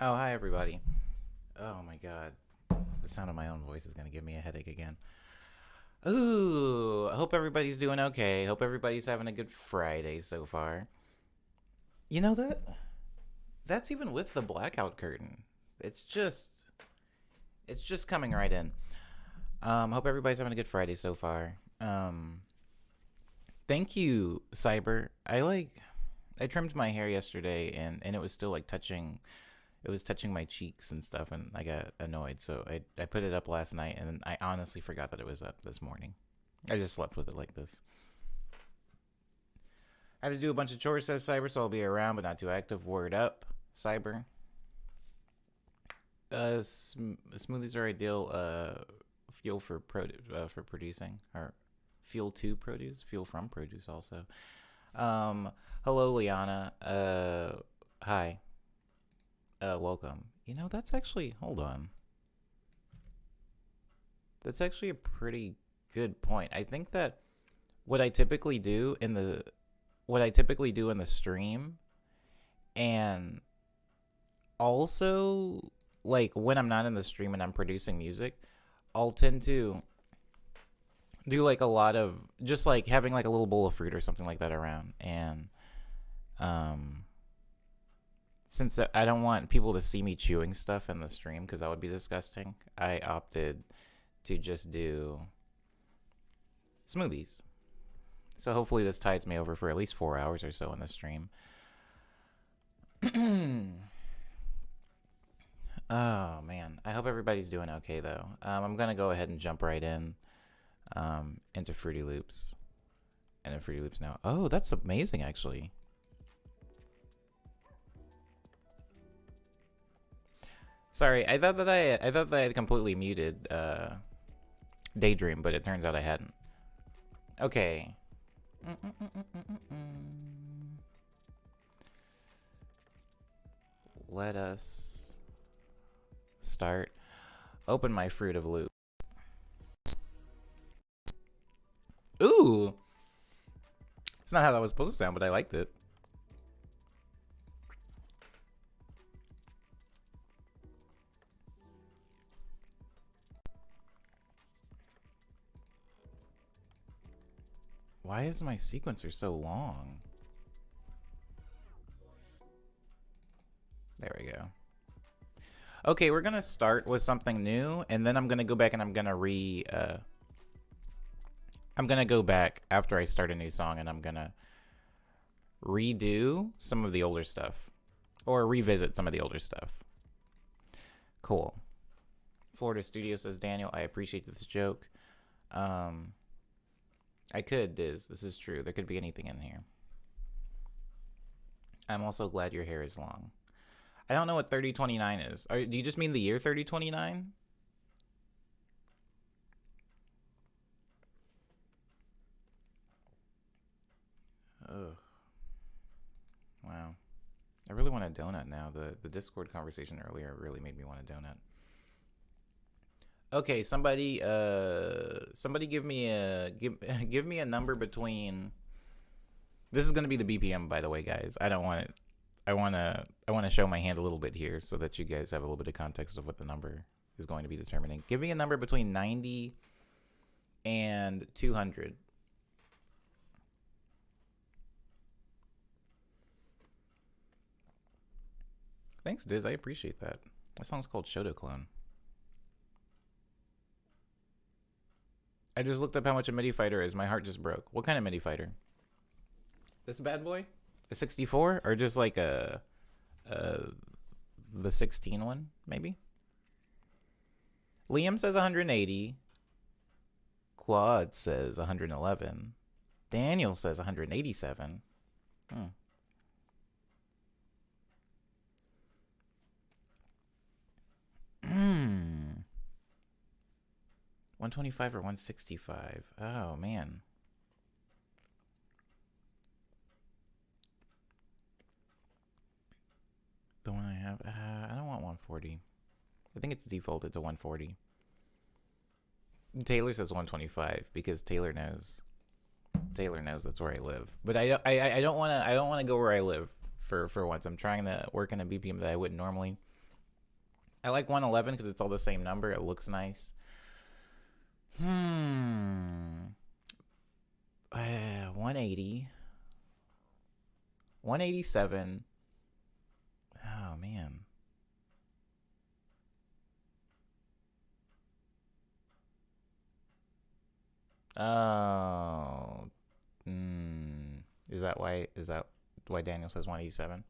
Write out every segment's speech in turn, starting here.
Oh, hi everybody. Oh my god. The sound of my own voice is going to give me a headache again. Ooh, I hope everybody's doing okay. Hope everybody's having a good Friday so far. You know that? That's even with the blackout curtain. It's just coming right in. Hope everybody's having a good Friday so far. Thank you, Cyber. I trimmed my hair yesterday and it was still like touching my cheeks and stuff, and I got annoyed, so I put it up last night, and I honestly forgot that it was up this morning. I just slept with it like this. I have to do a bunch of chores, says Cyber, so I'll be around, but not too active. Word up, Cyber. Smoothies are ideal fuel for producing, or fuel to produce, fuel from produce also. Hello, Liana. Hi. Welcome. You know, that's actually, hold on. That's actually a pretty good point. I think that what I typically do in the stream, and also like when I'm not in the stream and I'm producing music, I'll tend to do like a lot of just like having like a little bowl of fruit or something like that around, and since I don't want people to see me chewing stuff in the stream because that would be disgusting, I opted to just do smoothies. So hopefully this tides me over for at least 4 hours or so in the stream. Oh man, I hope everybody's doing okay though. I'm gonna go ahead and jump right in into Fruity Loops now. Oh, that's amazing actually. Sorry, I thought that I had completely muted Daydream, but it turns out I hadn't. Okay. Let us start. Open my Fruit of Loop. Ooh! It's not how that was supposed to sound, but I liked it. Why is my sequencer so long? There we go. Okay, we're gonna start with something new, and then I'm gonna go back and I'm gonna I'm gonna go back after I start a new song, and I'm gonna redo some of the older stuff, or revisit some of the older stuff. Cool. Florida Studio says, Daniel, I appreciate this joke. I could, Diz. This is true. There could be anything in here. I'm also glad your hair is long. I don't know what 3029 is. Do you just mean the year 3029? Ugh. Wow. I really want a donut now. The Discord conversation earlier really made me want a donut. Okay, somebody give me a give me a number between. This is gonna be the BPM, by the way, guys. I don't want it. I wanna show my hand a little bit here so that you guys have a little bit of context of what the number is going to be determining. Give me a number between 90 and 200. Thanks, Diz. I appreciate that. That song's called Shoto Clone. I just looked up how much a MIDI fighter is. My heart just broke. What kind of MIDI fighter? This bad boy? A 64? Or just like the 16 one, maybe? Liam says 180. Claude says 111. Daniel says 187. 125 or 165? Oh, man. The one I have, I don't want 140. I think it's defaulted to 140. Taylor says 125 because Taylor knows. Taylor knows that's where I live. But I don't want to go where I live for once. I'm trying to work in a BPM that I wouldn't normally. I like 111 because it's all the same number. It looks nice. 180. 187. Oh, man. Oh. Is that why Daniel says 187?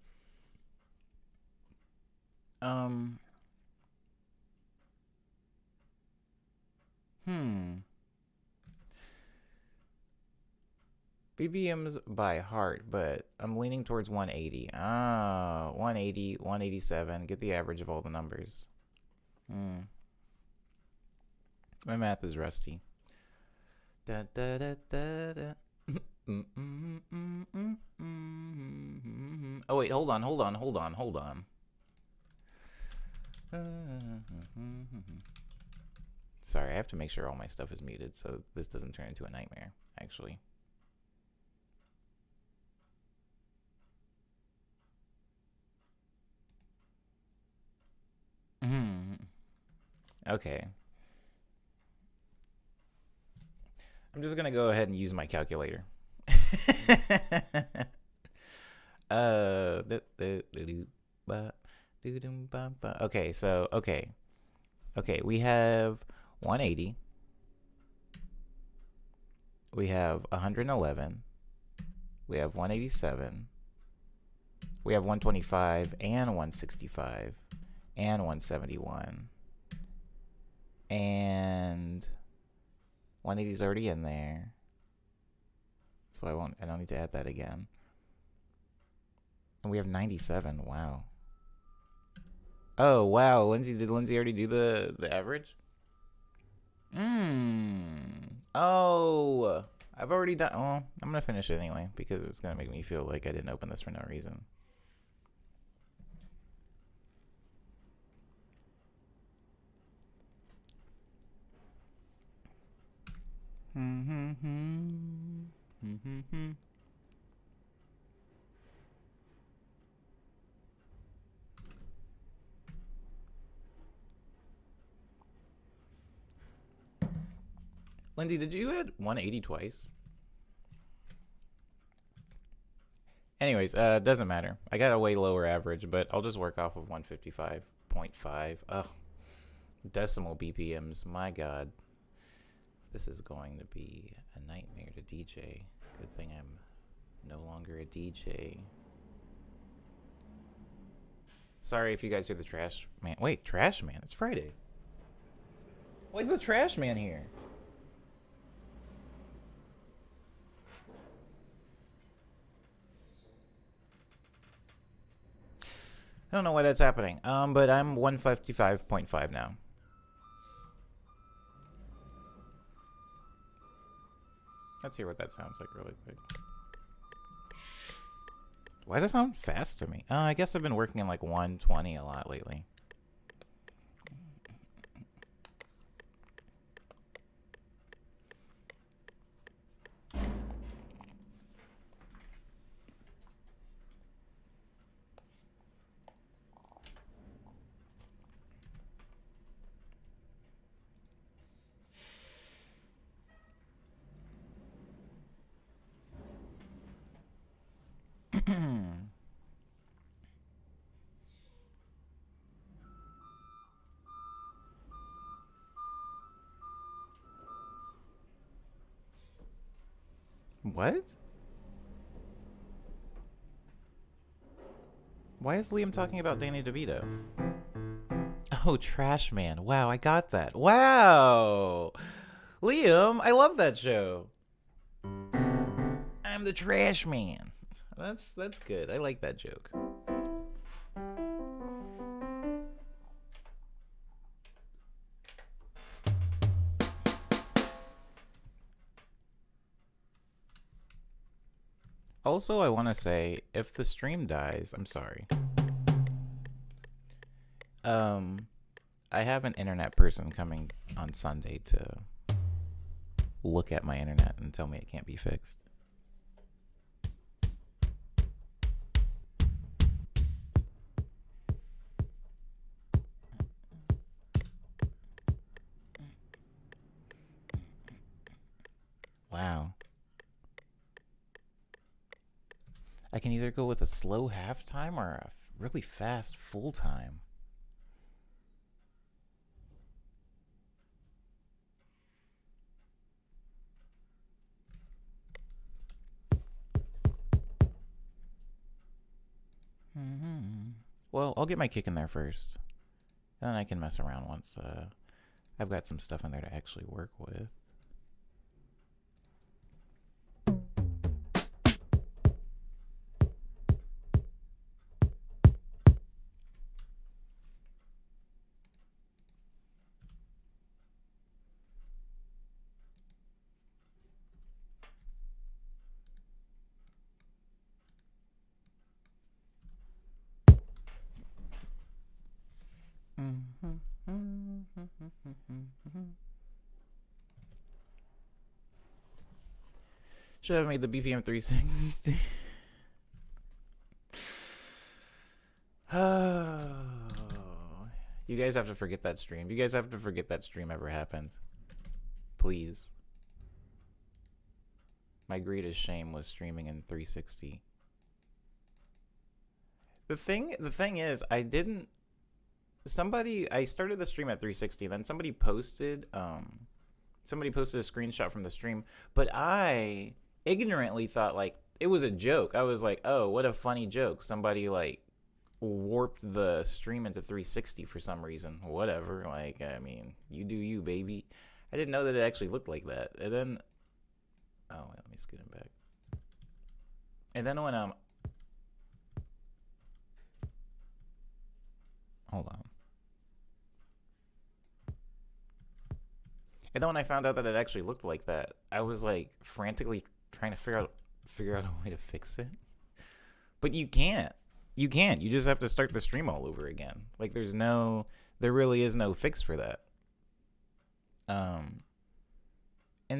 BPMs by heart, but I'm leaning towards 180. 180, 187. Get the average of all the numbers. My math is rusty. Da, da, da, da, da. Oh, wait, hold on. Sorry, I have to make sure all my stuff is muted so this doesn't turn into a nightmare, actually. Okay. I'm just gonna go ahead and use my calculator. Okay, so okay, we have 180. We have 111. We have 187. We have 125 and 165 and 171. And 180 is already in there. So I don't need to add that again. And we have 97. Wow. Oh wow, Lindsay, did Lindsay already do the average? Oh, I've already done. Well, I'm gonna finish it anyway because it's gonna make me feel like I didn't open this for no reason. Lindsay, did you add 180 twice? Anyways, doesn't matter. I got a way lower average, but I'll just work off of 155.5. Oh, decimal BPMs. My God, this is going to be a nightmare to DJ. Good thing I'm no longer a DJ. Sorry if you guys hear the trash man. Wait, trash man? It's Friday. Why is the trash man here? I don't know why that's happening. But I'm 155.5 now. Let's hear what that sounds like really quick. Why does that sound fast to me? I guess I've been working in like 120 a lot lately. What? Why is Liam talking about Danny DeVito? Oh, Trash Man. Wow, I got that. Wow! Liam, I love that show. I'm the Trash Man. That's good. I like that joke. Also, I want to say, if the stream dies, I'm sorry. I have an internet person coming on Sunday to look at my internet and tell me it can't be fixed. Wow. I can either go with a slow halftime or a really fast full time. Well, I'll get my kick in there first. Then I can mess around once I've got some stuff in there to actually work with. Should have made the BPM 360. Oh, you guys have to forget that stream. You guys have to forget that stream ever happened. Please. My greatest shame was streaming in 360. The thing is, I started the stream at 360, then somebody posted a screenshot from the stream, but I ignorantly thought like it was a joke. I was like, oh, what a funny joke. Somebody like warped the stream into 360 for some reason. Whatever. Like, I mean, you do you, baby. I didn't know that it actually looked like that. And then, oh, wait, let me scoot him back. And then when hold on. And then when I found out that it actually looked like that, I was like frantically trying to figure out a way to fix it. But you can't. You can't. You just have to start the stream all over again. Like there really is no fix for that. And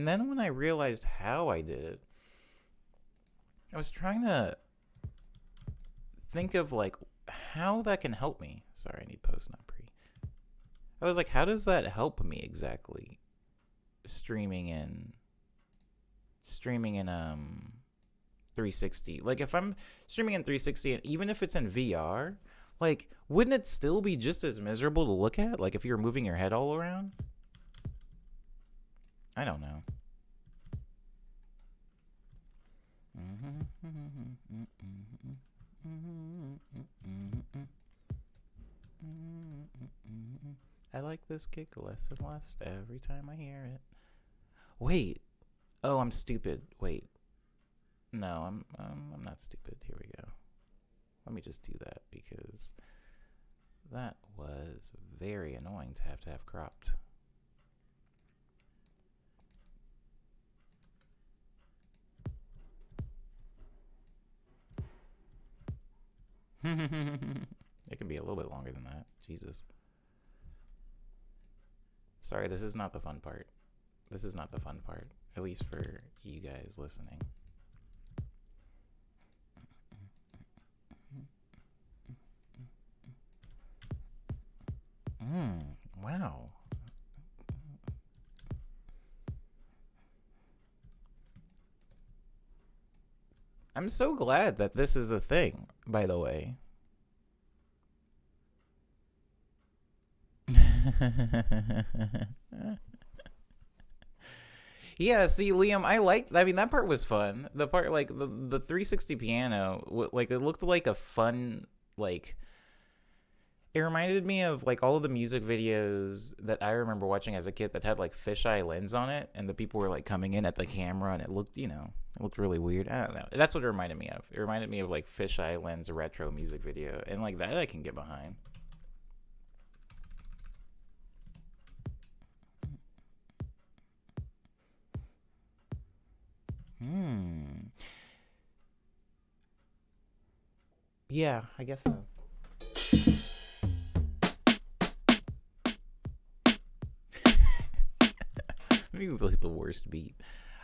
then when I realized how I did it, I was trying to think of like how that can help me. Sorry, I need post, not pre. I was like, how does that help me exactly? Streaming in 360. Like if I'm streaming in 360, and even if it's in VR, like wouldn't it still be just as miserable to look at? Like if you were moving your head all around? I don't know. I like this kick less and less every time I hear it. Wait. Oh, I'm stupid. Wait. No, I'm not stupid. Here we go. Let me just do that because that was very annoying to have cropped. It can be a little bit longer than that. Jesus. Sorry, this is not the fun part. This is not the fun part. At least for you guys listening. Wow. I'm so glad that this is a thing, by the way. Yeah, see, Liam, I mean, that part was fun. The part, like, the 360 piano, like, it looked like a fun, like, it reminded me of, like, all of the music videos that I remember watching as a kid that had, like, fisheye lens on it, and the people were, like, coming in at the camera, and it looked, it looked really weird. I don't know. That's what it reminded me of. It reminded me of, like, fisheye lens retro music video, and, like, that I can get behind. Yeah, I guess so. Maybe like the worst beat.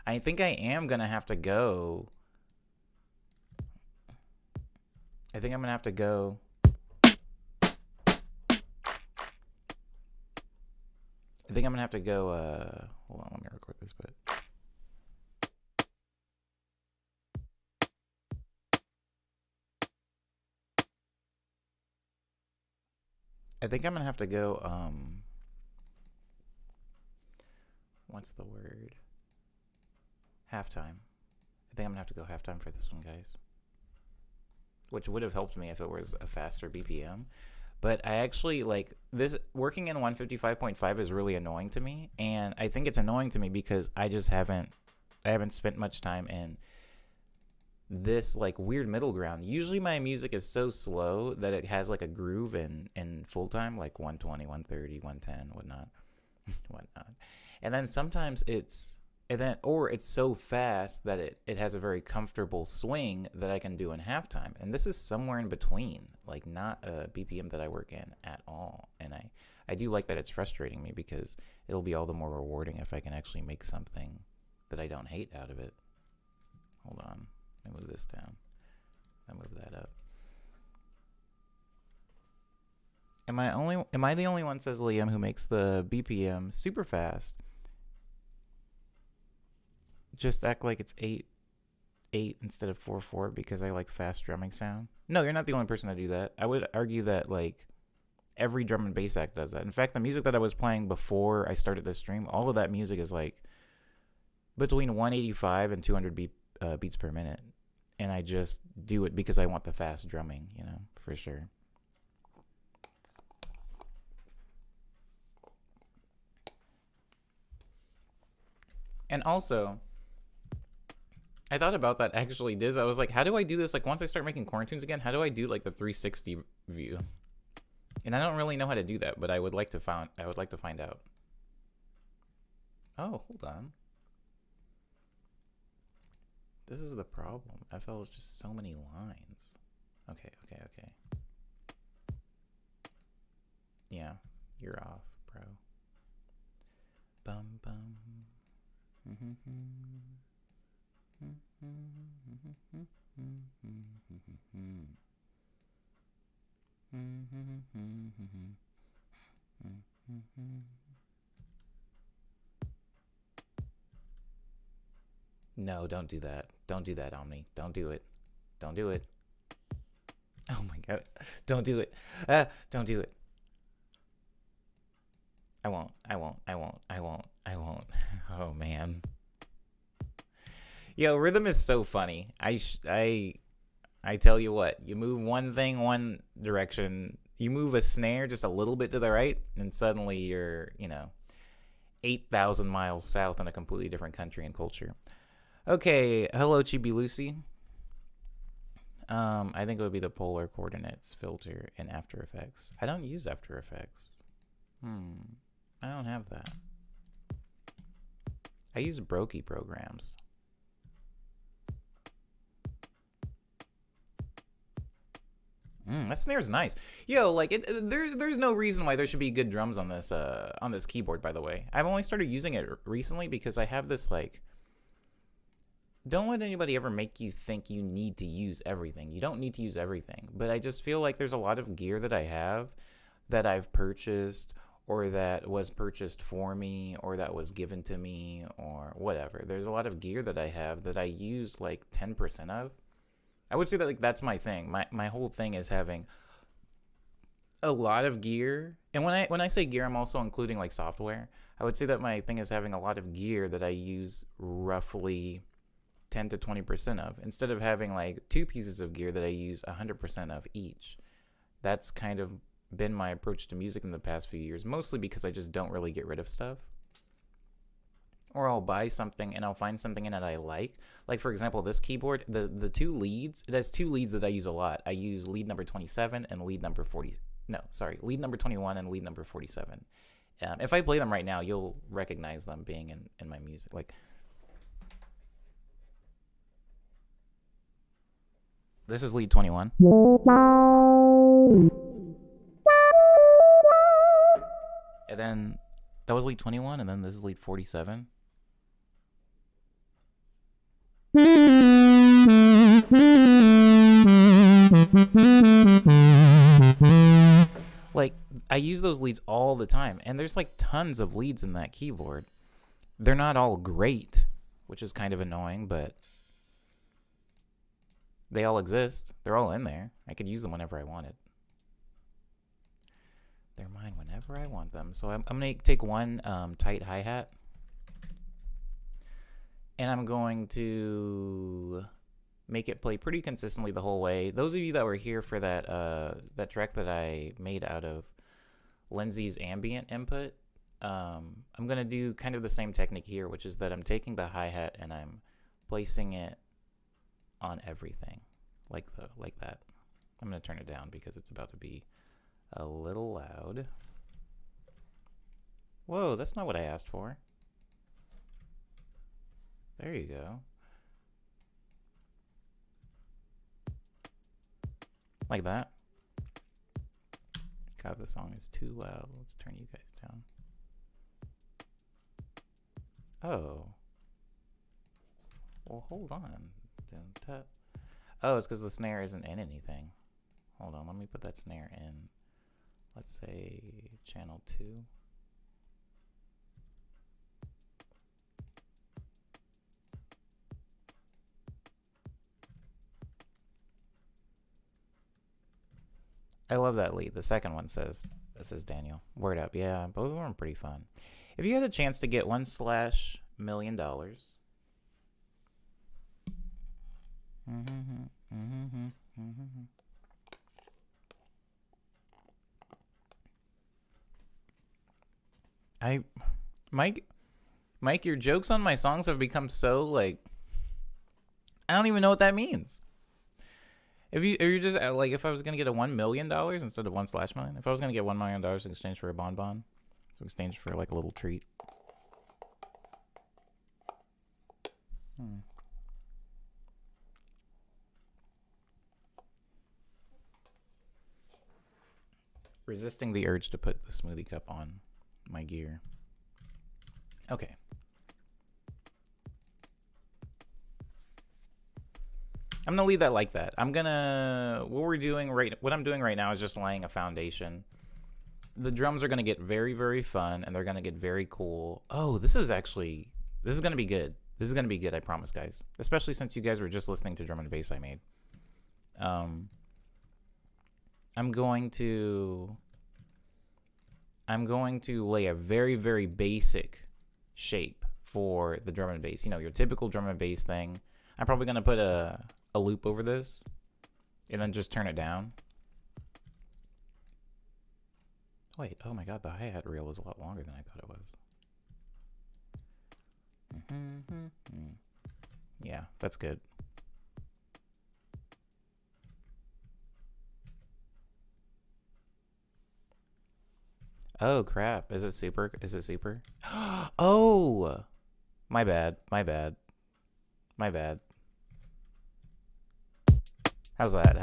I think I am gonna have to go. I think I'm gonna have to go. Hold on, let me record this bit. I think I'm gonna have to go, what's the word? Halftime. I think I'm gonna have to go halftime for this one, guys. Which would have helped me if it was a faster BPM. But I actually, like, this, working in 155.5 is really annoying to me. And I think it's annoying to me because I haven't spent much time in this like weird middle ground. Usually my music is so slow that it has like a groove in full time, like 120, 130, 110, whatnot. And then sometimes it's so fast that it has a very comfortable swing that I can do in halftime. And this is somewhere in between, like not a BPM that I work in at all. And I do like that it's frustrating me because it'll be all the more rewarding if I can actually make something that I don't hate out of it. Hold on. I move this down. I move that up. Am I the only one, says Liam, who makes the BPM super fast? Just act like it's 8 instead of 4/4 because I like fast drumming sound. No, you're not the only person to do that. I would argue that like every drum and bass act does that. In fact, the music that I was playing before I started this stream, all of that music is like between 185 and 200 beats per minute. And I just do it because I want the fast drumming, for sure. And also, I thought about that actually, Diz. I was like, how do I do this? Like, once I start making Quarantunes again, how do I do like the 360 view? And I don't really know how to do that, but I would like to find out. Oh, hold on. This is the problem. FL is just so many lines. Okay. Yeah, you're off, bro. Bum bum. No, don't do that. Don't do that, Omni. Don't do it. Don't do it. Oh my god. Don't do it. Don't do it. I won't. Oh man. Yo, rhythm is so funny. I tell you what, you move one thing one direction, you move a snare just a little bit to the right, and suddenly you're, 8,000 miles south in a completely different country and culture. Okay, hello Chibi Lucy. I think it would be the polar coordinates filter in After Effects. I don't use After Effects. I don't have that. I use Brokey programs. That snare's nice. Yo, like there's no reason why there should be good drums on this keyboard, by the way. I've only started using it recently because I have this like, don't let anybody ever make you think you need to use everything. You don't need to use everything. But I just feel like there's a lot of gear that I have that I've purchased, or that was purchased for me, or that was given to me, or whatever. There's a lot of gear that I have that I use like 10% of. I would say that like that's my thing. My whole thing is having a lot of gear. And when I say gear, I'm also including like software. I would say that my thing is having a lot of gear that I use roughly 10 to 20% of, instead of having like two pieces of gear that I use 100% of each. That's kind of been my approach to music in the past few years, mostly because I just don't really get rid of stuff. Or I'll buy something and I'll find something in it I like. Like for example, this keyboard, the two leads, there's two leads that I use a lot. I use lead number 27 and lead number 40. No, sorry, lead number 21 and lead number 47. If I play them right now, you'll recognize them being in my music. Like, this is lead 21. And then that was lead 21, and then this is lead 47. Like, I use those leads all the time, and there's like tons of leads in that keyboard. They're not all great, which is kind of annoying, but they all exist. They're all in there. I could use them whenever I wanted. They're mine whenever I want them. So I'm going to take one tight hi-hat, and I'm going to make it play pretty consistently the whole way. Those of you that were here for that track that I made out of Lindsay's ambient input, I'm going to do kind of the same technique here, which is that I'm taking the hi-hat and I'm placing it on everything, like that. I'm going to turn it down because it's about to be a little loud. Whoa, that's not what I asked for. There you go. Like that. God, the song is too loud. Let's turn you guys down. Oh. Well, hold on. Oh, it's because the snare isn't in anything. Hold on, let me put that snare in. Let's say channel 2. I love that lead. The second one says, this is Daniel. Word up. Yeah, both of them are pretty fun. If you had a chance to get $1/1,000,000. Mike, your jokes on my songs have become so like, I don't even know what that means. If you're just like, if I was gonna get a $1 million instead of $1/1,000,000, if I was gonna get $1 million in exchange for a bonbon, in exchange for like a little treat. Hmm. Resisting the urge to put the smoothie cup on my gear. Okay. I'm gonna leave that like that. I'm gonna what I'm doing right now is just laying a foundation. The drums are gonna get very, very fun, and they're gonna get very cool. Oh, this is gonna be good. This is gonna be good, I promise, guys. Especially since you guys were just listening to drum and bass I made. I'm going to lay a very, very basic shape for the drum and bass. You know, your typical drum and bass thing. I'm probably gonna put a loop over this and then just turn it down. Wait, oh my god, the hi-hat reel is a lot longer than I thought it was. Yeah, that's good. Oh crap, is it super? Oh, my bad. How's that?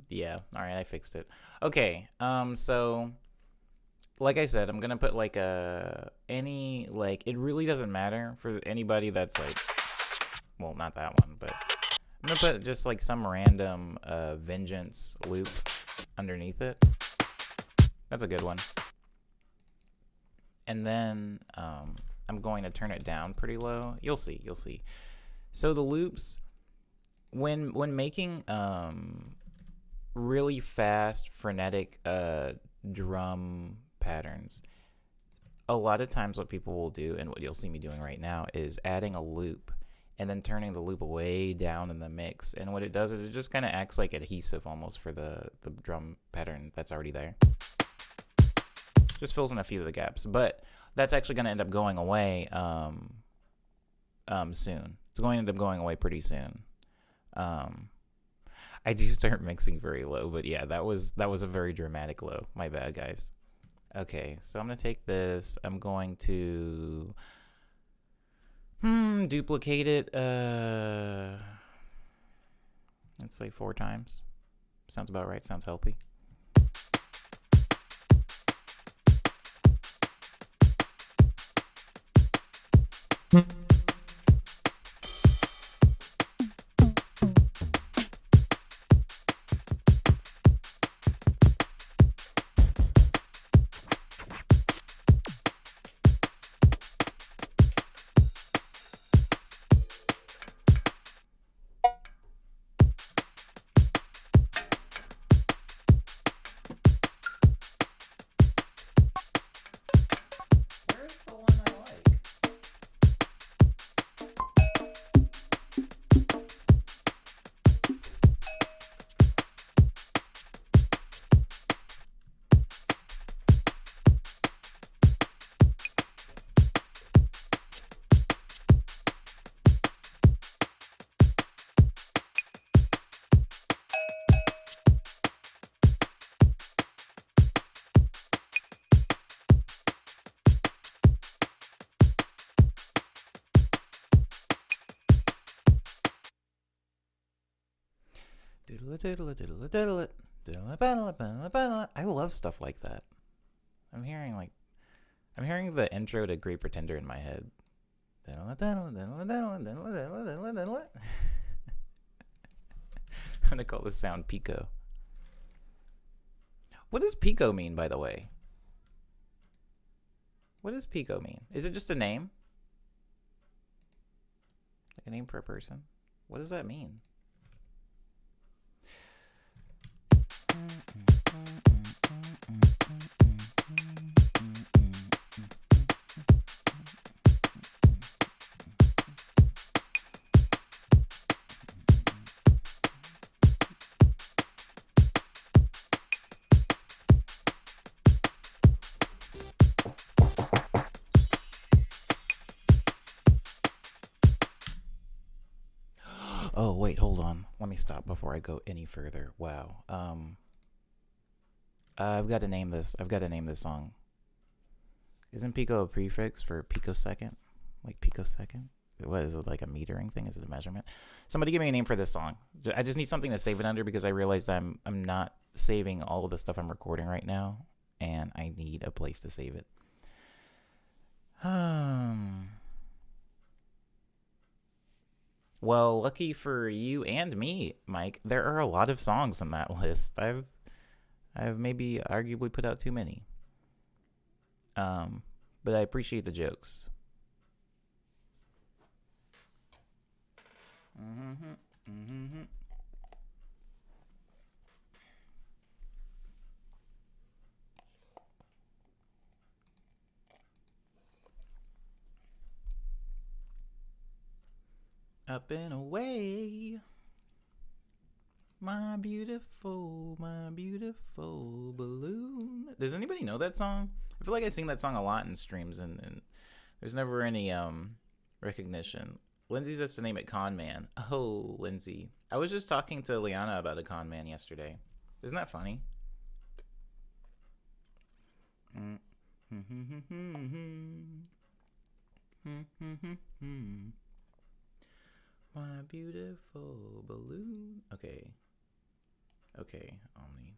Yeah. All right, I fixed it. Okay. So like I said, I'm going to put like it really doesn't matter for anybody that's like, well, not that one, but I'm going to put just like some random Vengeance loop underneath it. That's a good one. And then I'm going to turn it down pretty low. You'll see. So the loops, when making really fast, frenetic drum patterns, a lot of times what people will do, and what you'll see me doing right now, is adding a loop and then turning the loop way down in the mix. And what it does is it just kind of acts like adhesive almost for the drum pattern that's already there. Just fills in a few of the gaps, but that's actually going to end up going away soon. It's going to end up going away pretty soon. I do start mixing very low, but yeah, that was a very dramatic low. My bad, guys. Okay, so I'm going to take this. I'm going to duplicate it. Let's say 4 times. Sounds about right. Sounds healthy. I love stuff like that. I'm hearing the intro to Great Pretender in my head. I'm gonna call this sound Pico. What does Pico mean, by the way? What does Pico mean? Is it just a name? Like a name for a person? What does that mean? Oh, wait, hold on. Let me stop before I go any further. Wow. I've got to name this. I've got to name this song. Isn't pico a prefix for picosecond? Like picosecond? What is it, like a metering thing? Is it a measurement? Somebody give me a name for this song. I just need something to save it under because I realized I'm not saving all of the stuff I'm recording right now, and I need a place to save it. Well, lucky for you and me, Mike, there are a lot of songs on that list. I've maybe arguably put out too many. But I appreciate the jokes. Up and away, my beautiful balloon. Does anybody know that song? I feel like I sing that song a lot in streams, and there's never any recognition. Lindsay says to name it Con Man. Oh, Lindsay. I was just talking to Liana about a con man yesterday. Isn't that funny? My beautiful balloon. Okay, Omni.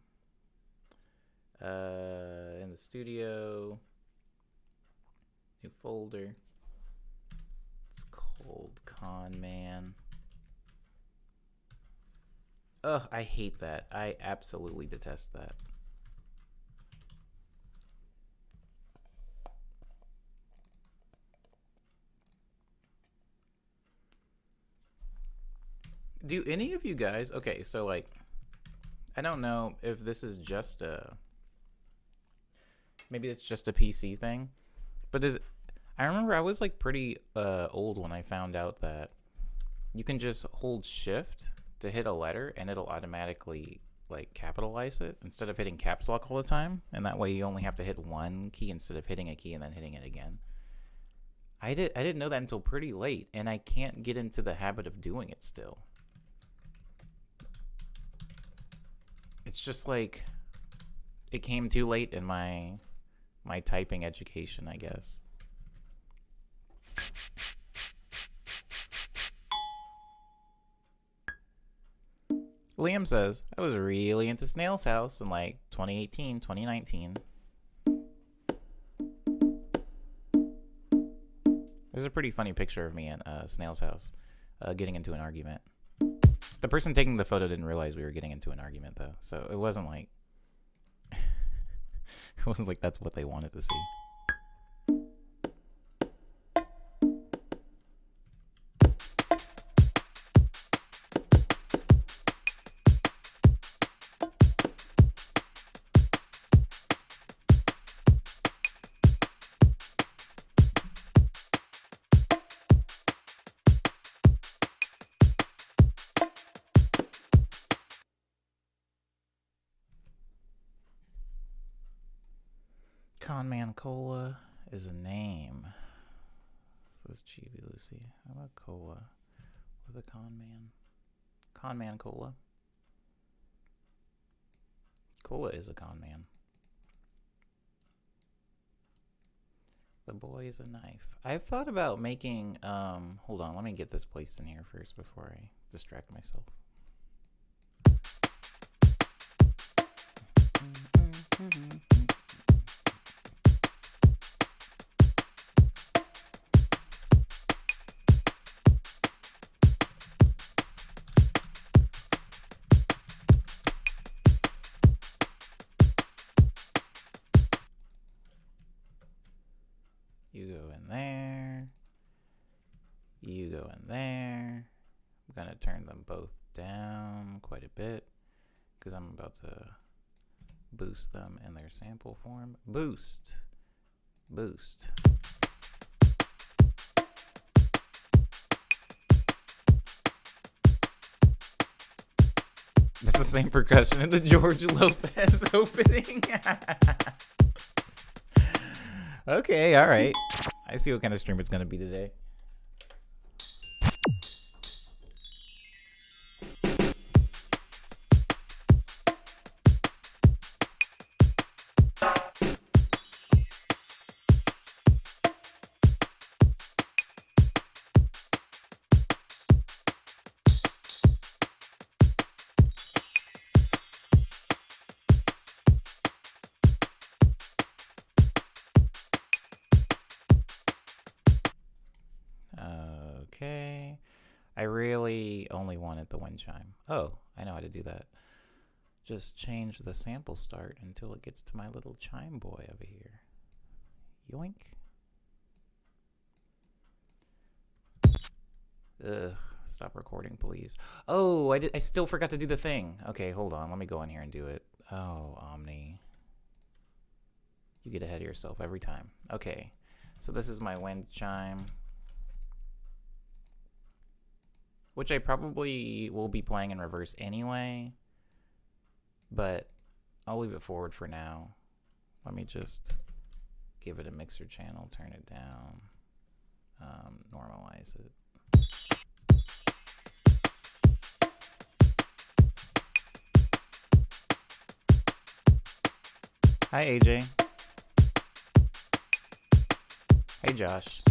In the studio. New folder. It's called Con Man. Ugh, I hate that. I absolutely detest that. Do any of you guys... Okay, so, like... I don't know if this is just a... Maybe it's just a PC thing. But is... I remember I was, like, pretty old when I found out that you can just hold shift to hit a letter and it'll automatically, like, capitalize it instead of hitting caps lock all the time. And that way you only have to hit one key instead of hitting a key and then hitting it again. I didn't know that until pretty late, and I can't get into the habit of doing it still. It's just like it came too late in my typing education, I guess. Liam says, I was really into Snail's House in like 2018, 2019. There's a pretty funny picture of me in Snail's House getting into an argument. The person taking the photo didn't realize we were getting into an argument, though. So it wasn't like... it wasn't like that's what they wanted to see. Conman Cola is a name. Says Chibi Lucy. How about Cola with a Conman? Conman Cola. Cola is a Conman. The boy is a knife. I've thought about making, hold on, let me get this placed in here first before I distract myself. You go in there. You go in there. I'm going to turn them both down quite a bit because I'm about to boost them in their sample form. Boost. Boost. That's the same percussion in the George Lopez opening. Okay, all right. I see what kind of stream it's going to be today. okay. I really only wanted the wind chime. Oh, I know how to do that. Just change the sample start until it gets to my little chime boy over here. Yoink. Ugh, stop recording, please. Oh, I still forgot to do the thing. Okay, hold on. Let me go in here and do it. Oh, Omni. You get ahead of yourself every time. Okay, so this is my wind chime, which I probably will be playing in reverse anyway, but I'll leave it forward for now. Let me just give it a mixer channel, turn it down, normalize it. Hi, AJ. Hey, Josh.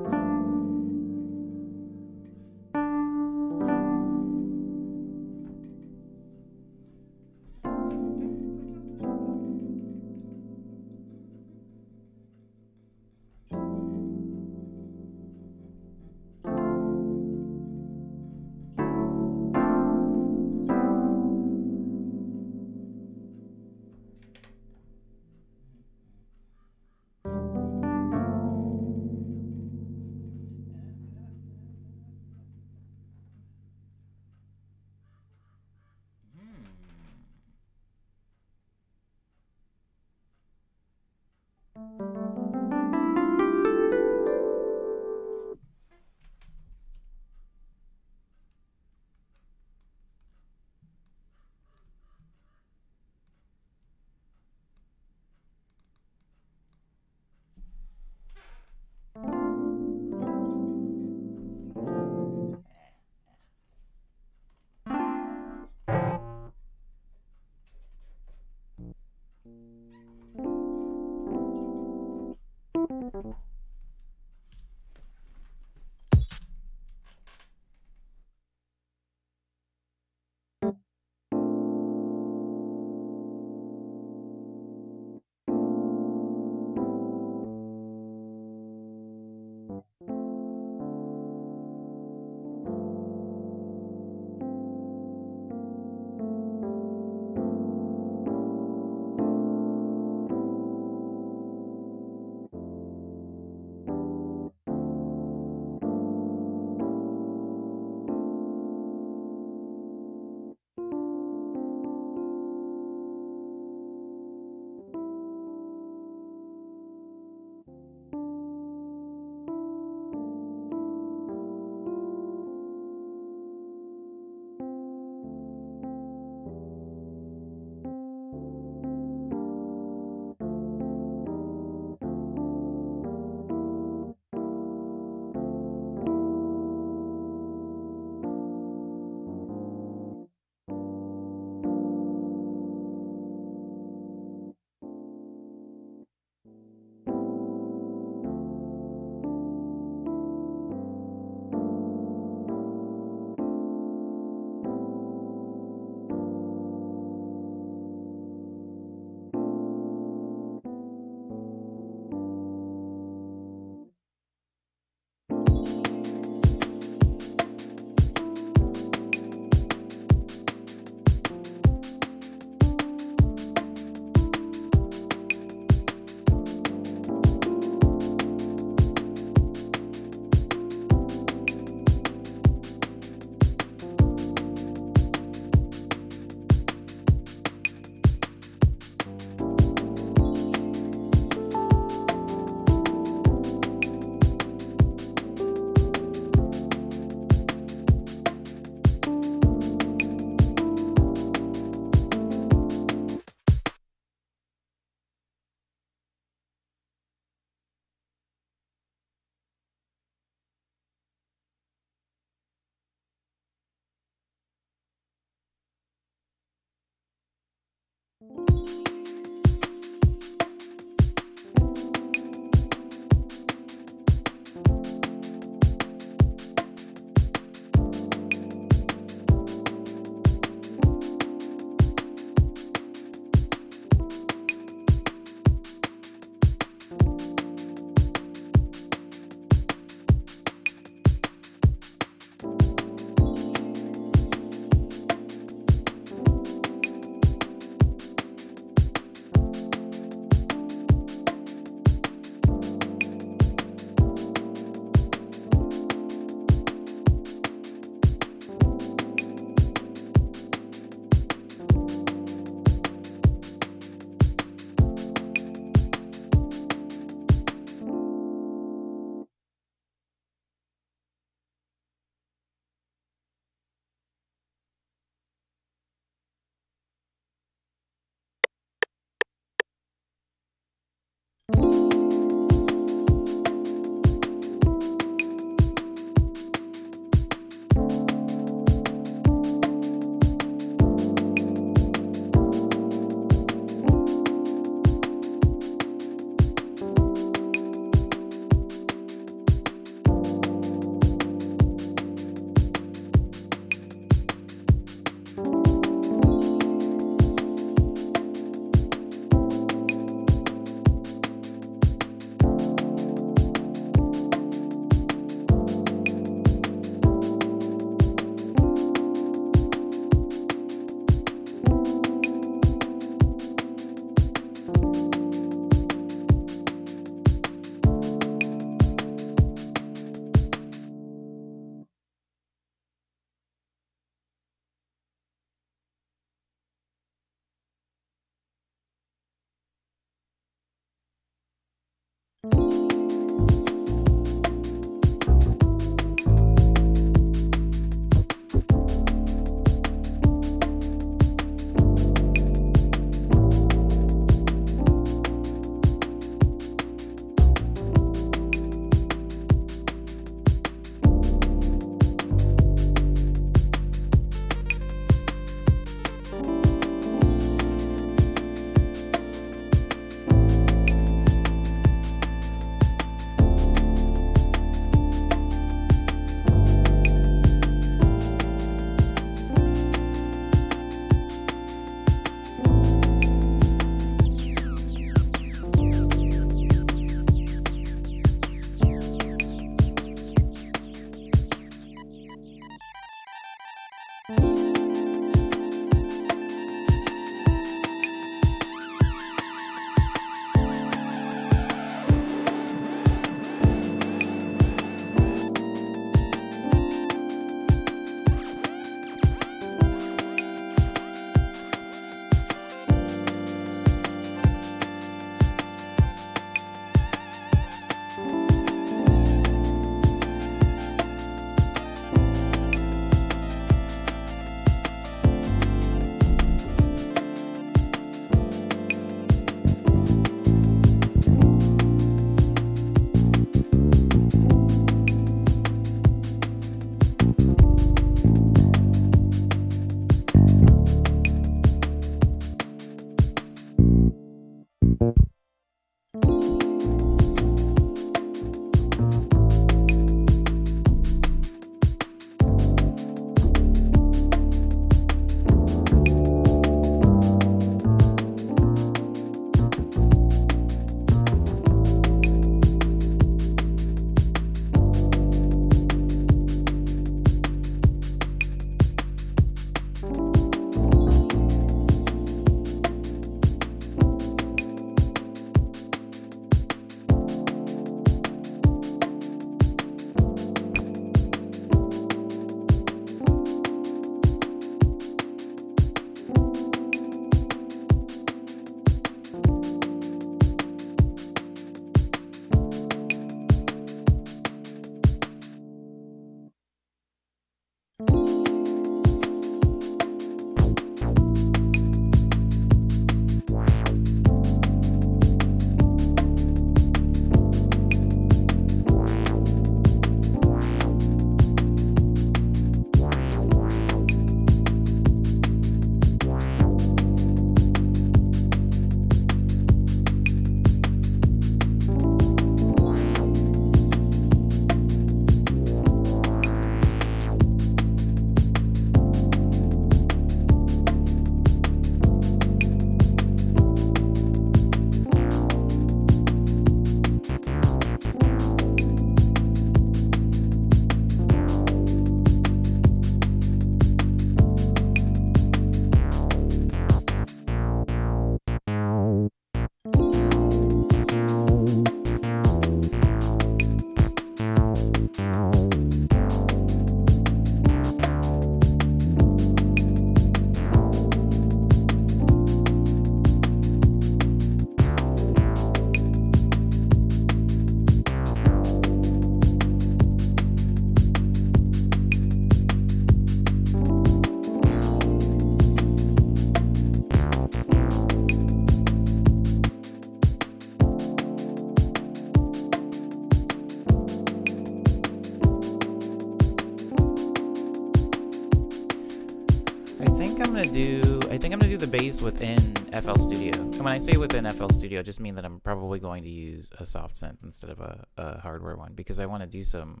think I'm gonna do the bass within FL Studio. And when I say within FL Studio, I just mean that I'm probably going to use a soft synth instead of a hardware one, because I want to do some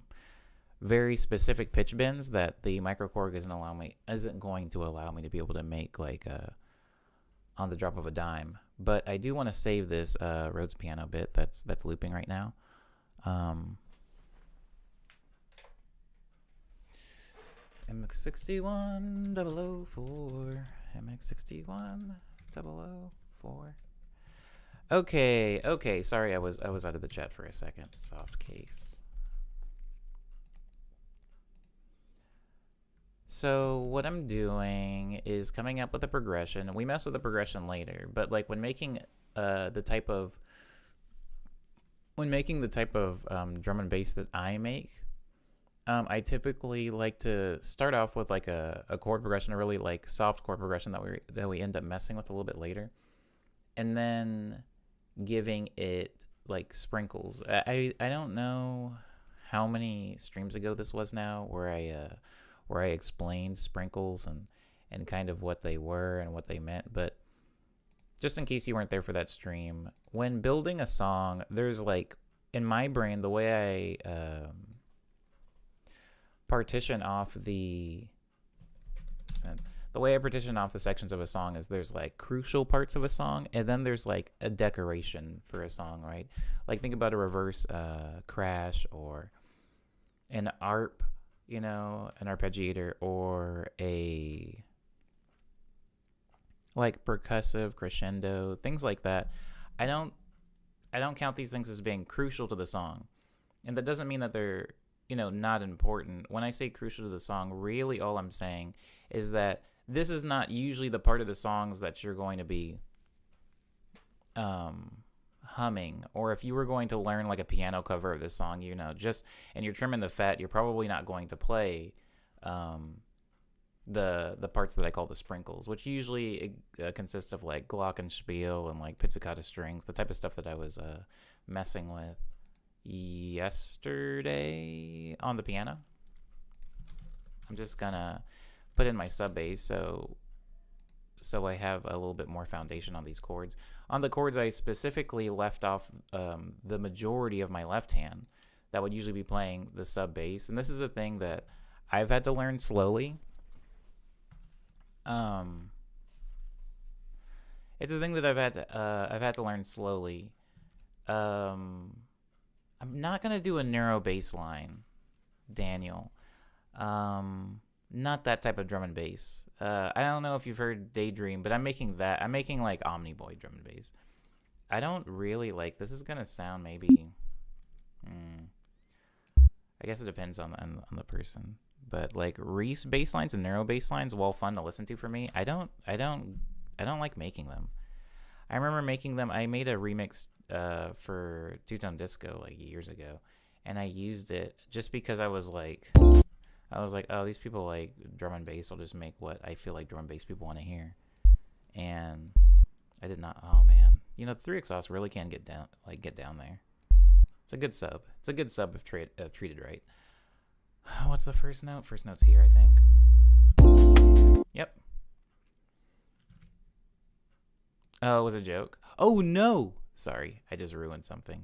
very specific pitch bends that the microKORG isn't going to allow me to be able to make like on the drop of a dime. But I do want to save this Rhodes piano bit that's looping right now. MX61004, MX61004. Okay. Sorry, I was out of the chat for a second. Soft case. So what I'm doing is coming up with a progression. We mess with the progression later, but like when making the type of drum and bass that I make, I typically like to start off with like a chord progression, a really like soft chord progression that we end up messing with a little bit later, and then giving it like sprinkles. I don't know how many streams ago this was now where I explained sprinkles and kind of what they were and what they meant, but just in case you weren't there for that stream, when building a song, there's like, in my brain, the way I partition off the sections of a song is there's like crucial parts of a song, and then there's like a decoration for a song, right? Like think about a reverse crash or an ARP, an arpeggiator, or a like percussive crescendo, things like that. I don't count these things as being crucial to the song, and that doesn't mean that they're not important. When I say crucial to the song, really all I'm saying is that this is not usually the part of the songs that you're going to be humming, or if you were going to learn like a piano cover of this song, and you're trimming the fat, you're probably not going to play the parts that I call the sprinkles, which usually consist of like glockenspiel and like pizzicato strings, the type of stuff that I was messing with yesterday on the piano. I'm just gonna put in my sub bass so I have a little bit more foundation on these chords. On the chords, I specifically left off the majority of my left hand that would usually be playing the sub bass, and this is a thing that I've had to learn slowly. It's a thing that I've had to learn slowly. I'm not gonna do a narrow bass line, Daniel. Not that type of drum and bass. I don't know if you've heard Daydream, but I'm making like Omniboy drum and bass. I don't really like, this is gonna sound maybe, I guess it depends on the person. But like Reese bass lines and narrow bass lines, while fun to listen to for me, I don't like making them. I remember making them. I made a remix for Two Tone Disco like years ago, and I used it just because I was like, oh, these people like drum and bass. I'll just make what I feel like drum and bass people want to hear. And I did not. Oh man, the 3 exhaust really can get down there. It's a good sub. It's a good sub if treated right. What's the first note? First note's here, I think. Yep. Oh, it was a joke. Oh no! Sorry, I just ruined something.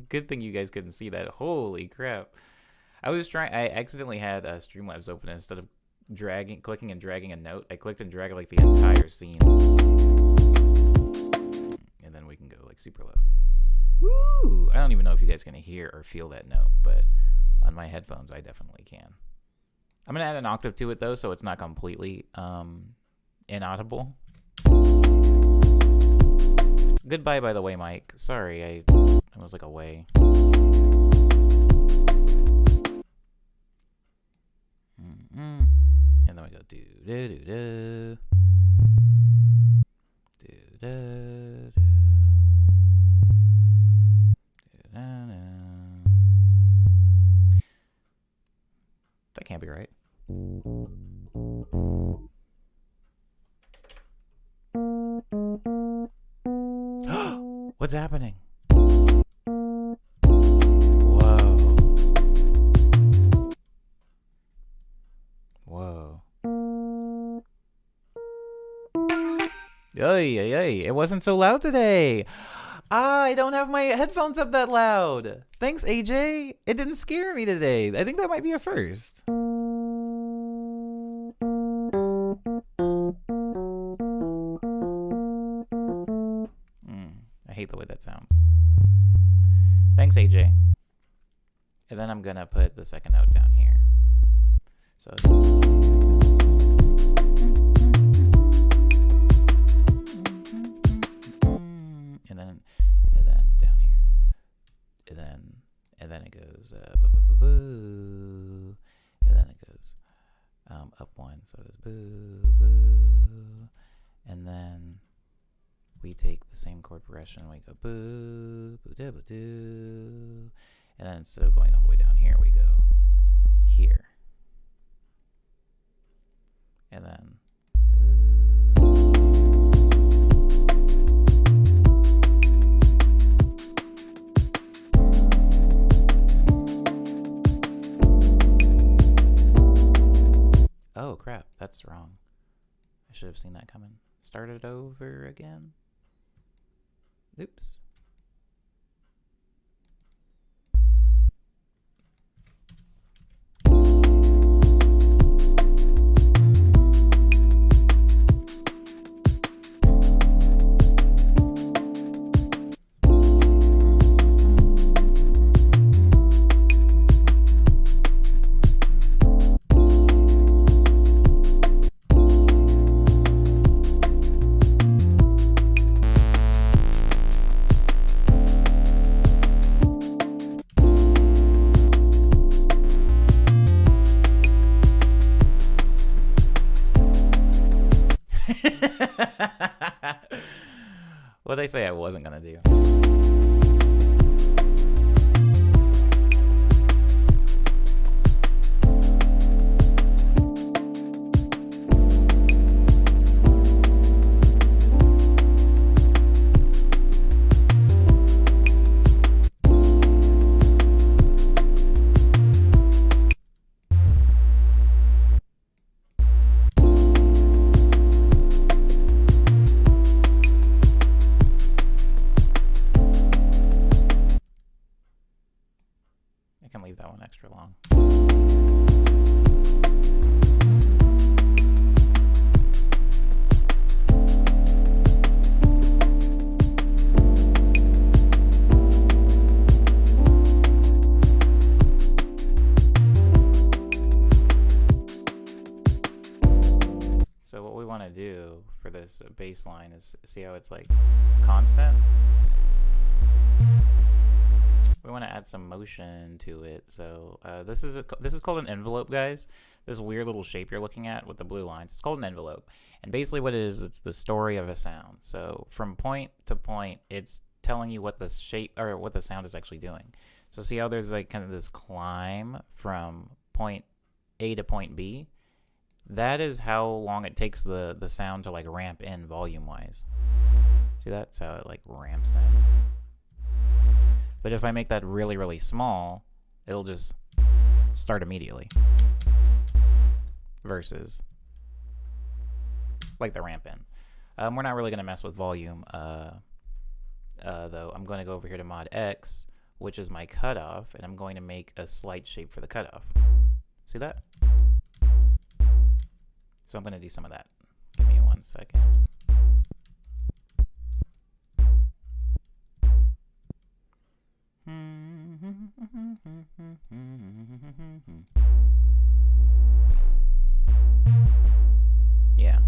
Good thing you guys couldn't see that. Holy crap. I accidentally had Streamlabs open, instead of clicking and dragging a note, I clicked and dragged like the entire scene. And then we can go like super low. Woo! I don't even know if you guys can hear or feel that note, but on my headphones, I definitely can. I'm going to add an octave to it, though, so it's not completely inaudible. Goodbye, by the way, Mike. Sorry, I was like away. And then we go do-do-do-do. Do-do-do. Do-do-do. That can't be right. What's happening? Whoa. Ay, ay, ay. It wasn't so loud today. Ah, I don't have my headphones up that loud. Thanks, AJ. It didn't scare me today. I think that might be a first. I hate the way that sounds. Thanks, AJ. And then I'm going to put the second note down here. So it goes. And then down here. And then it goes boo. And then it goes up one. So it goes boo, boo. And then we take the same chord progression. We go boo, boo, da, boo, doo. And then instead of going all the way down here, we go here. And then oh crap, that's wrong. I should have seen that coming. Start it over again. Oops. What did I say I wasn't gonna do? I can leave that one extra long. So what we want to do for this bass line is see how it's like constant? We want to add some motion to it. So this is called an envelope, guys. This weird little shape you're looking at with the blue lines. It's called an envelope. And basically what it is, it's the story of a sound. So from point to point, it's telling you what the shape or what the sound is actually doing. So see how there's like kind of this climb from point A to point B? That is how long it takes the sound to like ramp in volume wise. See that? That's how it like ramps in. But if I make that really, really small, it'll just start immediately. Versus like the ramp in. We're not really going to mess with volume, though. I'm going to go over here to mod X, which is my cutoff, and I'm going to make a slight shape for the cutoff. See that? So I'm going to do some of that. Give me 1 second. Yeah.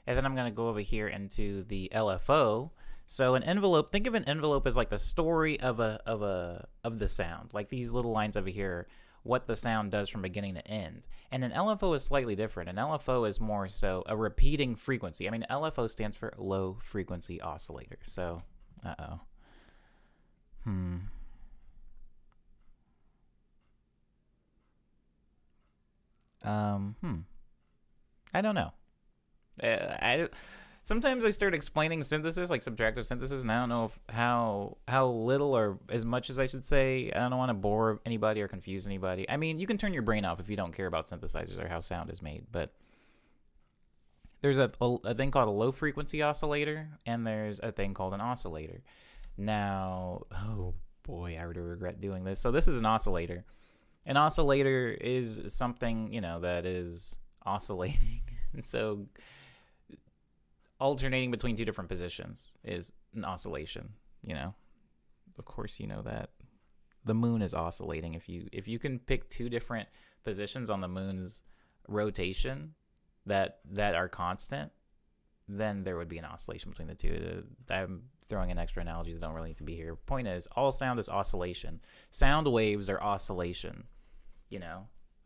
And then I'm going to go over here into the LFO. So an envelope, think of an envelope as like the story of the sound. Like these little lines over here, what the sound does from beginning to end. And an LFO is slightly different. An LFO is more so a repeating frequency. I mean, LFO stands for low frequency oscillator. So, I don't know. sometimes I start explaining synthesis, like subtractive synthesis, and I don't know if how little or as much as I should say. I don't want to bore anybody or confuse anybody. I mean, you can turn your brain off if you don't care about synthesizers or how sound is made, but there's a thing called a low frequency oscillator, and there's a thing called an oscillator. Now, oh boy, I would regret doing this. So this is an oscillator. An oscillator is something, that is oscillating. And so alternating between two different positions is an oscillation, Of course you know that. The moon is oscillating. If you can pick two different positions on the moon's rotation that are constant, then there would be an oscillation between the two. I'm throwing in extra analogies that don't really need to be here. Point is, all sound is oscillation. Sound waves are oscillation.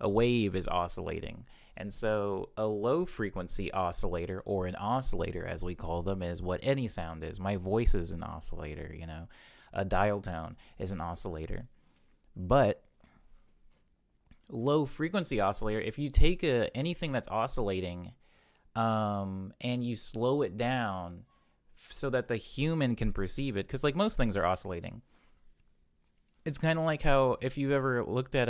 A wave is oscillating. And so a low frequency oscillator, or an oscillator as we call them, is what any sound is. My voice is an oscillator, A dial tone is an oscillator. But low frequency oscillator, if you take anything that's oscillating and you slow it down so that the human can perceive it, because like most things are oscillating. It's kind of like how, if you've ever looked at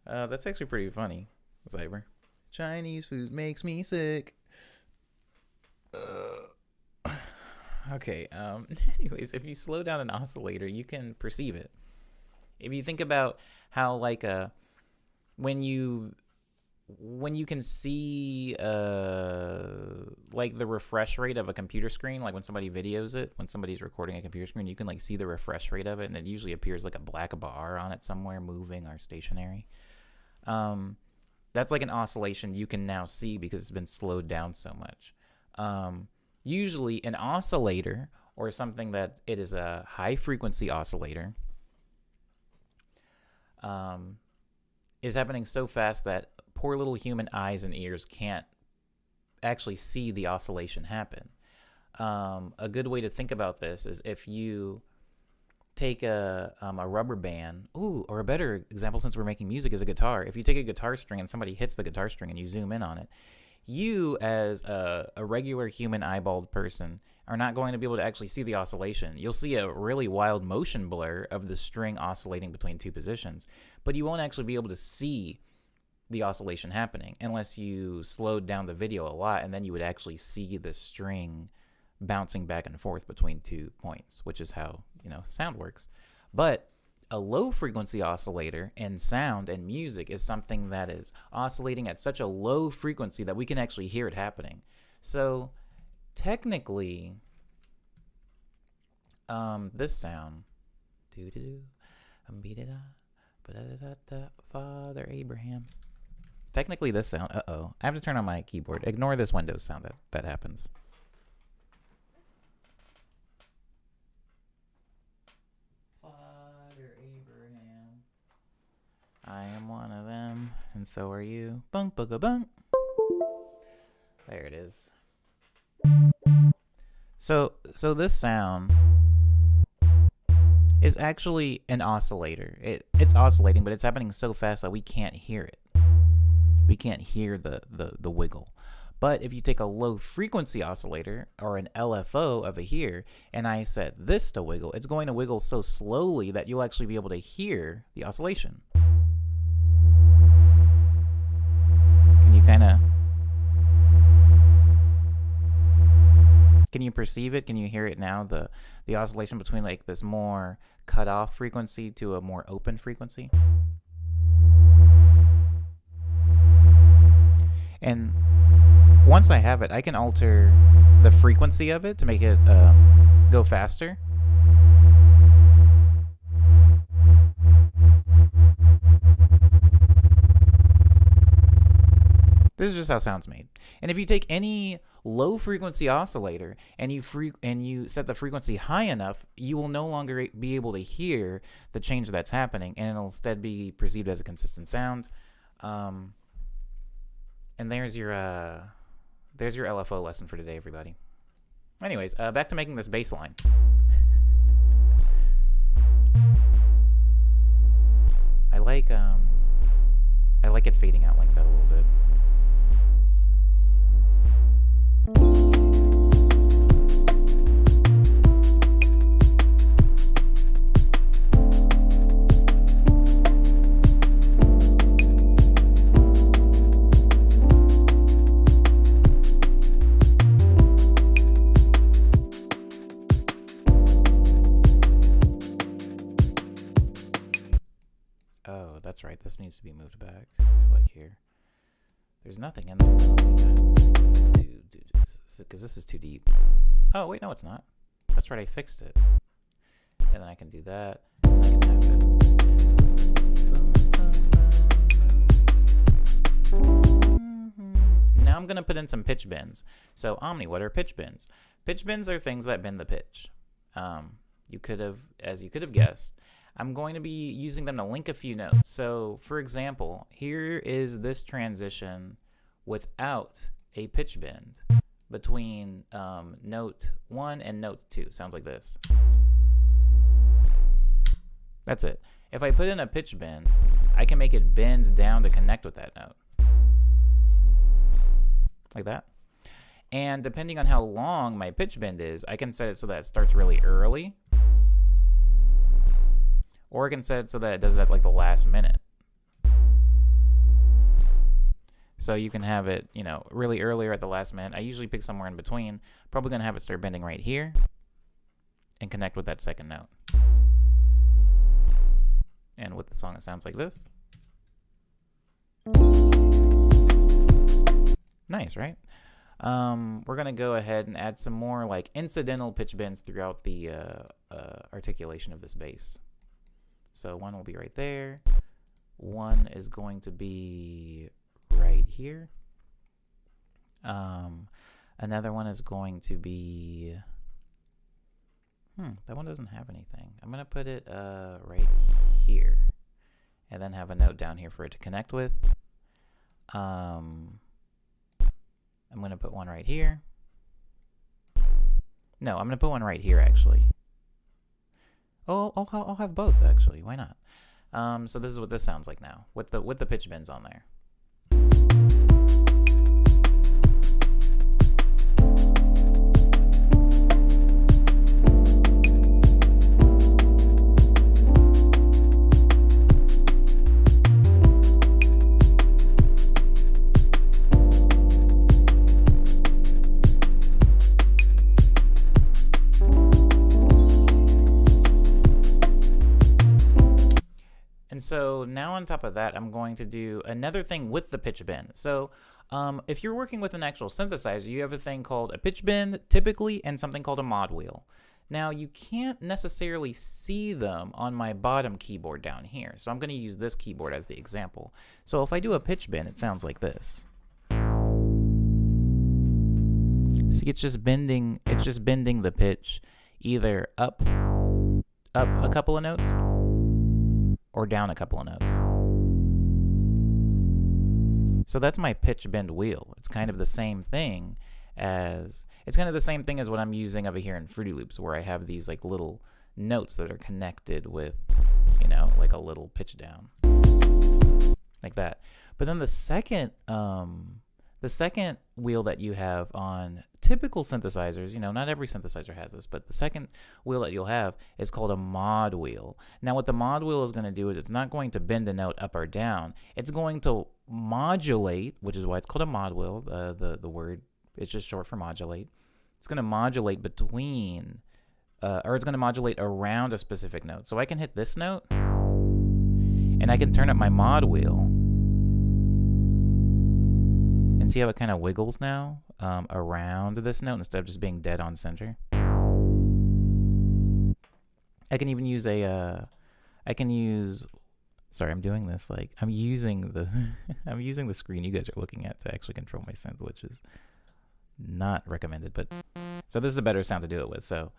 that's actually pretty funny, Cyber. Chinese food makes me sick. Okay. Anyways, if you slow down an oscillator, you can perceive it. If you think about how, like, when you can see like the refresh rate of a computer screen, like when somebody videos it, when somebody's recording a computer screen, you can like see the refresh rate of it, and it usually appears like a black bar on it somewhere, moving or stationary. That's like an oscillation you can now see because it's been slowed down so much. Usually an oscillator, or something that it is a high frequency oscillator, is happening so fast that poor little human eyes and ears can't actually see the oscillation happen. A good way to think about this is if you take a rubber band, or a better example, since we're making music, is a guitar. If you take a guitar string and somebody hits the guitar string and you zoom in on it, you as a regular human eyeballed person are not going to be able to actually see the oscillation. You'll see a really wild motion blur of the string oscillating between two positions, but you won't actually be able to see the oscillation happening unless you slowed down the video a lot, and then you would actually see the string bouncing back and forth between 2 points, which is how sound works. But a low frequency oscillator in sound and music is something that is oscillating at such a low frequency that we can actually hear it happening. So technically, this sound, Father Abraham. Technically, this sound, I have to turn on my keyboard. Ignore this Windows sound that happens. Father Abraham, I am one of them, and so are you. Bunk, bugga, bunk. There it is. So this sound is actually an oscillator. It's oscillating, but it's happening so fast that we can't hear it. We can't hear the wiggle. But if you take a low frequency oscillator, or an LFO over here, and I set this to wiggle, it's going to wiggle so slowly that you'll actually be able to hear the oscillation. Can you perceive it? Can you hear it now? The oscillation between like this more cut off frequency to a more open frequency? And once I have it, I can alter the frequency of it to make it go faster. This is just how sound's made. And if you take any low frequency oscillator and you set the frequency high enough, you will no longer be able to hear the change that's happening, and it'll instead be perceived as a consistent sound. And there's your LFO lesson for today, everybody. Anyways, back to making this bass line. I like it fading out like that a little bit. Oh, that's right. This needs to be moved back. So like here. There's nothing in there. Because this is too deep. Oh, wait, no, it's not. That's right, I fixed it. And then I can do that. And I can have it. Now I'm going to put in some pitch bends. So, Omni, what are pitch bends? Pitch bends are things that bend the pitch. You could have guessed, I'm going to be using them to link a few notes. So, for example, here is this transition without a pitch bend between note 1 and note 2. Sounds like this. That's it. If I put in a pitch bend, I can make it bend down to connect with that note. Like that. And depending on how long my pitch bend is, I can set it so that it starts really early. Or I can set it so that it does it at like the last minute. So you can have it, you know, really earlier at the last minute. I usually pick somewhere in between. Probably going to have it start bending right here and connect with that second note. And with the song, it sounds like this. Nice, right? We're going to go ahead and add some more like incidental pitch bends throughout the articulation of this bass. So one will be right there. One is going to be right here. Another one is going to be, that one doesn't have anything. I'm going to put it right here and then have a note down here for it to connect with. I'm going to put one right here. No, I'm going to put one right here actually. Oh, I'll have both actually. Why not? So this is what this sounds like now with the pitch bends on there. And so now on top of that, I'm going to do another thing with the pitch bend. So if you're working with an actual synthesizer, you have a thing called a pitch bend typically and something called a mod wheel. Now you can't necessarily see them on my bottom keyboard down here. So I'm going to use this keyboard as the example. So if I do a pitch bend, it sounds like this. See, it's just bending the pitch either up a couple of notes or down a couple of notes. So that's my pitch bend wheel. It's kind of the same thing as what I'm using over here in Fruity Loops, where I have these like little notes that are connected with, you know, like a little pitch down. Like that. But then the second wheel that you have on typical synthesizers, you know, not every synthesizer has this, but the second wheel that you'll have is called a mod wheel. Now what the mod wheel is going to do is it's not going to bend a note up or down. It's going to modulate, which is why it's called a mod wheel. The word, it's just short for modulate. It's going to modulate between, or it's going to modulate around a specific note. So I can hit this note, and I can turn up my mod wheel, and see how it kind of wiggles now around this note instead of just being dead on center. I can even use sorry, I'm doing this like I'm using the screen you guys are looking at to actually control my synth, which is not recommended. But so this is a better sound to do it with. So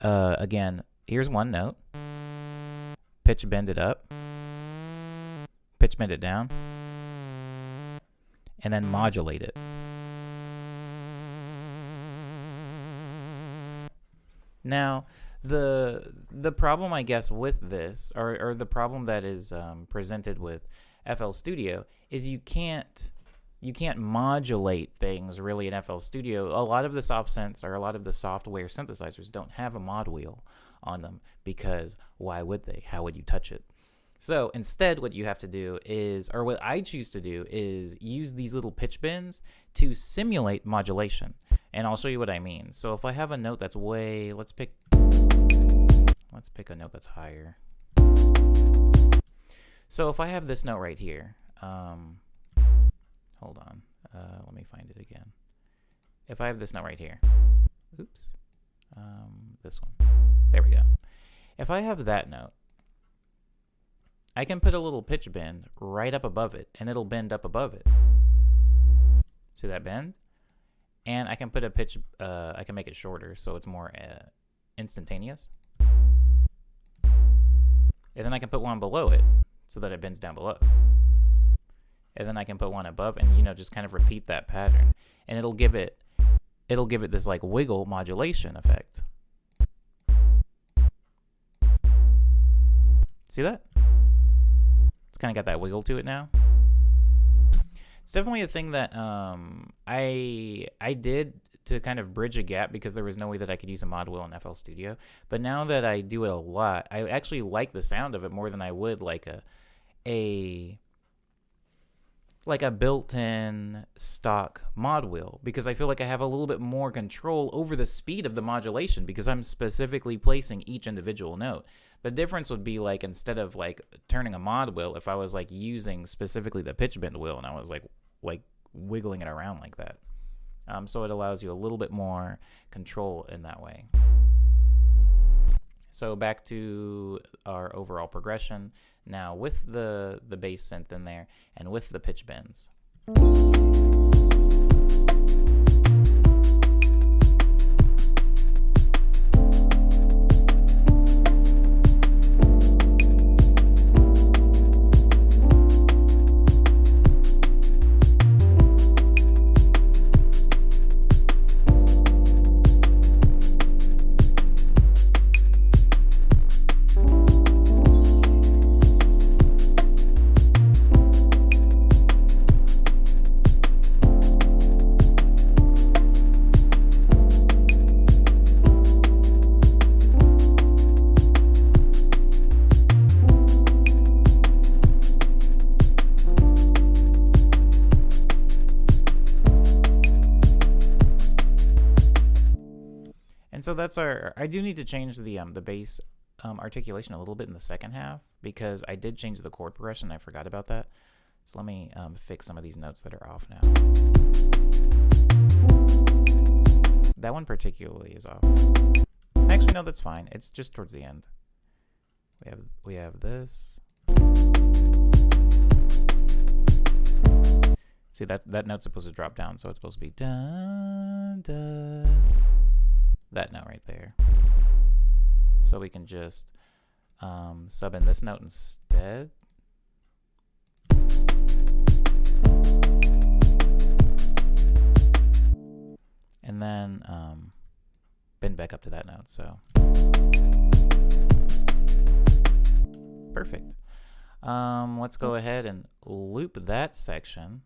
again, here's one note, pitch bend it up, pitch bend it down, and then modulate it. Now, the problem, I guess, with this, or the problem that is presented with FL Studio, is you can't you can't modulate things really in FL Studio. A lot of the a lot of the software synthesizers don't have a mod wheel on them, because why would they? How would you touch it? So instead, what you have to do is, or what I choose to do, is use these little pitch bends to simulate modulation. And I'll show you what I mean. So if I have a note that's let's pick a note that's higher. So if I have this note right here, hold on, let me find it again. If I have this note right here, oops, this one, there we go. If I have that note, I can put a little pitch bend right up above it, and it'll bend up above it. See that bend? And I can put a pitch, I can make it shorter so it's more instantaneous. And then I can put one below it so that it bends down below. And then I can put one above, and just kind of repeat that pattern. And it'll give it this like wiggle modulation effect. See that? It's kind of got that wiggle to it now. It's definitely a thing that I did to kind of bridge a gap, because there was no way that I could use a mod wheel in FL Studio. But now that I do it a lot, I actually like the sound of it more than I would like a built-in stock mod wheel, because I feel like I have a little bit more control over the speed of the modulation, because I'm specifically placing each individual note. The difference would be like, instead of like turning a mod wheel, if I was like using specifically the pitch bend wheel and I was like wiggling it around like that. So it allows you a little bit more control in that way. So back to our overall progression now with the bass synth in there and with the pitch bends. And so that's I do need to change the bass articulation a little bit in the second half, because I did change the chord progression. I forgot about that. So let me fix some of these notes that are off now. That one particularly is off. Actually, no, that's fine. It's just towards the end. We have this. See, that note's supposed to drop down, so it's supposed to be dun dun. That note right there. So we can just sub in this note instead. And then bend back up to that note. So perfect. Let's go ahead and loop that section,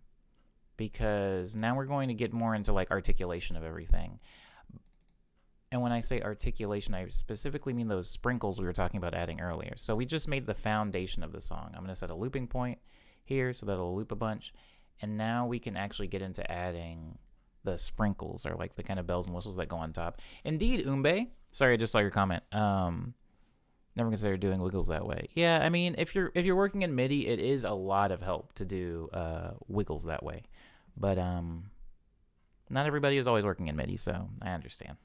because now we're going to get more into like articulation of everything. And when I say articulation, I specifically mean those sprinkles we were talking about adding earlier. So we just made the foundation of the song. I'm going to set a looping point here so that'll loop a bunch. And now we can actually get into adding the sprinkles, or like the kind of bells and whistles that go on top. Indeed, Umbe. Sorry, I just saw your comment. Never considered doing wiggles that way. Yeah, I mean, if you're working in MIDI, it is a lot of help to do wiggles that way. But not everybody is always working in MIDI, so I understand.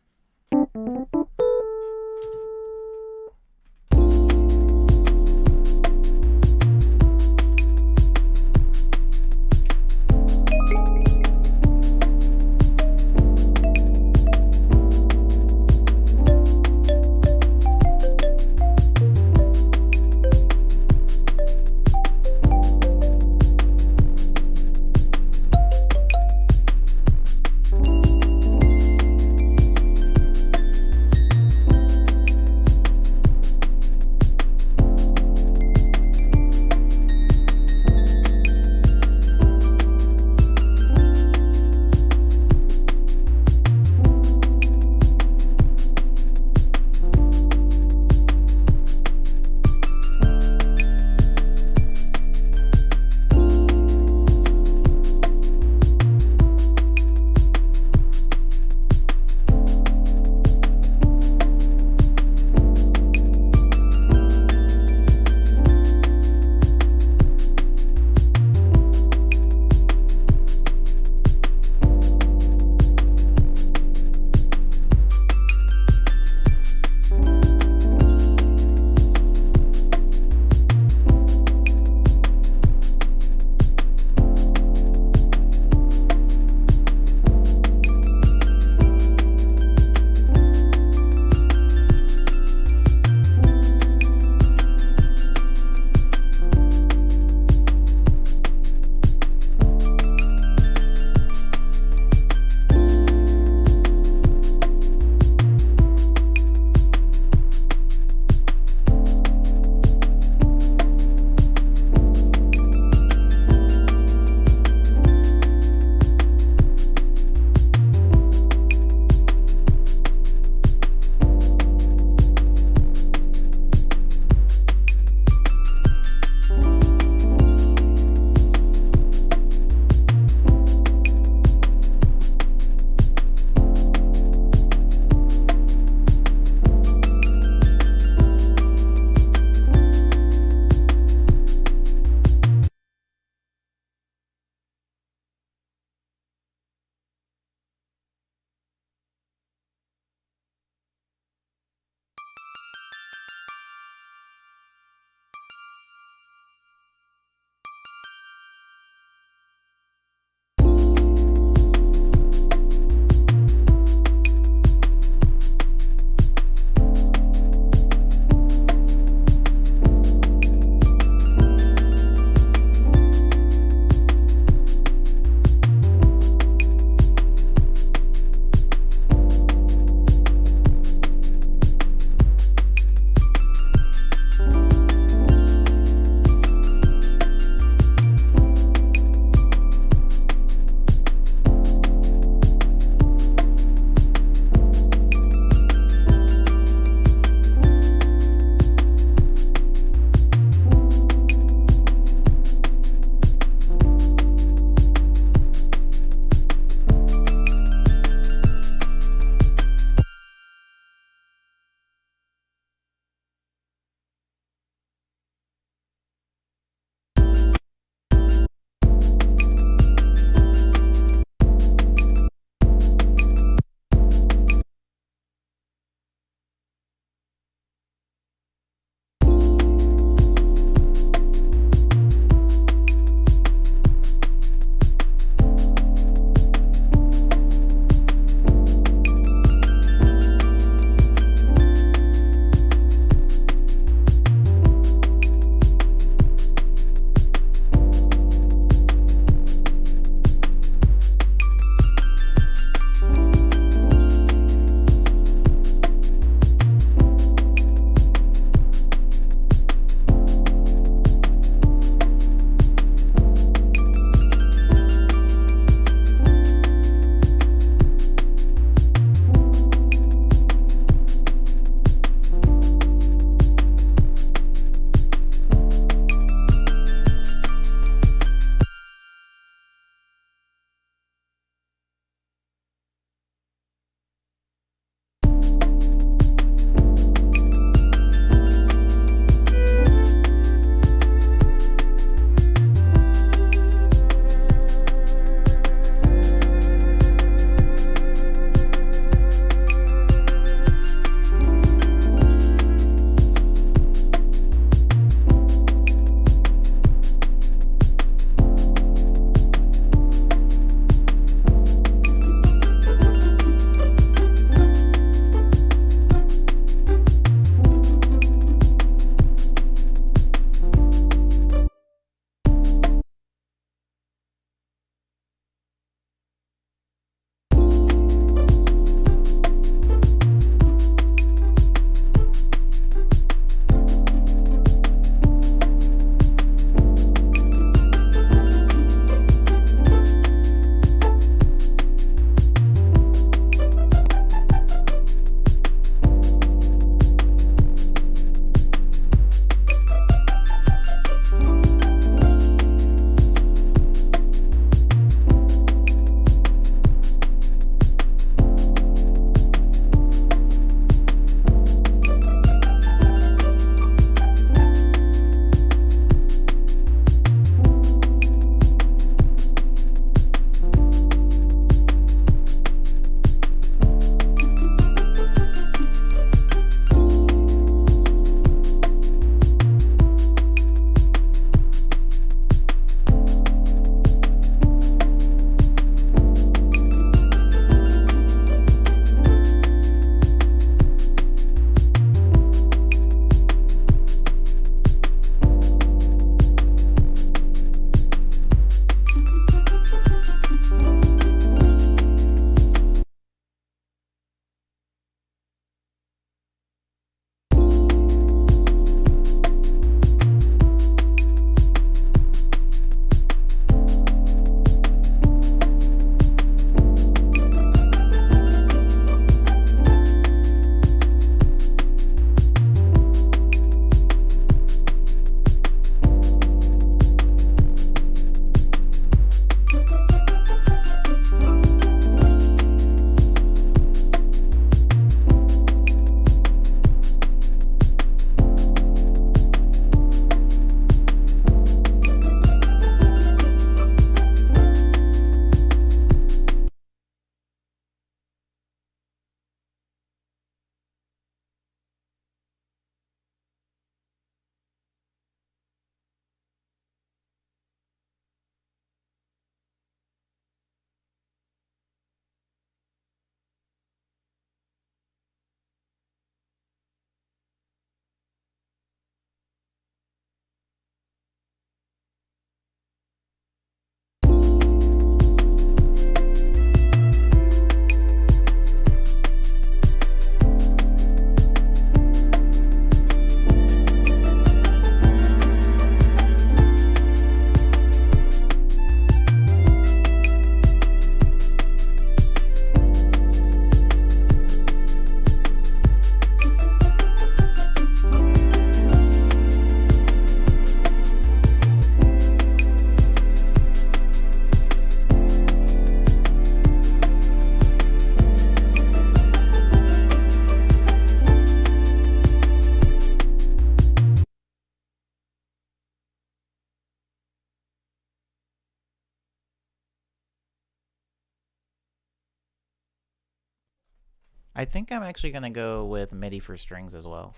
I think I'm actually going to go with MIDI for strings as well.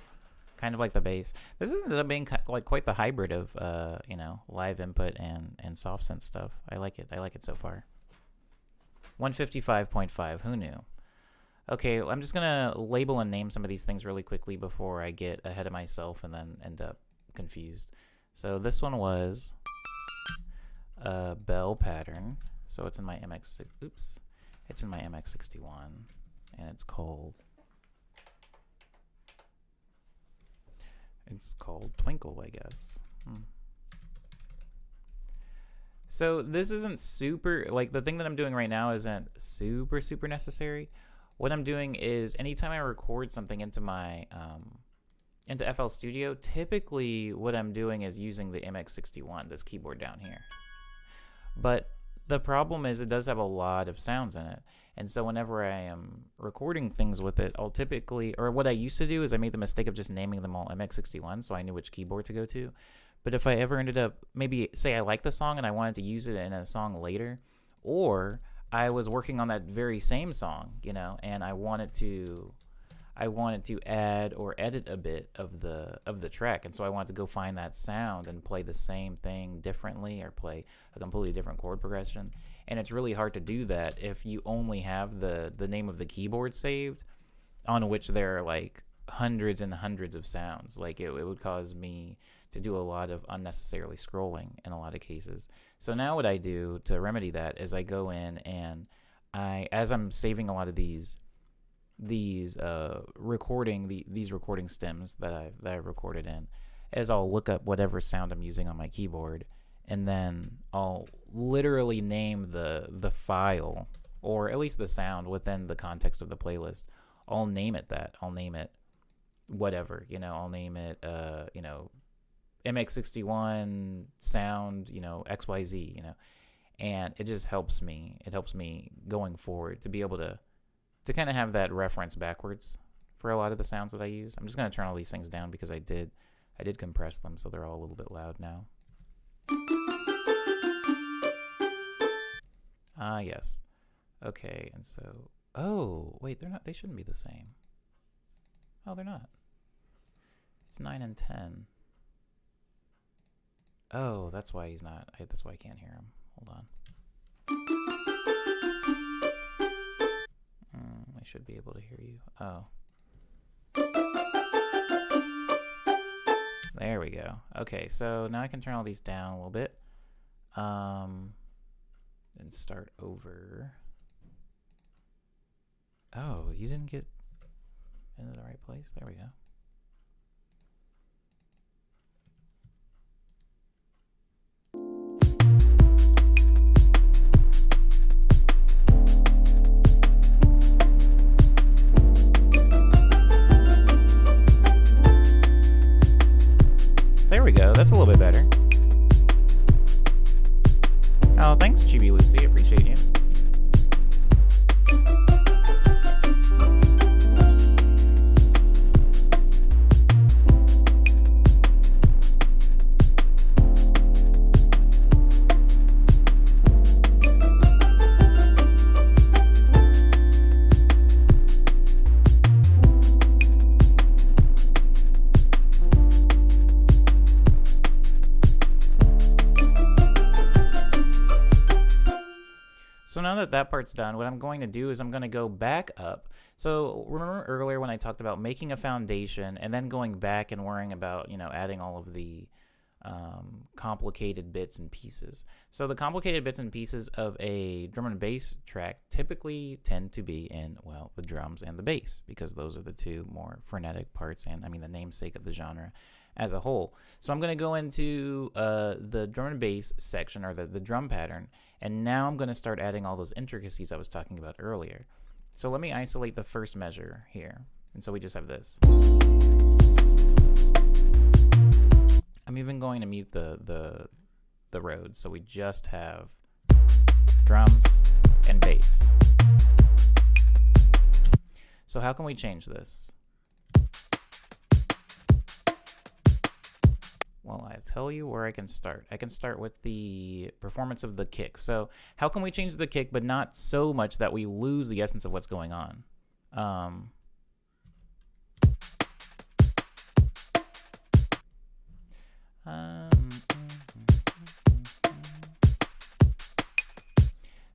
Kind of like the bass. This ended up being like quite the hybrid of, live input and soft synth stuff. I like it. I like it so far. 155.5. Who knew? Okay, I'm just going to label and name some of these things really quickly before I get ahead of myself and then end up confused. So this one was a bell pattern. So it's in my it's in my MX61, and it's called Twinkle, I guess. So this isn't super, like, the thing that I'm doing right now isn't super necessary. What I'm doing is anytime I record something into my into FL Studio, typically what I'm doing is using the MX61, this keyboard down here. But the problem is it does have a lot of sounds in it. And so whenever I am recording things with it, I'll typically, or what I used to do is I made the mistake of just naming them all MX61 so I knew which keyboard to go to. But if I ever ended up, maybe say I like the song and I wanted to use it in a song later, or I was working on that very same song, and I wanted to add or edit a bit of the track, and so I wanted to go find that sound and play the same thing differently or play a completely different chord progression. And it's really hard to do that if you only have the name of the keyboard saved, on which there are like hundreds and hundreds of sounds. Like it would cause me to do a lot of unnecessarily scrolling in a lot of cases. So now what I do to remedy that is I go in and as I'm saving a lot of these recording stems that I've recorded in, is I'll look up whatever sound I'm using on my keyboard, and then I'll literally name the file, or at least the sound within the context of the playlist. I'll name it that. I'll name it whatever, I'll name it MX61 sound, XYZ, and it just helps me. It helps me going forward to be able to kind of have that reference backwards for a lot of the sounds that I use. I'm just going to turn all these things down because I did compress them, so they're all a little bit loud now. Yes. Okay, and so, oh, wait, they shouldn't be the same. Oh, they're not. It's 9 and 10. Oh, that's why he's not. That's why I can't hear him. Hold on. I should be able to hear you. Oh. There we go. Okay, so now I can turn all these down a little bit. And start over. Oh, you didn't get into the right place? There we go. There we go. That's a little bit better. Oh, thanks, Chibi Lucy. Appreciate you. So now that part's done, what I'm going to do is I'm going to go back up. So remember earlier when I talked about making a foundation and then going back and worrying about, adding all of the complicated bits and pieces. So the complicated bits and pieces of a drum and bass track typically tend to be in, well, the drums and the bass, because those are the two more frenetic parts and, the namesake of the genre as a whole. So I'm going to go into the drum and bass section, or the drum pattern, and now I'm going to start adding all those intricacies I was talking about earlier. So let me isolate the first measure here. And so we just have this. I'm even going to mute the Rhodes, so we just have drums and bass. So how can we change this? Well, I tell you where I can start. I can start with the performance of the kick. So how can we change the kick, but not so much that we lose the essence of what's going on? Um,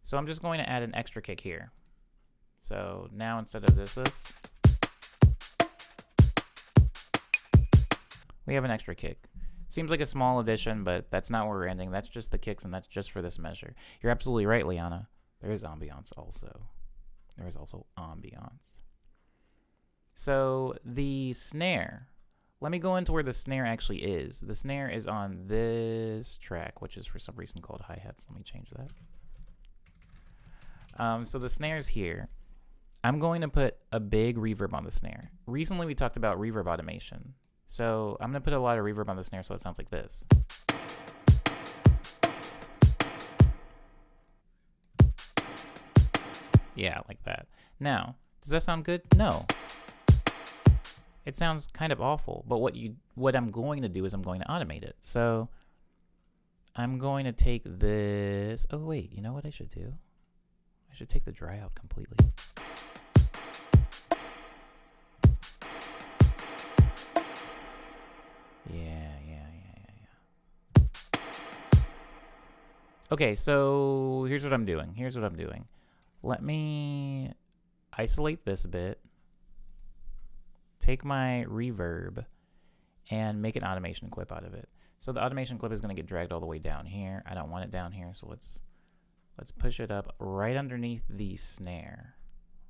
so I'm just going to add an extra kick here. So now instead of this, we have an extra kick. Seems like a small addition, but that's not where we're ending. That's just the kicks, and that's just for this measure. You're absolutely right, Liana. There is ambiance also. There is also ambiance. So the snare. Let me go into where the snare actually is. The snare is on this track, which is for some reason called hi-hats. Let me change that. So the snare's here. I'm going to put a big reverb on the snare. Recently we talked about reverb automation. So I'm going to put a lot of reverb on the snare so it sounds like this. Yeah, like that. Now, does that sound good? No. It sounds kind of awful, but what I'm going to do is I'm going to automate it. So I'm going to take this. Oh, wait, you know what I should do? I should take the dry out completely. Yeah. Okay, so here's what I'm doing. Let me isolate this a bit. Take my reverb and make an automation clip out of it. So the automation clip is going to get dragged all the way down here. I don't want it down here, so let's push it up right underneath the snare,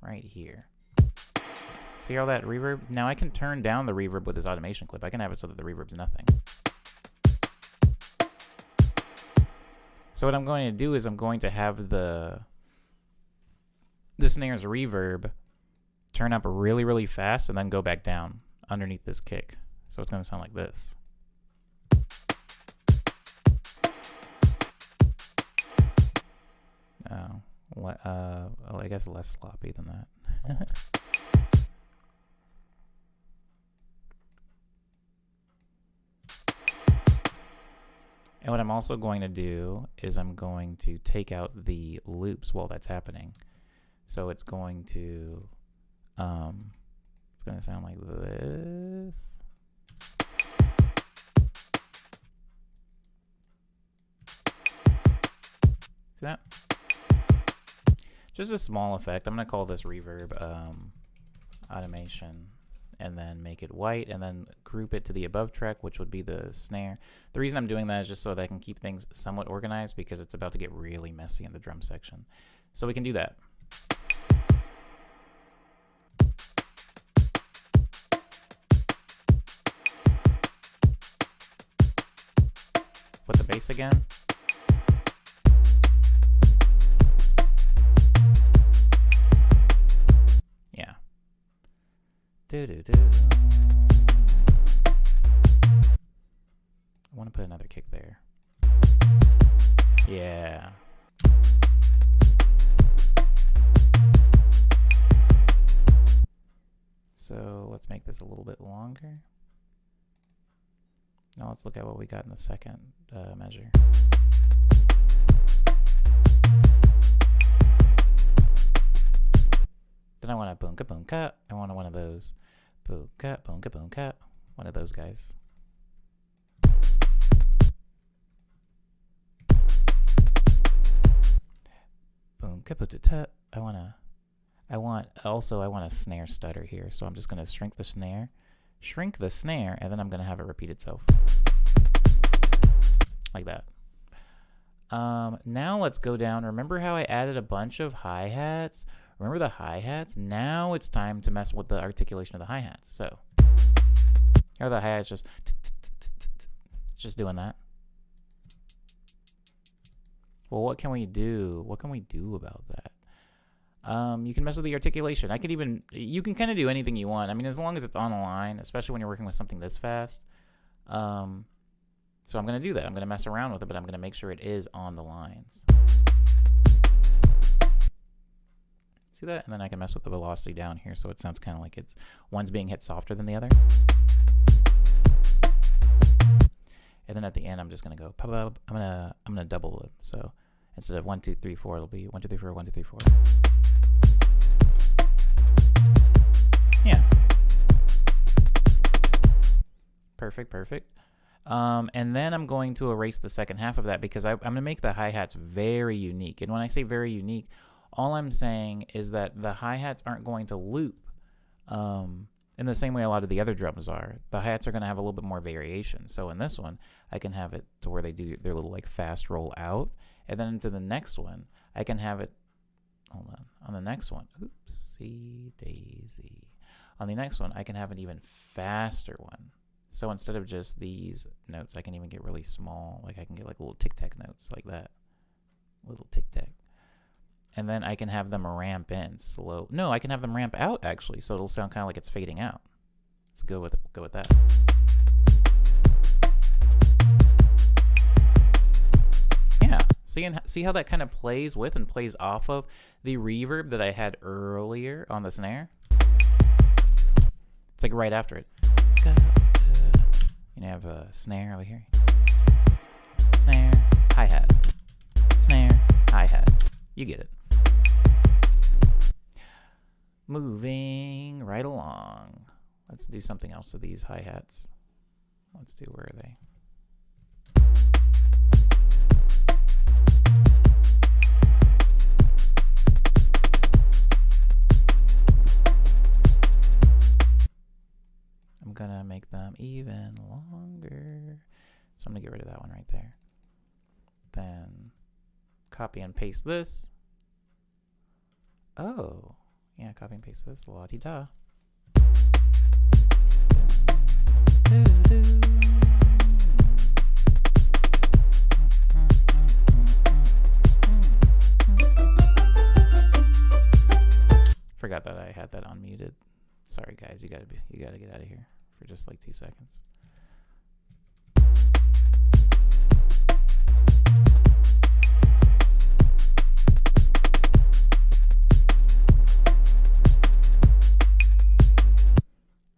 right here. See all that reverb? Now I can turn down the reverb with this automation clip. I can have it so that the reverb's nothing. So what I'm going to do is I'm going to have the snare's reverb turn up really, really fast and then go back down underneath this kick. So it's going to sound like this. Oh, I guess less sloppy than that. And what I'm also going to do is I'm going to take out the loops while that's happening. So it's going to sound like this. See that? Just a small effect. I'm going to call this reverb automation, and then make it white, and then group it to the above track, which would be the snare. The reason I'm doing that is just so that I can keep things somewhat organized, because it's about to get really messy in the drum section. So we can do that. Put the bass again. Yeah. I want to put another kick there. Yeah. So let's make this a little bit longer. Now let's look at what we got in the second measure. Then I want a boonka boonka. I want one of those. Boonka boonka boonka. One of those guys. Boonka boonka. I want a snare stutter here. So I'm just gonna shrink the snare, and then I'm gonna have it repeat itself. Like that. Now let's go down. Remember how I added a bunch of hi-hats? Remember the hi-hats? Now it's time to mess with the articulation of the hi-hats. So, here the hi-hats just doing that. Well, what can we do? What can we do about that? You can mess with the articulation. You can kind of do anything you want. I mean, as long as it's on the line, especially when you're working with something this fast. So I'm going to do that. I'm going to mess around with it, but I'm going to make sure it is on the lines. See that? And then I can mess with the velocity down here, so it sounds kind of like one's being hit softer than the other. And then at the end, I'm just going to go pop up. I'm going to double it. So instead of 1 2 3 4, it'll be 1 2 3 4 1 2 3 4. Yeah. Perfect, perfect. And then I'm going to erase the second half of that because I'm going to make the hi-hats very unique. And when I say very unique, all I'm saying is that the hi-hats aren't going to loop in the same way a lot of the other drums are. The hi-hats are going to have a little bit more variation. So in this one, I can have it to where they do their little like fast roll out. And then into the next one, I can have it, hold on the next one, oopsie daisy. On the next one, I can have an even faster one. So instead of just these notes, I can even get really small. Like I can get like little tic-tac notes like that. Little tic-tac. And then I can have them ramp in slow. No, I can have them ramp out actually, so it'll sound kind of like it's fading out. Let's go with that. Yeah, see how that kind of plays with and plays off of the reverb that I had earlier on the snare? It's like right after it. You have a snare over here. Snare, hi-hat. Snare, hi-hat. You get it. Moving right along. Let's do something else to these hi-hats. Let's do, where are they? I'm gonna make them even longer. So I'm gonna get rid of that one right there. Then copy and paste this. Oh, yeah, copy and paste this. La-di-da. Forgot that I had that unmuted. Sorry guys, you gotta get out of here for just like 2 seconds.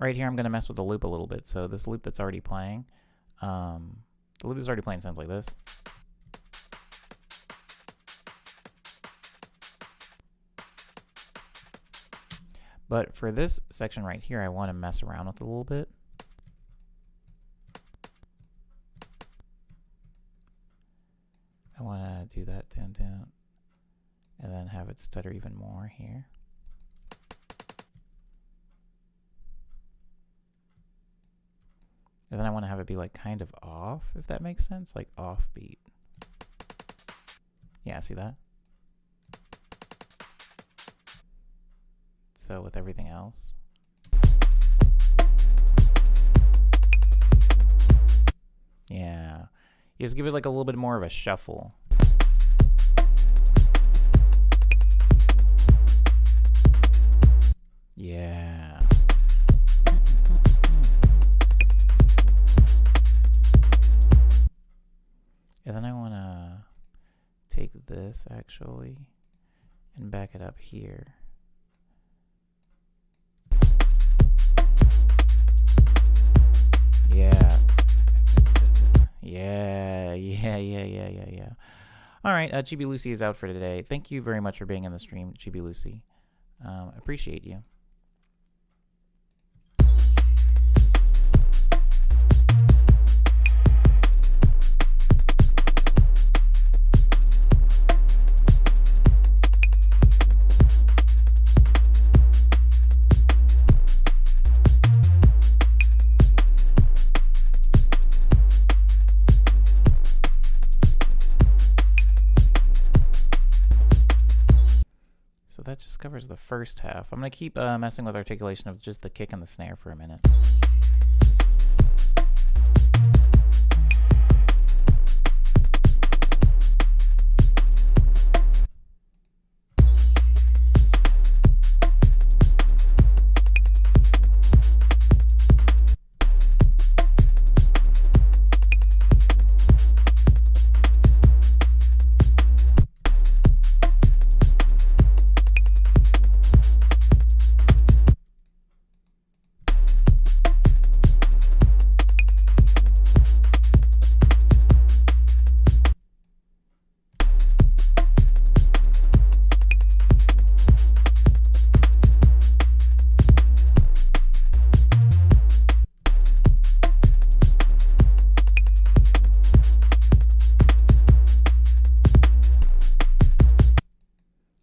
Right here, I'm going to mess with the loop a little bit. So this loop that's already playing, the loop that's already playing sounds like this. But for this section right here, I want to mess around with it a little bit. I want to do that down, and then have it stutter even more here. And then I want to have it be like kind of off, if that makes sense, like offbeat. Yeah, see that? So with everything else. Yeah. You just give it like a little bit more of a shuffle. Yeah. And then I want to take this actually and back it up here. Yeah. Yeah. All right, Chibi Lucy is out for today. Thank you very much for being in the stream, Chibi Lucy. Appreciate you. So that just covers the first half. I'm going to keep messing with articulation of just the kick and the snare for a minute.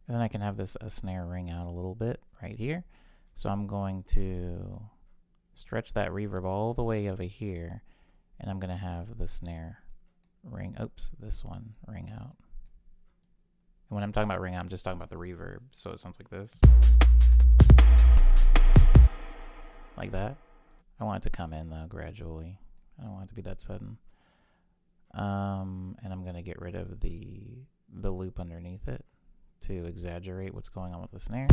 And then I can have this snare ring out a little bit right here. So I'm going to stretch that reverb all the way over here, and I'm going to have the snare ring, this one ring out. And when I'm talking about ring out, I'm just talking about the reverb. So it sounds like this. Like that. I want it to come in though gradually. I don't want it to be that sudden. And I'm going to get rid of the loop underneath it to exaggerate what's going on with the snare.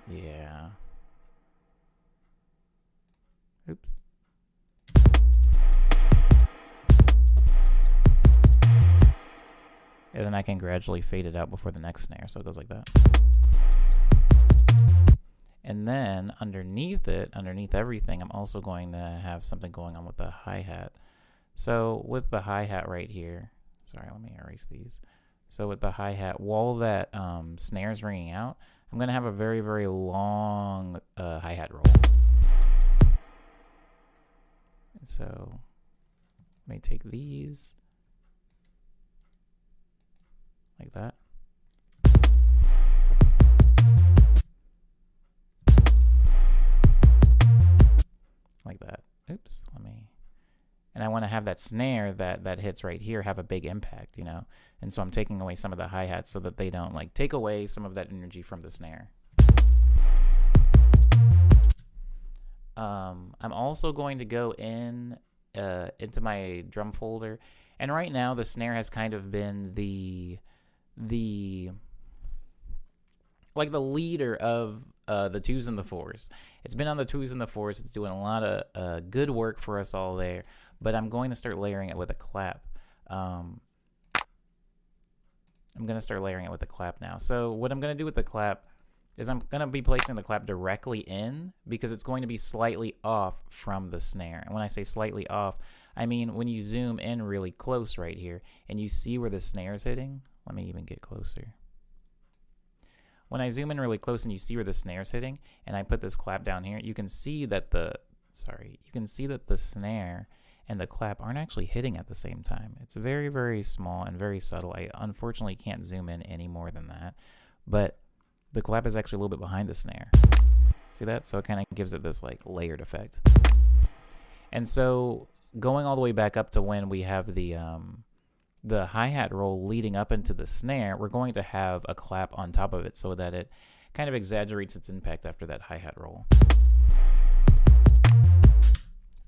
Yeah. Oops. And then I can gradually fade it out before the next snare, so it goes like that. And then underneath it, underneath everything, I'm also going to have something going on with the hi-hat. So with the hi-hat right here, sorry, let me erase these. So with the hi-hat, while that snare's ringing out, I'm going to have a very, very long hi-hat roll. And so let me take these like that. Like that. Oops, and I want to have that snare that hits right here have a big impact, you know? And so I'm taking away some of the hi-hats so that they don't like take away some of that energy from the snare. I'm also going to go into my drum folder, and right now the snare has kind of been the leader of the 2s and the 4s. It's been on the 2s and the 4s. It's doing a lot of good work for us all there, but I'm going to start layering it with a clap. I'm going to start layering it with a clap now. So what I'm going to do with the clap is I'm going to be placing the clap directly in, because it's going to be slightly off from the snare. And when I say slightly off, I mean when you zoom in really close right here and you see where the snare is hitting. Let me even get closer. When I zoom in really close and you see where the snare's hitting, and I put this clap down here, you can see that the snare and the clap aren't actually hitting at the same time. It's very, very small and very subtle. I unfortunately can't zoom in any more than that, but the clap is actually a little bit behind the snare. See that? So it kind of gives it this like layered effect. And so going all the way back up to when we have the hi-hat roll leading up into the snare, we're going to have a clap on top of it so that it kind of exaggerates its impact after that hi-hat roll.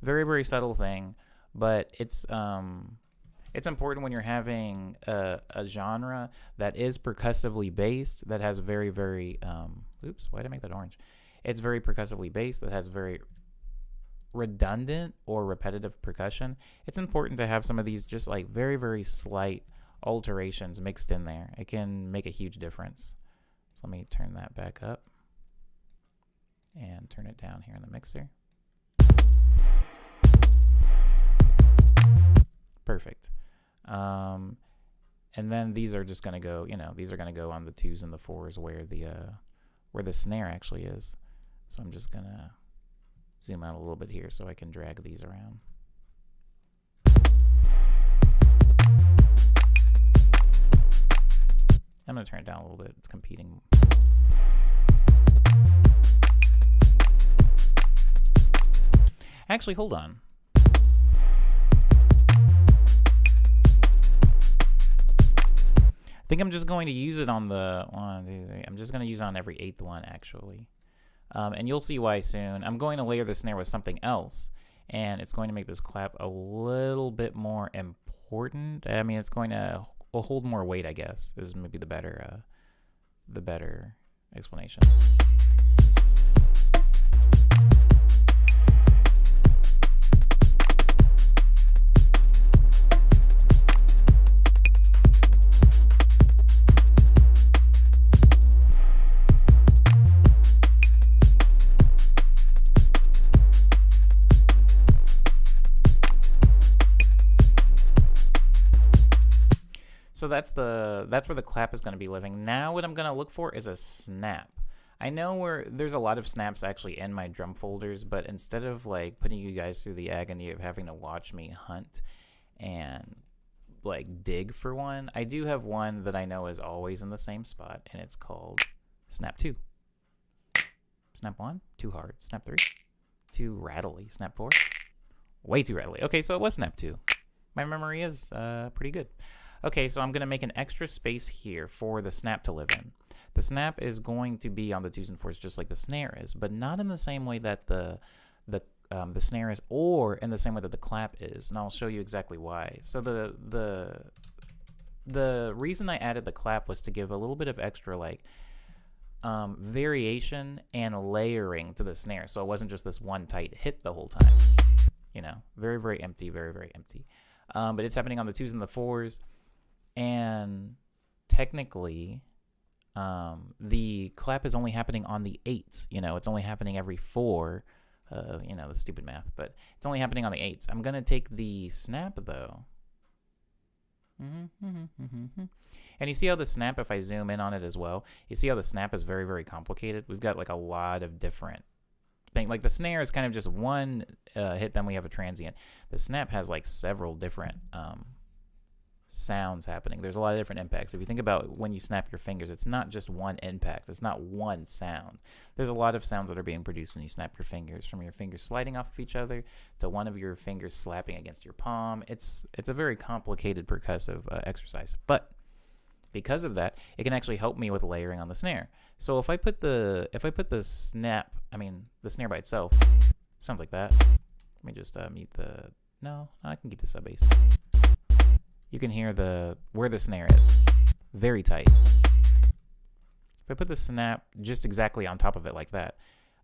Very, very subtle thing, but it's important when you're having a genre that is percussively based, that has very, very, oops, why did I make that orange? It's very percussively based, that has very redundant or repetitive percussion. It's important to have some of these just like very, very slight alterations mixed in there. It can make a huge difference. So let me turn that back up and turn it down here in the mixer. Perfect. And then these are just going to go, you know, these are going to go on the 2s and the 4s where the snare actually is. So I'm just going to zoom out a little bit here so I can drag these around. I'm going to turn it down a little bit. It's competing. Actually, hold on. I think I'm just going to use it on the 1, 2, 3. I'm just going to use it on every 8th one, actually. And you'll see why soon. I'm going to layer the snare with something else, and it's going to make this clap a little bit more important. I mean, it's going to hold more weight, I guess, is maybe the better explanation. So that's where the clap is going to be living. Now what I'm going to look for is a snap. I know there's a lot of snaps actually in my drum folders, but instead of like putting you guys through the agony of having to watch me hunt and like dig for one, I do have one that I know is always in the same spot, and it's called snap 2. Snap 1, too hard. Snap 3, too rattly. Snap 4, way too rattly. Okay, so it was snap 2. My memory is pretty good. Okay, so I'm going to make an extra space here for the snap to live in. The snap is going to be on the 2s and 4s just like the snare is, but not in the same way that the snare is, or in the same way that the clap is, and I'll show you exactly why. So the reason I added the clap was to give a little bit of extra like variation and layering to the snare, so it wasn't just this one tight hit the whole time. You know, very, very empty, very, very empty. But it's happening on the 2s and the 4s, and technically the clap is only happening on the 8s. You know, it's only happening every 4. You know, the stupid math, but it's only happening on the 8s. I'm gonna take the snap though. And you see how the snap, if I zoom in on it as well, you see how the snap is very, very complicated. We've got like a lot of different things. Like the snare is kind of just one hit, then we have a transient. The snap has like several different sounds happening. There's a lot of different impacts. If you think about when you snap your fingers, it's not just one impact. It's not one sound. There's a lot of sounds that are being produced when you snap your fingers, from your fingers sliding off of each other to one of your fingers slapping against your palm. It's a very complicated percussive exercise, but because of that, it can actually help me with layering on the snare. So if I put the snare by itself, sounds like that. Let me just mute the. No, I can keep the sub bass. You can hear where the snare is. Very tight. If I put the snap just exactly on top of it like that,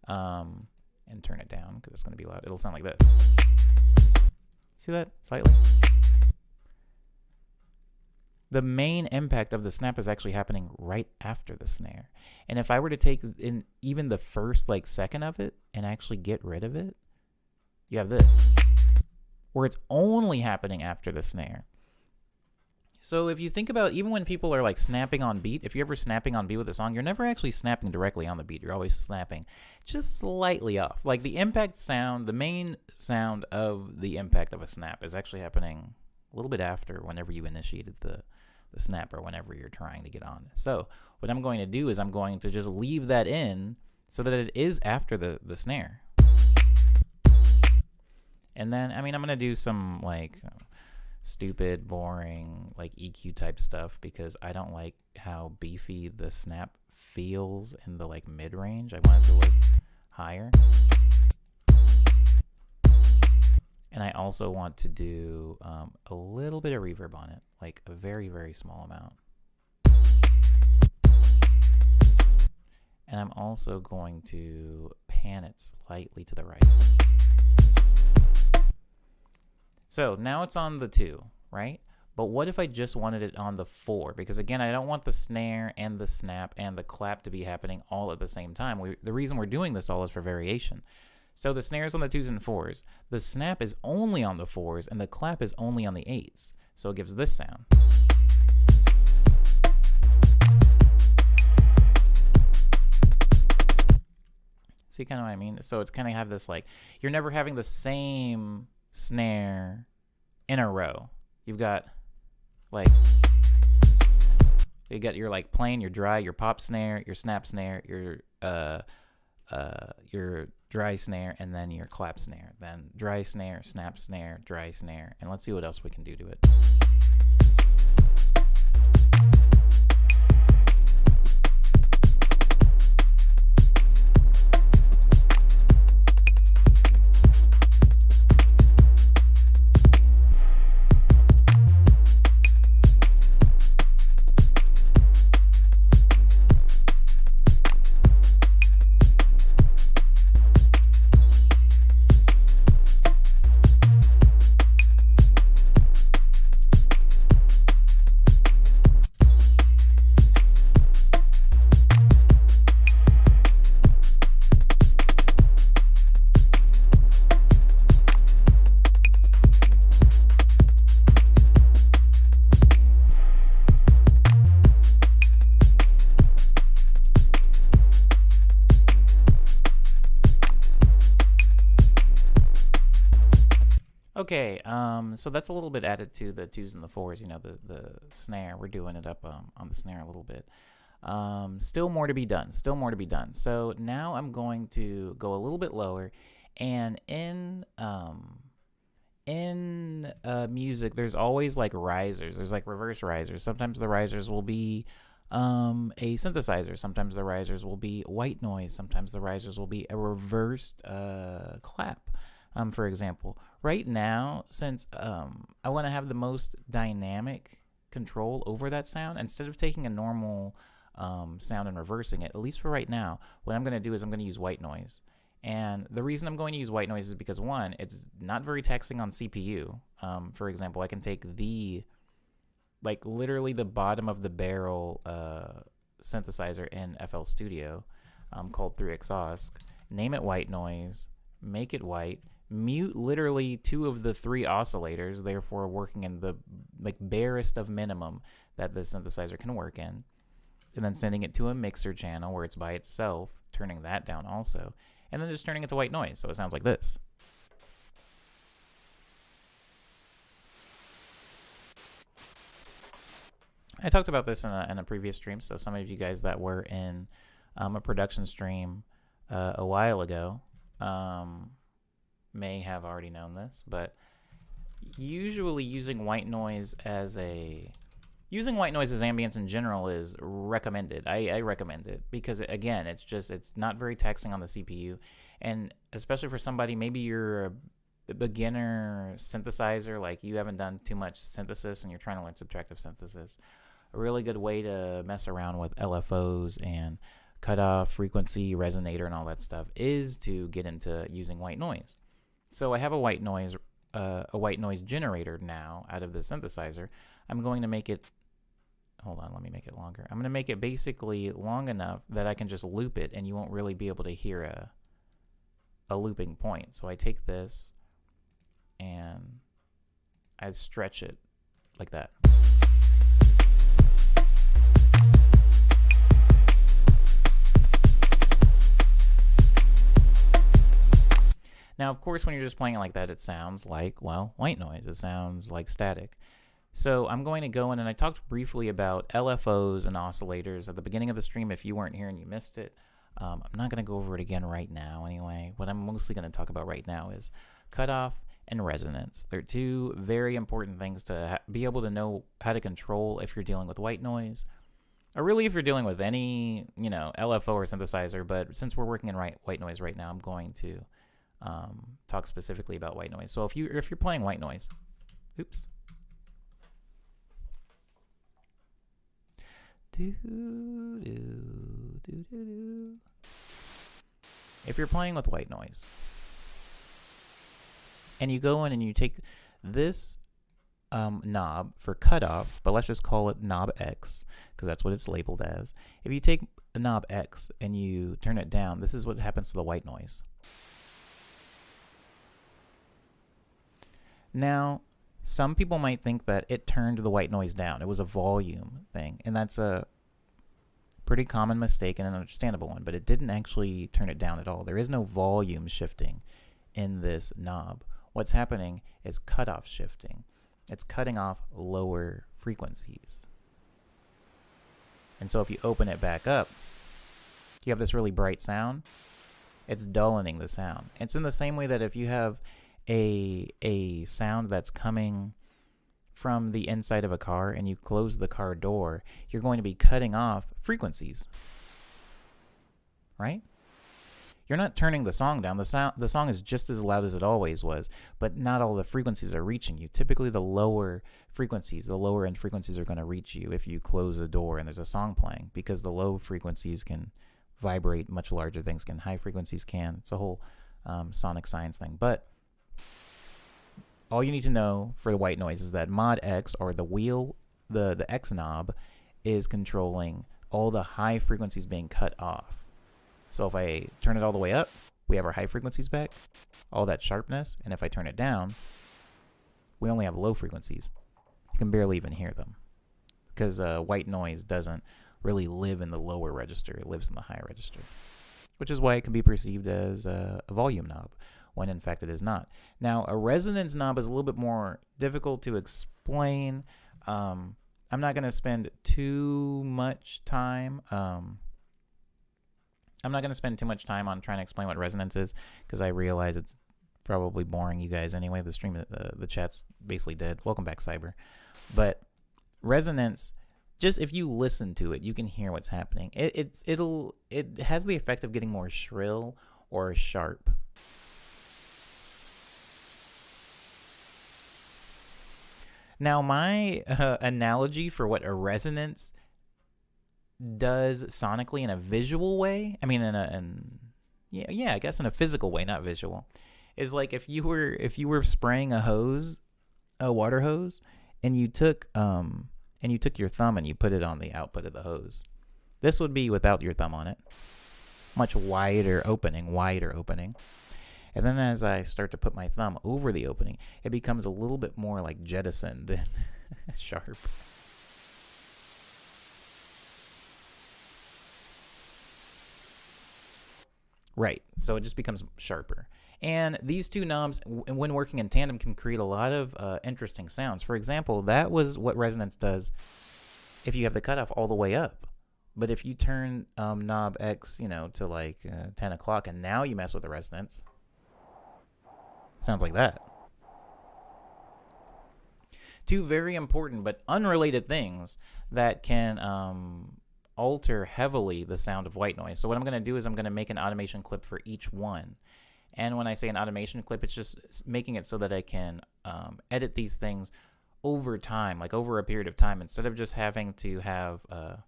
and turn it down because it's going to be loud, it'll sound like this. See that? Slightly. The main impact of the snap is actually happening right after the snare. And if I were to take in even the first like second of it and actually get rid of it, you have this, where it's only happening after the snare. So if you think about, even when people are like snapping on beat, if you're ever snapping on beat with a song, you're never actually snapping directly on the beat. You're always snapping just slightly off. Like the impact sound, the main sound of the impact of a snap is actually happening a little bit after, whenever you initiated the snap or whenever you're trying to get on. So what I'm going to do is I'm going to just leave that in so that it is after the snare. And then, I mean, I'm going to do some like stupid, boring, like EQ type stuff because I don't like how beefy the snap feels in the like mid range. I want it to look higher. And I also want to do a little bit of reverb on it, like a very, very small amount. And I'm also going to pan it slightly to the right. So now it's on the 2, right? But what if I just wanted it on the 4? Because again, I don't want the snare and the snap and the clap to be happening all at the same time. The reason we're doing this all is for variation. So the snare is on the 2s and 4s. The snap is only on the 4s, and the clap is only on the 8s. So it gives this sound. See kind of what I mean? So it's kind of have this like, you're never having the same snare in a row. You've got like, you got your like plain, your dry, your pop snare, your snap snare, your dry snare, and then your clap snare. Then dry snare, snap snare, dry snare, and let's see what else we can do to it. Okay, so that's a little bit added to the 2s and the 4s, the snare. We're doing it up on the snare a little bit. Still more to be done. So now I'm going to go a little bit lower, and in music, there's always like risers. There's like reverse risers. Sometimes the risers will be a synthesizer. Sometimes the risers will be white noise. Sometimes the risers will be a reversed clap. For example, right now, since I want to have the most dynamic control over that sound, instead of taking a normal sound and reversing it, at least for right now, what I'm going to do is I'm going to use white noise. And the reason I'm going to use white noise is because, one, it's not very taxing on CPU. For example, I can take literally the bottom of the barrel synthesizer in FL Studio called 3XOSC, name it white noise, make it white, mute literally 2 of the 3 oscillators, therefore working in the barest of minimum that the synthesizer can work in, and then sending it to a mixer channel where it's by itself, turning that down also, and then just turning it to white noise so it sounds like this. I talked about this in a previous stream, so some of you guys that were in a production stream a while ago may have already known this, but usually using white noise as ambience in general is recommended. I recommend it because, again, it's not very taxing on the CPU, and especially for somebody, maybe you're a beginner synthesizer, like you haven't done too much synthesis and you're trying to learn subtractive synthesis. A really good way to mess around with LFOs and cutoff, frequency, resonator, and all that stuff is to get into using white noise. So I have a white noise generator now out of the synthesizer. I'm going to make it, hold on, let me make it longer. I'm going to make it basically long enough that I can just loop it and you won't really be able to hear a looping point. So I take this and I stretch it like that. Now, of course, when you're just playing it like that, it sounds like, well, white noise. It sounds like static. So I'm going to go in, and I talked briefly about LFOs and oscillators at the beginning of the stream if you weren't here and you missed it. I'm not going to go over it again right now anyway. What I'm mostly going to talk about right now is cutoff and resonance. They're 2 very important things to be able to know how to control if you're dealing with white noise, or really if you're dealing with any, LFO or synthesizer. But since we're working in white noise right now, I'm going to talk specifically about white noise. So if you're playing white noise, oops. If you're playing with white noise and you go in and you take this knob for cutoff, but let's just call it knob X because that's what it's labeled as. If you take a knob X and you turn it down, this is what happens to the white noise. Now, some people might think that it turned the white noise down. It was a volume thing, and that's a pretty common mistake and an understandable one, but it didn't actually turn it down at all. There is no volume shifting in this knob. What's happening is cutoff shifting. It's cutting off lower frequencies. And so if you open it back up, you have this really bright sound. It's dullening the sound. It's in the same way that if you have a sound that's coming from the inside of a car and you close the car door, you're going to be cutting off frequencies, right? You're not turning the song down. The song is just as loud as it always was, but not all the frequencies are reaching you. Typically the lower end frequencies are going to reach you if you close a door and there's a song playing, because the low frequencies can vibrate much larger things than high frequencies can. It's a whole sonic science thing. But all you need to know for the white noise is that mod X, or the X knob, is controlling all the high frequencies being cut off. So if I turn it all the way up, we have our high frequencies back, all that sharpness, and if I turn it down, we only have low frequencies. You can barely even hear them, because white noise doesn't really live in the lower register. It lives in the high register, which is why it can be perceived as a volume knob. when in fact it is not. Now, a resonance knob is a little bit more difficult to explain. I'm not going to spend too much time. I'm not going to spend too much time on trying to explain what resonance is, because I realize it's probably boring you guys anyway. The stream, the chat's basically dead. Welcome back, Cyber. But resonance, just if you listen to it, you can hear what's happening. It has the effect of getting more shrill or sharp. Now, my analogy for what a resonance does sonically in a visual way, I mean, I guess in a physical way, not visual, is like if you were spraying a water hose, and you took your thumb and you put it on the output of the hose. This would be without your thumb on it. Much wider opening. And then as I start to put my thumb over the opening, it becomes a little bit more like jettisoned and sharp. Right, so it just becomes sharper. And these two knobs, when working in tandem, can create a lot of interesting sounds. For example, that was what resonance does if you have the cutoff all the way up. But if you turn knob X, to like 10 o'clock, and now you mess with the resonance, sounds like that. Two very important but unrelated things that can alter heavily the sound of white noise. So what I'm going to do is I'm going to make an automation clip for each one. And when I say an automation clip, it's just making it so that I can edit these things over time, like over a period of time, instead of just having to have, a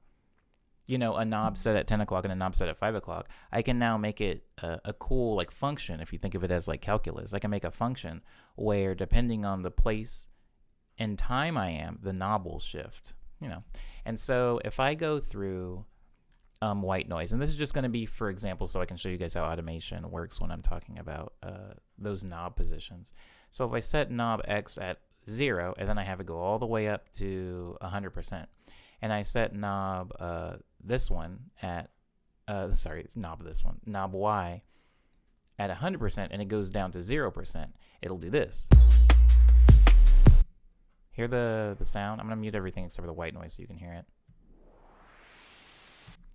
knob set at 10 o'clock and a knob set at 5 o'clock. I can now make it a cool like function. If you think of it as like calculus, I can make a function where depending on the place and time I am, the knob will shift, And so if I go through white noise, and this is just going to be for example so I can show you guys how automation works when I'm talking about those knob positions. So if I set knob X at 0, and then I have it go all the way up to 100%, and I set knob this one at it's knob Y at 100%, and it goes down to 0%, it'll do this. Hear the sound? I'm going to mute everything except for the white noise so you can hear it.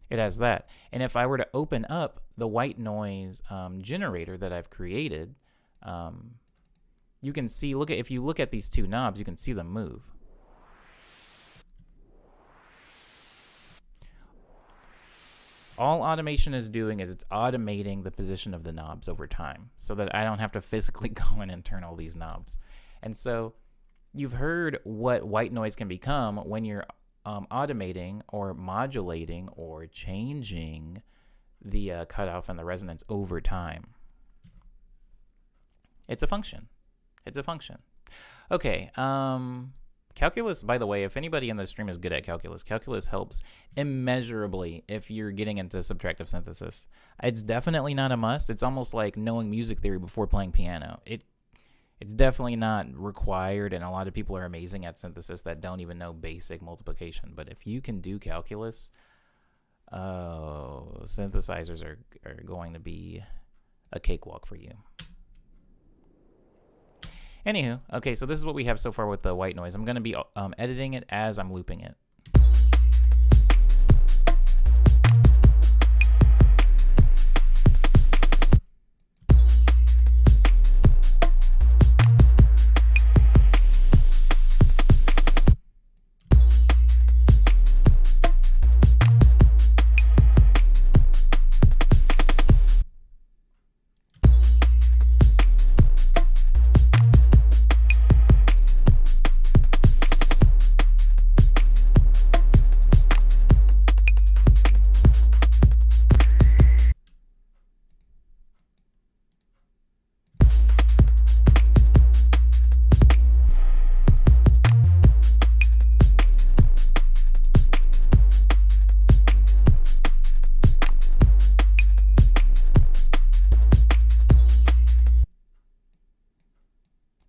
It has that. And if I were to open up the white noise generator that I've created, you can see, if you look at these two knobs, you can see them move. All automation is doing is it's automating the position of the knobs over time so that I don't have to physically go in and turn all these knobs. And so you've heard what white noise can become when you're automating or modulating or changing the cutoff and the resonance over time. It's a function. Okay. Calculus, by the way, if anybody in the stream is good at calculus, calculus helps immeasurably if you're getting into subtractive synthesis. It's definitely not a must. It's almost like knowing music theory before playing piano. It's definitely not required, and a lot of people are amazing at synthesis that don't even know basic multiplication. But if you can do calculus, synthesizers are going to be a cakewalk for you. Anywho, okay, so this is what we have so far with the white noise. I'm going to be editing it as I'm looping it.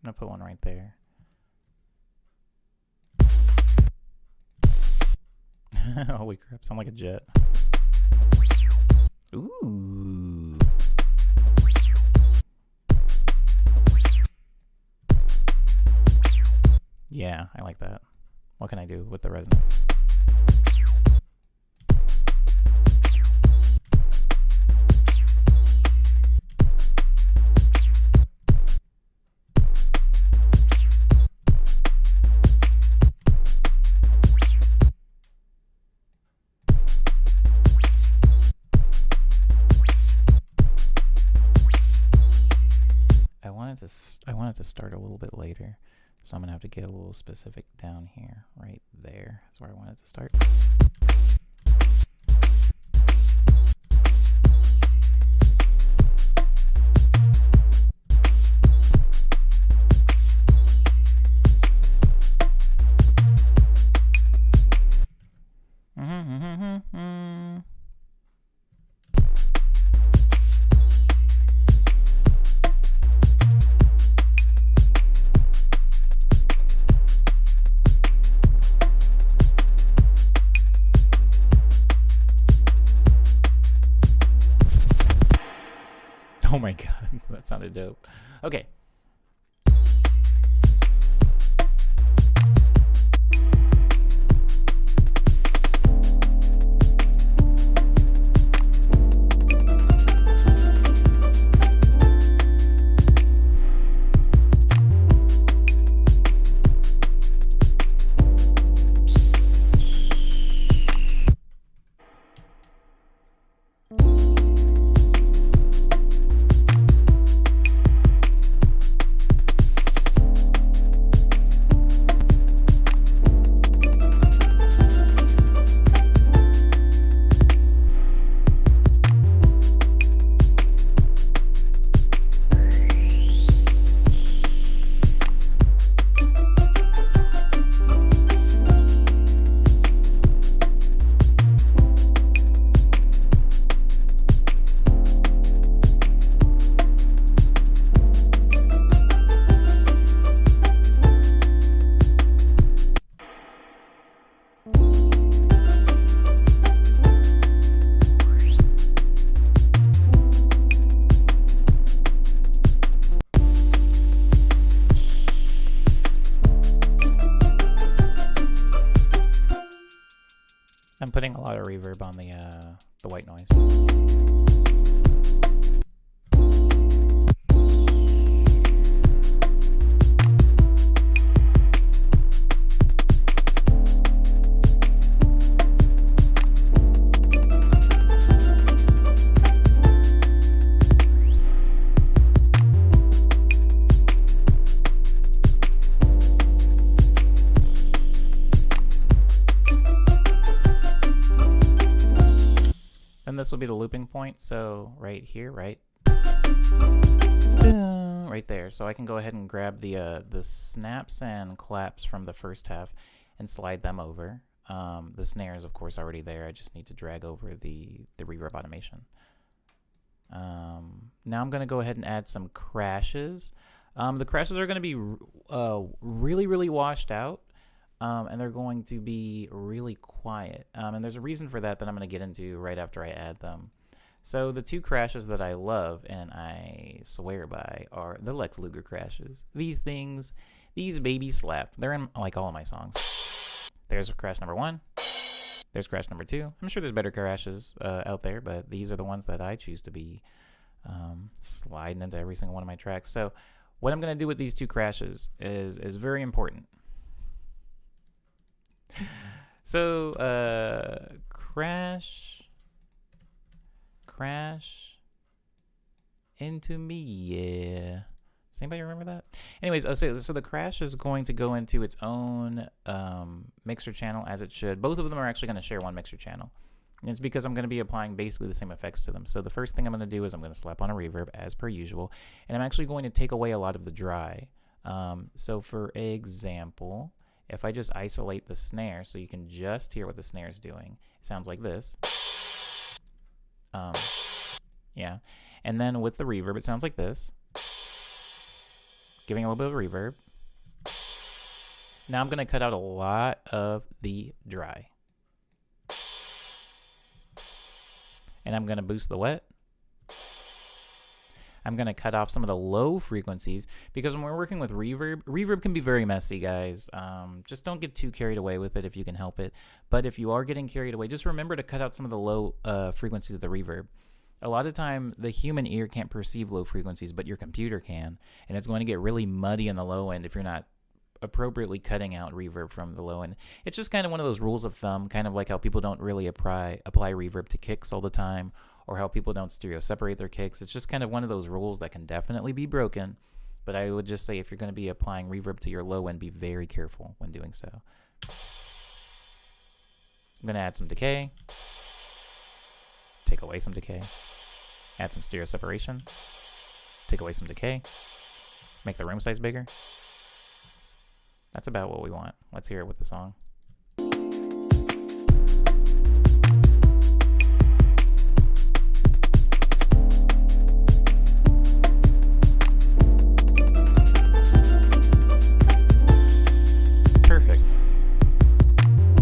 I'm gonna put one right there. Holy crap, sound like a jet. Ooh. Yeah, I like that. What can I do with the resonance? I wanted to start a little bit later, so I'm gonna have to get a little specific down here. Right there is where I wanted to start. Oh my god, that sounded dope. Okay. I'm putting a lot of reverb on the white noise. This will be the looping point, so right here, right there. So I can go ahead and grab the snaps and claps from the first half and slide them over. The snare is of course already there. I just need to drag over the reverb automation. Now I'm going to go ahead and add some crashes. The crashes are going to be really washed out. And they're going to be really quiet. And there's a reason for that I'm going to get into right after I add them. So the two crashes that I love and I swear by are the Lex Luger crashes. These things, these babies slap. They're in like all of my songs. There's crash number 1. There's crash number 2. I'm sure there's better crashes out there, but these are the ones that I choose to be sliding into every single one of my tracks. So what I'm going to do with these two crashes is very important. So crash into me, yeah. Does anybody remember that? Anyways, so the crash is going to go into its own mixer channel, as it should. Both of them are actually going to share one mixer channel. And it's because I'm going to be applying basically the same effects to them. So the first thing I'm going to do is I'm going to slap on a reverb as per usual, and I'm actually going to take away a lot of the dry. So for example, if I just isolate the snare so you can just hear what the snare is doing, it sounds like this. Yeah. And then with the reverb, it sounds like this. Giving a little bit of reverb. Now I'm going to cut out a lot of the dry. And I'm going to boost the wet. I'm going to cut off some of the low frequencies, because when we're working with reverb can be very messy, guys. Just don't get too carried away with it if you can help it. But if you are getting carried away, just remember to cut out some of the low frequencies of the reverb. A lot of time, the human ear can't perceive low frequencies, but your computer can, and it's going to get really muddy in the low end if you're not appropriately cutting out reverb from the low end. It's just kind of one of those rules of thumb, kind of like how people don't really apply reverb to kicks all the time, or how people don't stereo separate their kicks. It's just kind of one of those rules that can definitely be broken. But I would just say, if you're going to be applying reverb to your low end, be very careful when doing so. I'm going to add some decay, take away some decay, add some stereo separation, take away some decay, make the room size bigger. That's about what we want. Let's hear it with the song. Perfect.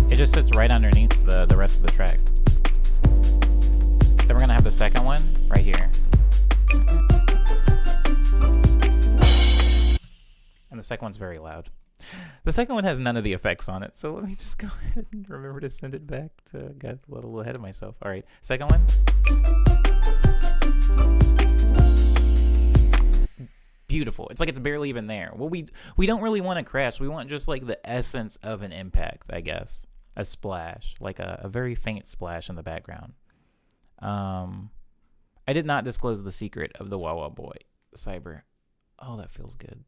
It just sits right underneath the rest of the track. Then we're going to have the second one right here. And the second one's very loud. The second one has none of the effects on it, so let me just go ahead and remember to send it back. Got a little ahead of myself. All right, second one. Beautiful. It's like it's barely even there. Well, we don't really want to crash. We want just like the essence of an impact, I guess. A splash, like a very faint splash in the background. I did not disclose the secret of the Wah Wah Boy Cyber. Oh, that feels good.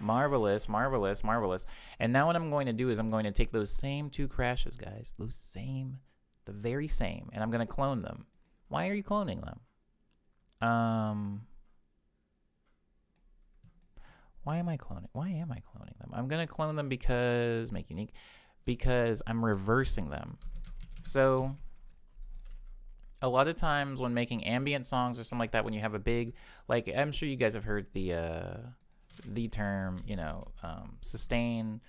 Marvelous, marvelous, marvelous. And now what I'm going to do is I'm going to take those same two crashes, guys. The very same. And I'm going to clone them. Why are you cloning them? Why am I cloning them? I'm going to clone them because, make unique, because I'm reversing them. So a lot of times when making ambient songs or something like that, when you have a big, like, I'm sure you guys have heard the term, sustain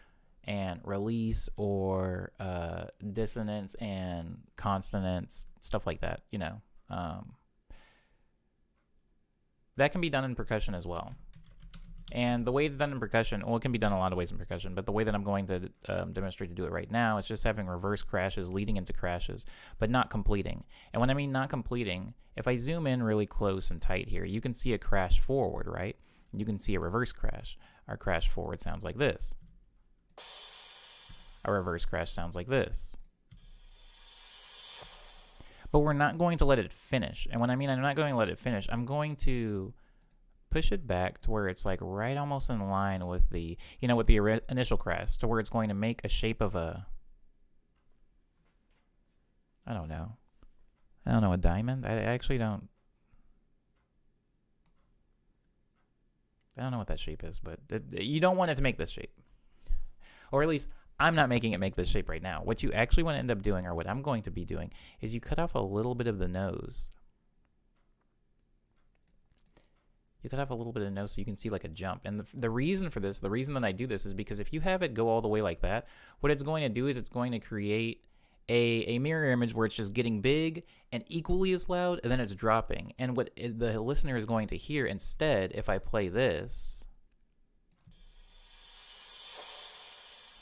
and release, or dissonance and consonance, stuff like that, that can be done in percussion as well. And the way it's done in percussion, well, it can be done a lot of ways in percussion, but the way that I'm going to demonstrate to do it right now is just having reverse crashes leading into crashes, but not completing. And when I mean not completing, if I zoom in really close and tight here, you can see a crash forward, right? You can see a reverse crash. Our crash forward sounds like this. A reverse crash sounds like this. But we're not going to let it finish. And when I mean I'm not going to let it finish, I'm going to push it back to where it's like right almost in line with the, with the initial crash, to where it's going to make a shape of a, I don't know, a diamond? I actually don't. I don't know what that shape is, but you don't want it to make this shape. Or at least I'm not making it make this shape right now. What you actually want to end up doing, or what I'm going to be doing, is you cut off a little bit of the nose. You cut off a little bit of the nose so you can see like a jump. And the reason for this, the reason that I do this, is because if you have it go all the way like that, what it's going to do is it's going to create a mirror image where it's just getting big and equally as loud, and then it's dropping. And what the listener is going to hear instead, if I play this,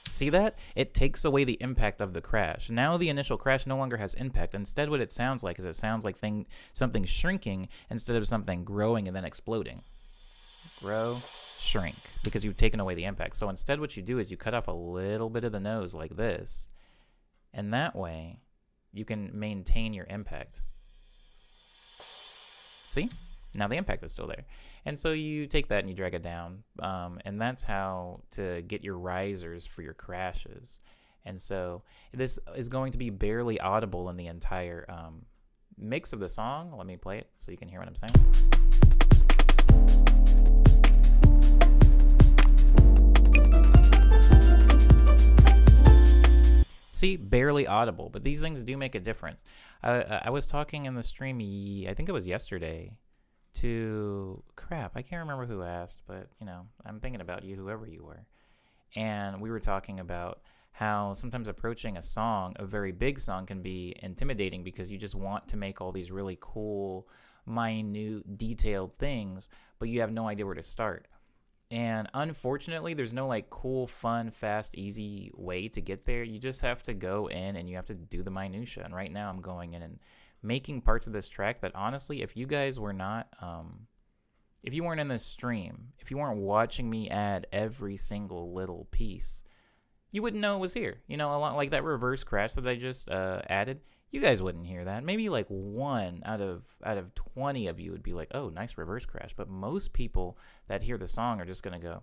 see that? It takes away the impact of the crash. Now the initial crash no longer has impact. Instead, what it sounds like is it sounds like something shrinking instead of something growing and then exploding. Grow, shrink, because you've taken away the impact. So instead what you do is you cut off a little bit of the nose like this, and that way you can maintain your impact. See? Now the impact is still there. And so you take that and you drag it down. And that's how to get your risers for your crashes. And so this is going to be barely audible in the entire mix of the song. Let me play it so you can hear what I'm saying. See, barely audible, but these things do make a difference. I was talking in the stream, I think it was yesterday, to, I can't remember who asked, but, I'm thinking about you, whoever you were. and we were talking about how sometimes approaching a song, a very big song, can be intimidating because you just want to make all these really cool, minute, detailed things, but you have no idea where to start. And unfortunately, there's no like cool, fun, fast, easy way to get there. You just have to go in and you have to do the minutia. And right now I'm going in and making parts of this track that honestly, if you guys were not, if you weren't in this stream, if you weren't watching me add every single little piece, you wouldn't know it was here. You know, a lot like that reverse crash that I just added. You guys wouldn't hear that. Maybe like 1 out of 20 of you would be like, "Oh, nice reverse crash." But most people that hear the song are just gonna go,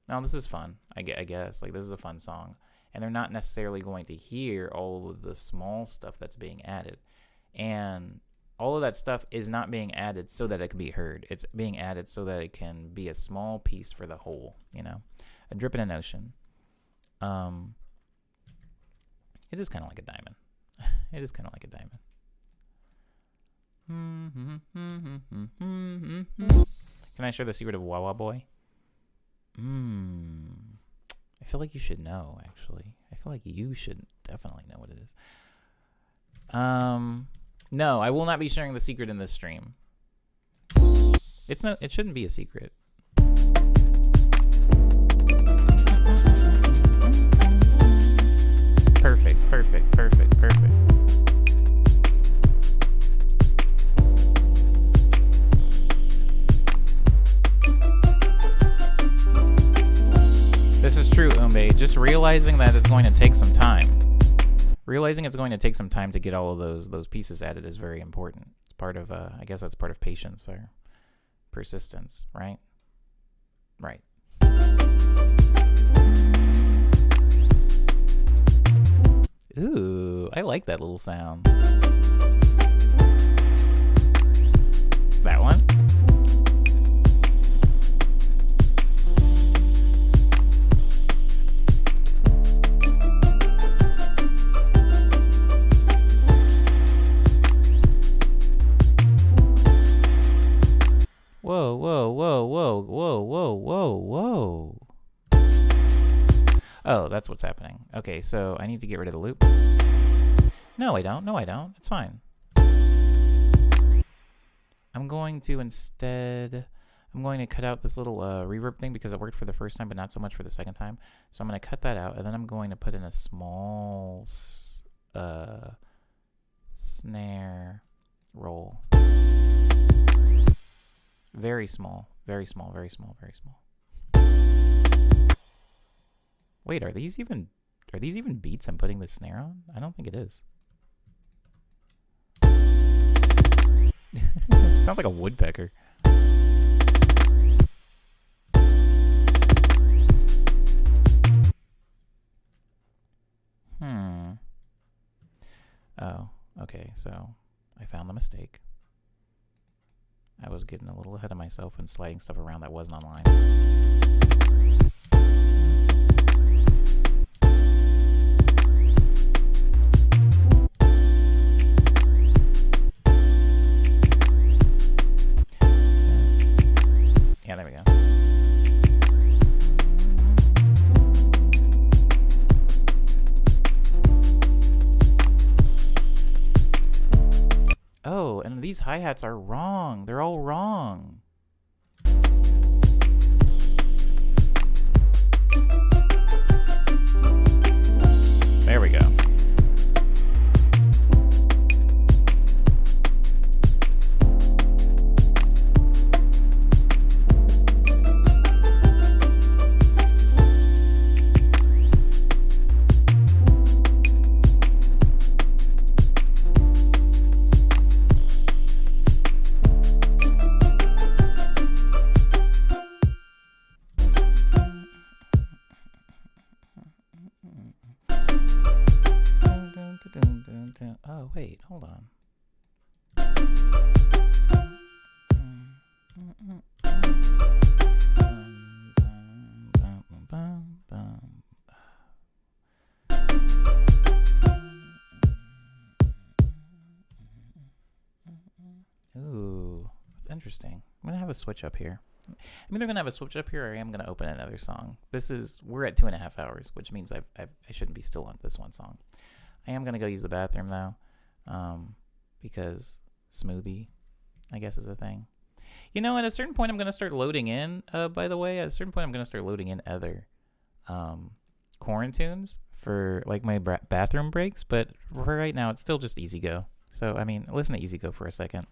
"No, this is fun." I guess like this is a fun song, and they're not necessarily going to hear all of the small stuff that's being added, and all of that stuff is not being added so that it can be heard. It's being added so that it can be a small piece for the whole. You know, a drip in an ocean. It is kind of like a diamond. It is kind of like a diamond. Can I share the secret of Wawa Boy? I feel like you should know, actually. I feel like you should definitely know what it is. No, I will not be sharing the secret in this stream. It shouldn't be a secret. Perfect. This is true, Umbe. Just realizing that it's going to take some time. Realizing it's going to take some time to get all of those pieces added is very important. It's part of, I guess that's part of patience or persistence, right? Right. Ooh, I like that little sound. That one? Whoa, whoa, whoa, whoa, whoa, whoa, whoa, whoa. Oh, that's what's happening. Okay, so I need to get rid of the loop. No, I don't. It's fine. I'm going to cut out this little reverb thing because it worked for the first time, but not so much for the second time. So I'm going to cut that out, and then I'm going to put in a small snare roll. Very small. Wait, are these even beats I'm putting the snare on? I don't think it is. Sounds like a woodpecker. Oh, okay, so I found the mistake. I was getting a little ahead of myself and sliding stuff around that wasn't online. Yeah, there we go. Oh, and these hi-hats are wrong. They're all wrong. There we go. Oh, wait, hold on. Ooh, that's interesting. I'm gonna have a switch up here. I'm either gonna have a switch up here, or I am gonna open another song. We're at 2.5 hours, which means I shouldn't be still on this one song. I am gonna go use the bathroom though, because smoothie, I guess, is a thing. You know, at a certain point, I'm gonna start loading in. By the way, at a certain point, I'm gonna start loading in other quarantunes for like my bathroom breaks. But for right now, it's still just Easy Go. So I mean, listen to Easy Go for a second.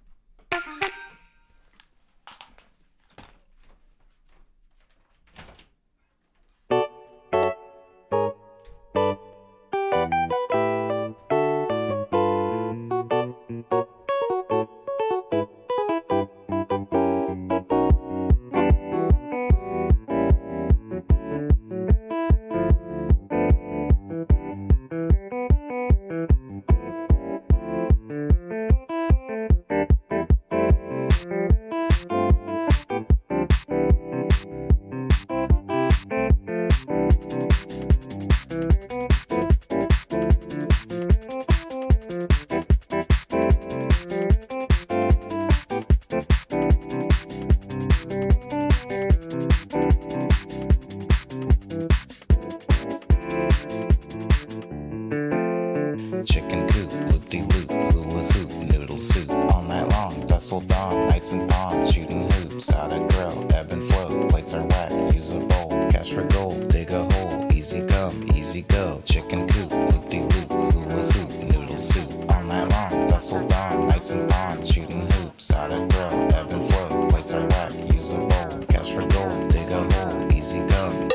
Chicken coop, loop-de-loop, hula hoop, noodle soup. All night long, vessel dawn, nights and pawns, shooting hoops. Gotta grow, ebb and flow, plates are wet, use a bowl. Cash for gold, dig a hole, easy come, easy go. Chicken coop, loop-de-loop, hula hoop, noodle soup. All night long, vessel dawn, nights and pawns, shooting hoops. Gotta grow, ebb and flow, plates are wet, use a bowl. Cash for gold, dig a hole, easy come.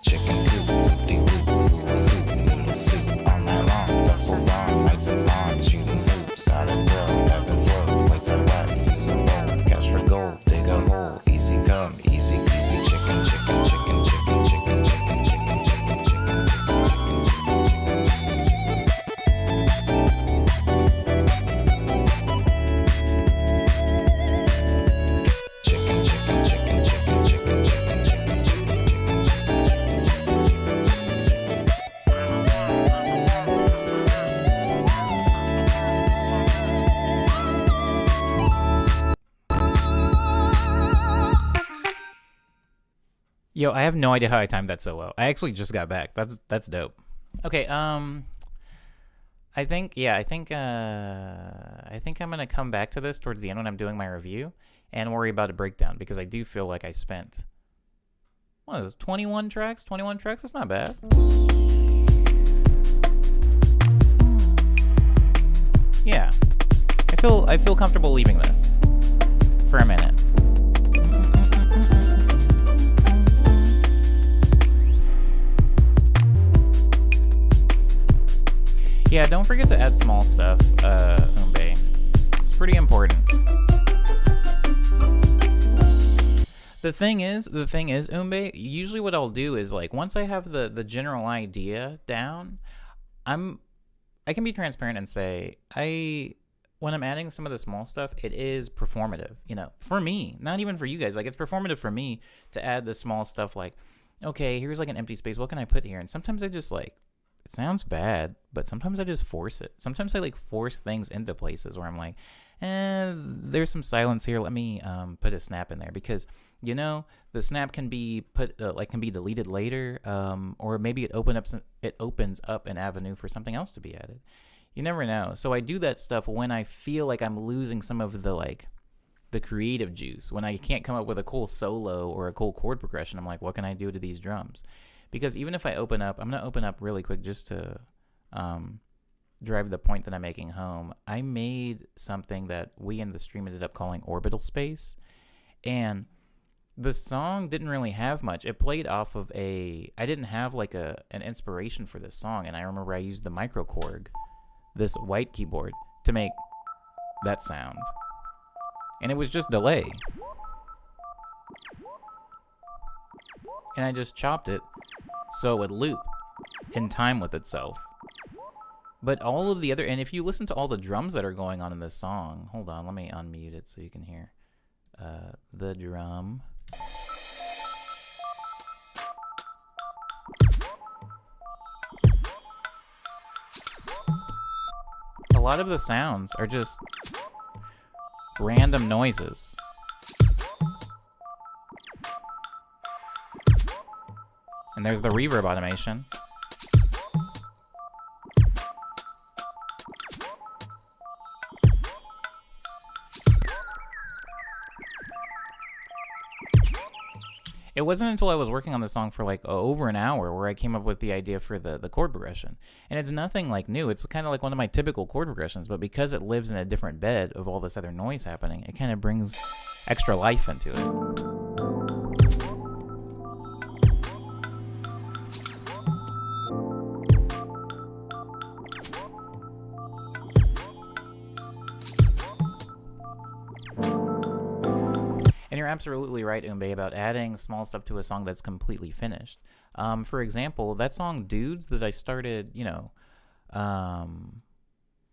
Chicken coop, loop-de-loop, hula hoop, noodle soup. All night long, vessel dawn, nights and pawns, shooting hoops. Gotta grow, ebb and flow, plates are wet, use a bowl. Cash for gold, dig a hole, easy come, easy, easy. Chicken, chicken, chicken, chicken, chicken, chicken, chicken, chicken, chicken, chicken, chicken, Yo, I have no idea how I timed that so well. I actually just got back. That's dope. Okay, I think I'm gonna come back to this towards the end when I'm doing my review and worry about a breakdown, because I do feel like I spent, what is this, 21 tracks? 21 tracks? That's not bad. Yeah, I feel comfortable leaving this for a minute. Yeah, don't forget to add small stuff, Umbe. It's pretty important. The thing is, Umbe, usually what I'll do is, like, once I have the general idea down, I can be transparent and say, when I'm adding some of the small stuff, it is performative, you know, for me, not even for you guys. Like, it's performative for me to add the small stuff, like, okay, here's like an empty space, what can I put here? And sometimes I just, like, it sounds bad, but sometimes I just force it. Sometimes I like force things into places where I'm like, there's some silence here. Let me put a snap in there, because, you know, the snap can be can be deleted later, or maybe it opens up an avenue for something else to be added. You never know. So I do that stuff when I feel like I'm losing some of the creative juice. When I can't come up with a cool solo or a cool chord progression, I'm like, what can I do to these drums? Because even if I open up, I'm going to open up really quick just to drive the point that I'm making home. I made something that we in the stream ended up calling Orbital Space. And the song didn't really have much. It played off of I didn't have like an inspiration for this song. And I remember I used the microKORG, this white keyboard, to make that sound. And it was just delay. And I just chopped it so it would loop in time with itself. But all of the other, and if you listen to all the drums that are going on in this song, hold on, let me unmute it so you can hear the drum. A lot of the sounds are just random noises. And there's the reverb automation. It wasn't until I was working on the song for like over an hour where I came up with the idea for the chord progression. And it's nothing like new. It's kind of like one of my typical chord progressions, but because it lives in a different bed of all this other noise happening, it kind of brings extra life into it. And you're absolutely right, Umbe, about adding small stuff to a song that's completely finished. For example, that song Dudes that I started, I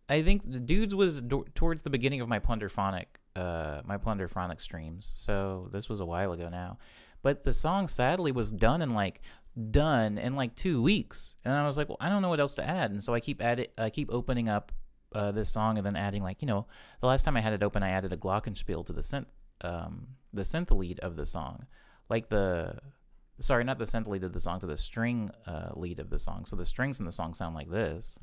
think the Dudes was towards the beginning of my Plunderphonic streams. So this was a while ago now. But the song sadly was done in like 2 weeks. And I was like, well, I don't know what else to add. And so I keep opening up this song and then adding the last time I had it open, I added a glockenspiel to the synth lead of the song, not the synth lead of the song, to the string lead of the song. So the strings in the song sound like this.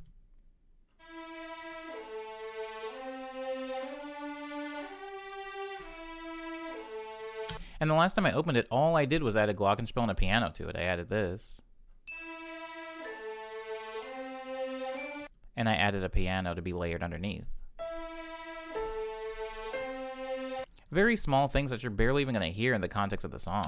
And the last time I opened it, all I did was add a glockenspiel and a piano to it. I added this. And I added a piano to be layered underneath. Very small things that you're barely even going to hear in the context of the song.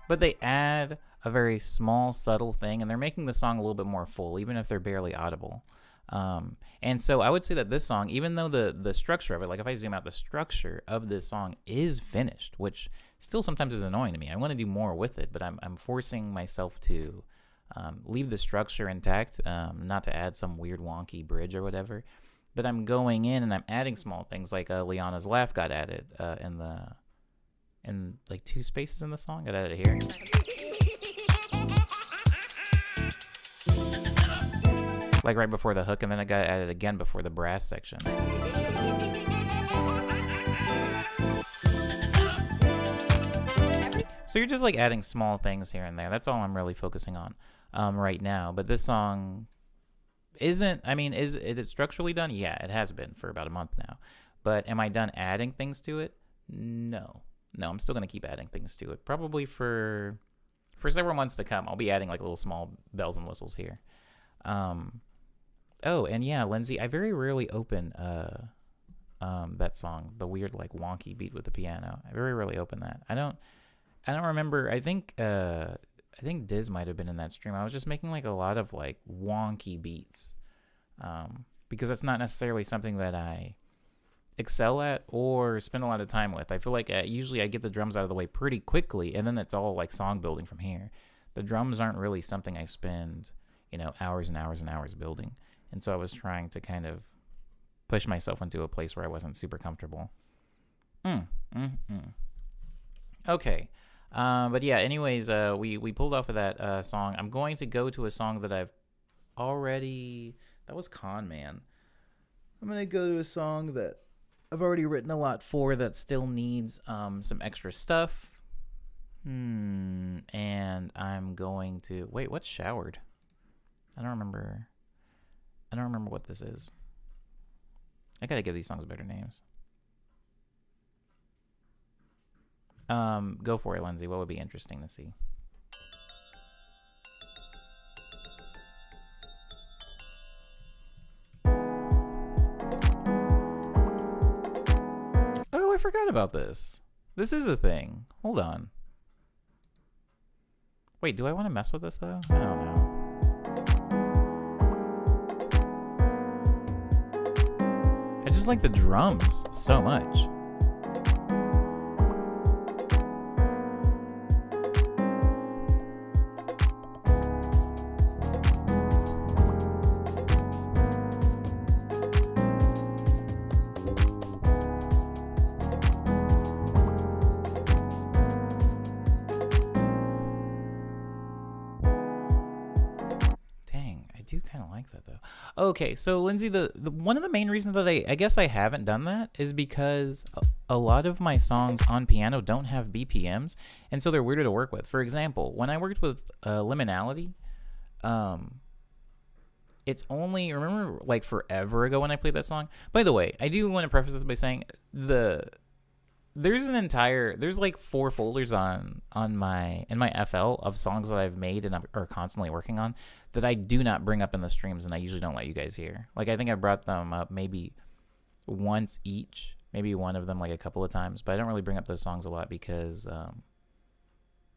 But they add a very small, subtle thing, and they're making the song a little bit more full, even if they're barely audible. And so I would say that this song, even though the structure of it, like if I zoom out, the structure of this song is finished, which still sometimes is annoying to me. I want to do more with it, but I'm forcing myself to leave the structure intact, not to add some weird wonky bridge or whatever. But I'm going in and I'm adding small things, like Liana's laugh got added in like 2 spaces in the song. Got added here. Like right before the hook, and then it got added again before the brass section. So you're just like adding small things here and there. That's all I'm really focusing on right now. But this song isn't, is it structurally done? Yeah, it has been for about a month now. But am I done adding things to it? No, I'm still going to keep adding things to it. Probably for several months to come. I'll be adding like little small bells and whistles here. Oh, and yeah, Lindsay, I very rarely open that song, the weird like wonky beat with the piano. I very rarely open that. I don't remember. I think Diz might have been in that stream. I was just making like a lot of like wonky beats, because that's not necessarily something that I excel at or spend a lot of time with. I feel like usually I get the drums out of the way pretty quickly, and then it's all like song building from here. The drums aren't really something I spend hours and hours and hours building. And so I was trying to kind of push myself into a place where I wasn't super comfortable. Okay. But yeah, anyways, we pulled off of that song. I'm going to go to a song that that was Con Man. I'm going to go to a song that I've already written a lot for that still needs some extra stuff. And I'm going to... Wait, what's showered? I don't remember what this is. I gotta give these songs better names. Go for it, Lindsay. What would be interesting to see? Oh, I forgot about this. This is a thing. Hold on. Wait, do I want to mess with this though? I don't know. I just like the drums so much. kind of like that though. Okay, so Lindsay, the one of the main reasons that I guess I haven't done that is because a lot of my songs on piano don't have BPMs, and so they're weirder to work with. For example, when I worked with Liminality, it's only, remember like forever ago when I played that song. By the way, I do want to preface this by saying there's like 4 folders in my FL of songs that I've made and are constantly working on that I do not bring up in the streams, and I usually don't let you guys hear. Like, I think I brought them up maybe once each, maybe one of them like a couple of times, but I don't really bring up those songs a lot because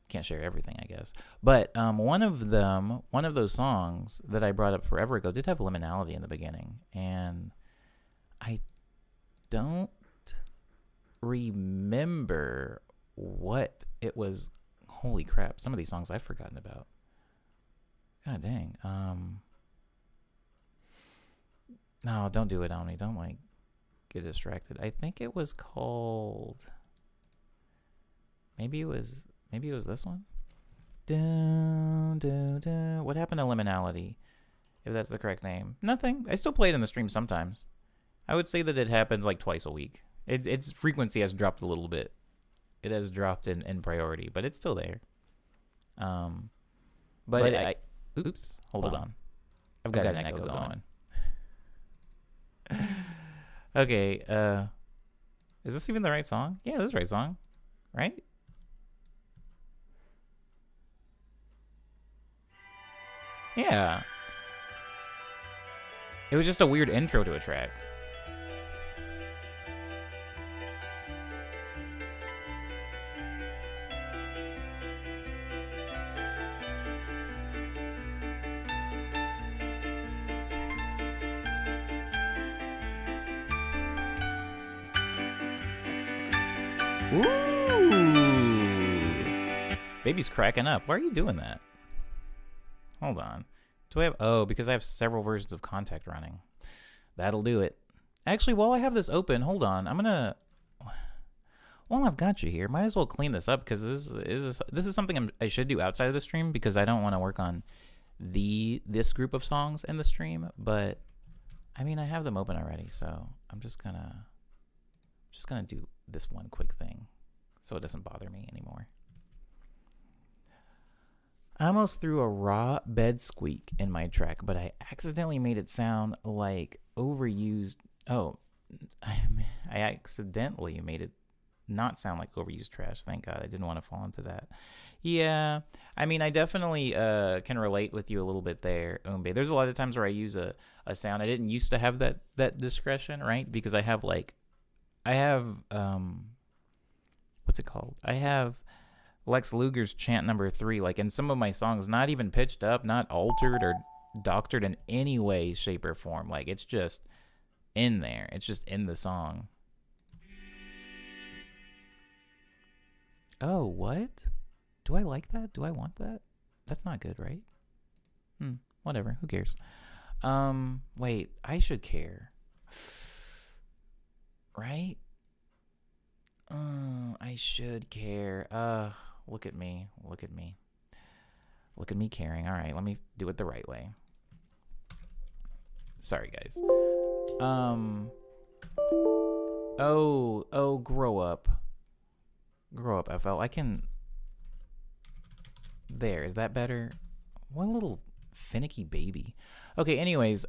can't share everything, I guess. But one of those songs that I brought up forever ago did have Liminality in the beginning, and I don't remember what it was. Holy crap, some of these songs I've forgotten about. God dang. No, don't do it on me. Don't like get distracted. I think it was called, maybe it was this one. Dun, dun, dun. What happened to Liminality? If that's the correct name. Nothing. I still play it in the stream sometimes. I would say that it happens like twice a week. Its frequency has dropped a little bit. It has dropped in priority, but it's still there. Oops, hold on. I've got an echo going. Okay, is this even the right song? Yeah, this is the right song, right? Yeah. It was just a weird intro to a track. Ooh. Baby's cracking up. Why are you doing that? Hold on. Do I have... Oh, because I have several versions of Contact running. That'll do it. Actually, while I have this open, hold on. I'm going to... While I've got you here, might as well clean this up because this is something I should do outside of the stream because I don't want to work on this group of songs in the stream. But, I mean, I have them open already, so I'm just going to do this one quick thing so it doesn't bother me anymore. I almost threw a raw bed squeak in my track, but I accidentally made it sound like overused. Oh, I accidentally made it not sound like overused trash. Thank God. I didn't want to fall into that. Yeah, I mean, I definitely can relate with you a little bit there, Umbe. There's a lot of times where I use a sound. I didn't used to have that discretion, right? Because I have what's it called? I have Lex Luger's chant number 3, like in some of my songs, not even pitched up, not altered or doctored in any way, shape, or form. Like, it's just in there. It's just in the song. Oh, what? Do I like that? Do I want that? That's not good, right? Whatever. Who cares? Wait, I should care. Right? I should care. Look at me. Look at me. Look at me caring. All right, let me do it the right way. Sorry, guys. Oh, grow up. Grow up, FL. I can... There, is that better? One little finicky baby. Okay, anyways,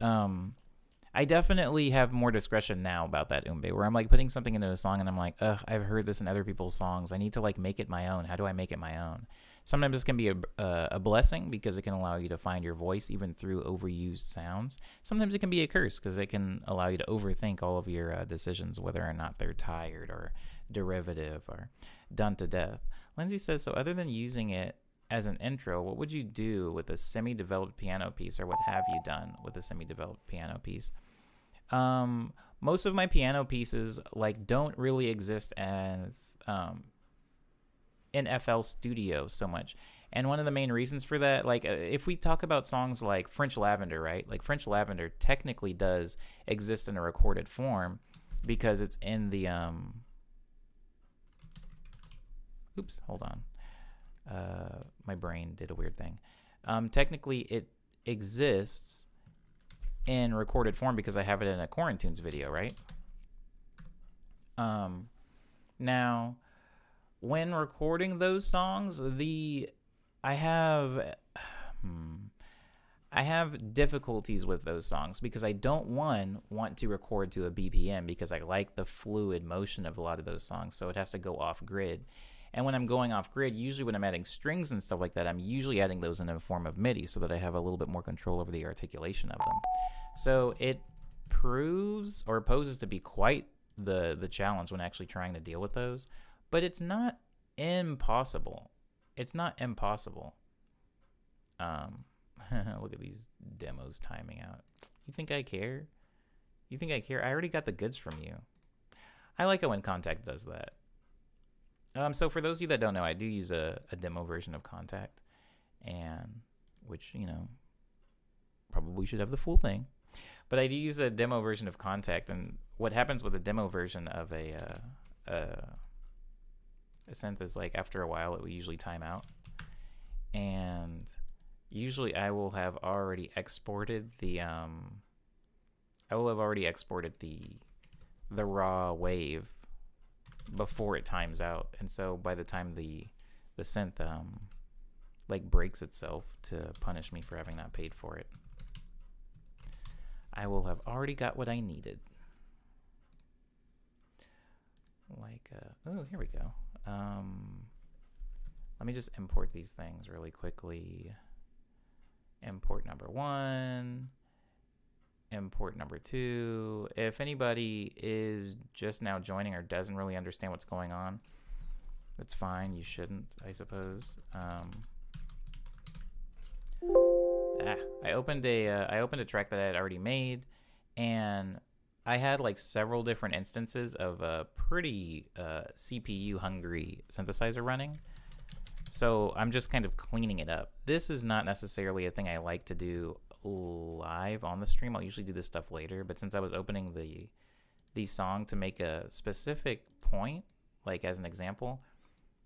I definitely have more discretion now about that, Umbe, where I'm like putting something into a song and I'm like, I've heard this in other people's songs. I need to like make it my own. How do I make it my own? Sometimes this can be a blessing because it can allow you to find your voice even through overused sounds. Sometimes it can be a curse because it can allow you to overthink all of your decisions, whether or not they're tired or derivative or done to death. Lindsay says, so other than using it as an intro, what would you do with a semi-developed piano piece, or what have you done with a semi-developed piano piece? Most of my piano pieces like don't really exist as in FL Studio so much. And one of the main reasons for that, like if we talk about songs like French Lavender, right? Like French Lavender technically does exist in a recorded form because it's in the oops, hold on. My brain did a weird thing. Technically it exists in recorded form because I have it in a Quarantunes video, right? Now, when recording those songs, I have difficulties with those songs because I don't want to record to a BPM because I like the fluid motion of a lot of those songs, so it has to go off grid. And when I'm going off grid, usually when I'm adding strings and stuff like that, I'm usually adding those in a form of MIDI so that I have a little bit more control over the articulation of them. So it proves or poses to be quite the challenge when actually trying to deal with those, but it's not impossible. It's not impossible. Look at these demos timing out. You think I care? You think I care? I already got the goods from you. I like it when Contact does that. So for those of you that don't know, I do use a demo version of Contact, and which, you know, probably should have the full thing. But I do use a demo version of Contact, and what happens with a demo version of a synth is, like, after a while it will usually time out, and usually I will have already exported the raw wave before it times out, and so by the time the synth like breaks itself to punish me for having not paid for it, I will have already got what I needed. Like, oh, here we go. Let me just import these things really quickly. Import number 1, import number 2. If anybody is just now joining or doesn't really understand what's going on, that's fine. You shouldn't, I suppose. I opened a track that I had already made, and I had like several different instances of a pretty CPU hungry synthesizer running. So I'm just kind of cleaning it up. This is not necessarily a thing I like to do live on the stream. I'll usually do this stuff later, but since I was opening the song to make a specific point, like as an example,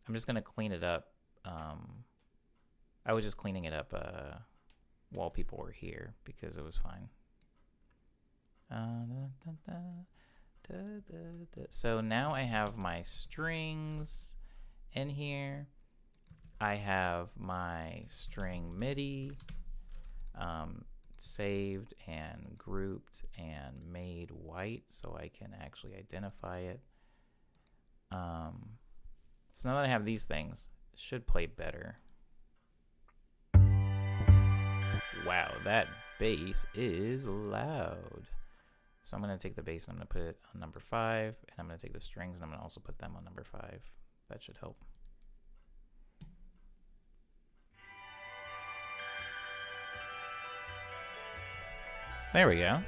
I'm just gonna clean it up. I was just cleaning it up while people were here because it was fine. So now I have my strings in here. I have my string MIDI saved and grouped and made white so I can actually identify it. So now that I have these things, it should play better. Wow, that bass is loud. So I'm going to take the bass and I'm going to put it on number 5, and I'm going to take the strings and I'm going to also put them on number 5. That should help. There we go.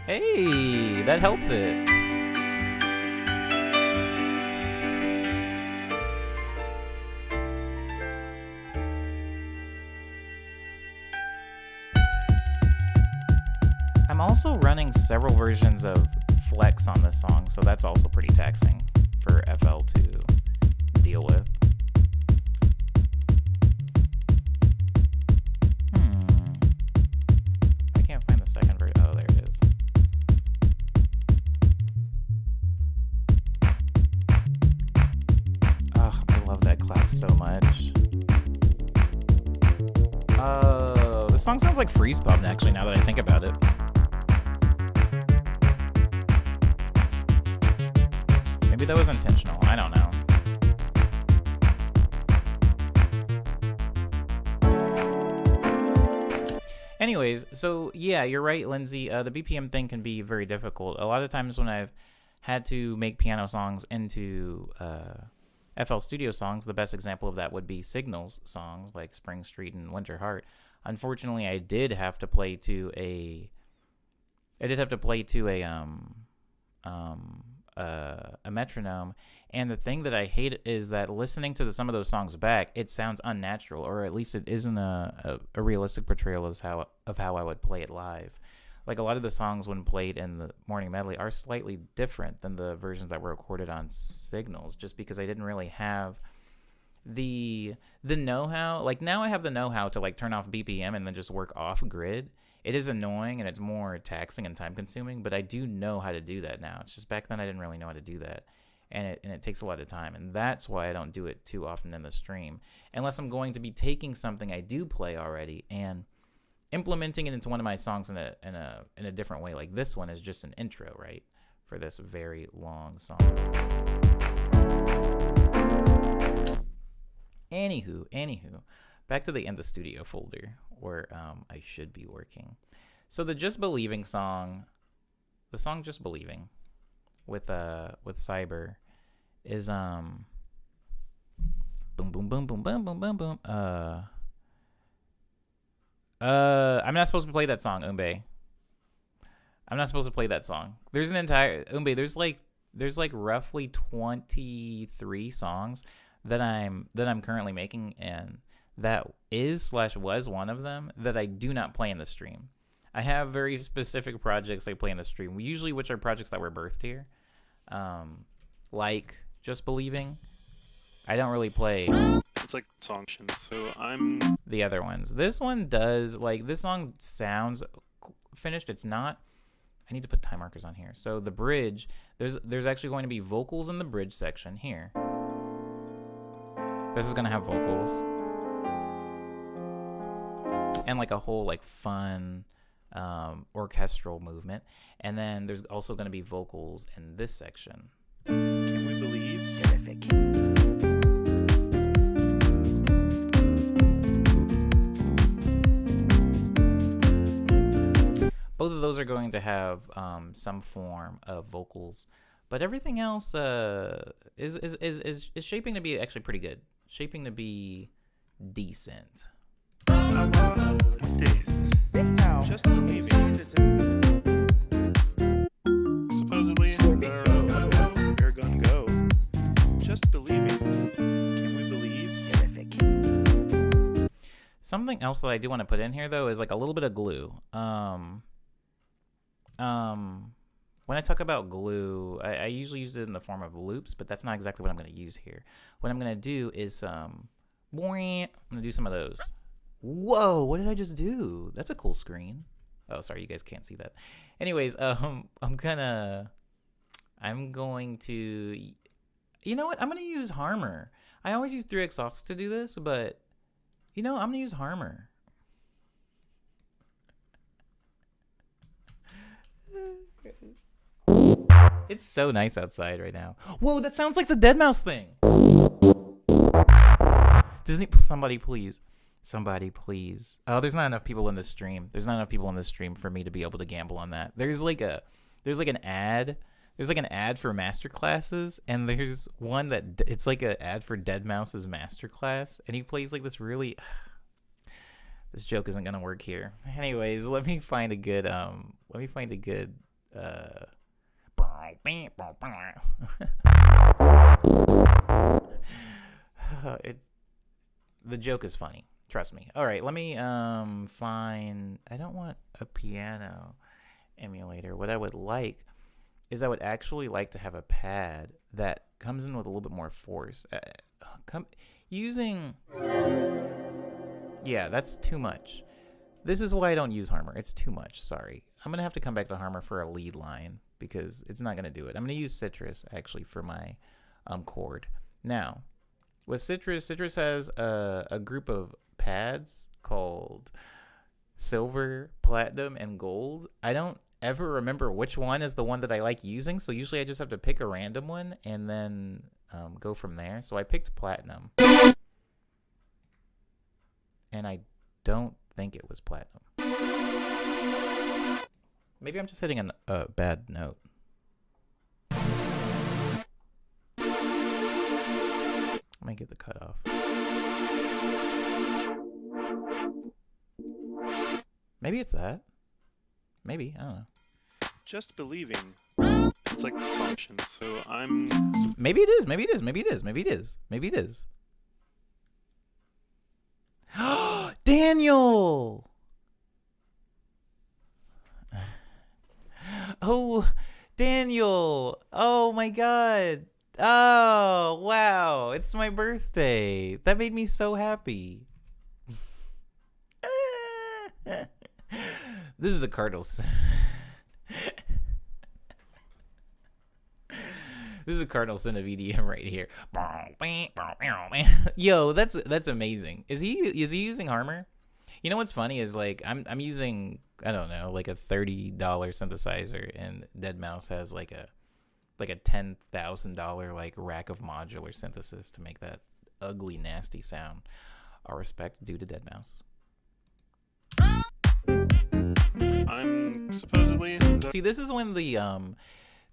Hey, that helped it. I'm also running several versions of Flex on this song, so that's also pretty taxing for FL to deal with. I can't find the second version. Oh, there it is. Oh, I love that clap so much. Oh, this song sounds like Freeze Pub, actually, now that I think about it. Maybe that was intentional. I don't know. Anyways, so yeah, you're right, Lindsay. The BPM thing can be very difficult. A lot of times when I've had to make piano songs into FL Studio songs, the best example of that would be Signals songs like Spring Street and Winter Heart. Unfortunately, I did have to play to a a metronome. And the thing that I hate is that listening to some of those songs back, it sounds unnatural, or at least it isn't a realistic portrayal of how I would play it live. Like a lot of the songs when played in the morning medley are slightly different than the versions that were recorded on Signals, just because I didn't really have the know-how. Like now I have the know-how to like turn off BPM and then just work off grid. It is annoying and it's more taxing and time consuming, but I do know how to do that now. It's just back then I didn't really know how to do that. And it takes a lot of time, and that's why I don't do it too often in the stream, unless I'm going to be taking something I do play already and implementing it into one of my songs in a different way. Like this one is just an intro, right, for this very long song. Anywho, back to the In the Studio folder where I should be working. So the Just Believing song, the song Just Believing with Cyber is boom boom boom boom boom boom boom boom. I'm not supposed to play that song, Umbe. I'm not supposed to play that song. There's an entire Umbe. There's like roughly 23 songs that I'm currently making, and that was one of them that I do not play in the stream. I have very specific projects I play in the stream, which are projects that were birthed here. Like Just Believing. I don't really play. It's like songs, so I'm the other ones. This one does, like, this song sounds finished. It's not. I need to put time markers on here. So the bridge, there's actually going to be vocals in the bridge section here. This is gonna have vocals and like a whole like fun orchestral movement, and then there's also going to be vocals in this section. Can we believe? Terrific. Both of those are going to have some form of vocals, but everything else is shaping to be actually pretty good, shaping to be decent. Just believing. Supposedly, we're gonna go. Just believing. Can we believe? Terrific. Something else that I do want to put in here though is like a little bit of glue. When I talk about glue, I usually use it in the form of loops, but that's not exactly what I'm going to use here. What I'm going to do is I'm going to do some of those. Whoa, what did I just do? That's a cool screen. Oh, sorry, you guys can't see that. Anyways, I'm going to, you know what? I'm going to use Harmor. I always use 3x Offs to do this, but you know, I'm going to use Harmor. It's so nice outside right now. Whoa, that sounds like the Deadmau5 thing. Somebody please. Oh, there's not enough people in this stream. There's not enough people in this stream for me to be able to gamble on that. There's like an ad. There's like an ad for masterclasses, and there's one that it's like an ad for Deadmau5's masterclass, and he plays like this really. This joke isn't gonna work here. Anyways, let me find a good the joke is funny. Trust me. All right, let me find. I don't want a piano emulator. What I would like is I would actually like to have a pad that comes in with a little bit more force. Yeah, that's too much. This is why I don't use Harmor. It's too much. Sorry. I'm going to have to come back to Harmor for a lead line because it's not going to do it. I'm going to use Citrus actually for my chord. Now, with Citrus has a group of pads called Silver, Platinum, and Gold. I don't ever remember which one is the one that I like using, so usually I just have to pick a random one and then go from there. So I picked Platinum. And I don't think it was Platinum. Maybe I'm just hitting a bad note. Let me get the cutoff. Maybe it's that. Maybe, I don't know. Just believing. It's like assumptions. So I'm. Maybe it is. Maybe it is. Maybe it is. Maybe it is. Maybe it is. Daniel! Oh, Daniel! Oh my God! Oh, wow! It's my birthday. That made me so happy. This is a Cardinals. This is a Cardinal Sin of EDM right here. Yo, that's amazing. Is he using Harmor? You know what's funny is like I'm using, I don't know, like a $30 synthesizer, and Deadmau5 has like a $10,000 like rack of modular synthesis to make that ugly nasty sound. All respect due to Deadmau5. I'm supposedly. See, this is when the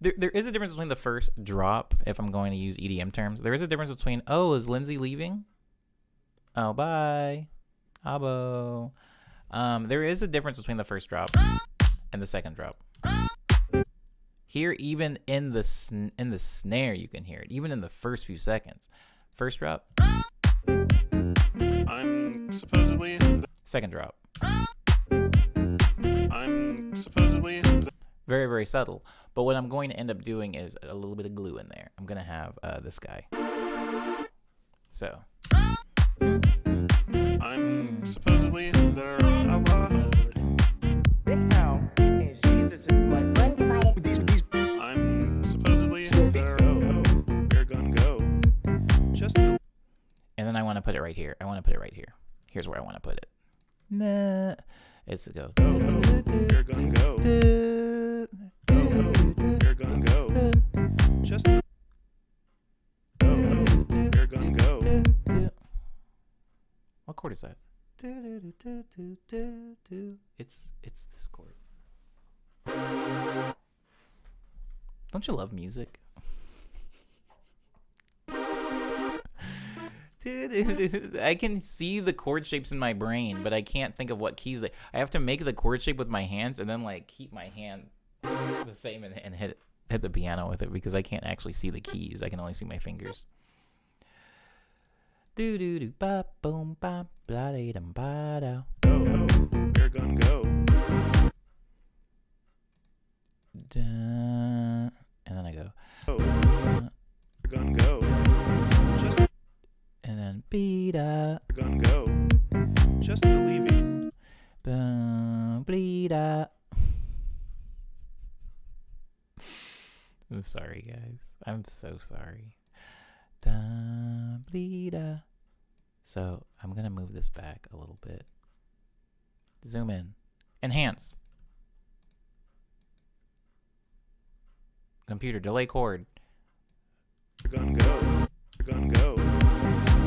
there is a difference between the first drop, if I'm going to use EDM terms. There is a difference between, oh, is Lindsay leaving? Oh, bye. Abo. There is a difference between the first drop and the second drop. Here, even in the snare, you can hear it. Even in the first few seconds. First drop. I'm supposedly. Second drop. I'm supposedly. Very, very subtle. But what I'm going to end up doing is a little bit of glue in there. I'm going to have this guy. So. I'm supposedly there out loud. This now is Jesus' blood. These I'm supposedly there. Oh, we're gonna go. Just. And then I want to put it right here. I want to put it right here. Here's where I want to put it. Nah. It's a go. We're gonna go. We're gonna go. Just. We're gonna go. What chord is that? It's this chord. Don't you love music? I can see the chord shapes in my brain, but I can't think of what keys they. I have to make the chord shape with my hands and then like keep my hand the same and hit the piano with it, because I can't actually see the keys. I can only see my fingers. Do do do ba boom ba blah da dum ba da. We're gonna go. And then I go. We're gonna go. Just. And then be da. We're gonna go. Just believing. Boom bleed da. I'm sorry, guys. I'm so sorry. Da bleed da. So I'm gonna move this back a little bit. Zoom in. Enhance. Computer, delay chord. We're gonna go. We're gonna go.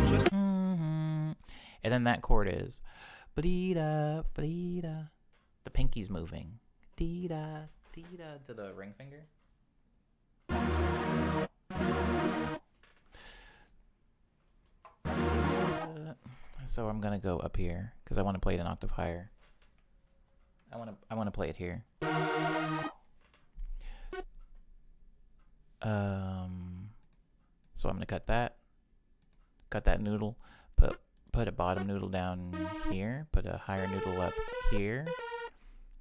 Just. And then that chord is bleeda, bleeda. The pinky's moving. Dee-da, dee-da, to the ring finger. So I'm gonna go up here because I want to play it an octave higher. I want to play it here. So I'm gonna cut that noodle, put a bottom noodle down here, put a higher noodle up here,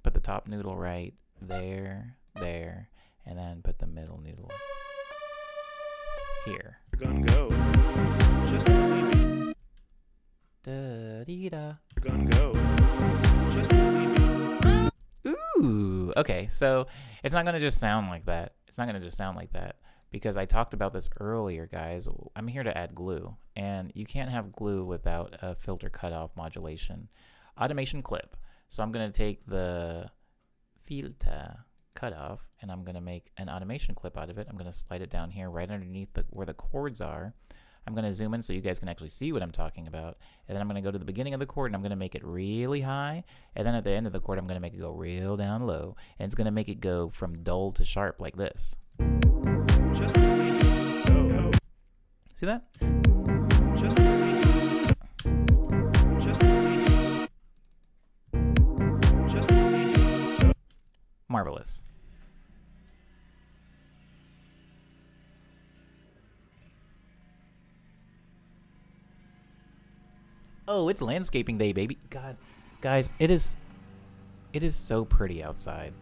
put the top noodle right there, and then put the middle noodle here. We're gonna go. Just believing. Da-dee-da. We're gonna go. Just believing. Ooh, okay, so it's not gonna just sound like that. It's not gonna just sound like that, because I talked about this earlier, guys. I'm here to add glue, and you can't have glue without a filter cutoff modulation. Automation clip. So I'm gonna take the filter cutoff, and I'm gonna make an automation clip out of it. I'm gonna slide it down here right underneath where the chords are. I'm gonna zoom in so you guys can actually see what I'm talking about. And then I'm gonna go to the beginning of the chord, and I'm gonna make it really high. And then at the end of the chord, I'm gonna make it go real down low. And it's gonna make it go from dull to sharp like this. Just believing. See that? Just believing. Just believing. Just believing. Marvelous. Oh, it's landscaping day, baby. God, guys, it is so pretty outside.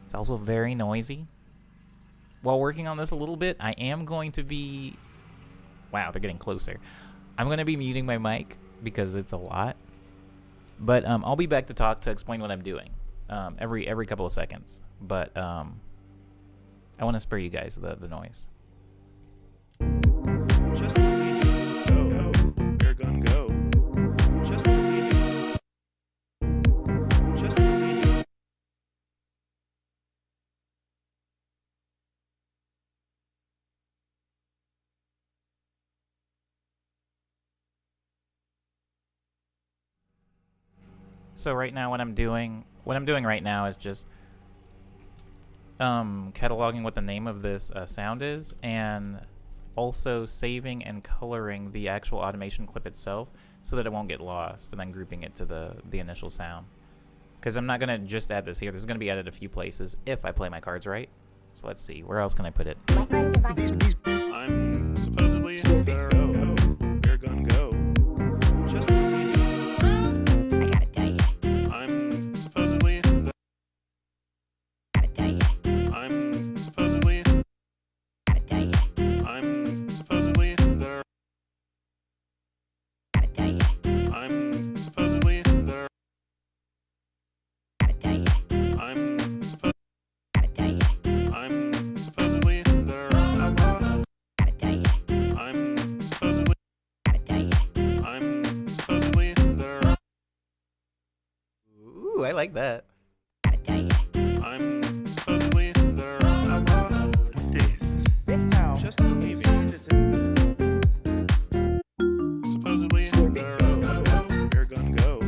It's also very noisy. While working on this a little bit, I am going to be... Wow, they're getting closer. I'm going to be muting my mic because it's a lot. But I'll be back to talk to explain what I'm doing every couple of seconds. But I want to spare you guys the noise. Just believe it. Go. They're gonna go. Just believe it. Just believe it. So right now what I'm doing right now is just cataloging what the name of this sound is, and also saving and coloring the actual automation clip itself so that it won't get lost, and then grouping it to the initial sound. Because I'm not going to just add this here. This is going to be added a few places if I play my cards right. So let's see. Where else can I put it? I'm supposedly go. They're gonna go. Just believe it. I gotta tell you, I'm supposedly gotta tell you, I'm supposedly gotta tell you, I'm supposedly there. gotta tell you, I'm supposedly there. gotta tell you, I'm supposed gotta tell you, I'm supposedly there. gotta tell you, I'm supposedly gotta tell you. I'm supposedly there. Ooh, I like that. Gotta tell you, I'm supposedly there. this now Just believe it. Jesus Supposedly there. They're gonna go.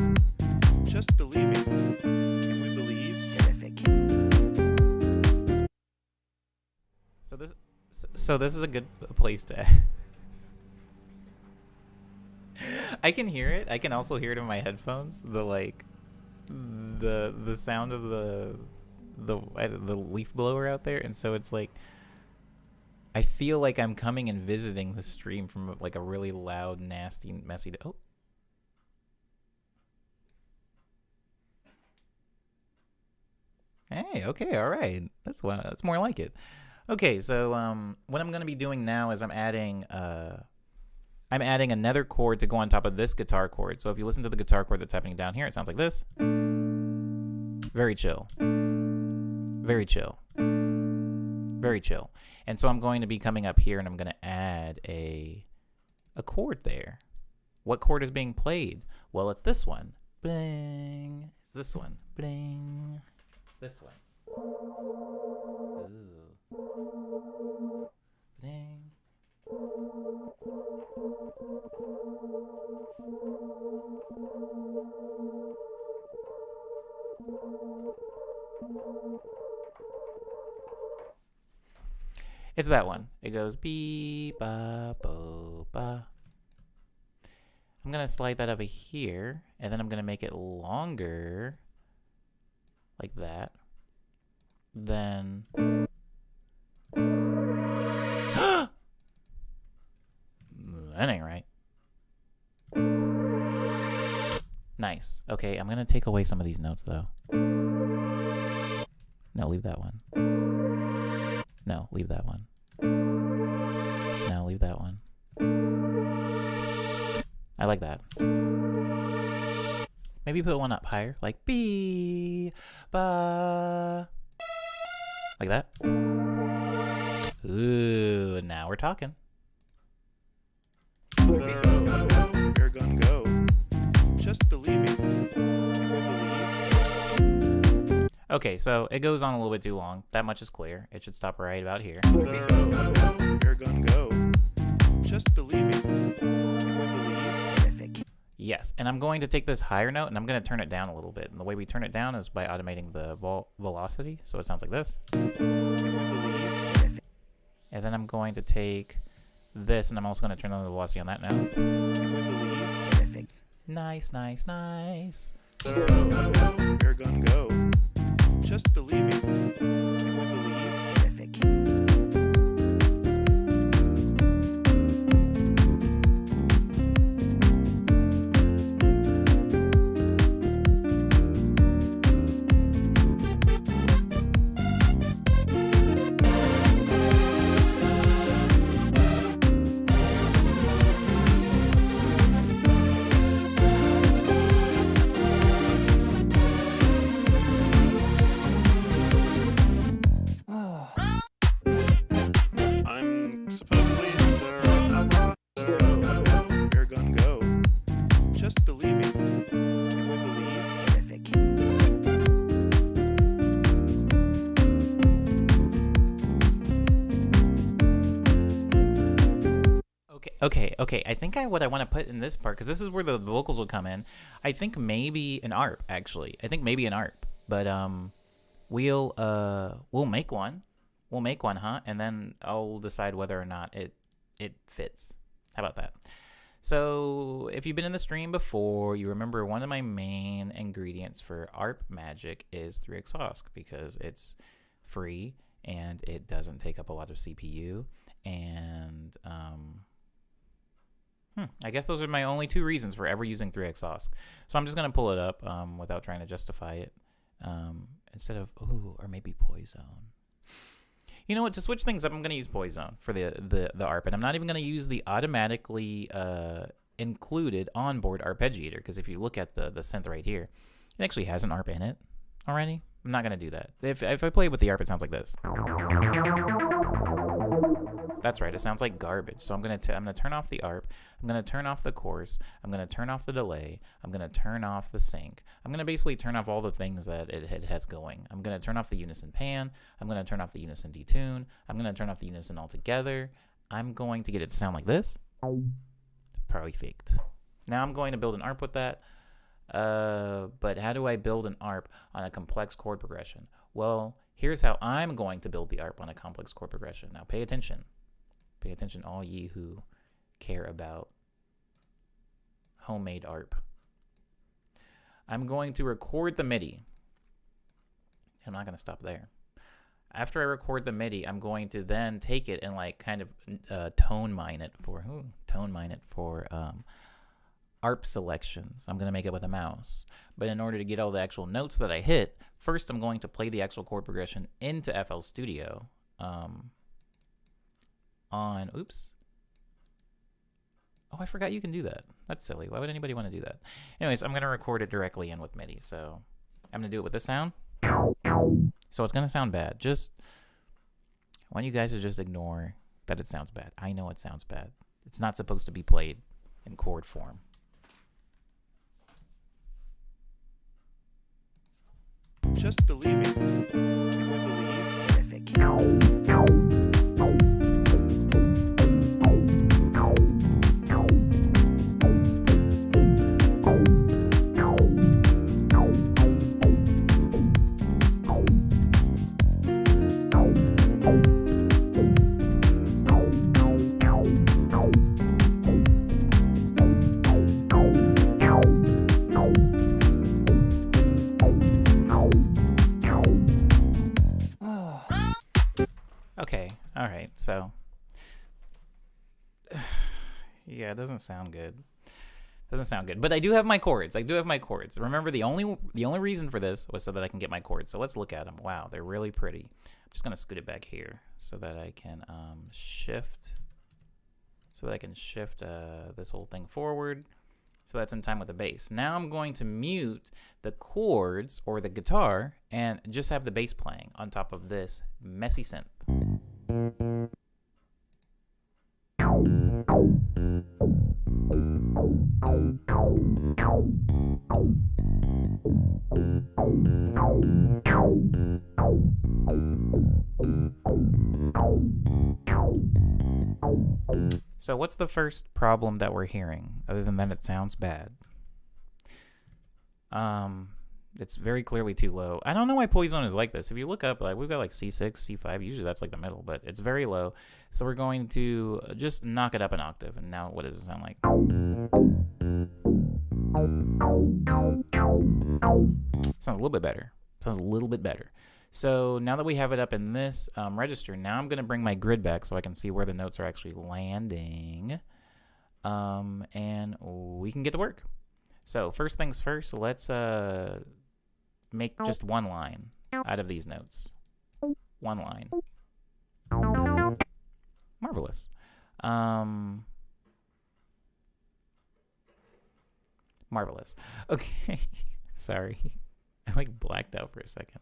Just believe it. Can we believe? terrific. So this is a good place to... I can hear it. I can also hear it in my headphones. The sound of the leaf blower out there, and so it's like I feel like I'm coming and visiting the stream from like a really loud, nasty, messy. Oh. Hey, okay, all right. That's more like it. Okay, so what I'm gonna be doing now is I'm adding another chord to go on top of this guitar chord. So if you listen to the guitar chord that's happening down here, it sounds like this. Very chill. Very chill. Very chill. And so I'm going to be coming up here and I'm going to add a chord there. What chord is being played? Well, it's this one. Bling. It's this one. Bling. It's this one. Ooh. Bling. It's that one. It goes bee ba bo ba. I'm gonna slide that over here, and then I'm gonna make it longer, like that. Then that ain't right. Nice. Okay, I'm gonna take away some of these notes though. No, leave that one. No, leave that one. No, leave that one. I like that. Maybe put one up higher, like bee ba. Like that. Ooh, now we're talking. They're gonna go. Just believe it. Can we believe? Okay, so it goes on a little bit too long. That much is clear. It should stop right about here. They're gonna go. Just believe it. Can we believe? Terrific. Yes, and I'm going to take this higher note and I'm going to turn it down a little bit. And the way we turn it down is by automating the velocity. So it sounds like this. Can we believe? Terrific. And then I'm going to take this and I'm also going to turn on the velocity on that note. Can we believe? Terrific. Nice, nice, nice. They're gonna go. Just believe it. Can we believe? Terrific. Okay. I think what I want to put in this part, because this is where the vocals will come in. I think maybe an ARP, actually. I think maybe an ARP. But we'll make one. We'll make one, huh? And then I'll decide whether or not it fits. How about that? So if you've been in the stream before, you remember one of my main ingredients for ARP magic is 3xosc, because it's free and it doesn't take up a lot of CPU. And I guess those are my only two reasons for ever using 3xosc. So I'm just going to pull it up without trying to justify it. Instead of, or maybe Poison. You know what? To switch things up, I'm going to use Poison for the ARP. And I'm not even going to use the automatically included onboard arpeggiator, because if you look at the synth right here, it actually has an ARP in it already. I'm not going to do that. If I play with the ARP, it sounds like this. That's right. It sounds like garbage. So I'm going to turn off the ARP. I'm going to turn off the chorus. I'm going to turn off the delay. I'm going to turn off the sync. I'm going to basically turn off all the things that it has going. I'm going to turn off the unison pan. I'm going to turn off the unison detune. I'm going to turn off the unison altogether. I'm going to get it to sound like this. Probably faked. Now I'm going to build an ARP with that. But how do I build an ARP on a complex chord progression? Well, here's how I'm going to build the ARP on a complex chord progression. Now pay attention. Pay attention, all ye who care about homemade ARP. I'm going to record the MIDI. I'm not going to stop there. After I record the MIDI, I'm going to then take it and like kind of tone mine it for ARP selections. I'm going to make it with a mouse. But in order to get all the actual notes that I hit, first I'm going to play the actual chord progression into FL Studio. Oops. Oh, I forgot you can do that. That's silly. Why would anybody want to do that? Anyways, I'm going to record it directly in with MIDI. So I'm going to do it with this sound. So it's going to sound bad. I want you guys to just ignore that it sounds bad. I know it sounds bad. It's not supposed to be played in chord form. Just believing. Can we believe? Terrific. Okay, all right, so yeah, it doesn't sound good. But I do have my chords. Remember, the only reason for this was so that I can get my chords. So let's look at them. Wow, they're really pretty. I'm just gonna scoot it back here so that I can shift. So that I can shift this whole thing forward. So that's in time with the bass. Now I'm going to mute the chords or the guitar and just have the bass playing on top of this messy synth. So what's the first problem that we're hearing, other than that it sounds bad? It's very clearly too low. I don't know why Poison is like this. If you look up, like we've got like C6, C5, usually that's like the middle, but it's very low. So we're going to just knock it up an octave. And now what does it sound like? Sounds a little bit better. So now that we have it up in this register, now I'm going to bring my grid back so I can see where the notes are actually landing. And we can get to work. So first things first, let's make just one line out of these notes. One line. Marvelous. Marvelous. Okay. Sorry. I like blacked out for a second.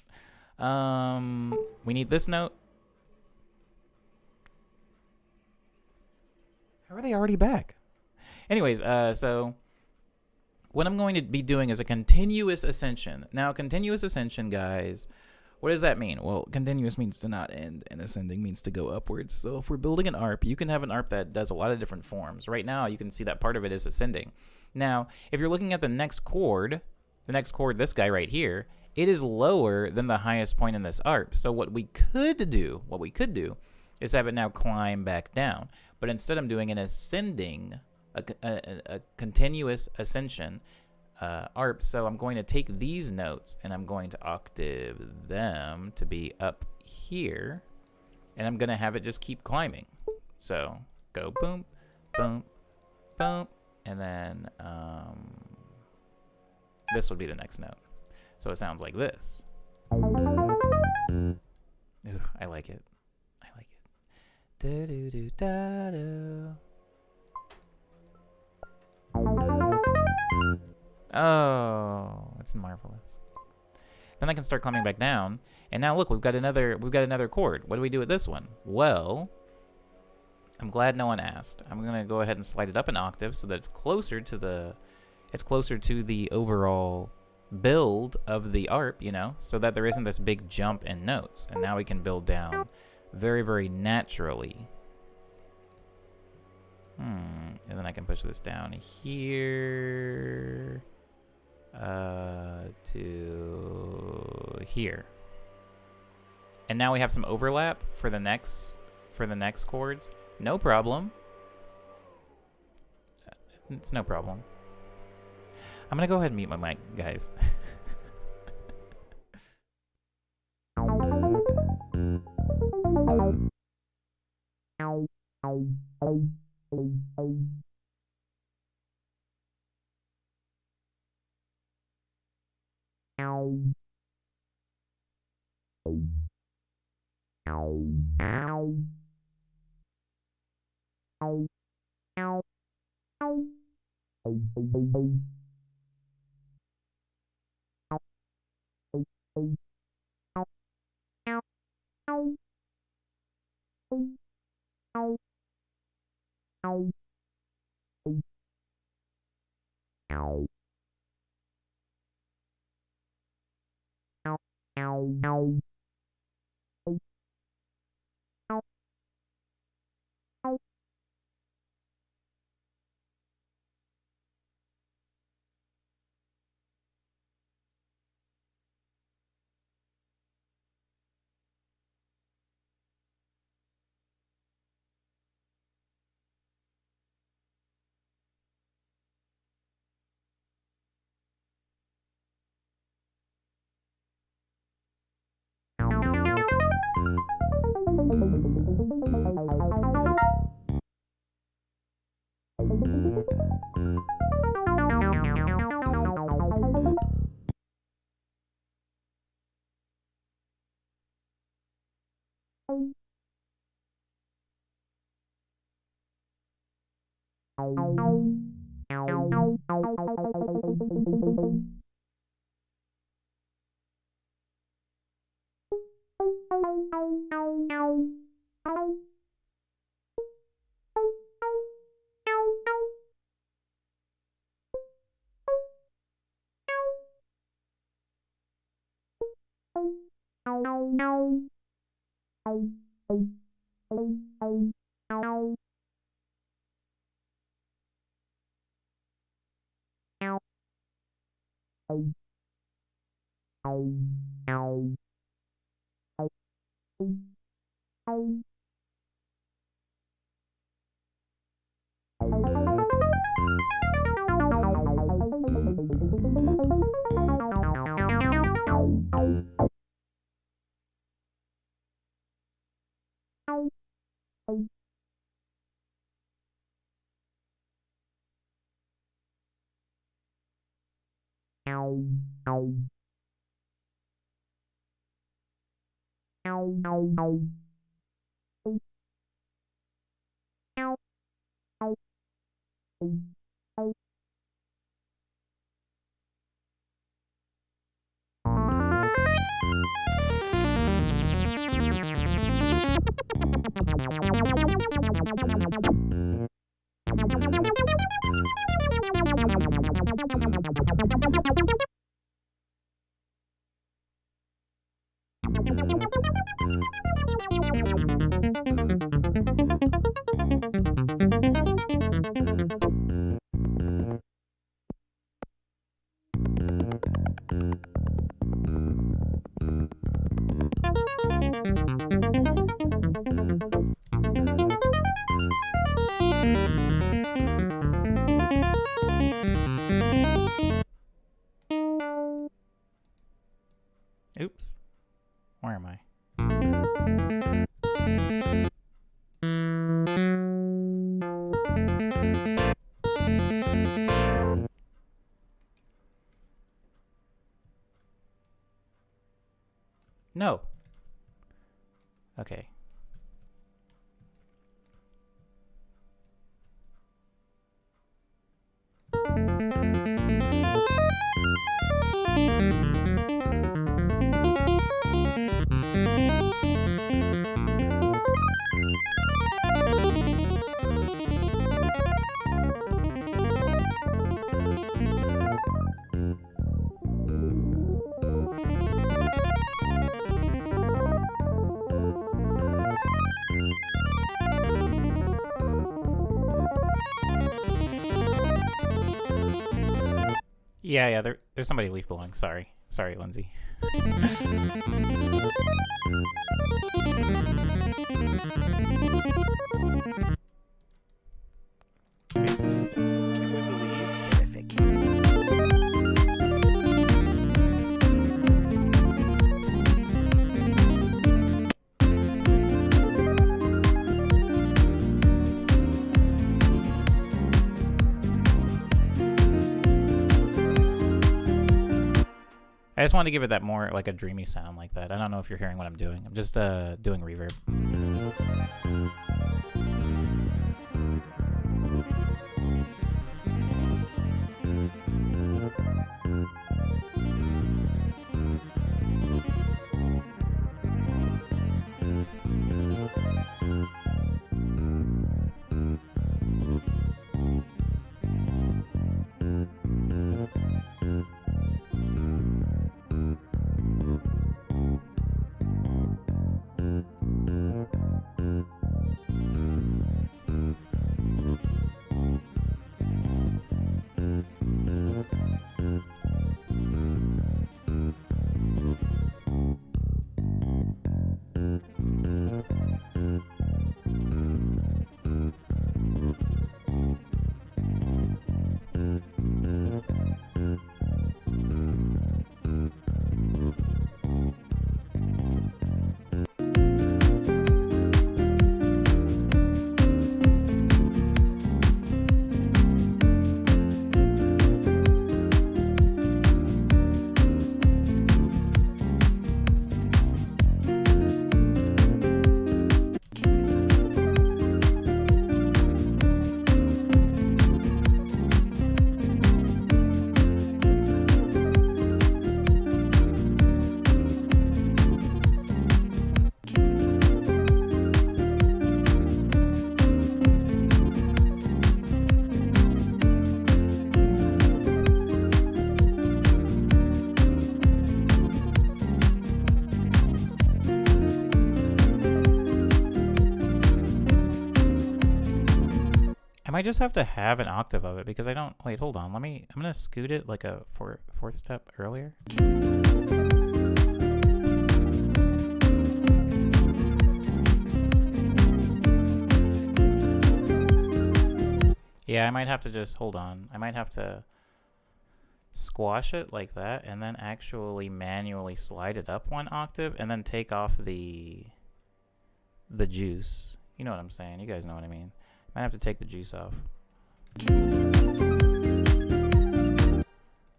We need this note. How are they already back? Anyways, so what I'm going to be doing is a continuous ascension. Now, continuous ascension, guys, What does that mean? Well, continuous means to not end, and ascending means to go upwards. So if we're building an ARP, you can have an ARP that does a lot of different forms. Right now, you can see that part of it is ascending. Now, if you're looking at the next chord, this guy right here, it is lower than the highest point in this ARP. So what we could do is have it now climb back down. But instead, I'm doing an ascending, a continuous ascension ARP. So I'm going to take these notes and I'm going to octave them to be up here, and I'm going to have it just keep climbing. So go boom, boom, boom, and then this would be the next note. So it sounds like this. Ooh, I like it. I like it. Da do do da do. Oh, that's marvelous. Then I can start climbing back down, and now look, we've got another chord. What do we do with this one? Well, I'm glad no one asked. I'm gonna go ahead and slide it up an octave so that it's closer to the overall build of the ARP, you know, so that there isn't this big jump in notes. And now we can build down very, very naturally. And then I can push this down here to here. And now we have some overlap for the next chords. No problem. It's no problem. I'm gonna go ahead and mute my mic, guys. Oops. Where am I? No. Okay. Yeah, there's somebody leaf blowing. Sorry, Lindsay. Can we believe? Terrific. I just wanted to give it that more like a dreamy sound like that. I don't know if you're hearing what I'm doing. I'm just doing reverb. I might just have to have an octave of it because I don't. Wait, hold on. I'm gonna scoot it like a fourth step earlier. Yeah, I might have to just hold on. I might have to squash it like that and then actually manually slide it up one octave and then take off the juice. You know what I'm saying? You guys know what I mean. Might have to take the juice off.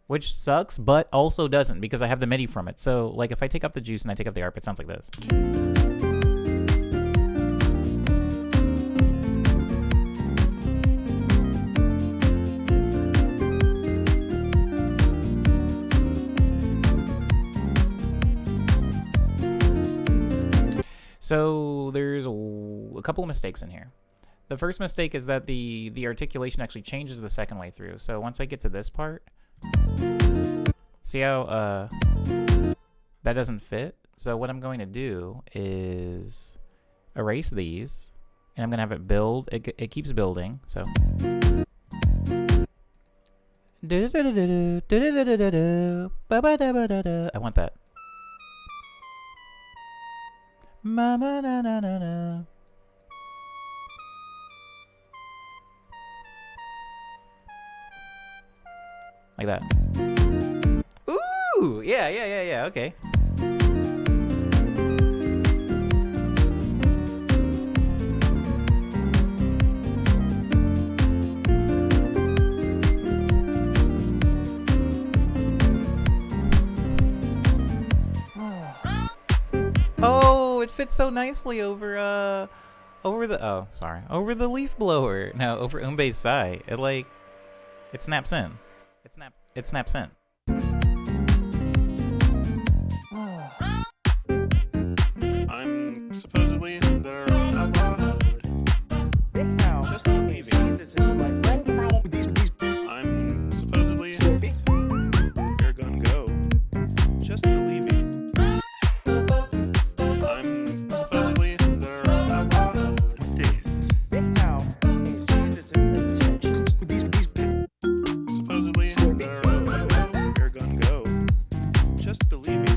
Which sucks, but also doesn't because I have the MIDI from it. So, like, if I take off the juice and I take off the ARP, it sounds like this. So, there's a couple of mistakes in here. The first mistake is that the articulation actually changes the second way through. So once I get to this part, see how that doesn't fit? So what I'm going to do is erase these, and I'm going to have it build. It keeps building. So I want that. Like that. Ooh, yeah, okay. fits so nicely over over the leaf blower. No, over Umbe's sai. It snaps in. It snaps in. I'm supposedly there out loud. Just believe me. I'm supposedly you're gonna go. Just believe me. I'm supposedly there out loud. Supposedly there you're gonna go. Just believe me.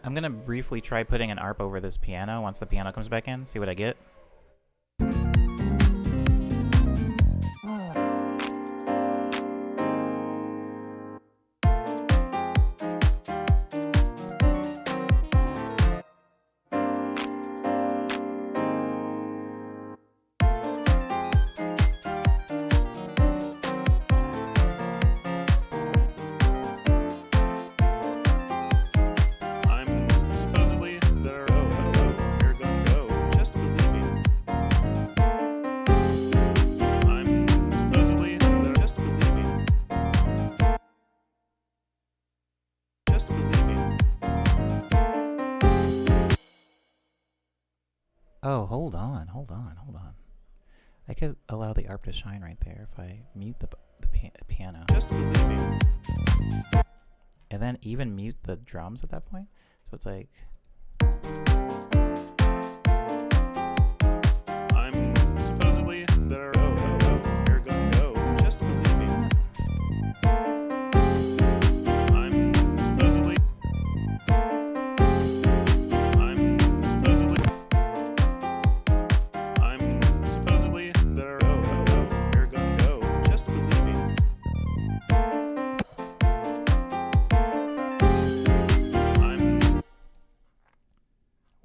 I'm gonna briefly try putting an ARP over this piano once the piano comes back in. See what I get. I'm supposedly there. You're gonna go. Just believe me. I'm supposedly there. Just believe me. Just believe me. Oh, hold on. I could allow the ARP to shine right there if I mute the piano. Just believe me. And then even mute the drums at that point. So it's like, I'm supposedly there. You're gonna go. Just believe me. I'm supposedly. I'm supposedly. I'm supposedly there. You're gonna go. Just believe me. I'm.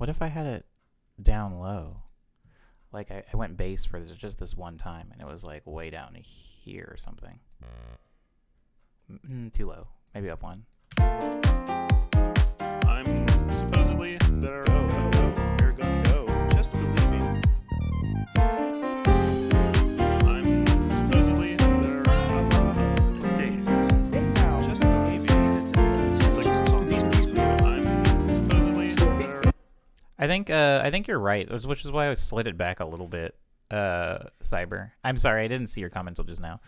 what if I had it down low? Like I went bass for just this one time, and it was like way down here or something. Too low. Maybe up one. I'm supposedly there. You're gonna go. Just believe me. I'm supposedly there. Just believe me. It's like the song. I'm supposedly there. I think you're right, which is why I slid it back a little bit, Cyber. I'm sorry, I didn't see your comment till just now.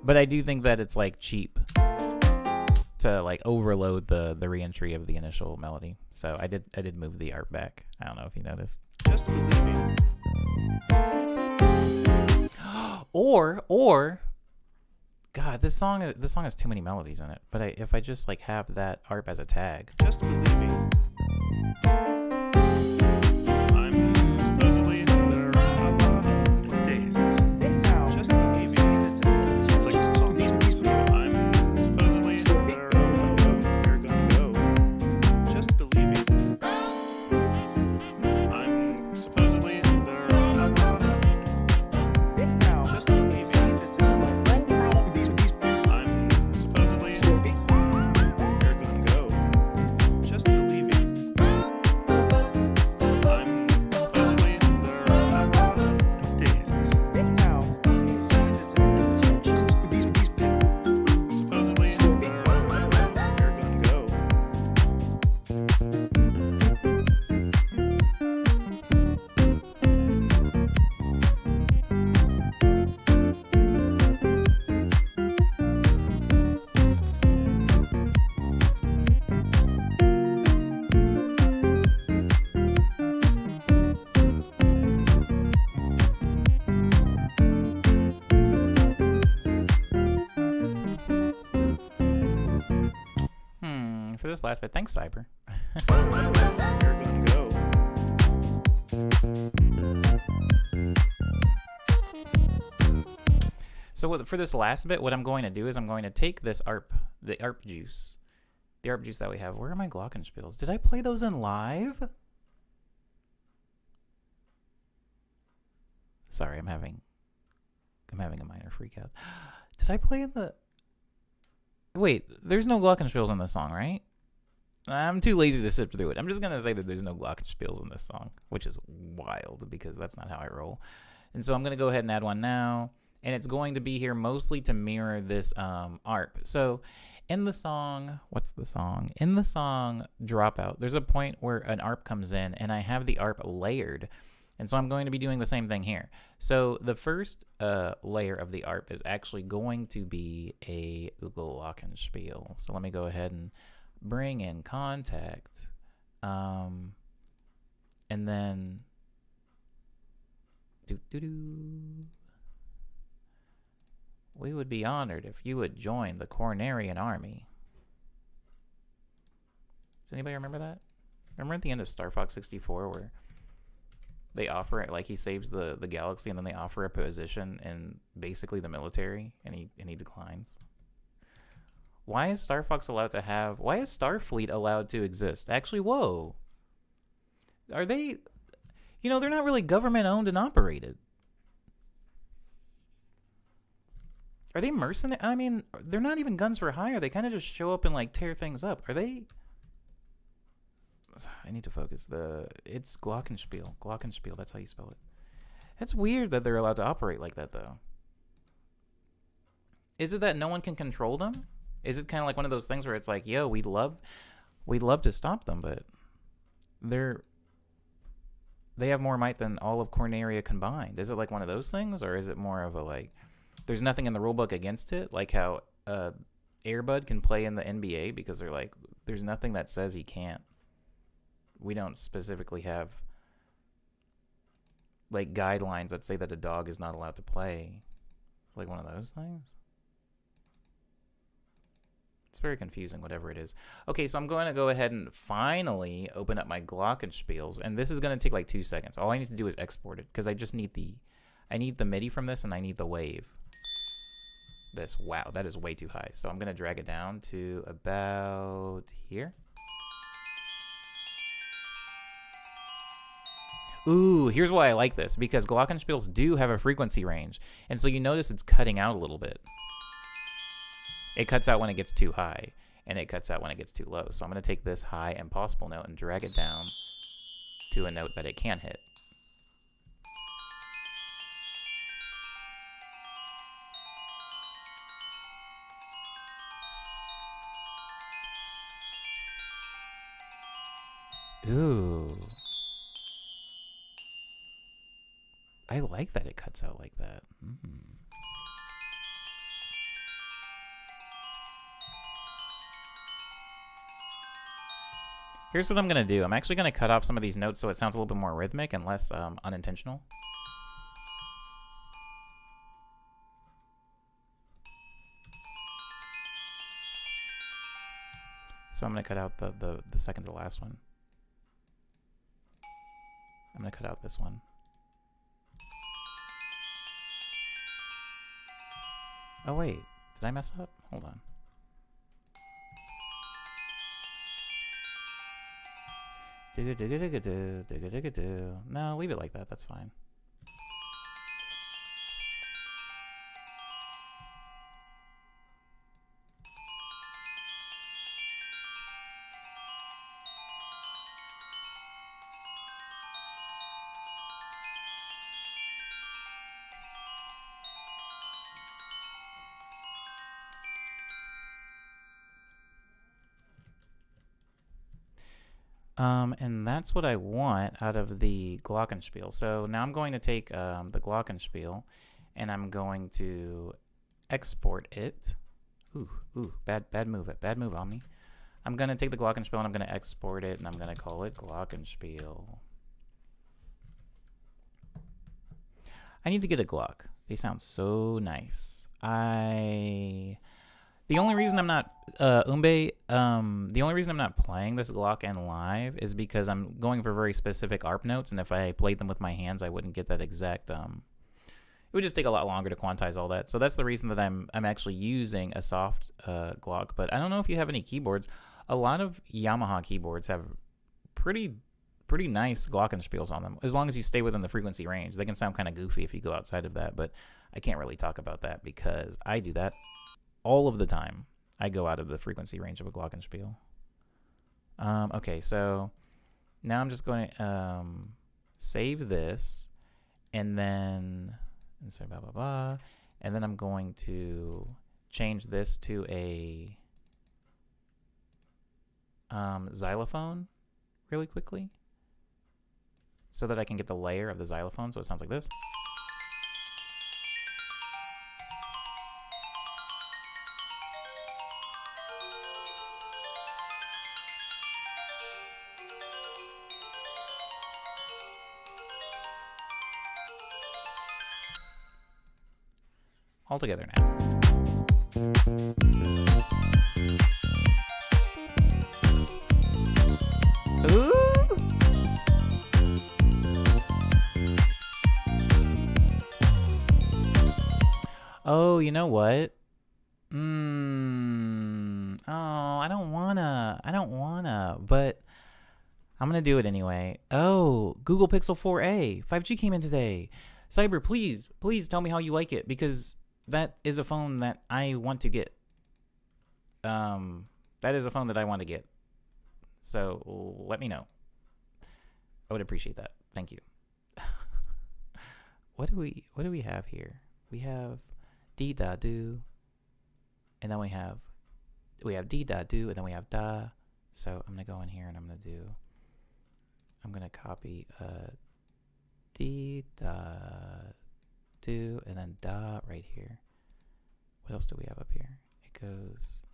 But I do think that it's like cheap to like overload the reentry of the initial melody. So I did move the ARP back. I don't know if you noticed. Just believe me. Or God, this song has too many melodies in it. But if I just like have that ARP as a tag. Just believe me. I'm supposedly there. Just believe me. It's like the song. I'm supposedly there. You're gonna go. Just believe me. I'm supposedly there. Just believe me. I'm supposedly you're gonna go. Just believe me. for this last bit. Thanks, Cyber. You're gonna go. So for this last bit, what I'm going to do is I'm going to take this the ARP juice that we have. Where are my glockenspiels? Did I play those in live? Sorry, I'm having a minor freak out. Did I play in the... Wait, there's no glockenspiels in this song, right? I'm too lazy to sit through it. I'm just going to say that there's no glockenspiels in this song, which is wild because that's not how I roll. And so I'm going to go ahead and add one now. And it's going to be here mostly to mirror this ARP. So in the song, what's the song? In the song Dropout, there's a point where an ARP comes in and I have the ARP layered. And so I'm going to be doing the same thing here. So the first layer of the ARP is actually going to be a glockenspiel. So let me go ahead and bring in contact. And then... We would be honored if you would join the Cornerian army. Does anybody remember that? Remember at the end of Star Fox 64 where they offer it, like he saves the galaxy and then they offer a position in basically the military and he declines? Why is Star Fox allowed to have... Why is Starfleet allowed to exist? Actually, whoa. Are they... You know, they're not really government owned and operated. Are they mercenary? I mean, they're not even guns for hire. They kind of just show up and like tear things up. Are they? I need to focus. It's Glockenspiel. Glockenspiel. That's how you spell it. It's weird that they're allowed to operate like that, though. Is it that no one can control them? Is it kind of like one of those things where it's like, yo, we'd love to stop them, but they have more might than all of Corneria combined. Is it like one of those things, or is it more of a like? There's nothing in the rulebook against it, like how Airbud can play in the NBA because they're like, there's nothing that says he can't. We don't specifically have like guidelines that say that a dog is not allowed to play. It's like one of those things. It's very confusing, whatever it is. Okay, so I'm going to go ahead and finally open up my glockenspiels, and this is going to take like 2 seconds. All I need to do is export it because I just need I need the MIDI from this and I need the wave. Wow, that is way too high. So I'm going to drag it down to about here. Ooh, here's why I like this, because glockenspiels do have a frequency range. And so you notice it's cutting out a little bit. It cuts out when it gets too high, and it cuts out when it gets too low. So I'm going to take this high impossible note and drag it down to a note that it can hit. Ooh. I like that it cuts out like that. Here's what I'm going to do. I'm actually going to cut off some of these notes so it sounds a little bit more rhythmic and less unintentional. So I'm going to cut out the second to last one. I'm going to cut out this one. Oh, wait. Did I mess up? Hold on. No, leave it like that. That's fine. And that's what I want out of the glockenspiel. So now I'm going to take the glockenspiel and I'm going to export it. Ooh, bad move, Omni. I'm going to take the glockenspiel and I'm going to export it and I'm going to call it glockenspiel. I need to get a Glock. They sound so nice. The only reason I'm not the only reason I'm not playing this Glock N live is because I'm going for very specific ARP notes, and if I played them with my hands, I wouldn't get that exact. It would just take a lot longer to quantize all that. So that's the reason that I'm actually using a soft Glock. But I don't know if you have any keyboards. A lot of Yamaha keyboards have pretty nice glockenspiels on them, as long as you stay within the frequency range. They can sound kind of goofy if you go outside of that, but I can't really talk about that because I do that all of the time. I go out of the frequency range of a glockenspiel. Okay, so now I'm just going to save this, and then and then I'm going to change this to a xylophone really quickly, so that I can get the layer of the xylophone, so it sounds like this. All together now. Ooh. Oh, you know what? Oh, I don't wanna, but I'm gonna do it anyway. Oh, Google Pixel 4a 5G came in today. Cyber, please tell me how you like it, because that is a phone that I want to get. That is a phone that I want to get. So let me know. I would appreciate that. Thank you. What do we have here? We have dee da do, and then we have dee da do, and then we have da. So I'm gonna go in here and I'm gonna copy dee da do, and then da right here. What else do we have up here? It goes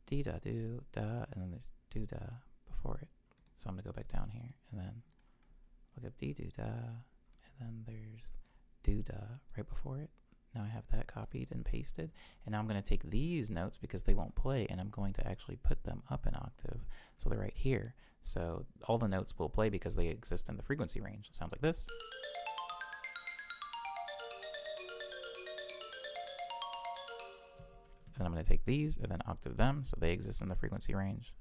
dee da do da, and then there's do da before it. So I'm gonna go back down here and then look up dee do da, and then there's do da right before it. Now I have that copied and pasted, and now I'm going to take these notes because they won't play, and I'm going to actually put them up an octave, so they're right here. So all the notes will play because they exist in the frequency range. It sounds like this. And then I'm going to take these and then octave them so they exist in the frequency range.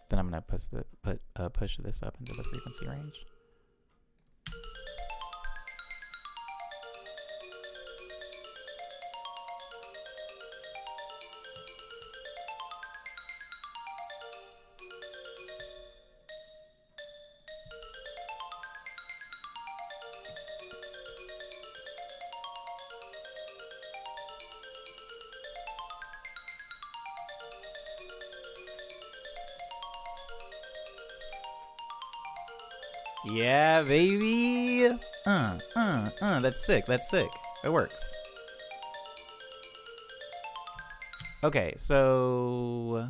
Then I'm going to push this up into the frequency range. Yeah, baby. That's sick. That's sick. It works. Okay, so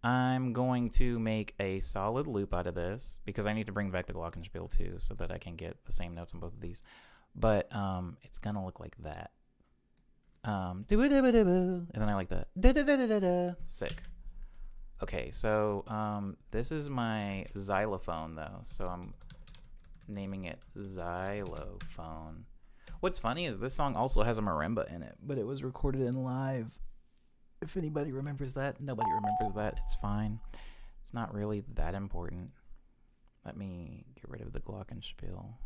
I'm going to make a solid loop out of this because I need to bring back the glockenspiel too, so that I can get the same notes on both of these. But it's gonna look like that. And then I like that. Sick. Okay, so this is my xylophone though, so I'm naming it Xylophone. What's funny is this song also has a marimba in it, but it was recorded in live. If anybody remembers that, nobody remembers that. It's fine. It's not really that important. Let me get rid of the glockenspiel.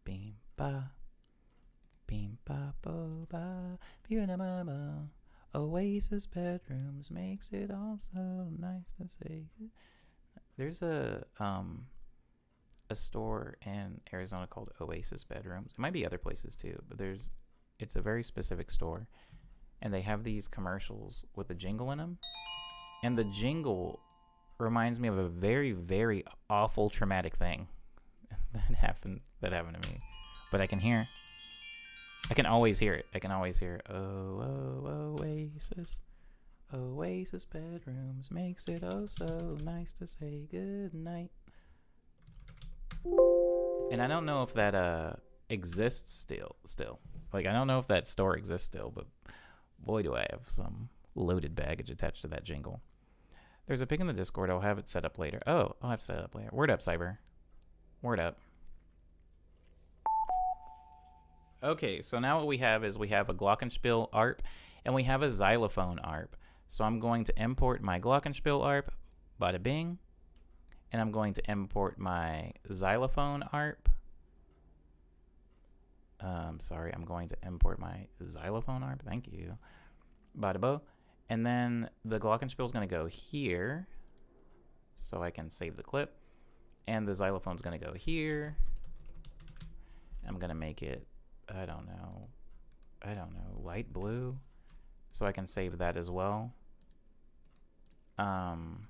Beam ba, beam ba bo ba, beam ba mama. Oasis bedrooms makes it also nice to say. There's a store in Arizona called Oasis Bedrooms. It might be other places too, but it's a very specific store, and they have these commercials with a jingle in them, and the jingle reminds me of a very, very awful traumatic thing that happened to me. But I can always hear it. Oh, oh, Oasis. Oasis bedrooms makes it oh so nice to say good night. And I don't know if that exists still. Like, I don't know if that store exists still, but boy, do I have some loaded baggage attached to that jingle. There's a pic in the Discord. I'll have it set up later. Oh, I'll have to set it up later. Word up, Cyber. Word up. Okay, so now what we have is we have a glockenspiel ARP and we have a xylophone ARP. So I'm going to import my glockenspiel ARP, bada bing, and I'm going to import my xylophone ARP. Sorry, I'm going to import my xylophone ARP. Thank you. Bada bo. And then the glockenspiel is going to go here, so I can save the clip. And the xylophone is going to go here. I'm going to make it, I don't know, light blue, so I can save that as well. And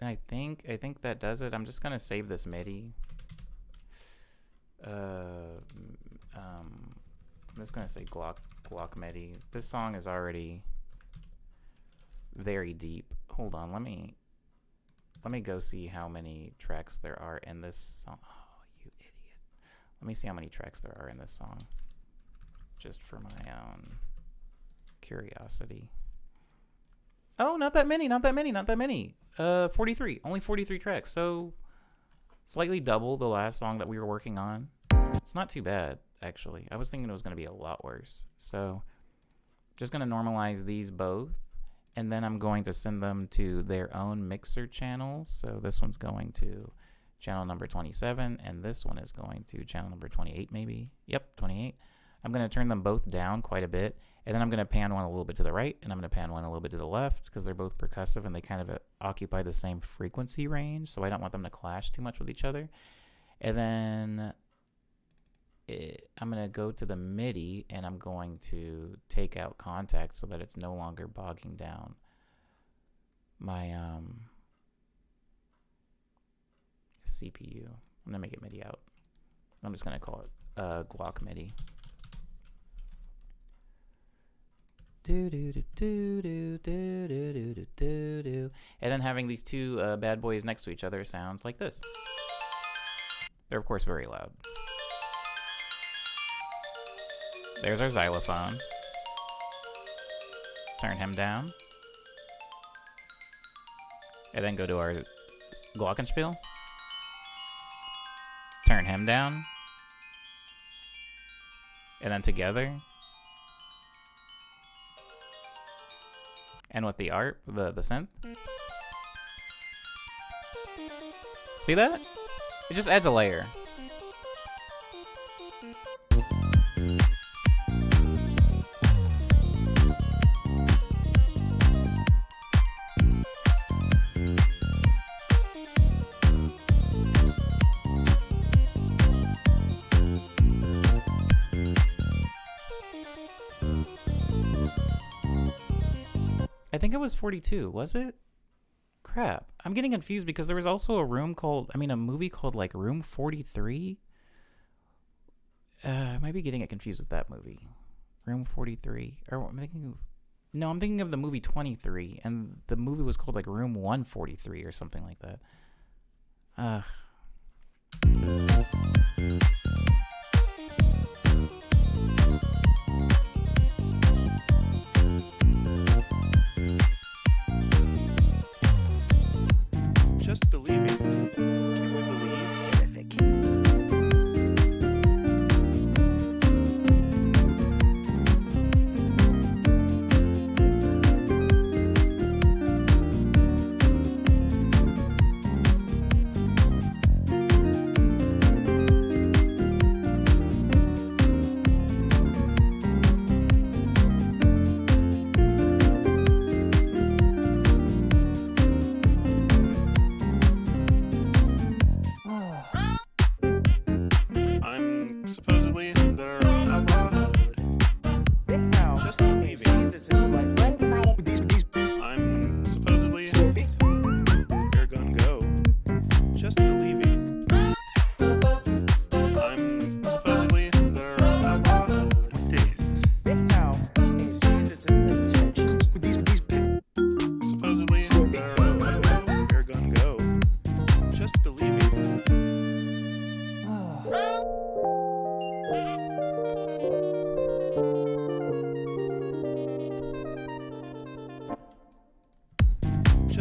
I think that does it. I'm just going to save this MIDI. I'm just going to say Glock MIDI. This song is already very deep. Hold on, let me go see how many tracks there are in this song. Oh, you idiot. Let me see how many tracks there are in this song, just for my own curiosity. Oh, not that many. 43. Only 43 tracks. So slightly double the last song that we were working on. It's not too bad, actually. I was thinking it was going to be a lot worse. So just going to normalize these both. And then I'm going to send them to their own mixer channels. So this one's going to channel number 27. And this one is going to channel number 28, maybe. Yep, 28. I'm going to turn them both down quite a bit. And then I'm going to pan one a little bit to the right. And I'm going to pan one a little bit to the left, because they're both percussive and they kind of occupy the same frequency range. So I don't want them to clash too much with each other. And then I'm going to go to the MIDI and I'm going to take out contact so that it's no longer bogging down my CPU. I'm going to make it MIDI out. I'm just going to call it Glock MIDI. And then having these two bad boys next to each other sounds like this. They're of course very loud. There's our xylophone. Turn him down. And then go to our glockenspiel. Turn him down. And then together. And with the ARP, the synth. See that? It just adds a layer. I think it was 42, was it? Crap. I'm getting confused because there was also a movie called like Room 43. I might be getting it confused with that movie. Room 43. Or I'm thinking of the movie 23, and the movie was called like Room 143 or something like that. Just believing. Can we believe? Terrific.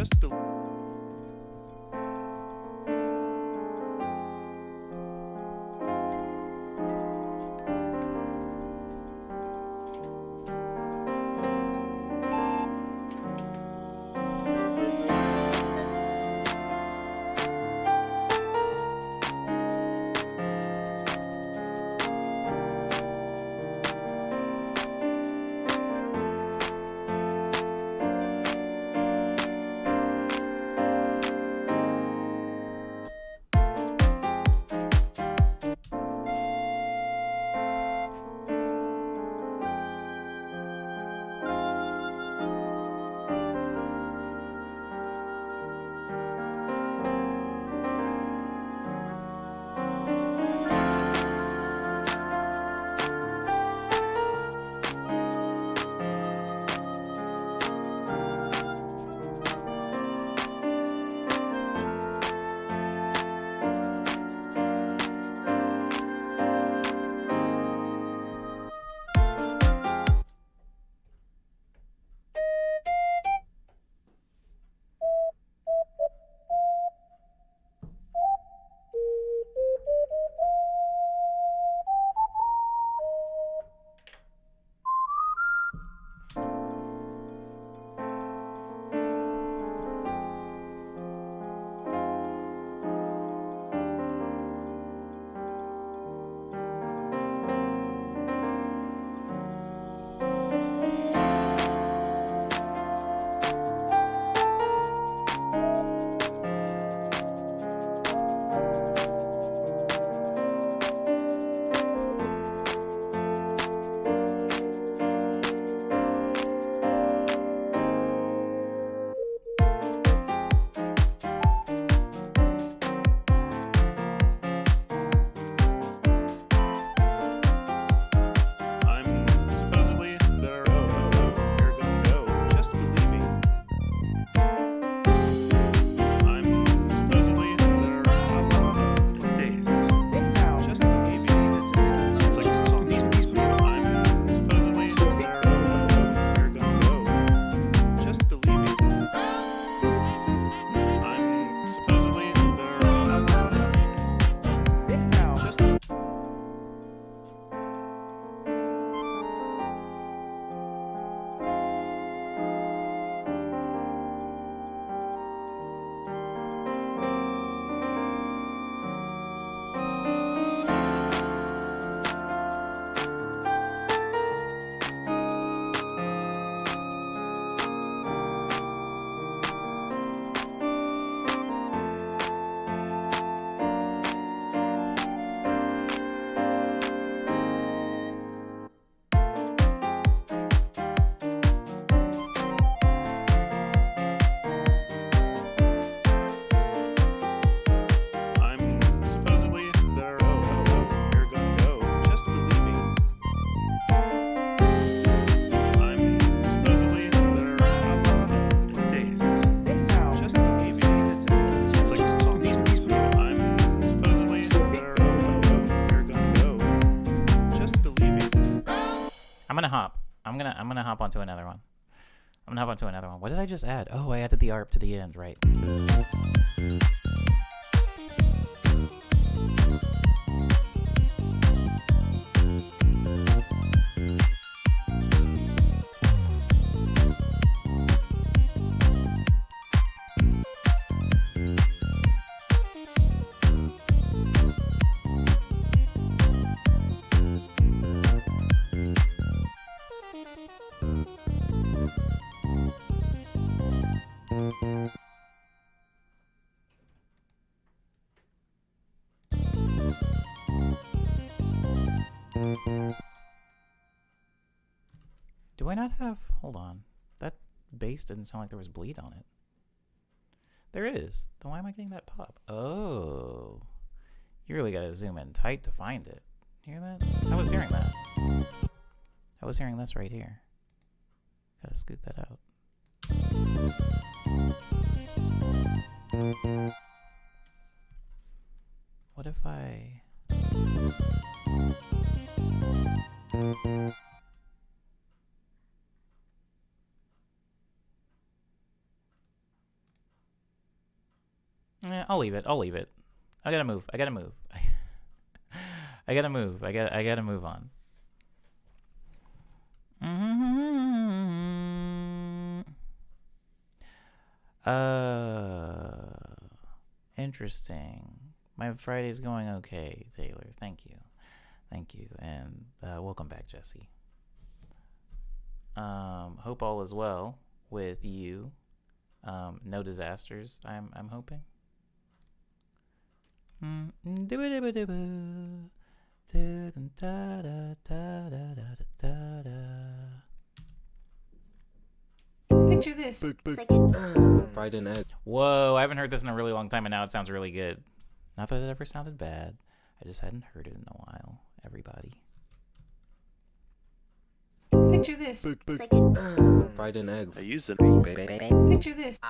Just believe. I'm supposedly there. You're gonna go. Just believe me. I'm supposedly there. What day is this? Just believe me. Sounds like it's on these pieces. I'm supposedly there. You're gonna go. Just believe me. I'm supposedly there. Just I'm supposedly there. You're gonna go. Just believe me. I'm supposedly there. What day is this? Just believe me. Sounds like it's on these pieces. I'm supposedly there. You're gonna go. Just believe me. I'm gonna hop. I'm gonna hop onto another one. I'm gonna hop onto another one. What did I just add? Oh, I added the ARP to the end, right? Do I not have... Hold on. That bass didn't sound like there was bleed on it. There is. Then why am I getting that pop? Oh. You really gotta zoom in tight to find it. Hear that? I was hearing that. I was hearing this right here. Gotta scoot that out. What if I... I'll leave it. I gotta move. I gotta move. I gotta move on. Interesting. My Friday's going okay, Taylor. Thank you, and welcome back, Jesse. Hope all is well with you. No disasters. I'm hoping. Picture this. Fried and egg. Whoa, I haven't heard this in a really long time, and now it sounds really good. Not that it ever sounded bad. I just hadn't heard it in a while. Everybody. Picture this. Fried and egg. I use it. Picture this.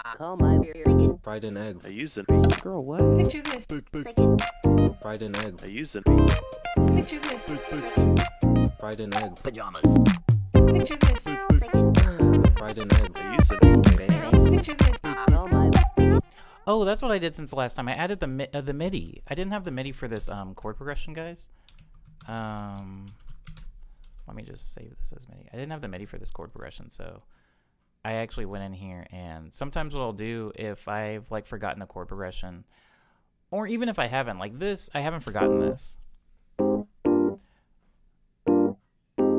Fried and egg. I use it. Girl, what? Picture this. Fried and egg. I use it. Picture this. Fried and egg. Pajamas. Picture this. Fried and egg. I use it. Picture this. Oh, that's what I did since the last time. I added the MIDI. I didn't have the MIDI for this chord progression, guys. Let me just save this as MIDI. I didn't have the MIDI for this chord progression, so I actually went in here, and sometimes what I'll do if I've like forgotten a chord progression, or even if I haven't, like this, I haven't forgotten this.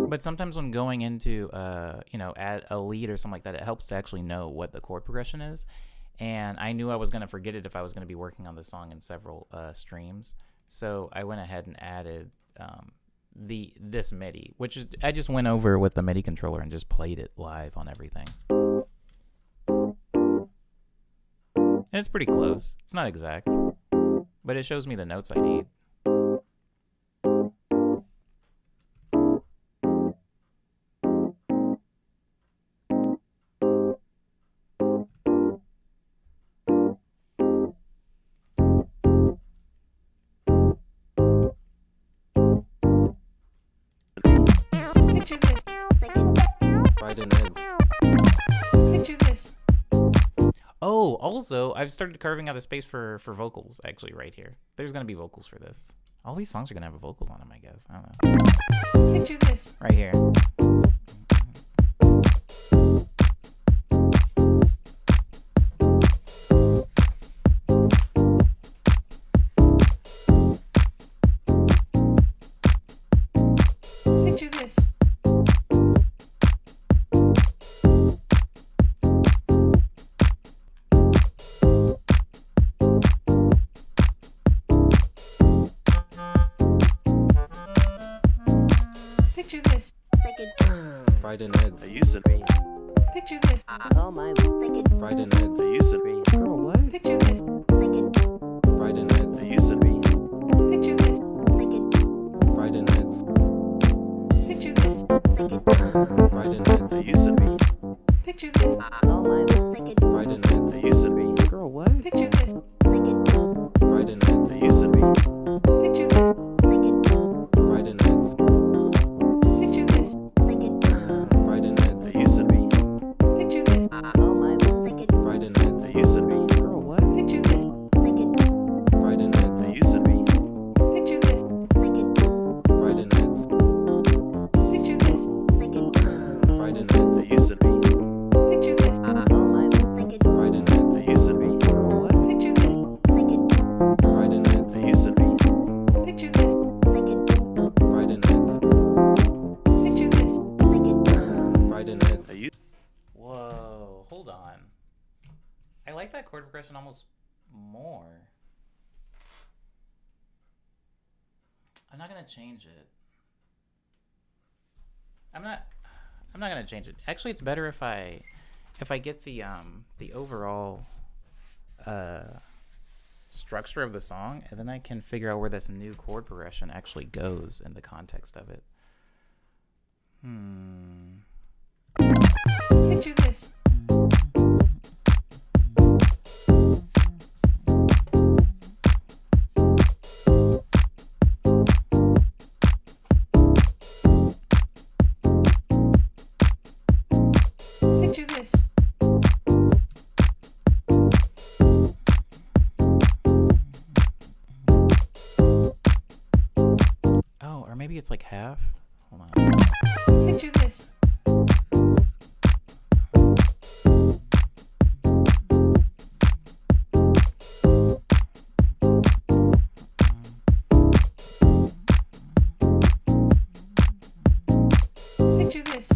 But sometimes when going into, add a lead or something like that, it helps to actually know what the chord progression is. And I knew I was going to forget it if I was going to be working on this song in several streams. So I went ahead and added this MIDI, which is, I just went over with the MIDI controller and just played it live on everything. And it's pretty close. It's not exact, but it shows me the notes I need. Picture this. Fried and egg. Picture this. Oh, also, I've started carving out a space for vocals, actually, right here. There's going to be vocals for this. All these songs are going to have vocals on them, I guess. I don't know. Picture this. Right here. Picture this. Picture this. Fried and egg. I use it. Picture this. Fried and egg. I use it. Girl, what? Picture this. Fried and egg. I use it. Picture this. Fried and egg. Picture this. Fried and egg. I use it. Picture this. Fried and egg. I use it. Girl, what? Picture this. Fried and egg. I use it. Picture this. Fried and egg. Picture this. Fried and egg. I use it. Picture this. Fried and egg. I use it. Girl, what? Picture this. Fried and egg. I use it. Picture this. Fried and egg. Picture this. Fried and egg. I use it. Picture this. Fried and egg. I use it. Girl, what? Picture this. Fried and egg. I use it. Picture this. Fried and egg. Picture this. Fried and egg. I use Whoa, hold on. I like that chord progression almost more. I'm not gonna change it. I'm not gonna change it. Actually, it's better if I get the overall structure of the song, and then I can figure out where this new chord progression actually goes in the context of it. Picture this. Picture this. it's like half. Hold on. Picture this. Picture this.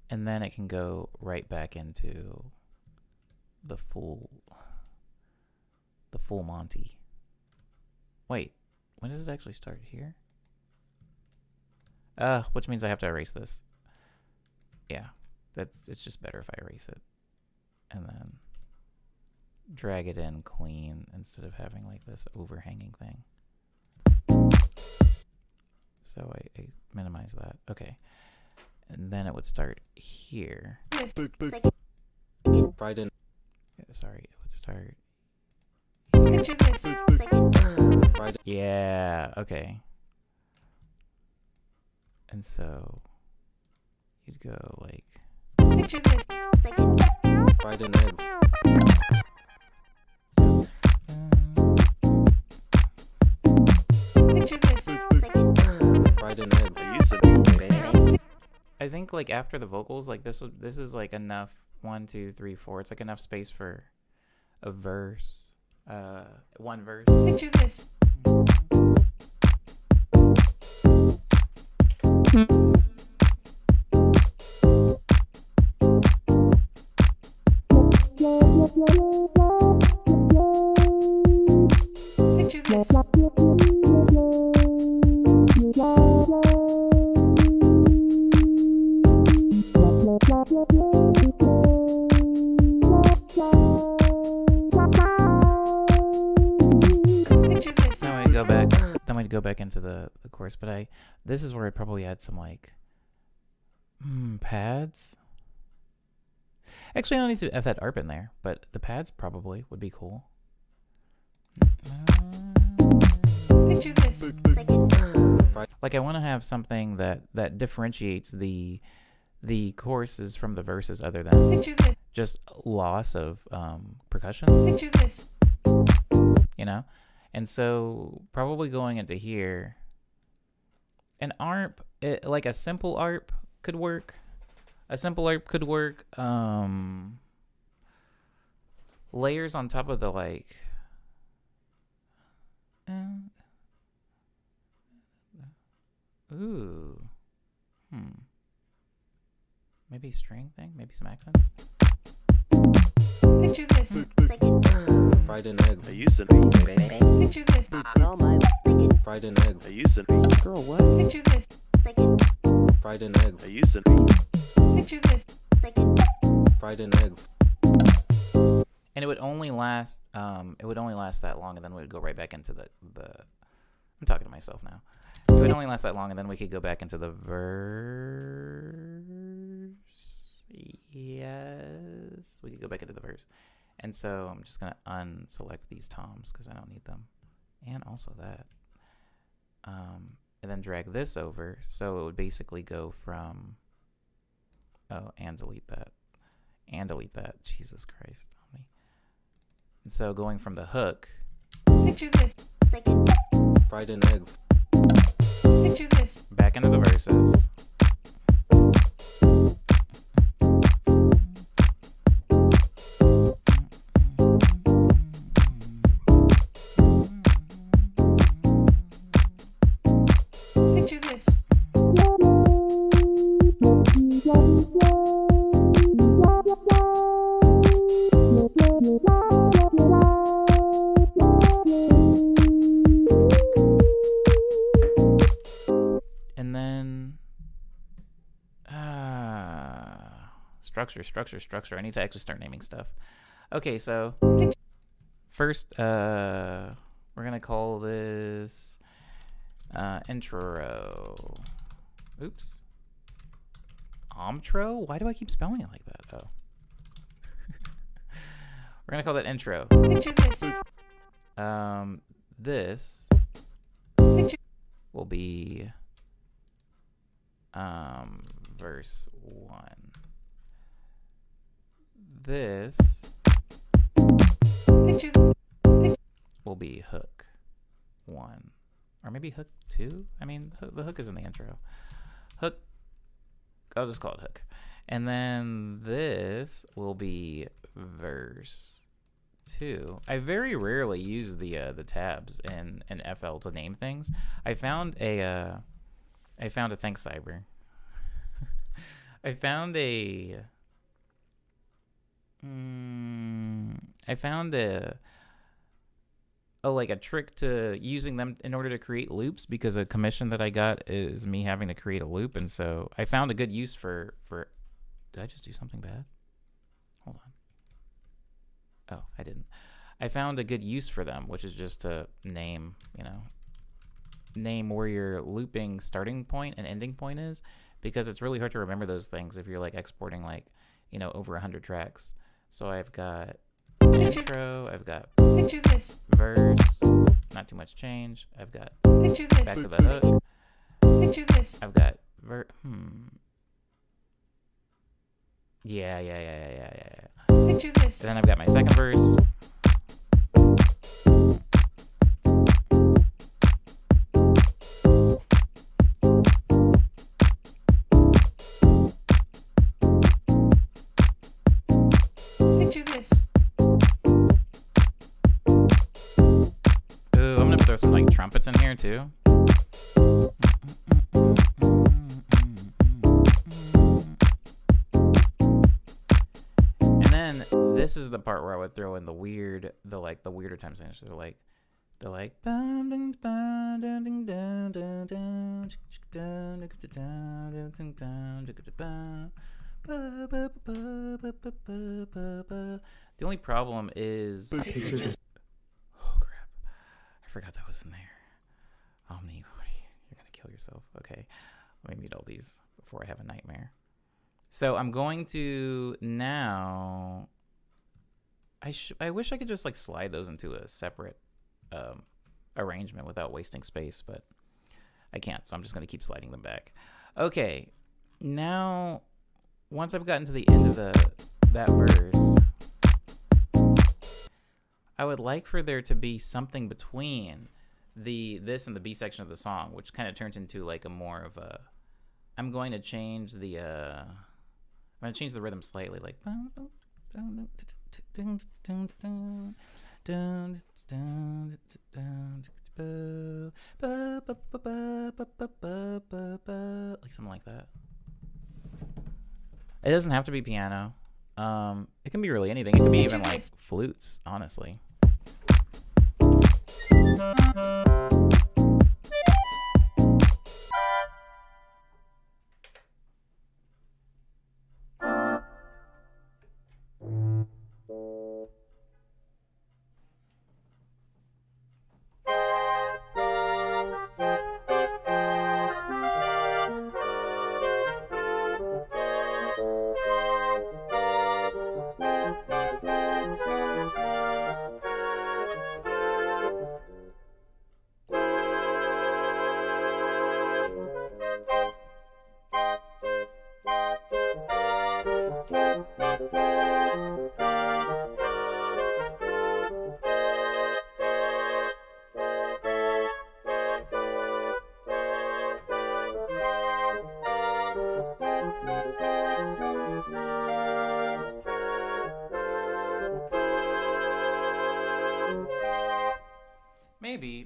And then it can go right back into the full Monty. Wait, when does it actually start here? Which means I have to erase this. Yeah, it's just better if I erase it. And then drag it in clean instead of having like this overhanging thing. So I minimize that. Okay. And then it would start here. This. Friday. Yeah, sorry, it would start. Picture this. Friday. Yeah, okay. And so you'd go like. Picture this. Friday night. Picture this. Friday night. I used to. I think like after the vocals, like this is like enough. 1, 2, 3, 4. It's like enough space for a verse. One verse. Picture this. Picture this. Picture this. Then we'd go back. Then we'd go back into the chorus. But this is where I'd probably add some like pads. Actually, I don't need to have that ARP in there, but the pads probably would be cool. Picture this. Like I want to have something that differentiates the choruses from the verses, other than Picture this. just loss of percussion, Picture this. you know. And so probably going into here, an ARP, like a simple ARP could work. A simple ARP could work. Layers on top of the like. Ooh. Maybe string thing. Maybe some accents. Picture this. Friday night. I used to. Picture this. Friday night. I used to. Girl, what? Picture this. Friday night. I used to. Picture this. Friday night. And it would only last. It would only last that long, and then we would go right back into the. I'm talking to myself now. It would only last that long, and then we could go back into the verse. Yes, we could go back into the verse. And so I'm just gonna unselect these toms because I don't need them, and also that. And then drag this over, so it would basically go from. Oh, and delete that, and delete that. Jesus Christ, on me. And so going from the hook. Picture this. Friday night. Picture this. Back into the verses. Picture this. And then structure. I need to actually start naming stuff. Okay, so first we're gonna call this intro. Oops. Omtro? Why do I keep spelling it like that? Oh. We're gonna call that intro. Picture this. This Picture. will be verse 1. This Picture. will be hook 1. Or maybe hook 2? I mean, the hook is in the intro. Hook, I'll just call it hook. And then this will be verse 2. I very rarely use the tabs in FL to name things. I found a thanks Cyber. I found a trick to using them in order to create loops, because a commission that I got is me having to create a loop, and so I found a good use for did I just do something bad? Hold on. Oh, I didn't. I found a good use for them, which is just to name where your looping starting point and ending point is, because it's really hard to remember those things if you're like exporting over 100 tracks. So I've got intro, I've got Picture this. verse, not too much change. I've got Picture this. back to the hook. Picture this. I've got Yeah. Picture this. And then I've got my second verse. Picture this. Ooh, I'm gonna throw some like trumpets in here too. And then this is the part where I would throw in the weirder time signature. The only problem is, oh crap, I forgot that was in there. Omni, you're gonna kill yourself. Okay, let me mute all these before I have a nightmare. So I'm going to now. I wish I could just like slide those into a separate arrangement without wasting space, but I can't. So I'm just gonna keep sliding them back. Okay, now once I've gotten to the end of that verse, I would like for there to be something between this and the B section of the song, which kind of turns into like a more of a. I'm going to change the rhythm slightly, like. Like something like that. It doesn't have to be piano. It can be really anything. It could be even like flutes, honestly.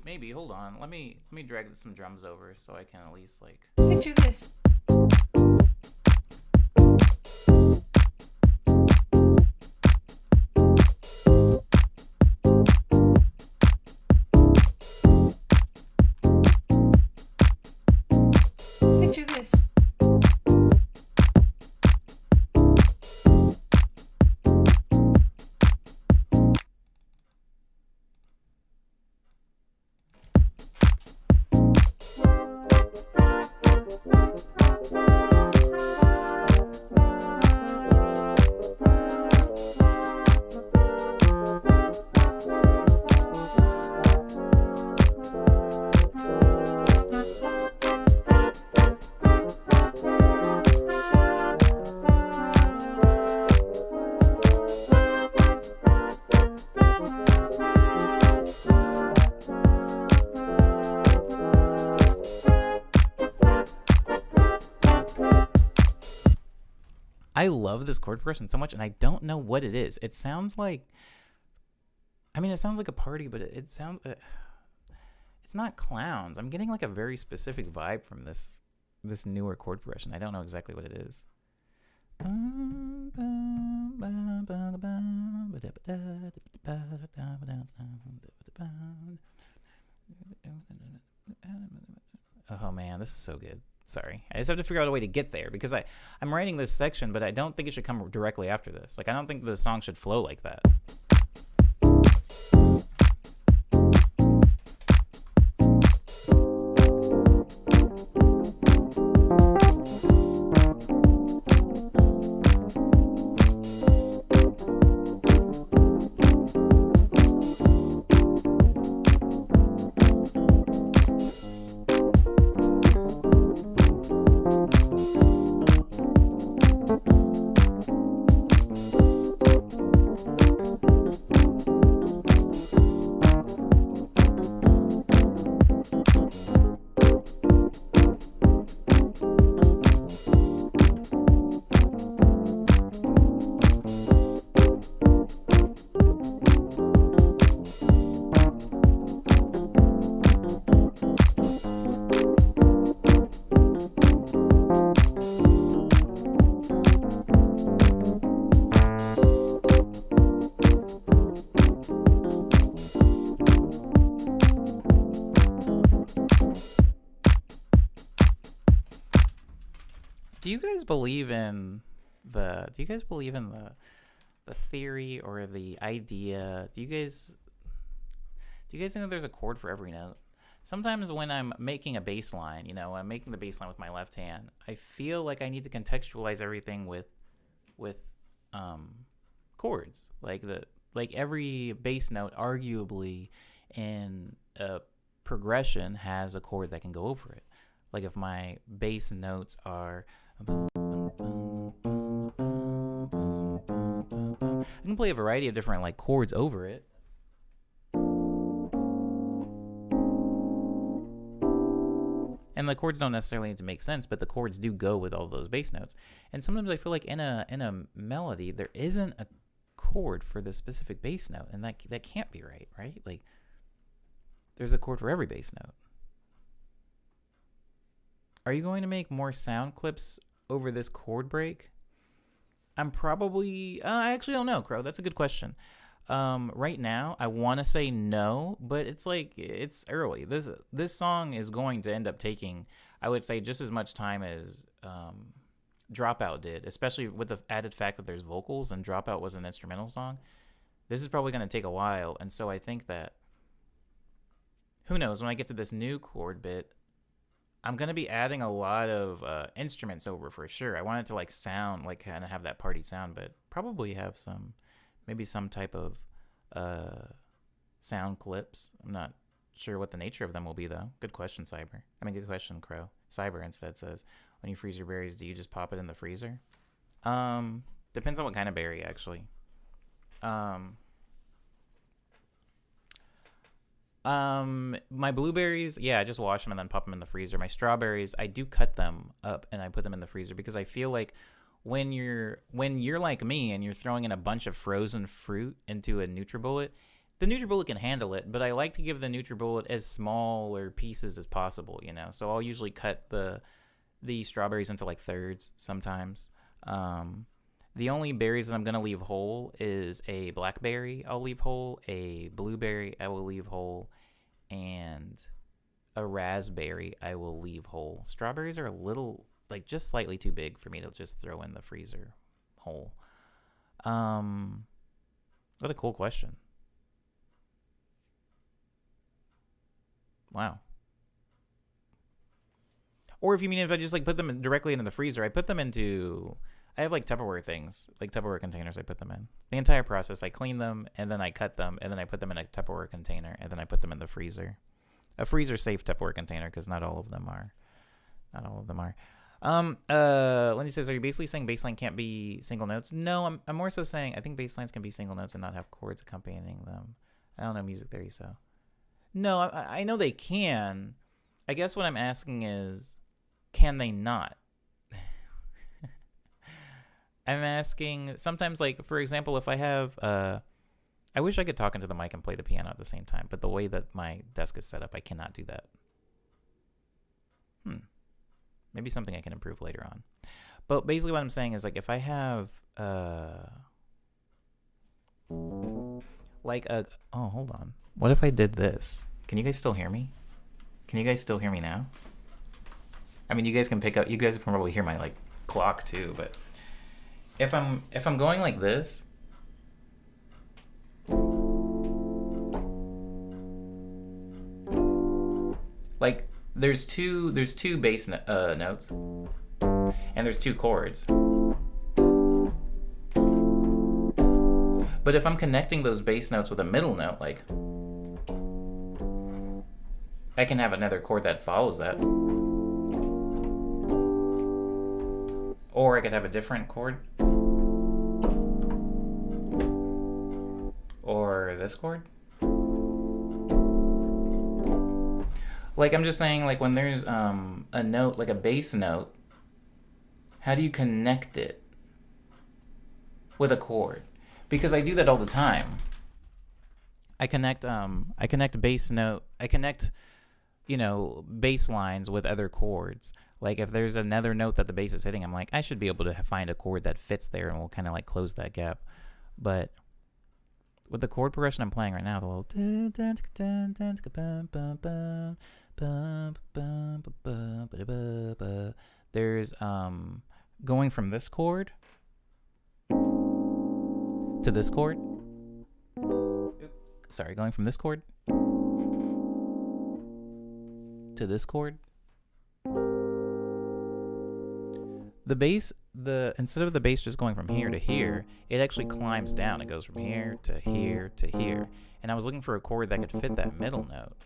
Maybe. Hold on. Let me drag some drums over so I can at least like. Picture this. Picture this. I love this chord progression so much, and I don't know what it is. It sounds like, it sounds like a party, but it sounds, it's not clowns. I'm getting like a very specific vibe from this newer chord progression. I don't know exactly what it is. Oh man, this is so good. Sorry, I just have to figure out a way to get there because I'm writing this section, but I don't think it should come directly after this. Like, I don't think the song should flow like that. Do you guys believe in the theory or the idea? Do you guys think that there's a chord for every note? Sometimes when I'm making a bass line, I'm making the bass line with my left hand, I feel like I need to contextualize everything with chords. Like every bass note arguably in a progression has a chord that can go over it. Like if my bass notes are, I can play a variety of different like chords over it. And the chords don't necessarily need to make sense, but the chords do go with all those bass notes. And sometimes I feel like in a melody there isn't a chord for the specific bass note, and that can't be right? Like there's a chord for every bass note. Are you going to make more sound clips over this chord break? I'm probably... I actually don't know, Crow. That's a good question. Right now, I want to say no, but it's early. This song is going to end up taking, I would say, just as much time as Dropout did, especially with the added fact that there's vocals and Dropout was an instrumental song. This is probably going to take a while, and so I think that, who knows, when I get to this new chord bit, I'm going to be adding a lot of instruments over for sure. I want it to like sound like kind of have that party sound, but probably have maybe some type of sound clips. I'm not sure what the nature of them will be though. Good question, Cyber. Good question, Crow. Cyber instead says, when you freeze your berries, do you just pop it in the freezer? Depends on what kind of berry actually. My blueberries, I just wash them and then pop them in the freezer. My strawberries, I do cut them up and I put them in the freezer because I feel like when you're like me and you're throwing in a bunch of frozen fruit into a NutriBullet, the NutriBullet can handle it, but I like to give the NutriBullet as smaller pieces as possible, So I'll usually cut the strawberries into like thirds sometimes. The only berries that I'm going to leave whole is a blackberry I'll leave whole, a blueberry I will leave whole, and a raspberry I will leave whole. Strawberries are a little, just slightly too big for me to just throw in the freezer whole. What a cool question. Wow. Or if you mean if I just put them directly into the freezer, I put them into... I have Tupperware things, Tupperware containers I put them in. The entire process, I clean them, and then I cut them, and then I put them in a Tupperware container, and then I put them in the freezer. A freezer-safe Tupperware container, because not all of them are. Lindsay says, are you basically saying bassline can't be single notes? No, I'm more so saying I think basslines can be single notes and not have chords accompanying them. I don't know music theory, so. No, I know they can. I guess what I'm asking is, can they not? I'm asking sometimes, like, for example, if I have, I wish I could talk into the mic and play the piano at the same time, but the way that my desk is set up, I cannot do that. Maybe something I can improve later on. But basically what I'm saying is, like, if I have, like a, oh, hold on. What if I did this? Can you guys still hear me? Can you guys still hear me now? I mean, you guys can probably hear my, like, clock too, but if I'm going like this, like, there's two bass notes, and there's two chords. But if I'm connecting those bass notes with a middle note, like, I can have another chord that follows that. Or I could have a different chord. Or this chord. Like, I'm just saying, like, when there's a note, like a bass note, how do you connect it with a chord? Because I do that all the time. I connect bass note, bass lines with other chords. Like, if there's another note that the bass is hitting, I'm like, I should be able to find a chord that fits there and will kind of, like, close that gap. But with the chord progression I'm playing right now, the little there's going from this chord to this chord. Sorry, going from this chord to this chord. The bass, instead of the bass just going from here to here, it actually climbs down. It goes from here to here to here. And I was looking for a chord that could fit that middle note.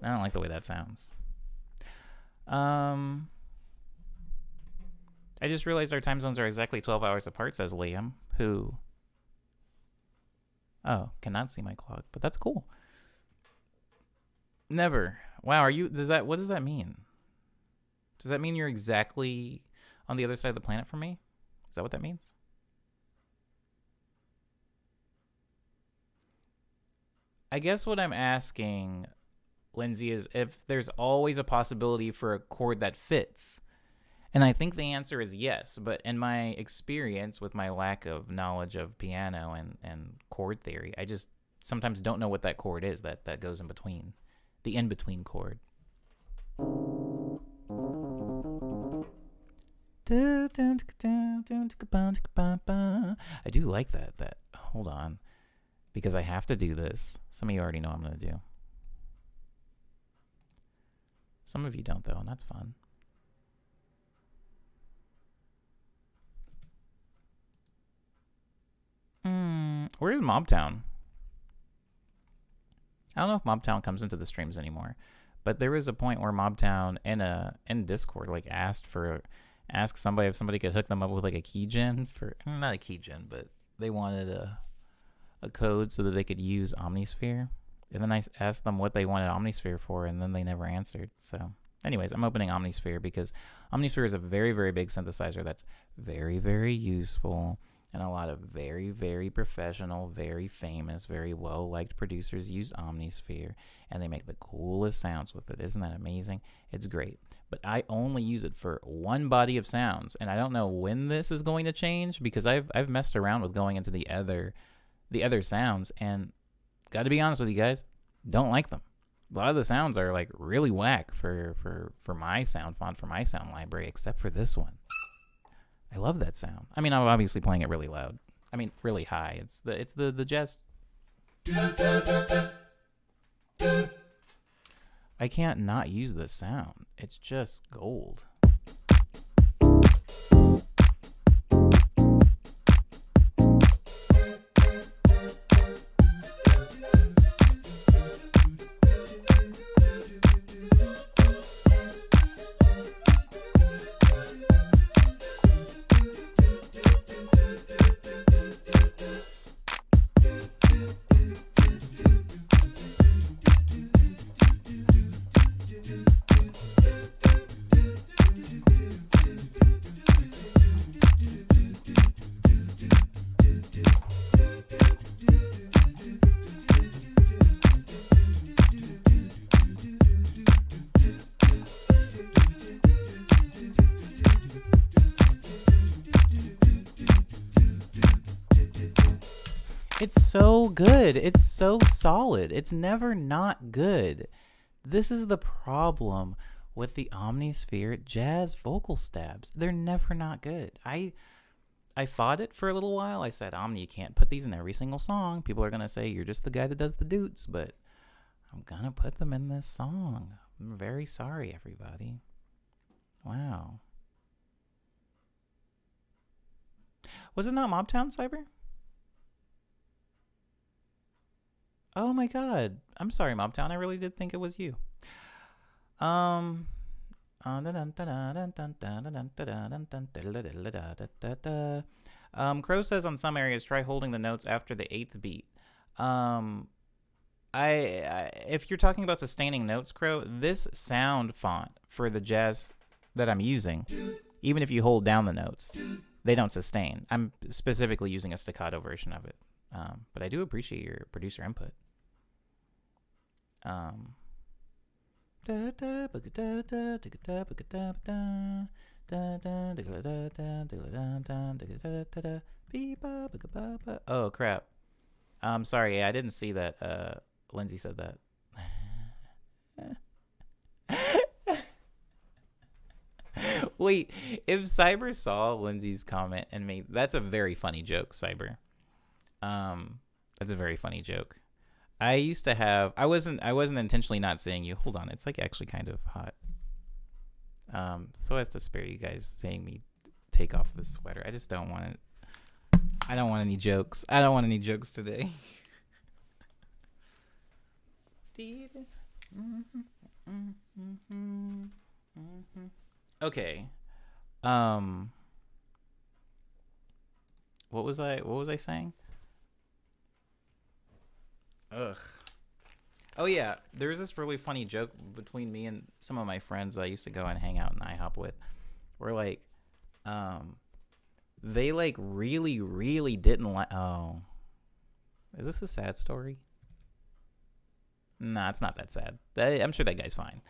I don't like the way that sounds. I just realized our time zones are exactly 12 hours apart, says Liam, who... Oh, cannot see my clock, but that's cool. Never. Wow, what does that mean? Does that mean you're exactly on the other side of the planet from me? Is that what that means? I guess what I'm asking, Lindsay, is if there's always a possibility for a chord that fits. And I think the answer is yes, but in my experience with my lack of knowledge of piano and chord theory, I just sometimes don't know what that chord is that goes in between, the in-between chord. I do like that. Hold on, because I have to do this. Some of you already know what I'm going to do. Some of you don't, though, and that's fun. Where is Mobtown? I don't know if Mobtown comes into the streams anymore, but there was a point where Mobtown in Discord like asked somebody if somebody could hook them up with like a keygen for, not a keygen, but they wanted a code so that they could use Omnisphere. And then I asked them what they wanted Omnisphere for, and then they never answered. So anyways, I'm opening Omnisphere because Omnisphere is a very, very big synthesizer that's very, very useful. And a lot of very, very professional, very famous, very well-liked producers use Omnisphere, and they make the coolest sounds with it. Isn't that amazing? It's great. But I only use it for one body of sounds, and I don't know when this is going to change because I've messed around with going into the other sounds, and got to be honest with you guys, don't like them. A lot of the sounds are like really whack for my sound font, for my sound library, except for this one. I love that sound. I mean, I'm obviously playing it really loud. I mean, really high. It's the jazz. I can't not use this sound. It's just gold. It's so good. It's so solid. It's never not good. This is the problem with the Omnisphere jazz vocal stabs. They're never not good. I fought it for a little while. I said, Omni, you can't put these in every single song. People are going to say you're just the guy that does the doots, but I'm going to put them in this song. I'm very sorry, everybody. Wow. Was it not Mobtown, Cyber? Oh my god. I'm sorry, Mobtown. I really did think it was you. Crow says on some areas try holding the notes after the 8th beat. If you're talking about sustaining notes, Crow, this sound font for the jazz that I'm using, even if you hold down the notes, they don't sustain. I'm specifically using a staccato version of it. But I do appreciate your producer input. Oh crap. I'm sorry, I didn't see that. Lindsay said that. Wait, if Cyber saw Lindsay's comment and made, that's a very funny joke, Cyber. That's a very funny joke. I used to have, I wasn't intentionally not saying you. Hold on, it's like actually kind of hot. So as to spare you guys seeing me take off this sweater. I just don't want it. I don't want any jokes. I don't want any jokes today. Okay. What was I saying? Ugh. Oh yeah, there's this really funny joke between me and some of my friends that I used to go and hang out in IHOP with. Where like, they like really, really didn't like. Oh, is this a sad story? Nah, it's not that sad. I'm sure that guy's fine.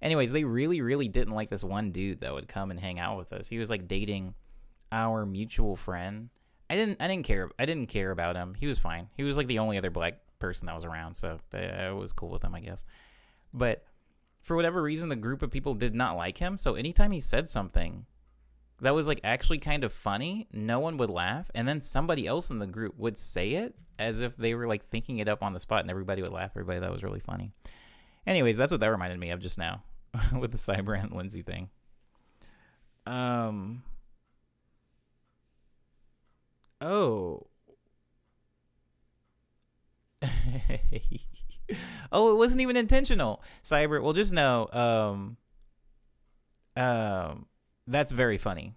Anyways, they really, really didn't like this one dude that would come and hang out with us. He was like dating our mutual friend. I didn't care about him. He was fine. He was like the only other black person that was around, so I was cool with him, I guess. But for whatever reason, the group of people did not like him. So anytime he said something that was like actually kind of funny, no one would laugh, and then somebody else in the group would say it as if they were like thinking it up on the spot, and everybody would laugh. Everybody thought it was really funny. Anyways, that's what that reminded me of just now with the Cyber and Lindsay thing. Oh. Oh, it wasn't even intentional. Cyber, well, just know, that's very funny.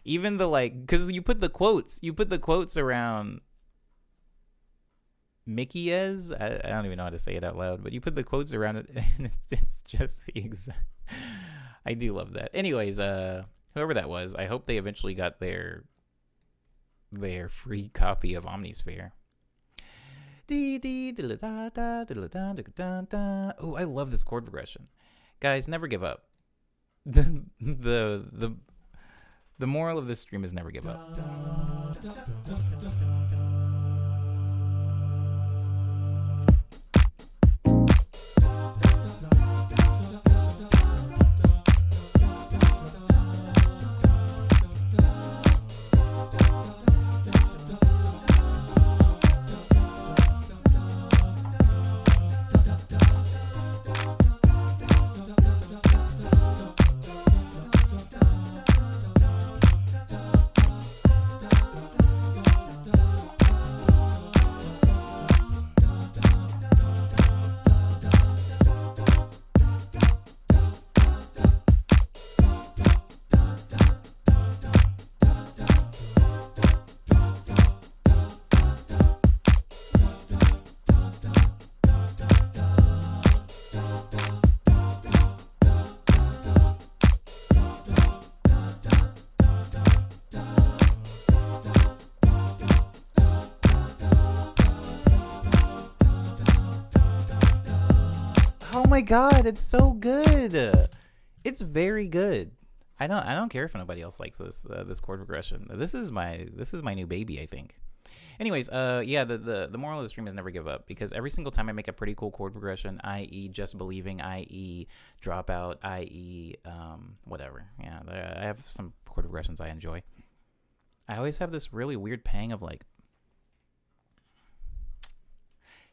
Even the like, because you put the quotes around Mickey's. I don't even know how to say it out loud, but you put the quotes around it, and it's just the exact. I do love that. Anyways, whoever that was, I hope they eventually got their free copy of Omnisphere. Oh, I love this chord progression. Guys, never give up. The moral of this stream is never give up. Oh my god, it's so good. It's very good. I don't care if nobody else likes this chord progression. This is my new baby, I think. Anyways, yeah, the moral of the stream is never give up, because every single time I make a pretty cool chord progression, i.e. Just Believing, i.e. Dropout, i.e. Whatever. Yeah, I have some chord progressions I enjoy. I always have this really weird pang of like,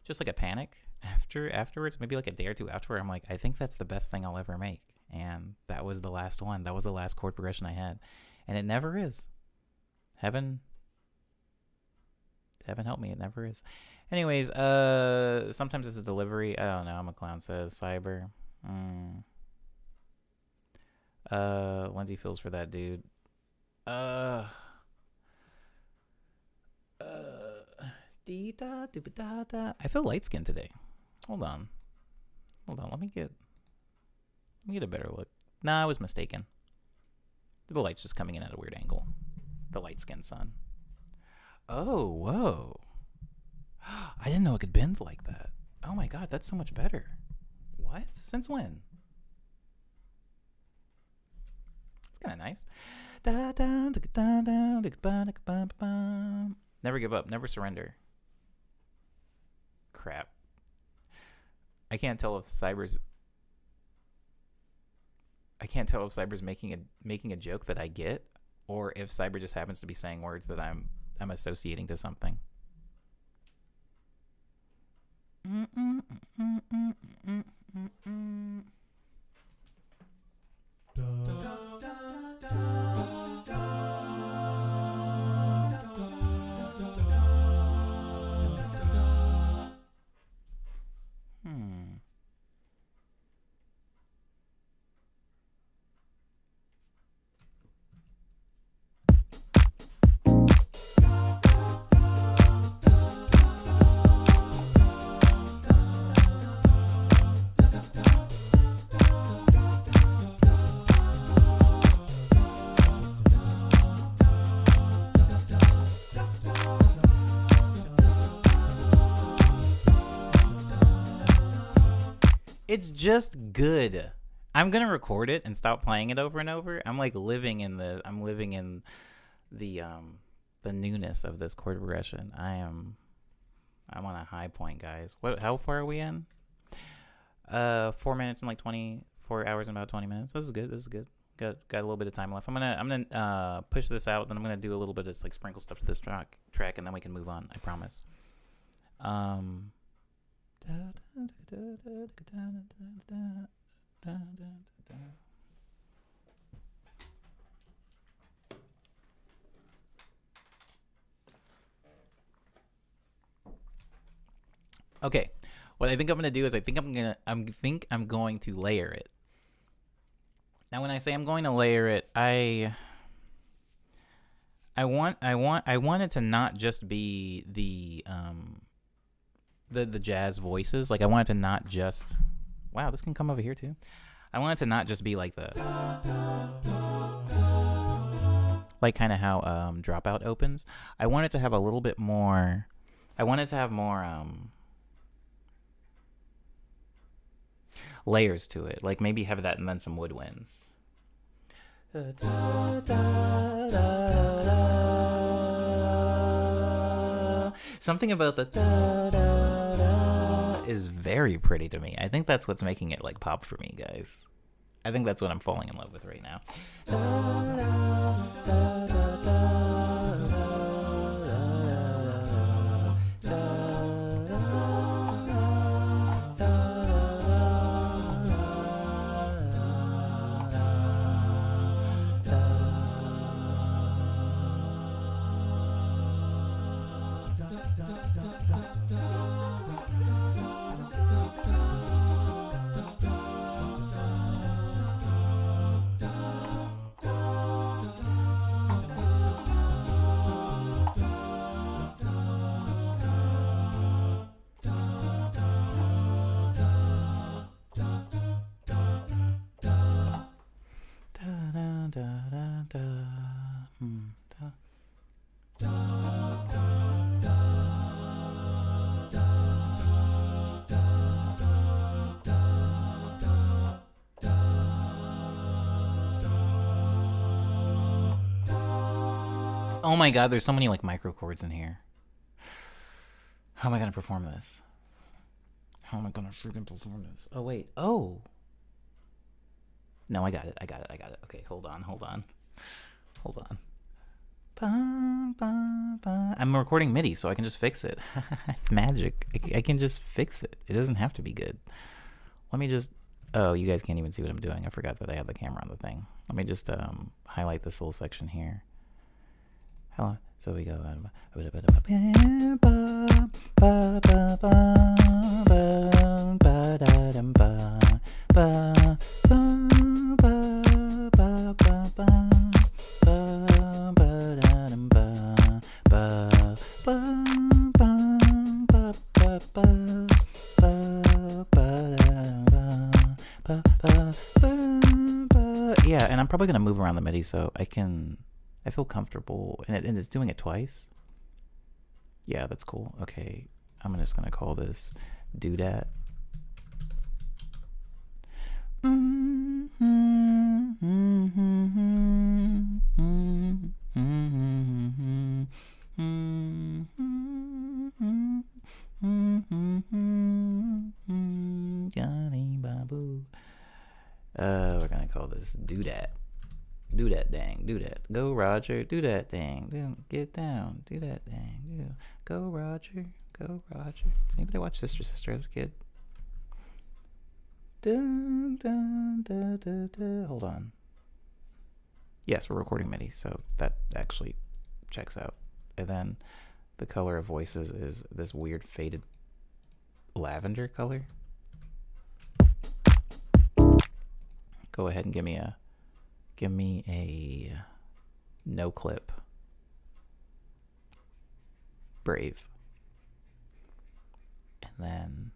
just like a panic afterwards, maybe like a day or two after, where I'm like, I think that's the best thing I'll ever make. And that was the last one. That was the last chord progression I had. And it never is. Heaven help me, it never is. Anyways, sometimes this is delivery. I don't know, I'm a clown, says Cyber. Lindsay feels for that dude. I feel light skinned today. Hold on, let me get a better look. Nah, I was mistaken. The light's just coming in at a weird angle. The light skinned sun. Oh, whoa. I didn't know it could bend like that. Oh my god, that's so much better. What? Since when? It's kind of nice. Never give up, never surrender. Crap. I can't tell if Cyber's making a joke that I get, or if Cyber just happens to be saying words that I'm associating to something. It's just good. I'm gonna record it and stop playing it over and over. I'm like living in the newness of this chord progression. I'm on a high point, guys. How far are we in? 4 minutes and like 24 hours and about 20 minutes. This is good. Got a little bit of time left. I'm gonna push this out, then I'm gonna do a little bit of like sprinkle stuff to this track, and then we can move on. I promise. Okay, what I think I'm gonna do is I'm going to layer it. Now, when I say I'm going to layer it, I want it to not just be the jazz voices. Like, I want it to not just, wow, this can come over here too. I want it to not just be like the, like kind of how Dropout opens. I want it to have a little bit more, layers to it. Like maybe have that and then some woodwinds. Something about the is very pretty to me. I think that's what's making it like pop for me, guys. I think that's what I'm falling in love with right now. Oh my god, there's so many like micro chords in here. How am I gonna perform this? How am I gonna freaking perform this? Oh wait. Oh. No, I got it. Okay, hold on. I'm recording MIDI, so I can just fix it. It's magic. I can just fix it. It doesn't have to be good. Let me just... Oh, you guys can't even see what I'm doing. I forgot that I have the camera on the thing. Let me just highlight this little section here. Hello. So we go... Yeah, and I'm probably gonna move around the MIDI so I feel comfortable, and it's doing it twice. Yeah, that's cool. Okay, I'm just gonna call this Doodat. We're gonna call this Doodat. Do that dang, do that. Go Roger, do that dang. Get down, do that dang. Go Roger, go Roger. Anybody watch Sister Sister as a kid? Dun, dun, dun, dun, dun. Hold on. Yes, we're recording MIDI, so that actually checks out. And then the color of voices is this weird faded lavender color. Go ahead and give me a no clip. Brave. And then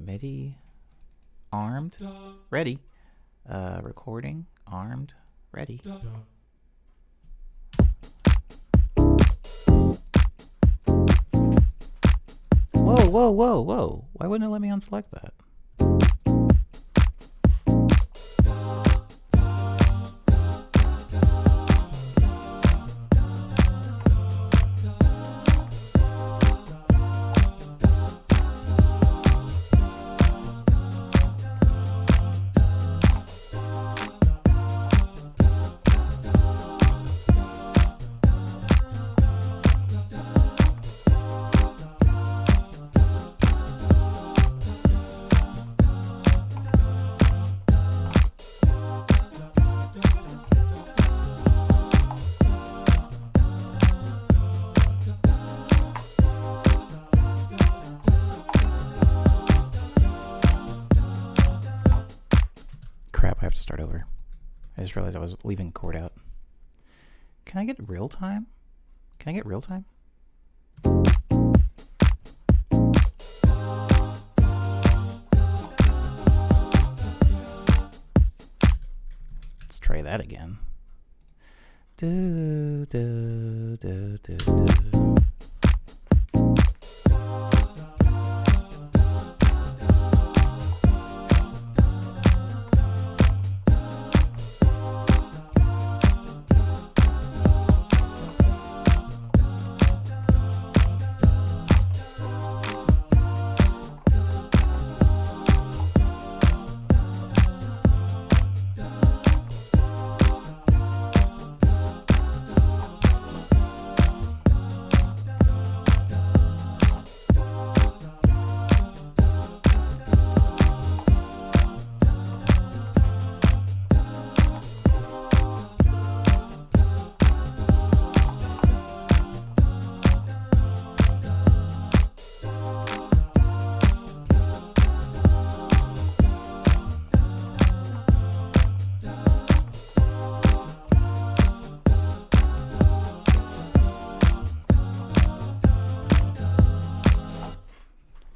MIDI armed, ready. Recording armed, ready. Whoa. Why wouldn't it let me unselect that? Crap, I have to start over. I just realized I was leaving chord out. Can I get real time? Let's try that again. Do, do, do, do, do.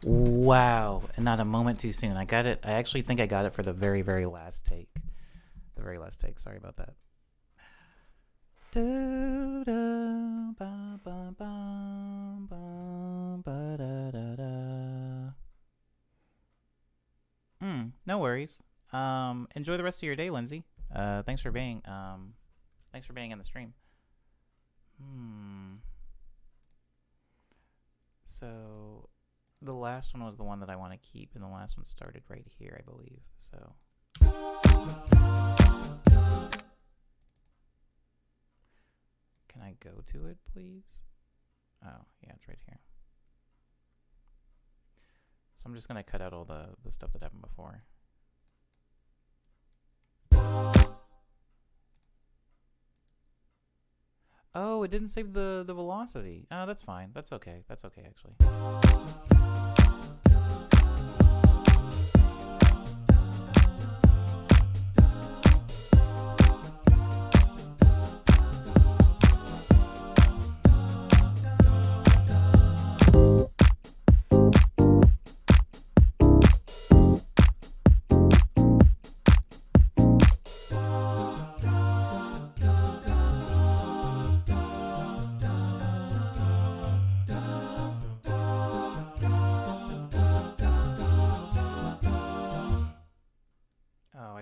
Wow, and not a moment too soon. I got it. I actually think I got it for the very, very last take. Sorry about that. No worries. Enjoy the rest of your day, Lindsay. Thanks for being in the stream. So the last one was the one that I want to keep, and the last one started right here, I believe. So can I go to it, please? Oh, yeah, it's right here. So I'm just gonna cut out all the stuff that happened before. Oh, it didn't save the velocity. Oh, that's fine. That's okay. That's okay, actually.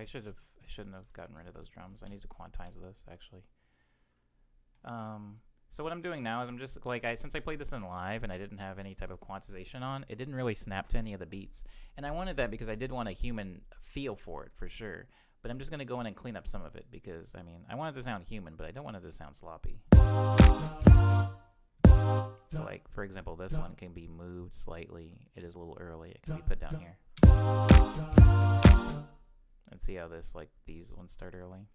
I shouldn't have gotten rid of those drums. I need to quantize this, actually. So what I'm doing now is I'm just like, since I played this in live and I didn't have any type of quantization on, it didn't really snap to any of the beats. And I wanted that because I did want a human feel for it, for sure. But I'm just going to go in and clean up some of it because, I mean, I want it to sound human, but I don't want it to sound sloppy. So like, for example, this one can be moved slightly. It is a little early. It can be put down here. And see how these ones start early.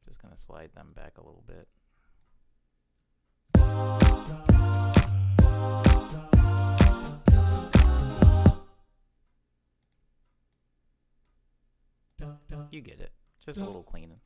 Just gonna slide them back a little bit. You get it. Just a little cleaning up.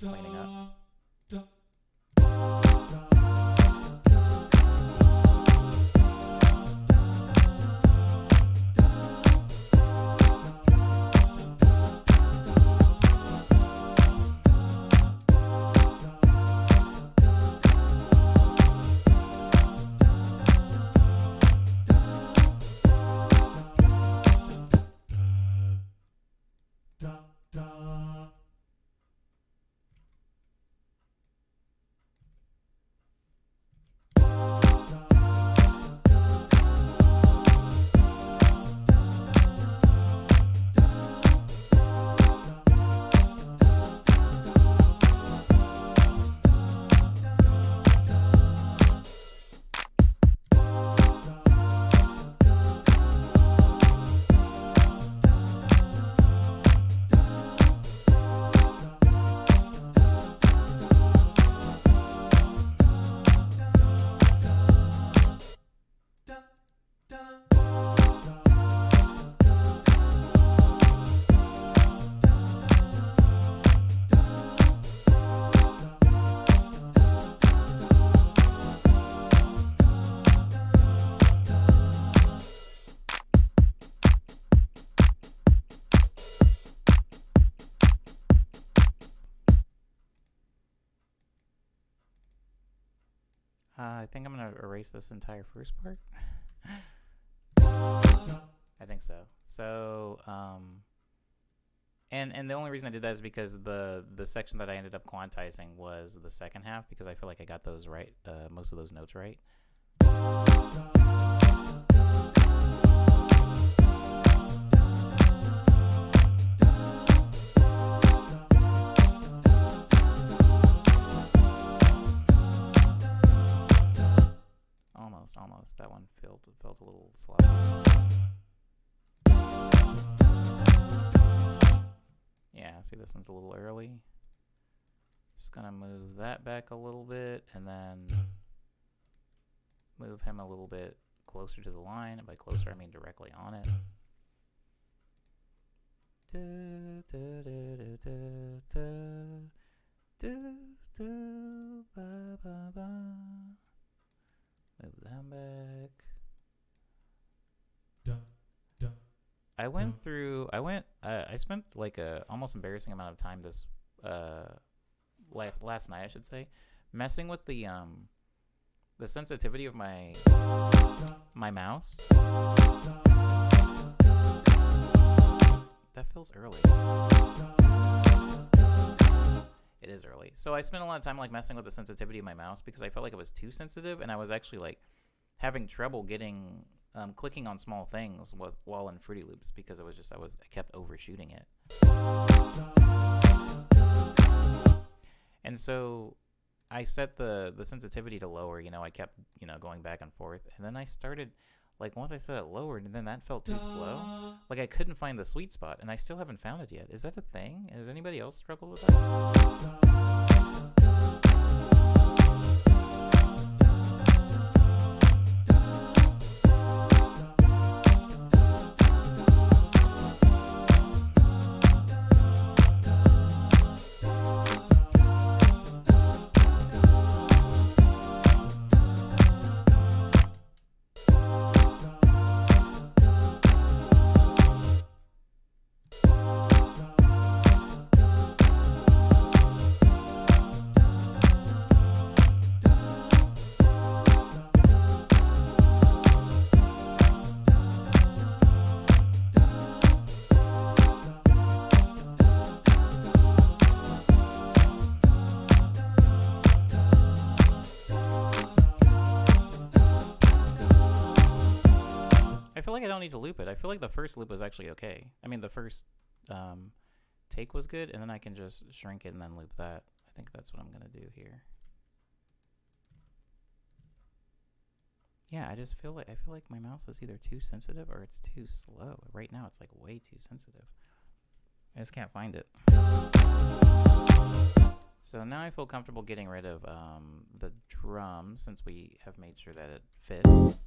I think I'm going to erase this entire first part. I think so. So, and the only reason I did that is because the section that I ended up quantizing was the second half, because I feel like I got those right, most of those notes right. Almost. That one felt a little sloppy. Yeah, see, this one's a little early. Just gonna move that back a little bit, and then move him a little bit closer to the line. And by closer, I mean directly on it. Move them back. I spent like a almost embarrassing amount of time this last night, I should say, messing with the sensitivity of my mouse. That feels early. It is early. So I spent a lot of time like messing with the sensitivity of my mouse because I felt like it was too sensitive, and I was actually like having trouble getting clicking on small things while in Fruity Loops because I kept overshooting it. And so I set the sensitivity to lower. I kept going back and forth, and then I started like once I set it lower, and then that felt too slow. Like I couldn't find the sweet spot, and I still haven't found it yet. Is that a thing? Has anybody else struggled with that? I feel like I don't need to loop it. I feel like the first loop was actually okay. I mean, the first take was good, and then I can just shrink it and then loop that. I think that's what I'm going to do here. Yeah, I feel like my mouse is either too sensitive or it's too slow. Right now, it's like way too sensitive. I just can't find it. So now I feel comfortable getting rid of the drums since we have made sure that it fits.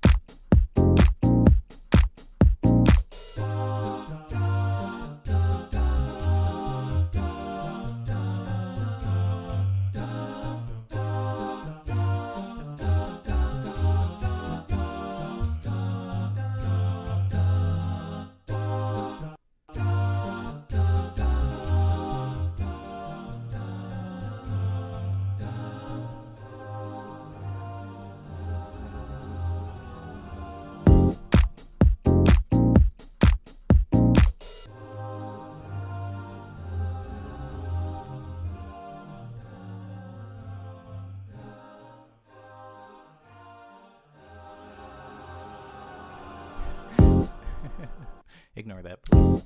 Ignore that, please.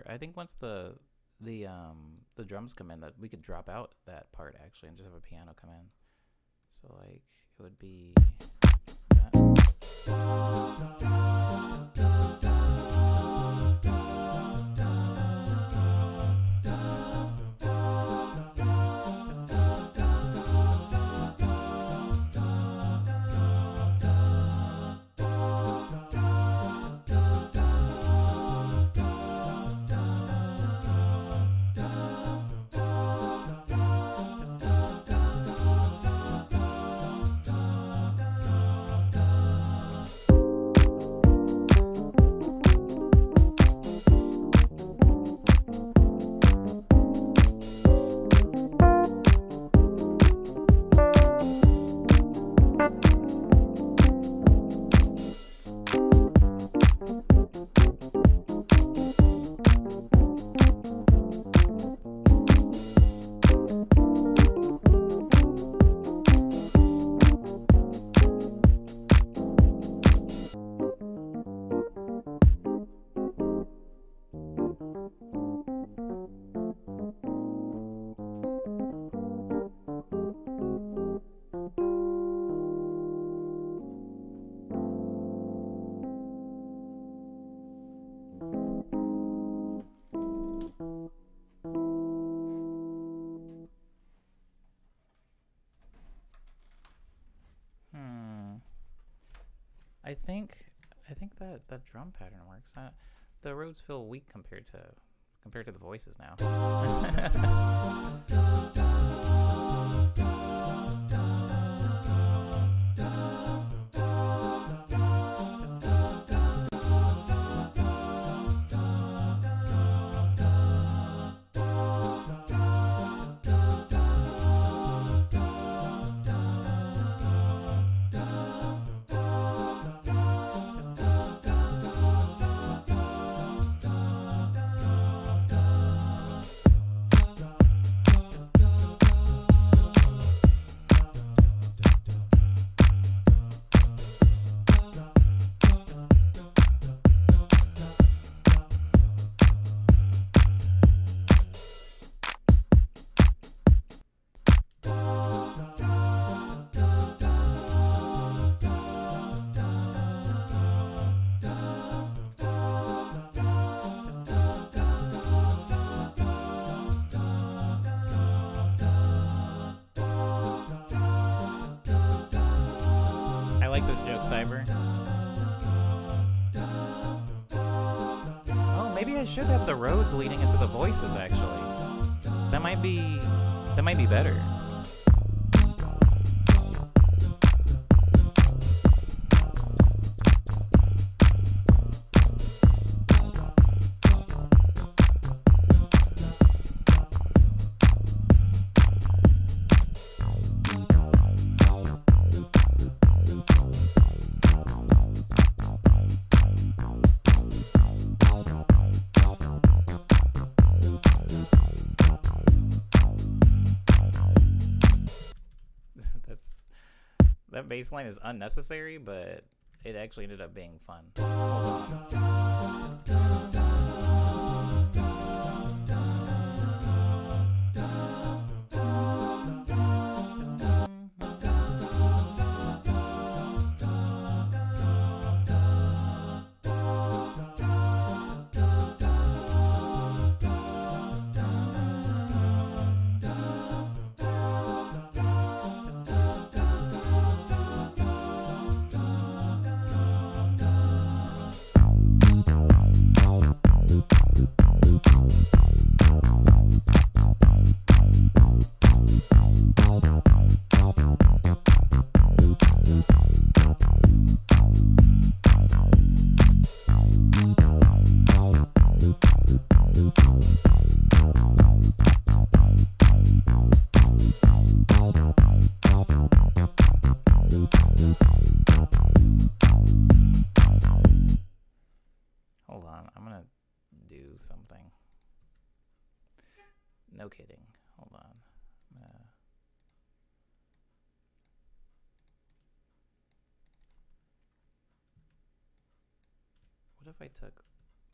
I think once the drums come in, that we could drop out that part actually and just have a piano come in. So like it would be that. I think that that drum pattern works. The roads feel weak compared to the voices now. I like this joke, Cyber. Oh, maybe I should have the roads leading into the voices, actually. That might be better. That bass line is unnecessary, but it actually ended up being fun. Hold on, I'm gonna do something. No kidding. Hold on.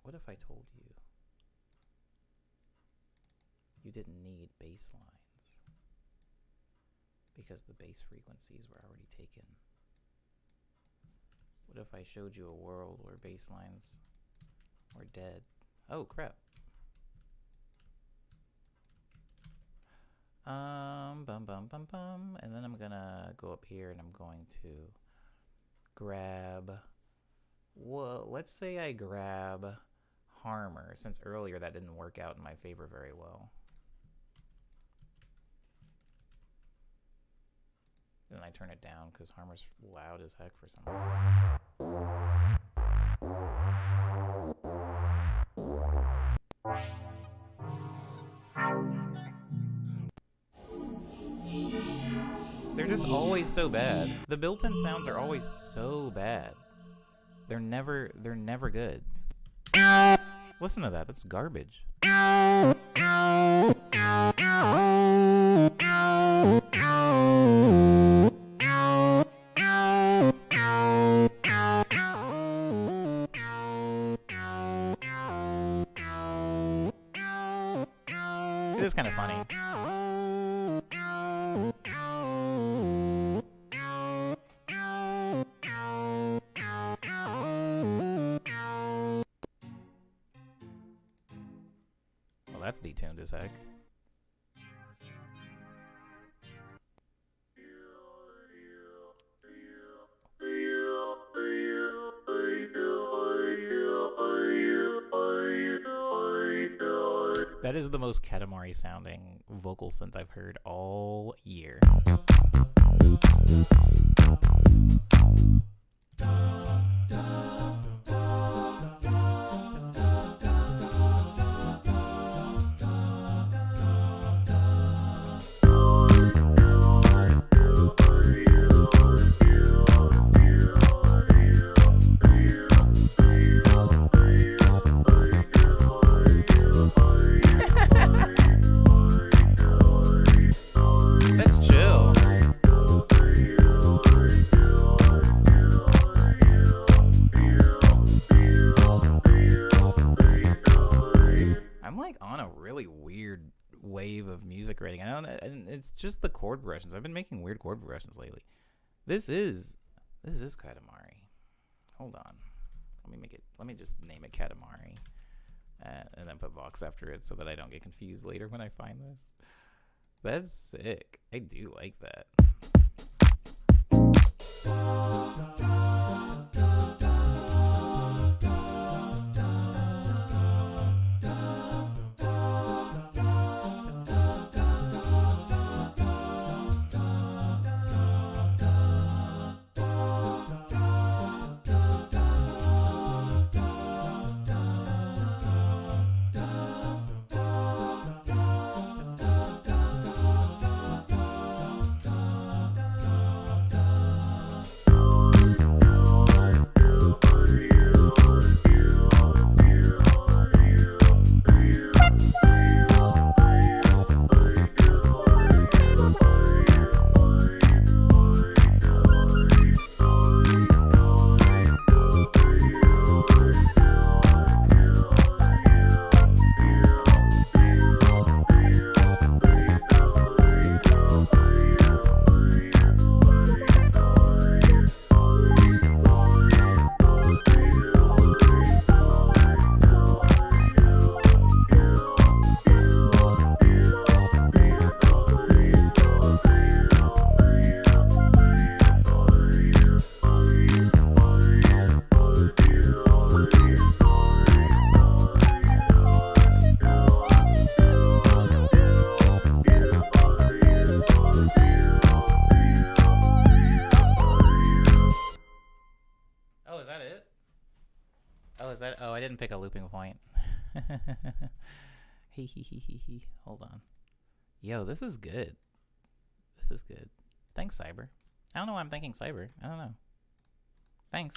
What if I told you you didn't need bass lines because the bass frequencies were already taken? What if I showed you a world where bass lines were dead? Oh crap. And then I'm gonna go up here and I'm going to grab, well, let's say I grab Harmer, since earlier that didn't work out in my favor very well. Then I turn it down because Harmer's loud as heck for some reason. They're just always so bad. The built-in sounds are always so bad. They're never good. Listen to that. That's garbage. It is kind of funny. Well, that's detuned as heck. That is the most Katamari sounding vocal synth I've heard all year. That's chill. I'm like on a really weird wave of music writing. I don't know, and it's just the chord progressions. I've been making weird chord progressions lately. This is Katamari. Hold on. Let me just name it Katamari. And then put Vox after it so that I don't get confused later when I find this. That's sick. I do like that. Oh, is that it? Oh, I didn't pick a looping point. He. Hold on. Yo, this is good. This is good. Thanks, Cyber. I don't know why I'm thanking Cyber. I don't know. Thanks.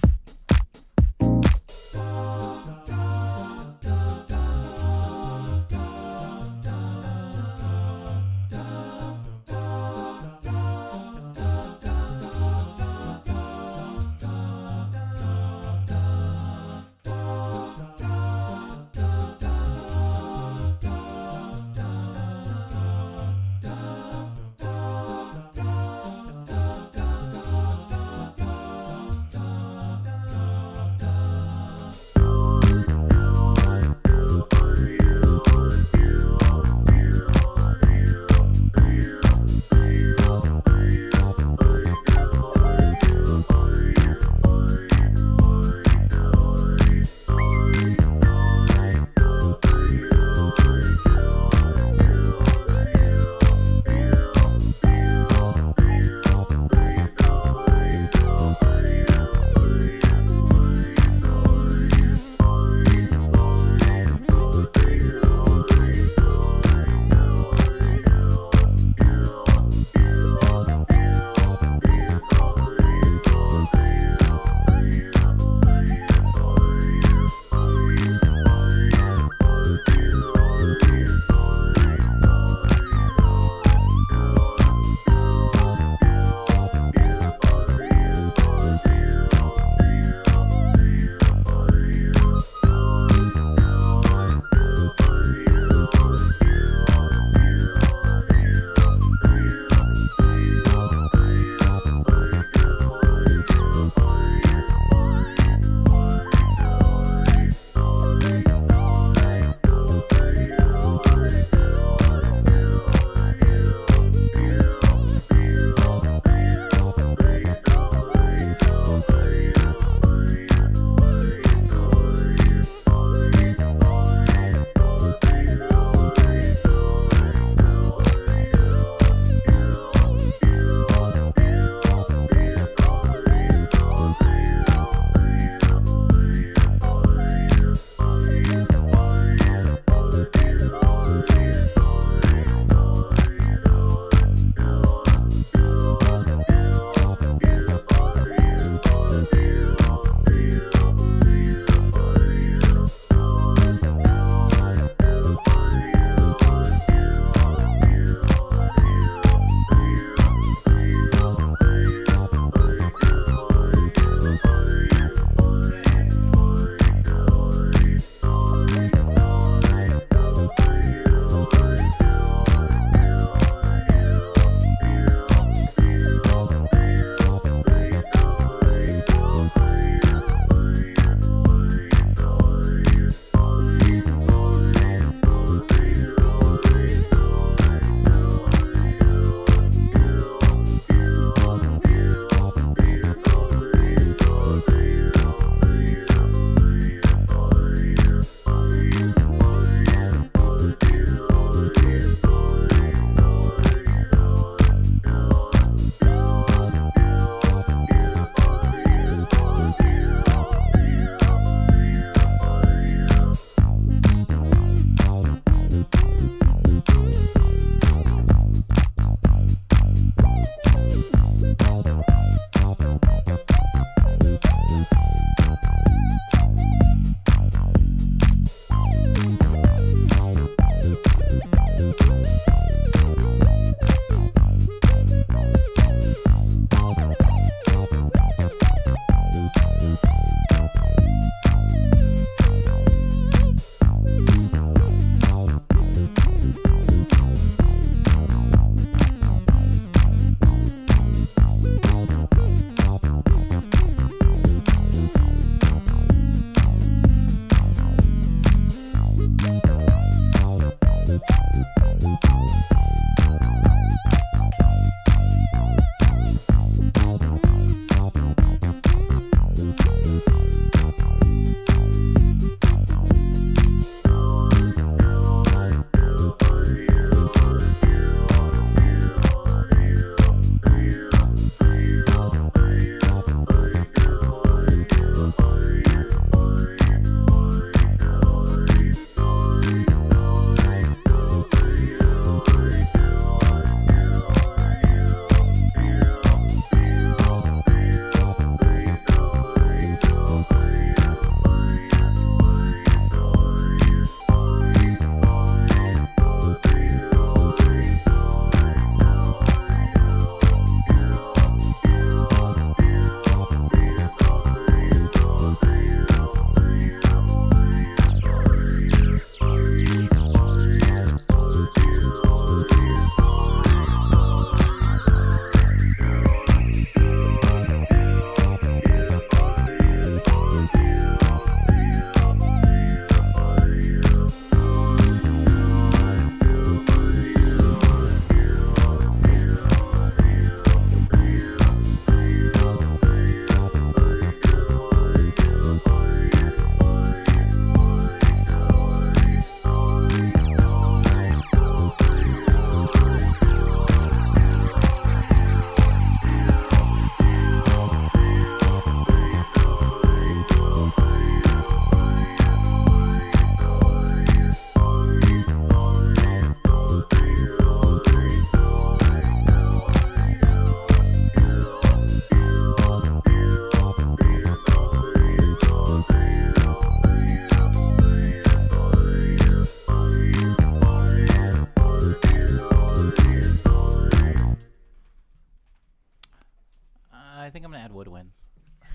think I'm gonna add woodwinds. I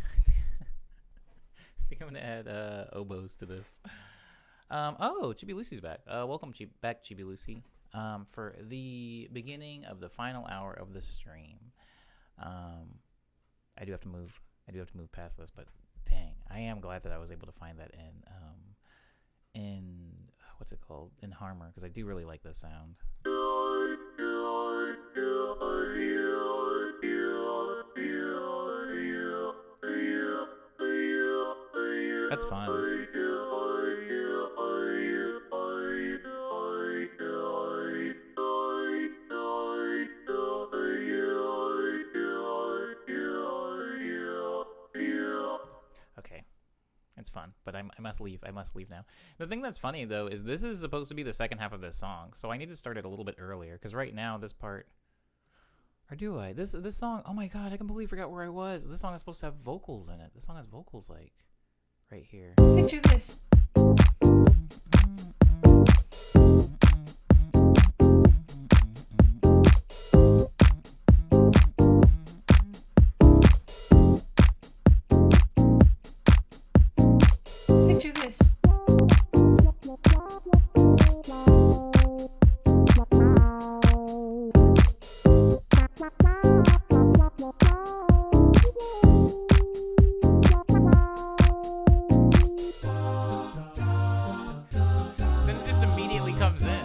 think I'm gonna add oboes to this. Oh, Chibi Lucy's back. Welcome back, Chibi Lucy, for the beginning of the final hour of the stream. I do have to move past this, but dang, I am glad that I was able to find that in what's it called, in Harmor, because I do really like this sound. That's fun. Okay, it's fun, but I must leave. I must leave now. The thing that's funny though is this is supposed to be the second half of this song, so I need to start it a little bit earlier because right now this part. Or do I? This song, oh my god, I completely forgot where I was. This song is supposed to have vocals in it. This song has vocals like right here. Picture this. Picture this. Then it just immediately comes in.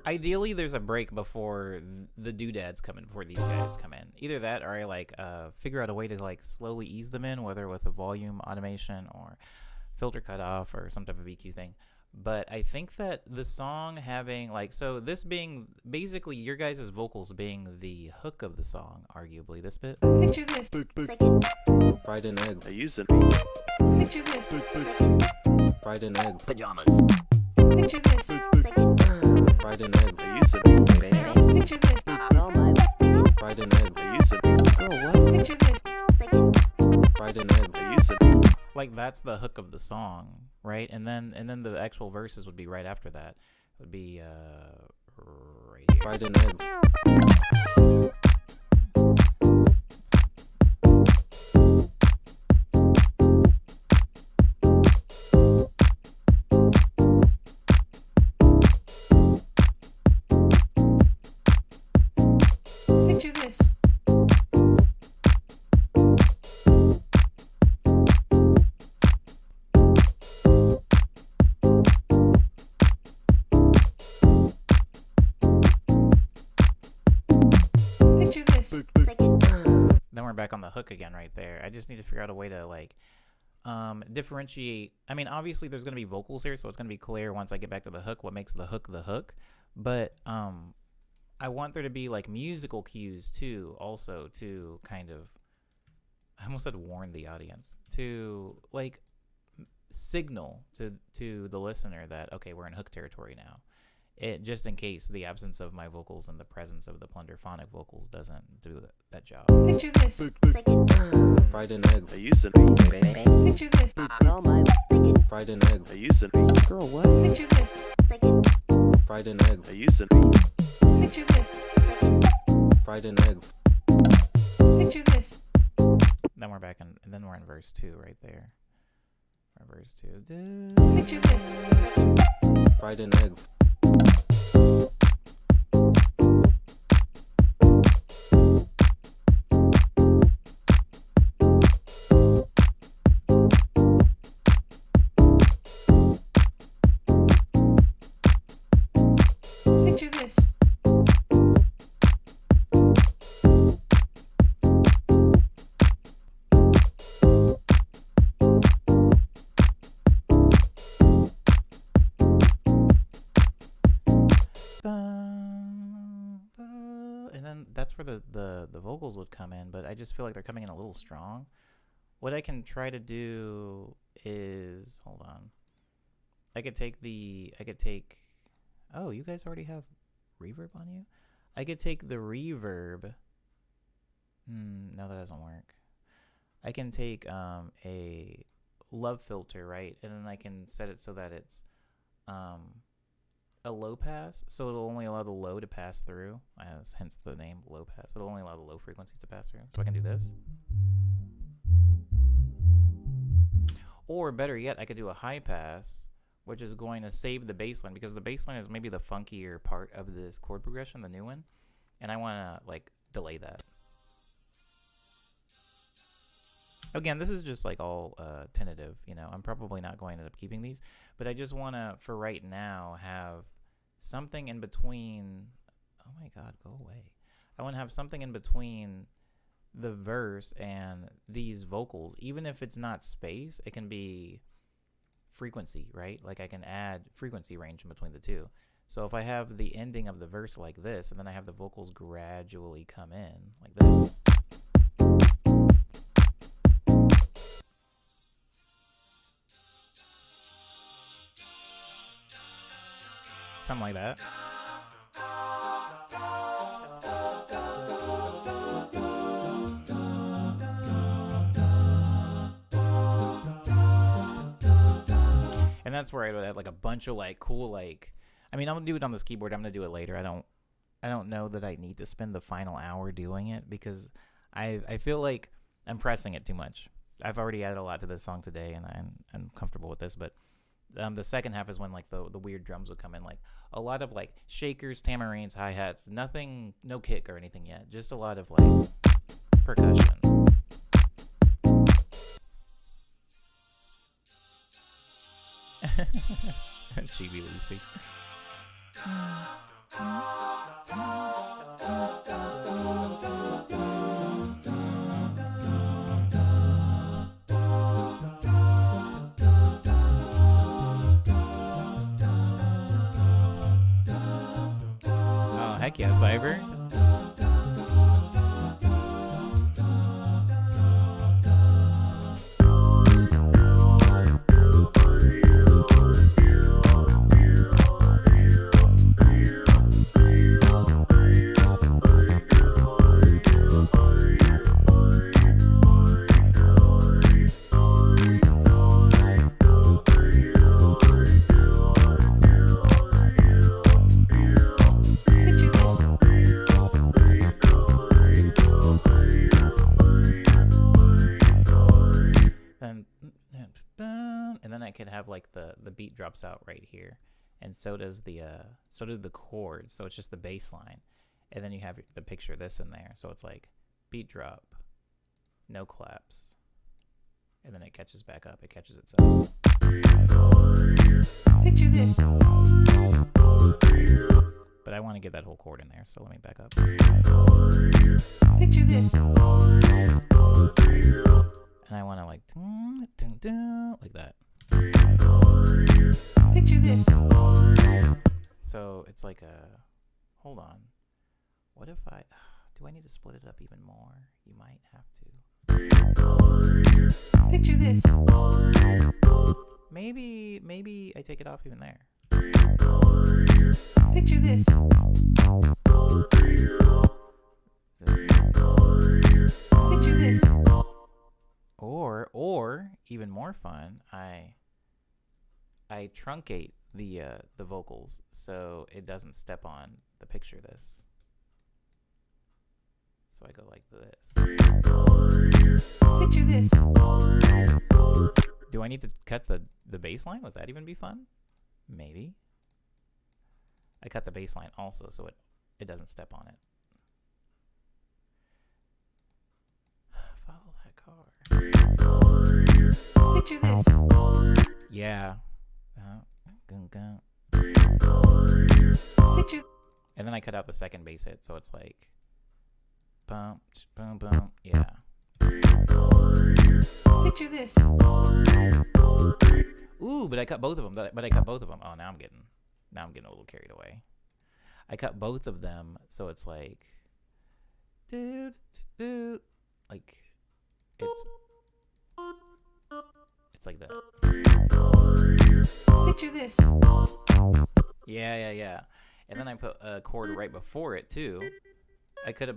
Ideally, there's a break before the doodads come in, before these guys come in. Either that, or I like figure out a way to like slowly ease them in, whether with a volume automation or filter cutoff or some type of EQ thing. But I think that the song having like, so this being basically your guys' vocals being the hook of the song, arguably this bit. Picture this. Fried and egg. I use it. Picture this. Fried and egg. Pajamas. Picture this. Fried and egg. I use it. Picture this. Fried and egg. I use it. Picture this. Fried and egg. I use it. Like that's the hook of the song, right? And then the actual verses would be right after that. It would be right here. Fried an egg. Picture this. Picture this. Then we're back on the hook again right there. I just need to figure out a way to like differentiate. I mean, obviously there's going to be vocals here, so it's going to be clear once I get back to the hook what makes the hook. But I want there to be like musical cues too, also to kind of, I almost said warn the audience, to like signal to the listener that, okay, we're in hook territory now. It just in case the absence of my vocals and the presence of the plunderphonic vocals doesn't do that job. Picture this. Fried an egg. I used to. Picture this. Fried an egg. I used to. Girl, what? Picture this. Fried an egg. I used to. Picture this. Fried an egg. Picture this. Then we're back in, and then we're in verse 2 right there. We're in verse 2. Picture this. Fried an egg. Picture this. And then that's where the vocals would come in, but I just feel like they're coming in a little strong. What I can try to do is, hold on. I could take, oh, you guys already have reverb on you? I could take the reverb. No, that doesn't work. I can take a love filter, right? And then I can set it so that it's a low pass, so it'll only allow the low to pass through, hence the name low pass. It'll only allow the low frequencies to pass through. So I can do this. Or better yet, I could do a high pass, which is going to save the bass line, because the bass line is maybe the funkier part of this chord progression, the new one, and I want to like delay that. Again, this is just like all tentative, you know. I'm probably not going to end up keeping these, but I just want to, for right now, have something in between. Oh my God, go away. I want to have something in between the verse and these vocals. Even if it's not space, it can be frequency, right? Like I can add frequency range in between the two. So if I have the ending of the verse like this, and then I have the vocals gradually come in like this. Something like that. And that's where I would have like a bunch of like cool, like, I mean, I'm gonna do it on this keyboard. I'm gonna do it later. I don't know that I need to spend the final hour doing it, because I feel like I'm pressing it too much. I've already added a lot to this song today, and I'm comfortable with this, but the second half is when like the weird drums will come in, like a lot of like shakers, tamarines, hi-hats, nothing, no kick or anything yet, just a lot of like percussion. Chibi Lucy. Oh, heck yeah, Cyber. Picture this. like the beat drops out right here, and so does the chords. So it's just the bass line, and then you have the picture of this in there. So it's like beat drop, no claps, and then it catches back up. It catches itself. Picture this. But I want to get that whole chord in there, so let me back up. Picture this. And I want to like dun, dun, dun, like that. Picture this. So it's like a, hold on. What if do I need to split it up even more? You might have to. Picture this. Maybe I take it off even there. Picture this. Picture this. Or even more fun, I truncate the vocals so it doesn't step on the picture this. So I go like this. Picture this. Do I need to cut the bass line? Would that even be fun? Maybe. I cut the bass line also so it doesn't step on it. Follow that car. Picture this. Yeah. Picture. And then I cut out the second bass hit, so it's like bum, boom, boom. Yeah. Picture this. Ooh, but I cut both of them. Oh, now I'm getting a little carried away. I cut both of them, so it's like, like it's like that. Picture this. Yeah. And then I put a chord right before it too. I put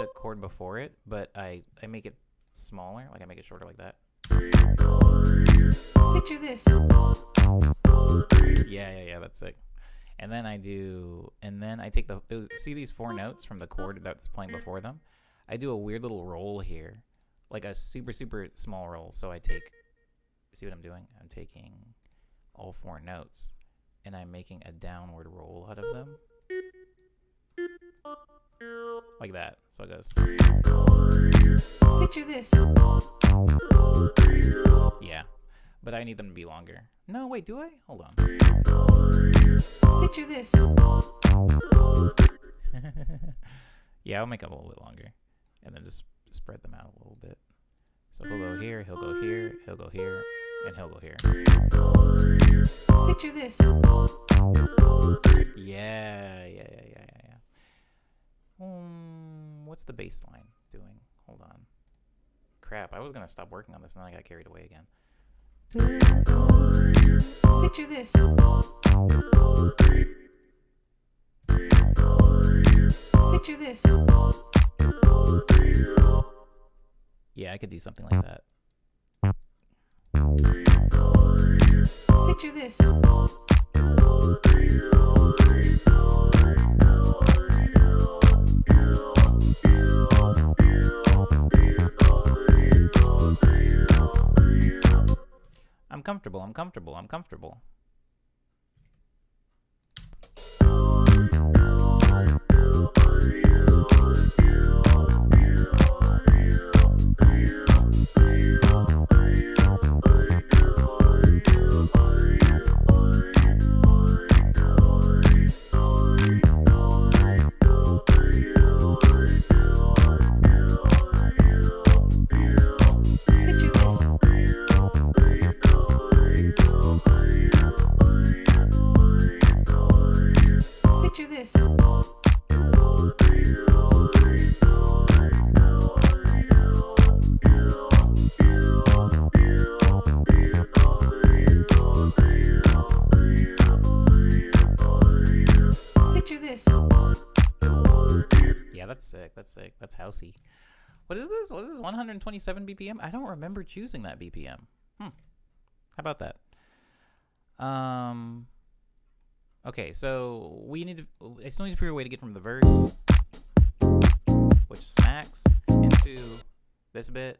a chord before it, but I make it smaller, like I make it shorter like that. Picture this. Yeah, that's sick. And then I take see these 4 notes from the chord that's playing before them? I do a weird little roll here, like a super, super small roll. So I see what I'm doing? I'm taking all 4 notes and I'm making a downward roll out of them. Like that. So it goes. Picture this. Yeah. But I need them to be longer. No, wait, do I? Hold on. Picture this. Yeah, I'll make it a little bit longer. And then just spread them out a little bit. So he'll go here, he'll go here, he'll go here, and he'll go here. Picture this. Yeah. What's the bass line doing? Hold on. Crap, I was going to stop working on this and then I got carried away again. Picture this. Picture this. Yeah, I could do something like that. Picture this. I'm comfortable. Picture this. Picture this. Picture this. Yeah, that's sick. That's housey. What is this? 127 BPM? I don't remember choosing that BPM. How about that? Okay, so I still need to figure a way to get from the verse, which smacks, into this bit,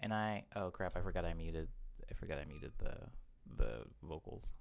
and oh crap, I forgot I muted the the vocals.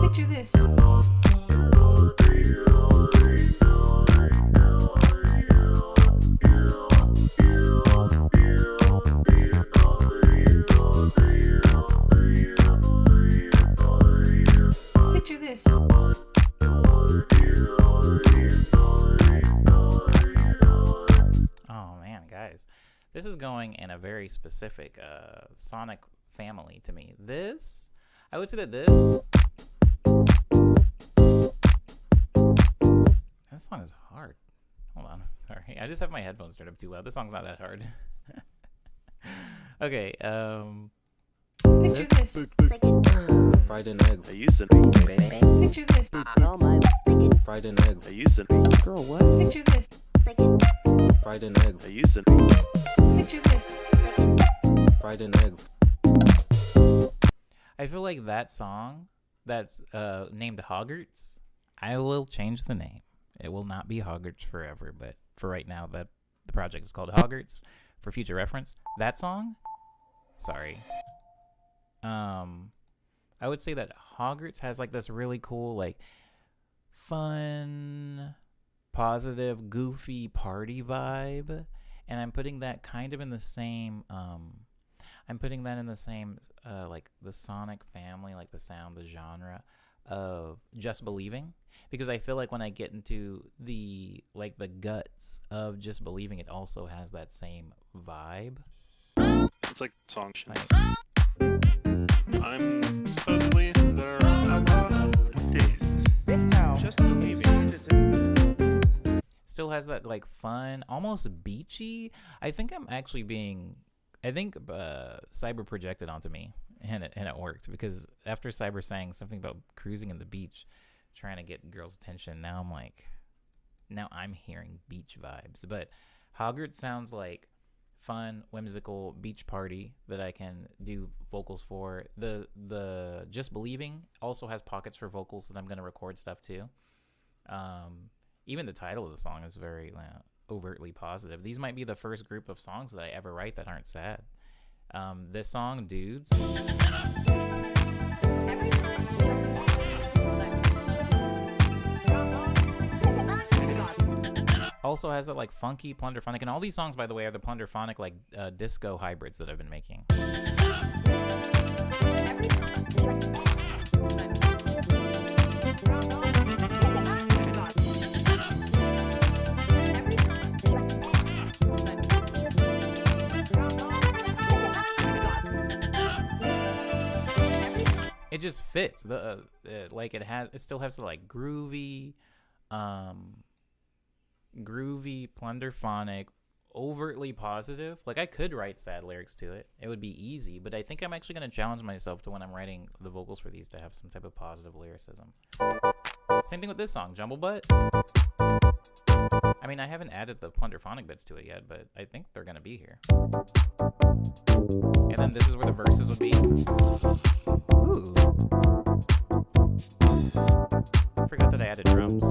Picture this. Picture this. Oh man, guys, this is going in a very specific sonic family to me. This, I would say that this song is hard. Hold on, sorry, I just have my headphones turned up too loud. This song's not that hard. Okay, Picture this. Fried an egg. I used to. Picture this. Fried an egg. I used to. Girl, what? Picture this. Fried an egg. I used to. Picture this. Fried an egg. I feel like that song that's named Hoggarts, I will change the name. It will not be Hoggarts forever, but for right now, that the project is called Hoggarts. For future reference, that song, sorry. I would say that Hoggarts has like this really cool, like fun, positive, goofy party vibe, and I'm putting that kind of in the same. I'm putting that in the same, like the sonic family, like the sound, the genre of Just Believing, because I feel like when I get into the like the guts of Just Believing, it also has that same vibe. It's like song shit. Like, I'm supposedly there are a lot of days. Just maybe. still has that like fun, almost beachy. I think Cyber projected onto me, and it worked, because after Cyber sang something about cruising in the beach, trying to get girls' attention, now I'm hearing beach vibes. But Hoggart sounds like fun, whimsical beach party that I can do vocals for. The Just Believing also has pockets for vocals that I'm going to record stuff too. Even the title of the song is very overtly positive. These might be the first group of songs that I ever write that aren't sad. This song, Dudes, also has that like funky plunderphonic, and all these songs, by the way, are the plunderphonic like disco hybrids that I've been making. It just fits like it still has the like groovy plunderphonic, overtly positive. Like I could write sad lyrics to it. It would be easy, but I think I'm actually going to challenge myself to, when I'm writing the vocals for these, to have some type of positive lyricism. Same thing with this song, Jumble Butt. I mean, I haven't added the plunderphonic bits to it yet, but I think they're going to be here. And then this is where the verses would be. Ooh. I forgot that I added drums.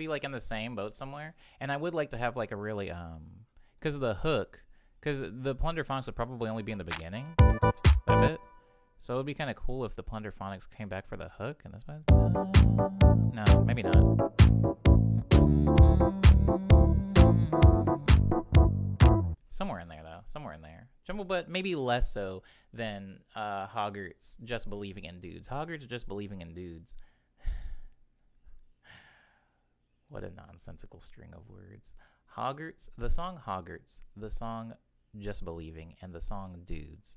be like in the same boat somewhere, and I would like to have like a really because the hook, because the Plunderphonics would probably only be in the beginning, a bit. So it would be kind of cool if the Plunderphonics came back for the hook, and this one. No, maybe not. Somewhere in there, though. Somewhere in there. Jumble, but maybe less so than Hoggart's Just Believing in Dudes. Hoggart's Just Believing in Dudes. What a nonsensical string of words. The song Hoggart's, the song Just Believing, and the song Dudes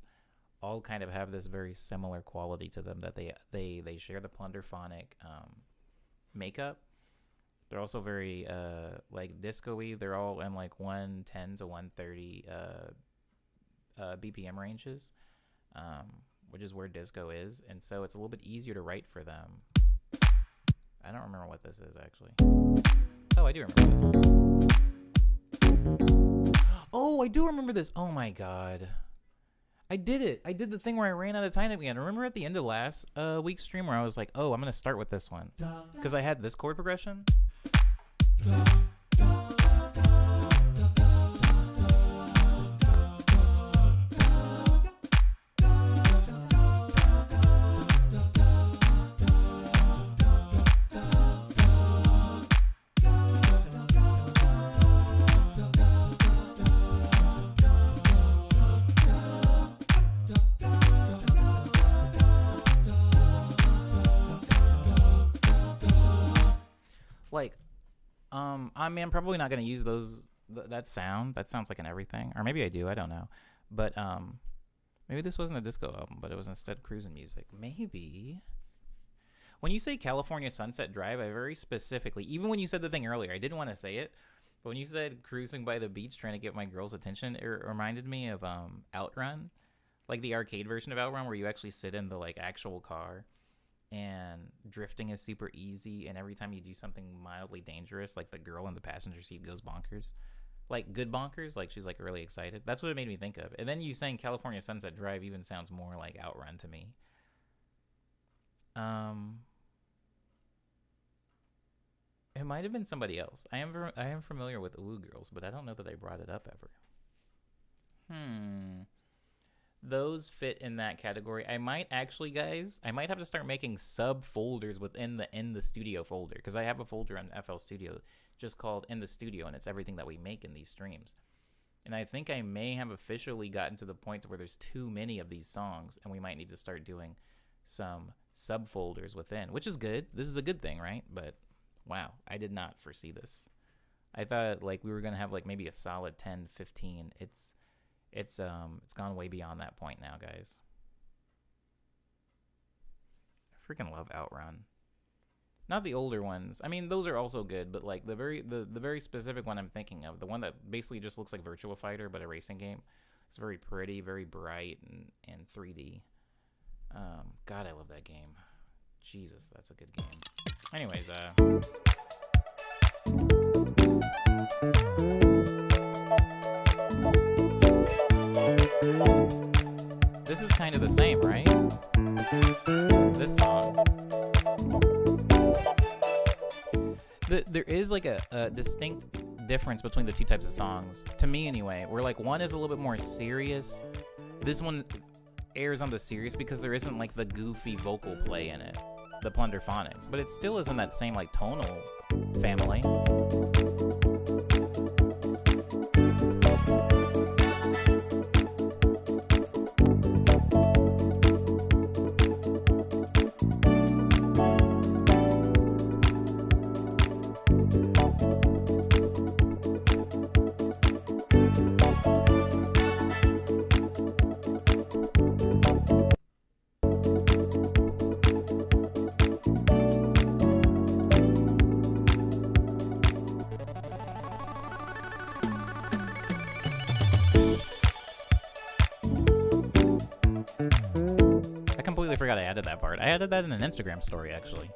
all kind of have this very similar quality to them, that they share the Plunderphonic makeup. They're also very like disco-y. They're all in like 110 to 130 BPM ranges, which is where disco is, and so it's a little bit easier to write for them. I don't remember what this is actually. Oh, I do remember this. Oh, I do remember this. Oh my god. I did it. I did the thing where I ran out of time again. Remember at the end of last week's stream where I was like, oh, I'm going to start with this one. Because I had this chord progression. Like, I mean, I'm probably not going to use that sound. That sounds like an everything. Or maybe I do. I don't know. But maybe this wasn't a disco album, but it was instead cruising music. Maybe. When you say California Sunset Drive, I very specifically, even when you said the thing earlier, I didn't want to say it, but when you said cruising by the beach trying to get my girl's attention, it reminded me of Outrun. Like the arcade version of Outrun where you actually sit in the like actual car. And drifting is super easy, and every time you do something mildly dangerous, like the girl in the passenger seat goes bonkers. Like good bonkers, like she's like really excited. That's what it made me think of. And then you saying California Sunset Drive even sounds more like Outrun to me. It might have been somebody else. I am familiar with Ooh Girls, but I don't know that I brought it up ever. Those fit in that category. I might actually, guys, I might have to start making subfolders within the In the Studio folder, because I have a folder on FL Studio just called In the Studio, and it's everything that we make in these streams. And I think I may have officially gotten to the point where there's too many of these songs, and we might need to start doing some subfolders within, which is good. This is a good thing, right? But wow, I did not foresee this. I thought like we were gonna have like maybe a solid 10, 15. It's gone way beyond that point now, guys. I freaking love Outrun. Not the older ones. I mean, those are also good, but like the very specific one I'm thinking of, the one that basically just looks like Virtua Fighter but a racing game. It's very pretty, very bright, and 3D. God, I love that game. Jesus, that's a good game. Anyways, this is kind of the same, right? This song. There is like a distinct difference between the two types of songs, to me anyway, where like one is a little bit more serious. This one airs on the serious because there isn't like the goofy vocal play in it, the Plunderphonics, but it still is in that same like tonal family. I forgot I added that part. I added that in an Instagram story, actually.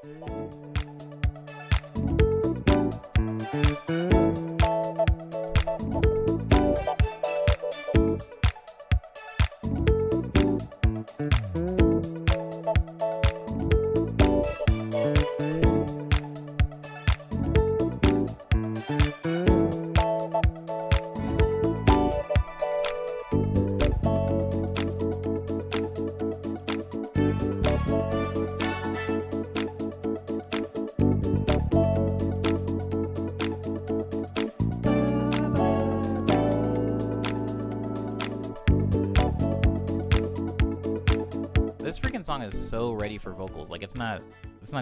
This freaking song is so ready for vocals. Like, it's not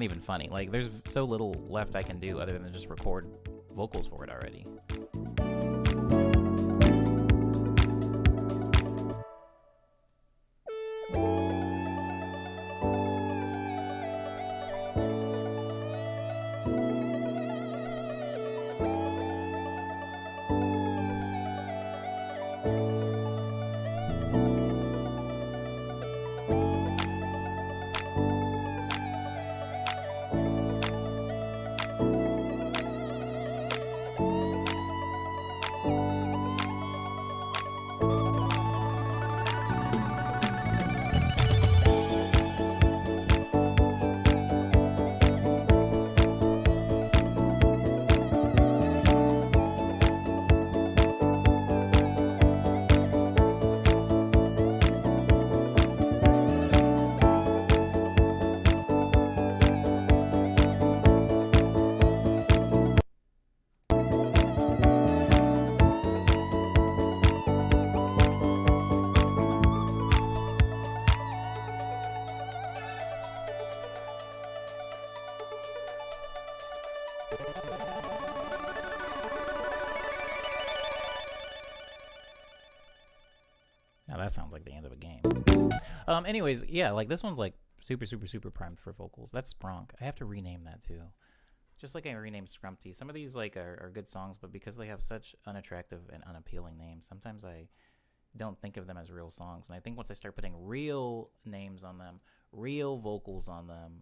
even funny. Like, there's so little left I can do other than just record vocals for it already. Now that sounds like the end of a game. Anyways, yeah, like this one's like super primed for vocals. That's Spronk. I have to rename that too. Just like I renamed Scrumpty. Some of these like are good songs, but because they have such unattractive and unappealing names, sometimes I don't think of them as real songs. And I think once I start putting real names on them, real vocals on them,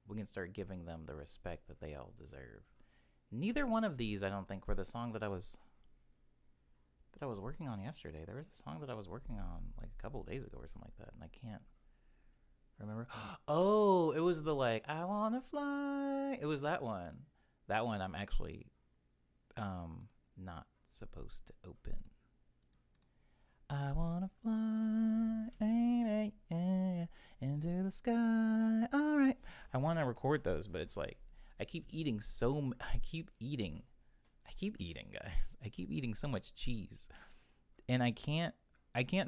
we can start giving them the respect that they all deserve. Neither one of these, I don't think, were the song that I was working on yesterday. There was a song that I was working on like a couple of days ago or something like that, and I can't remember. Oh, it was the like I wanna fly. It was that one. That one I'm actually not supposed to open. I wanna fly, baby, yeah, into the sky. All right. I want to record those, but it's like I keep eating, guys. I keep eating so much cheese, and I can't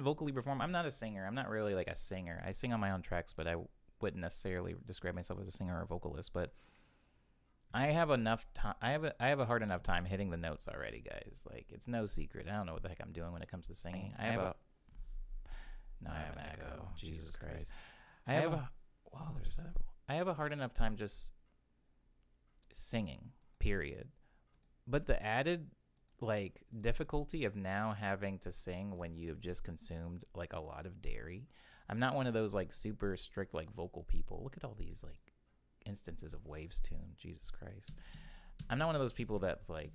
vocally perform. I'm not a singer. I'm not really like a singer. I sing on my own tracks, but I wouldn't necessarily describe myself as a singer or a vocalist. But I have enough time. I have a hard enough time hitting the notes already, guys. Like, it's no secret. I don't know what the heck I'm doing when it comes to singing. I have an echo. Jesus Christ. There's several. I have a hard enough time just singing, period. But the added like difficulty of now having to sing when you have just consumed like a lot of dairy. I'm not one of those like super strict like vocal people. Look at all these like instances of Waves tune. Jesus Christ. I'm not one of those people that's like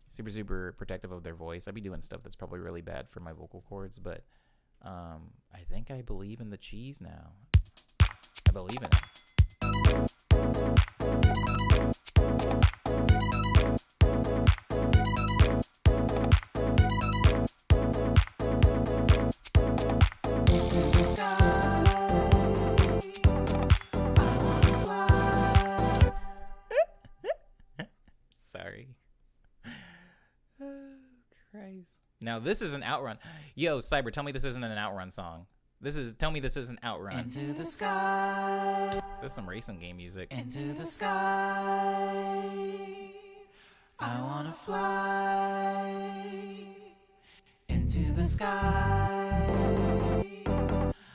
super protective of their voice. I'd be doing stuff that's probably really bad for my vocal cords, but I think I believe in the cheese now. I believe in it. Sorry. Oh, Christ. Now this is an outrun. Yo, Cyber, tell me this isn't an outrun song. Tell me this isn't outrun. Into the sky. This is some racing game music. Into the sky. I wanna fly. Into the sky.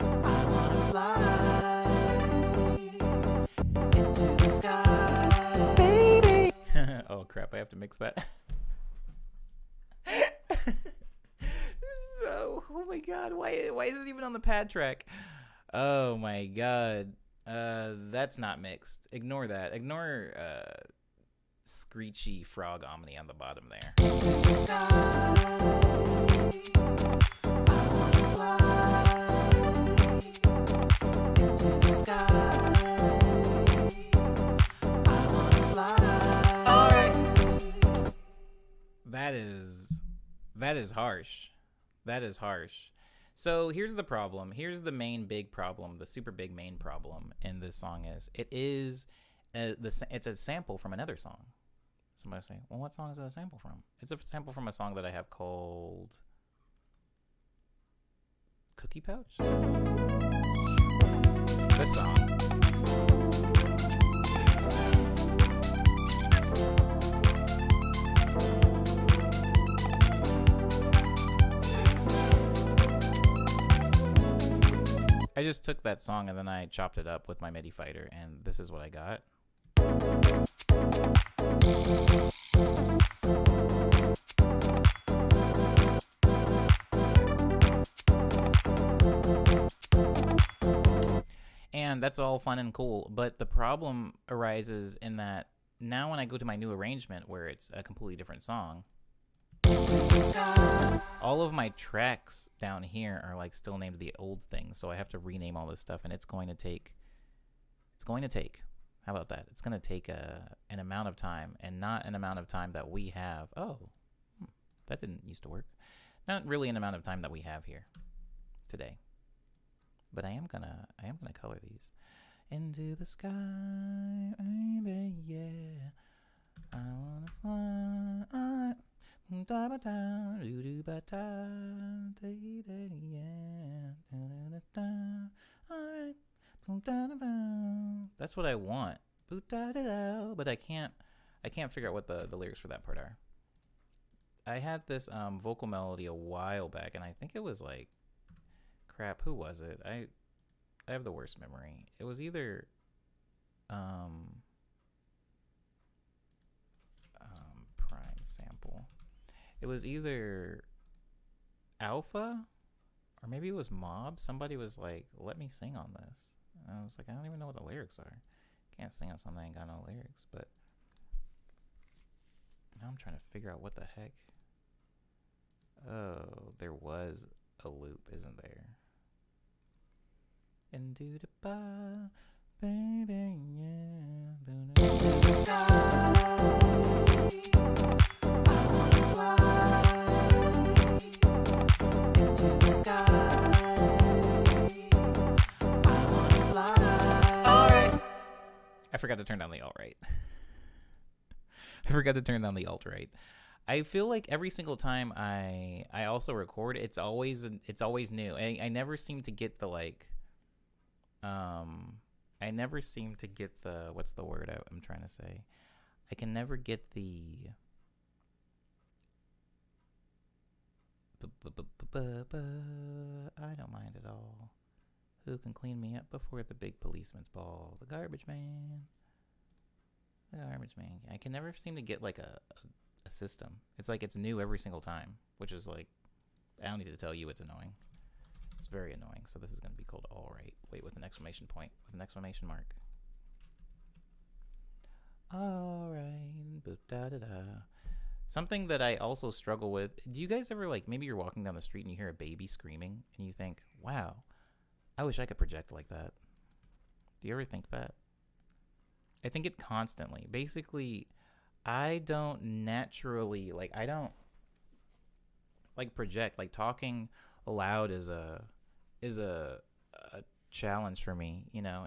I wanna fly. Into the sky. Baby. Oh crap, I have to mix that. Oh my god, why is it even on the pad track? Oh my god. That's not mixed. Ignore that. Ignore screechy frog omni on the bottom there. Into the sky. I wanna fly. Into the sky. I wanna fly. Alright. That is harsh. That is harsh. So here's the problem. Here's the main big problem. The super big main problem in this song is it's a sample from another song. Somebody say, well, what song is it a sample from? It's a sample from a song that I have called Cookie Pouch. This song. I just took that song and then I chopped it up with my MIDI fighter, and this is what I got. And that's all fun and cool, but the problem arises in that now when I go to my new arrangement where it's a completely different song, all of my tracks down here are like still named the old thing, so I have to rename all this stuff, and it's going to take, how about that? It's going to take an amount of time, and not an amount of time that we have. That didn't used to work. Not really an amount of time that we have here today. But I am gonna color these. Into the sky, baby, yeah. I wanna fly. That's what I want. But I can't figure out what the lyrics for that part are. I had this vocal melody a while back, and I think it was like, crap, who was it? I have the worst memory. It was either prime sample. It was either Alpha or maybe it was Mob. Somebody was like, let me sing on this. And I was like, I don't even know what the lyrics are. Can't sing on something that ain't got no lyrics. But now I'm trying to figure out what the heck. Oh, there was a loop, isn't there? Into the bar, baby, yeah. Into the sky, I wanna fly. Into the sky, I wanna fly. Alright. I forgot to turn down the alt-right. I feel like every single time I also record, it's always new. I never seem to get the like. I never seem to get the, what's the word I'm trying to say? I can never get the I don't mind at all. Who can clean me up before the big policeman's ball? The garbage man. I can never seem to get like a system. It's like it's new every single time, which is like, I don't need to tell you it's annoying. It's very annoying. So this is going to be called all right. Wait, with an exclamation point, with an exclamation mark. All right. Da-da-da. Something that I also struggle with. Do you guys ever, like, maybe you're walking down the street and you hear a baby screaming and you think, wow, I wish I could project like that. Do you ever think that? I think it constantly. Basically, I don't naturally, like, I don't like project. Like, talking aloud is a challenge for me, you know,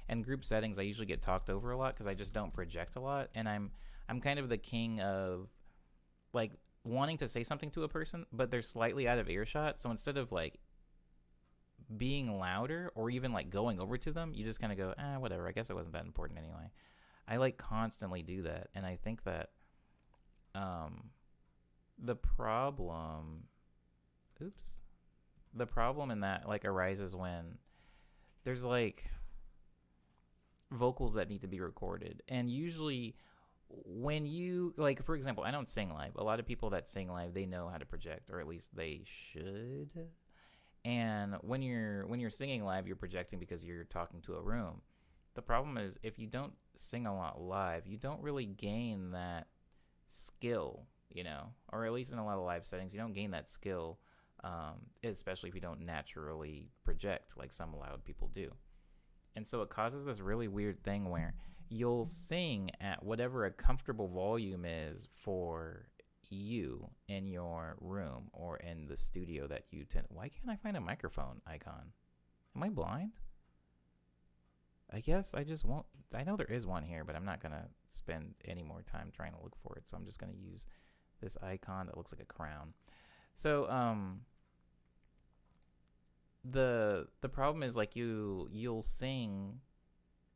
and group settings I usually get talked over a lot because I just don't project a lot, and I'm kind of the king of like wanting to say something to a person but they're slightly out of earshot, so instead of like being louder or even like going over to them, you just kind of go, whatever, I guess it wasn't that important anyway. I like constantly do that, and I think that the problem in that like arises when there's like vocals that need to be recorded, and usually when you, like, for example, I don't sing live. A lot of people that sing live, they know how to project, or at least they should. And when you're singing live, you're projecting because you're talking to a room. The problem is if you don't sing a lot live, you don't really gain that skill, you know, or at least in a lot of live settings, you don't gain that skill, especially if you don't naturally project like some loud people do. And so it causes this really weird thing where you'll sing at whatever a comfortable volume is for you in your room or in the studio that you tend. Why can't I find a microphone icon? Am I blind? I guess I just won't. I know there is one here, but I'm not going to spend any more time trying to look for it. So I'm just going to use this icon that looks like a crown. So, the problem is like you'll sing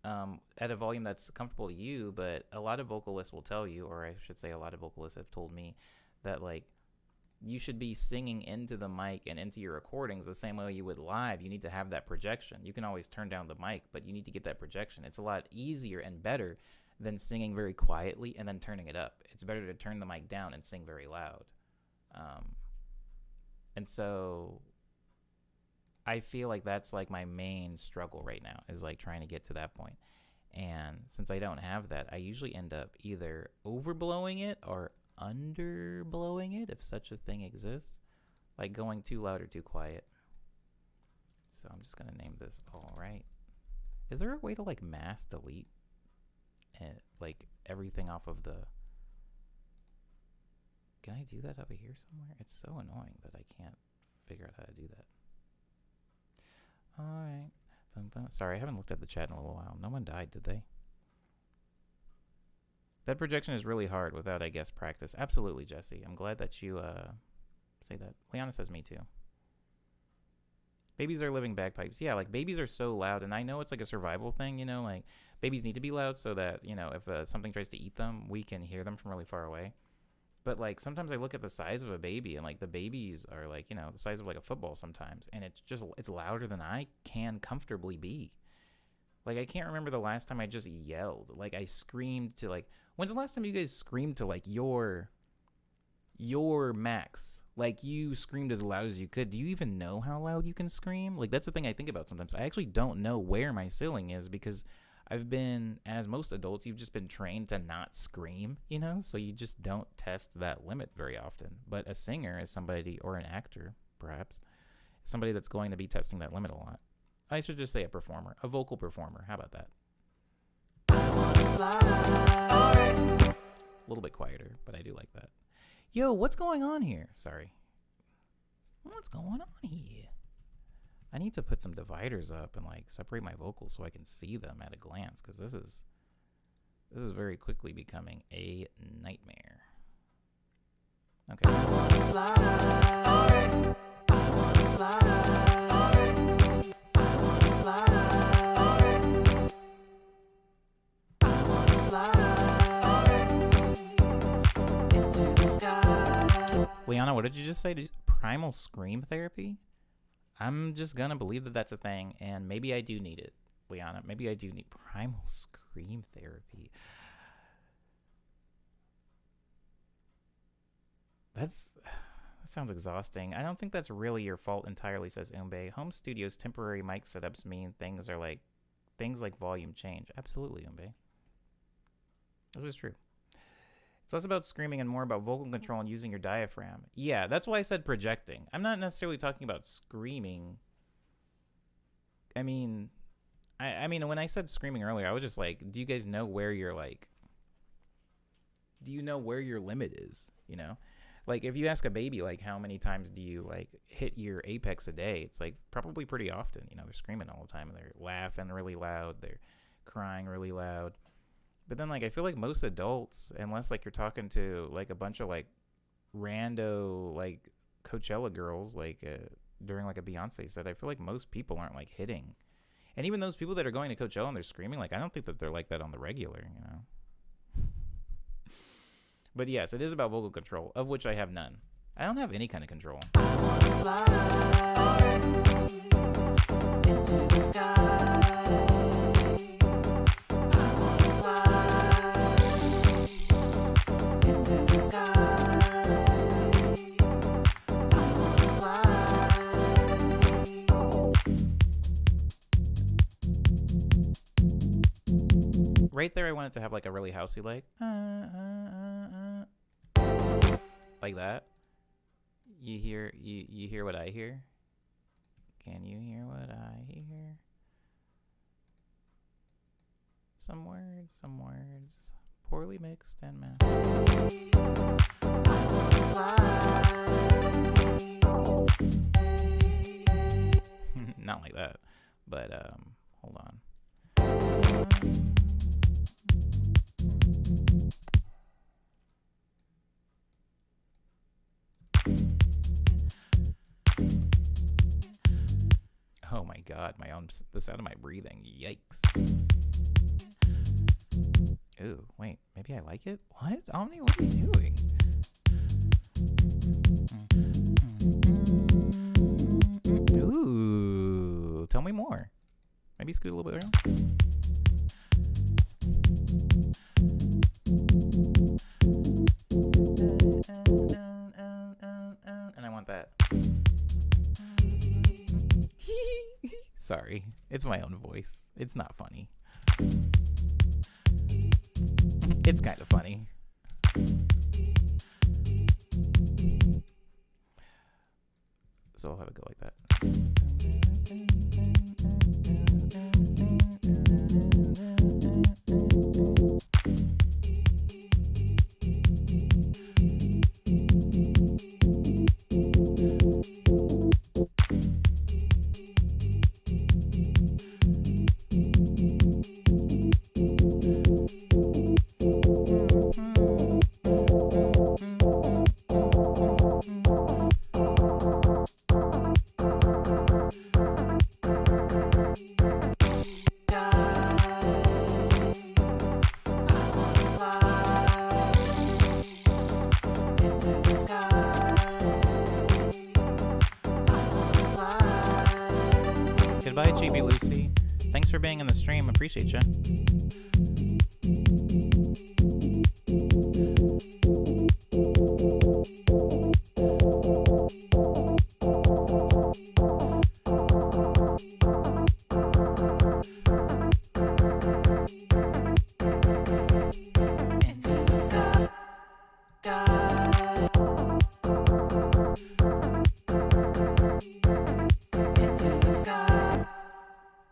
at a volume that's comfortable to you, but a lot of vocalists will tell you, or I should say a lot of vocalists have told me, that like you should be singing into the mic and into your recordings the same way you would live. You need to have that projection. You can always turn down the mic, but you need to get that projection. It's a lot easier and better than singing very quietly and then turning it up. It's better to turn the mic down and sing very loud. And so I feel like that's like my main struggle right now, is like trying to get to that point. And since I don't have that, I usually end up either overblowing it or underblowing it, if such a thing exists, like going too loud or too quiet. So I'm just gonna name this all right. Is there a way to like mass delete like everything off of the... Can I do that over here somewhere? It's so annoying that I can't figure out how to do that. All right. Boom, boom. Sorry, I haven't looked at the chat in a little while. No one died, did they? That projection is really hard without, I guess, practice. Absolutely, Jesse. I'm glad that you say that. Liana says me too. Babies are living bagpipes. Yeah, like babies are so loud, and I know it's like a survival thing, you know, like babies need to be loud so that, you know, if something tries to eat them, we can hear them from really far away. But like sometimes I look at the size of a baby, and like the babies are like, you know, the size of like a football sometimes, and it's louder than I can comfortably be. Like I can't remember the last time I just yelled. Like I screamed to like, when's the last time you guys screamed to like your max? Like you screamed as loud as you could. Do you even know how loud you can scream? Like that's the thing I think about sometimes. I actually don't know where my ceiling is, because I've been, as most adults, you've just been trained to not scream, you know? So you just don't test that limit very often. But a singer is somebody, or an actor, perhaps, somebody that's going to be testing that limit a lot. I should just say a performer, a vocal performer. How about that? A little bit quieter, but I do like that. Yo, what's going on here? Sorry. What's going on here? I need to put some dividers up and like separate my vocals so I can see them at a glance, because this is very quickly becoming a nightmare. Okay. I wanna fly. I wanna fly. I wanna fly. I wanna fly into the sky. Liana, what did you just say? Primal scream therapy? I'm just gonna believe that that's a thing, and maybe I do need it, Liana. Maybe I do need primal scream therapy. That sounds exhausting. I don't think that's really your fault entirely, says Umbe. Home studios' temporary mic setups mean things like volume change. Absolutely, Umbe. This is true. It's less about screaming and more about vocal control and using your diaphragm. Yeah, that's why I said projecting. I'm not necessarily talking about screaming. I mean, when I said screaming earlier, I was just like, do you guys know where you're like... Do you know where your limit is, you know? Like, if you ask a baby, like, how many times do you, like, hit your apex a day? It's, like, probably pretty often. You know, they're screaming all the time. They're laughing really loud. They're crying really loud. But then, like, I feel like most adults, unless, like, you're talking to, like, a bunch of, like, rando, like, Coachella girls, like, during, like, a Beyonce set, I feel like most people aren't, like, hitting. And even those people that are going to Coachella and they're screaming, like, I don't think that they're like that on the regular, you know? But, yes, it is about vocal control, of which I have none. I don't have any kind of control. I wanna fly into the sky. Right there, I wanted to have like a really housey, like that. You hear what I hear? Can you hear what I hear? Some words, poorly mixed and mashed. Not like that, but hold on. god, the sound of my breathing. Yikes. Ooh, wait, maybe I like it? What? Omni, what are you doing? Ooh, tell me more. Maybe scoot a little bit around. And I want that. Sorry, it's my own voice. It's not funny. It's kind of funny. So I'll have it go like that. Goodbye, GB Lucy. Thanks for being in the stream. Appreciate you.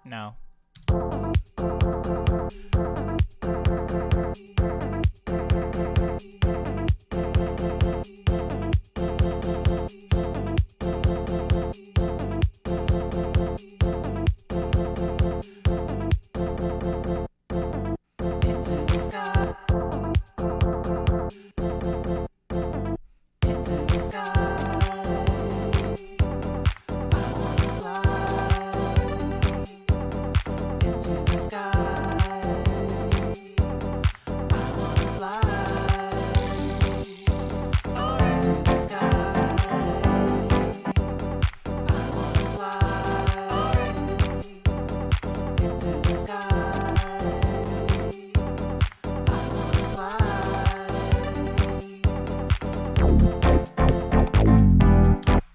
No.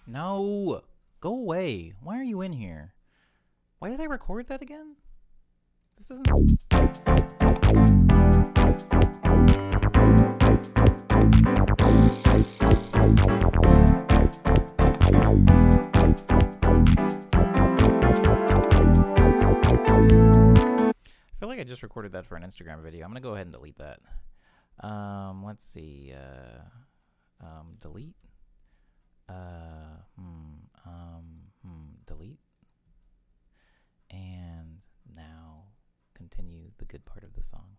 No! Go away. Why are you in here? Why did I record that again? This isn't... I feel like I just recorded that for an Instagram video. I'm gonna go ahead and delete that. Let's see. Delete. Delete. And now continue the good part of the song.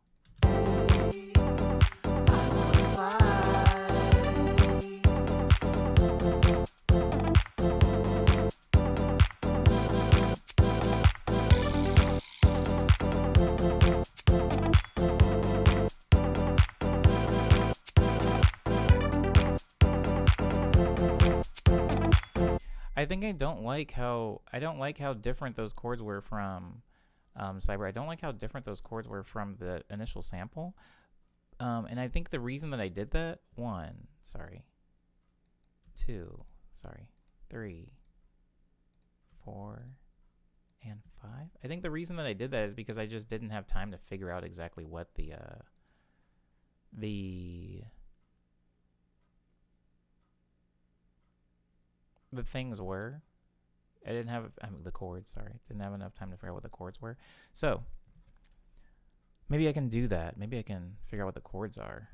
I think I don't like how different those chords were from Cyber. I don't like how different those chords were from the initial sample. And I think the reason that I did that, 2, 3, 4, and 5. I think the reason that I did that is because I just didn't have time to figure out exactly what the things were. I didn't have the chords, didn't have enough time to figure out what the chords were. So maybe I can do that. Maybe I can figure out what the chords are.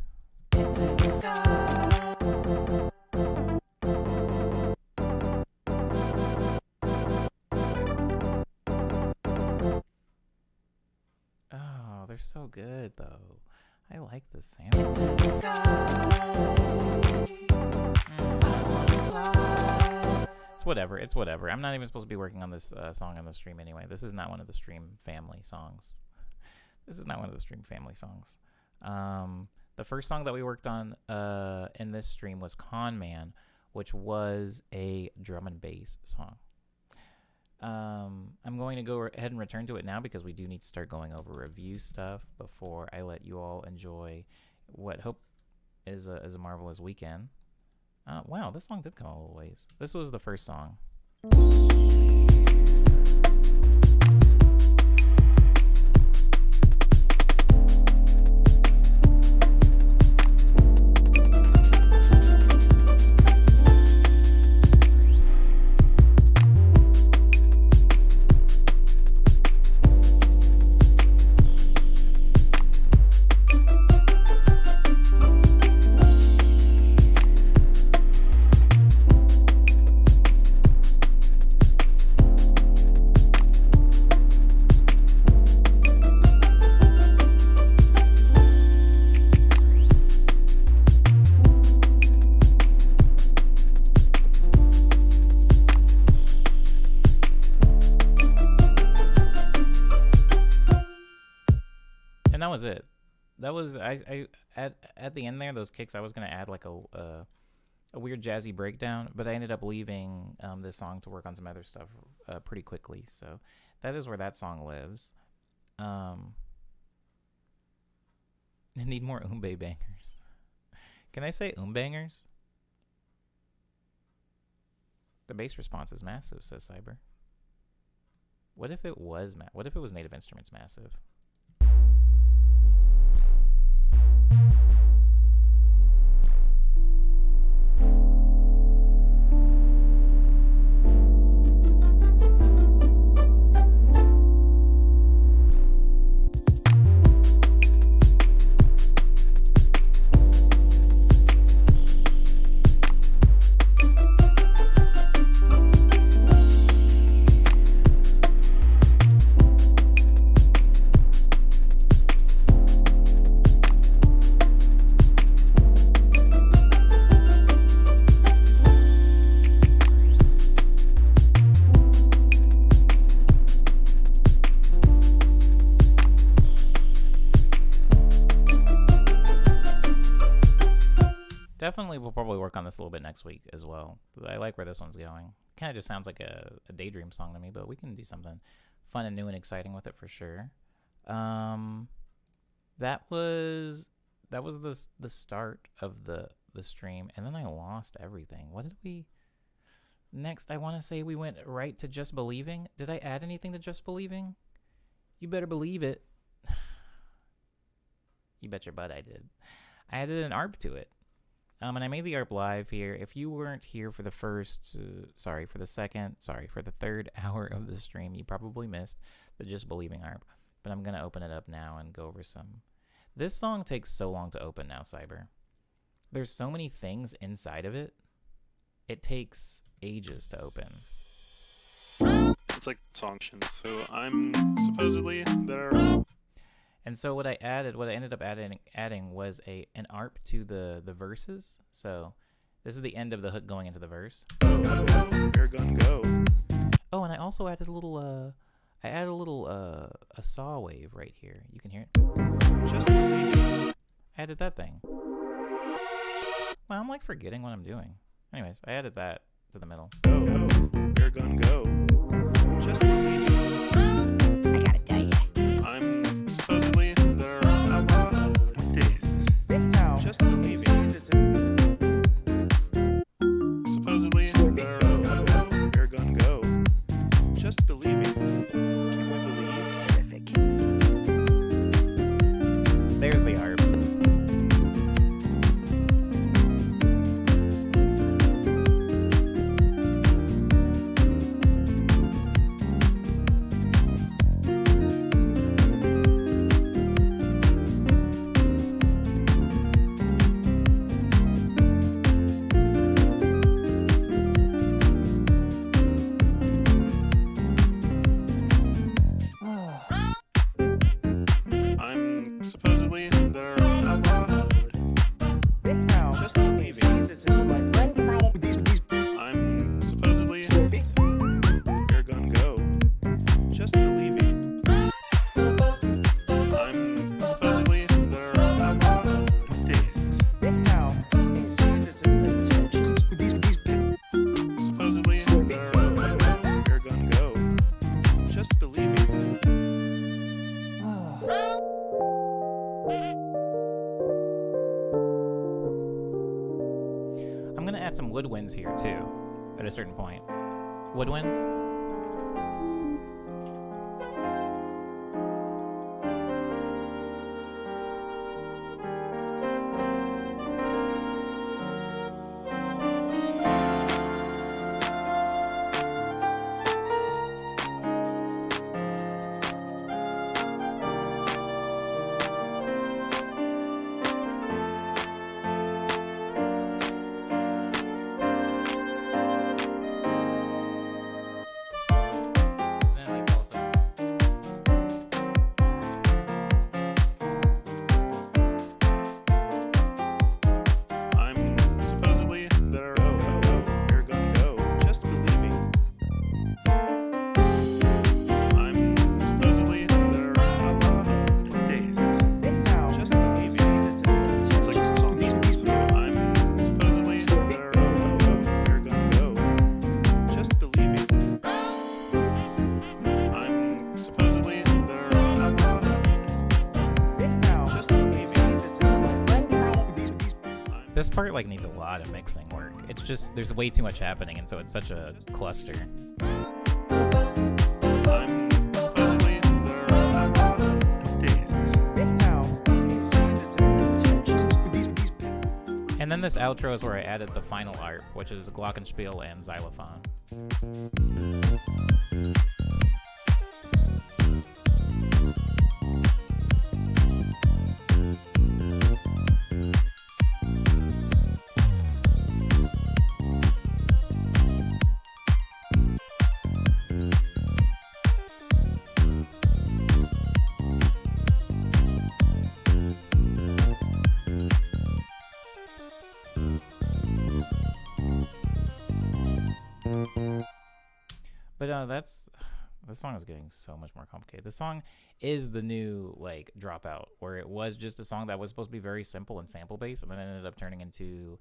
Into the sky. Oh, they're so good though. I like this sample. Into the sky. I wanna fly. whatever. It's whatever. I'm not even supposed to be working on this song on the stream anyway. This is not one of the stream family songs. The first song that we worked on in this stream was Con Man, which was a drum and bass song. I'm going to go ahead and return to it now because we do need to start going over review stuff before I let you all enjoy what hope is a marvelous weekend. Wow, this song did come a little ways. This was the first song. And that was it. That was I at the end there, those kicks. I was gonna add like a weird jazzy breakdown, but I ended up leaving this song to work on some other stuff pretty quickly. So that is where that song lives. I need more umbe bangers. Can I say bangers? The bass response is massive, says Cyber. What if it was what if it was Native Instruments massive? Definitely we'll probably work on this a little bit next week as well. I like where this one's going. Kind of just sounds like a daydream song to me, but we can do something fun and new and exciting with it for sure. That was the start of the stream, and then I lost everything. What did we next? I want to say we went right to Just Believing. Did I add anything to Just Believing? You better believe it. You bet your butt I did. I added an ARP to it. And I made the ARP live here. If you weren't here for the for the third hour of the stream, you probably missed the Just Believing ARP. But I'm going to open it up now and go over some. This song takes so long to open now, Cyber. There's so many things inside of it. It takes ages to open. It's like song. So I'm supposedly there. And so what I ended up adding was an ARP to the verses. So this is the end of the hook going into the verse. Air gun go. Oh, and I also added a little a saw wave right here. You can hear it. Just believe. I added that thing. Well, I'm like forgetting what I'm doing. Anyways, I added that to the middle. Go. Air gun go. Just believe. I gotta tell ya. I'm supposedly there. Days. This now. Just believe. Supposedly there. Air gun go. Just believing. Can we believe? Terrific. There's the ARP. woodwinds here too, at a certain point. Woodwinds? Then like also. I'm supposedly there. You're gonna go. Just believing. I'm supposedly there. Days. Just believing. It's like the song. I'm supposedly there. You're gonna go. Just believing. I'm supposedly there. Just believing. This part like needs a lot of mixing work. It's just there's way too much happening, and so it's such a cluster. I'm supposedly there. And then this outro is where I added the final art, which is glockenspiel and xylophone. But this song is getting so much more complicated. This song is the new like Dropout, where it was just a song that was supposed to be very simple and sample based, and then ended up turning into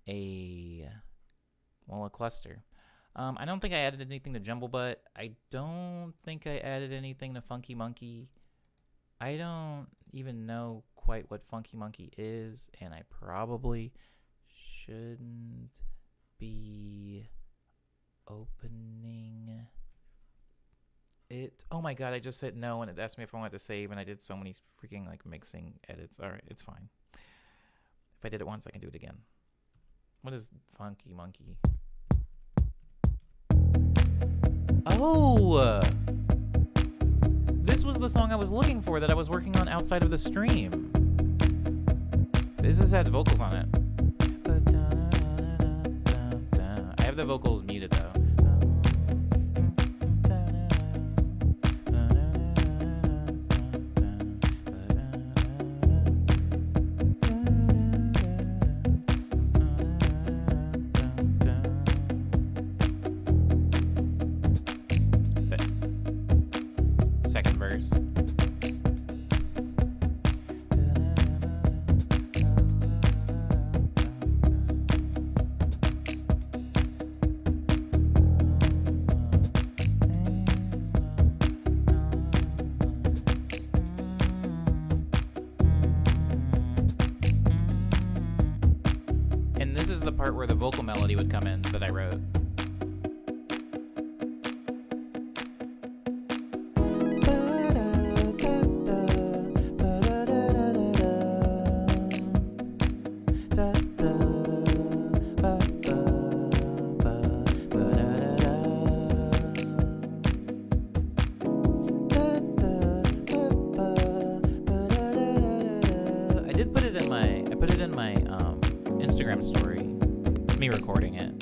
a cluster. I don't think I added anything to Jumble Butt. I don't think I added anything to Funky Monkey. I don't even know quite what Funky Monkey is, and I probably shouldn't be opening it. Oh my god, I just said no and it asked me if I wanted to save, and I did so many freaking like mixing edits. Alright, it's fine. If I did it once, I can do it again. What is Funky Monkey? Oh! This was the song I was looking for that I was working on outside of the stream. This has had vocals on it. I have the vocals muted though. Second verse. And this is the part where the vocal melody would come in that I wrote. I put it in my Instagram story, me recording it.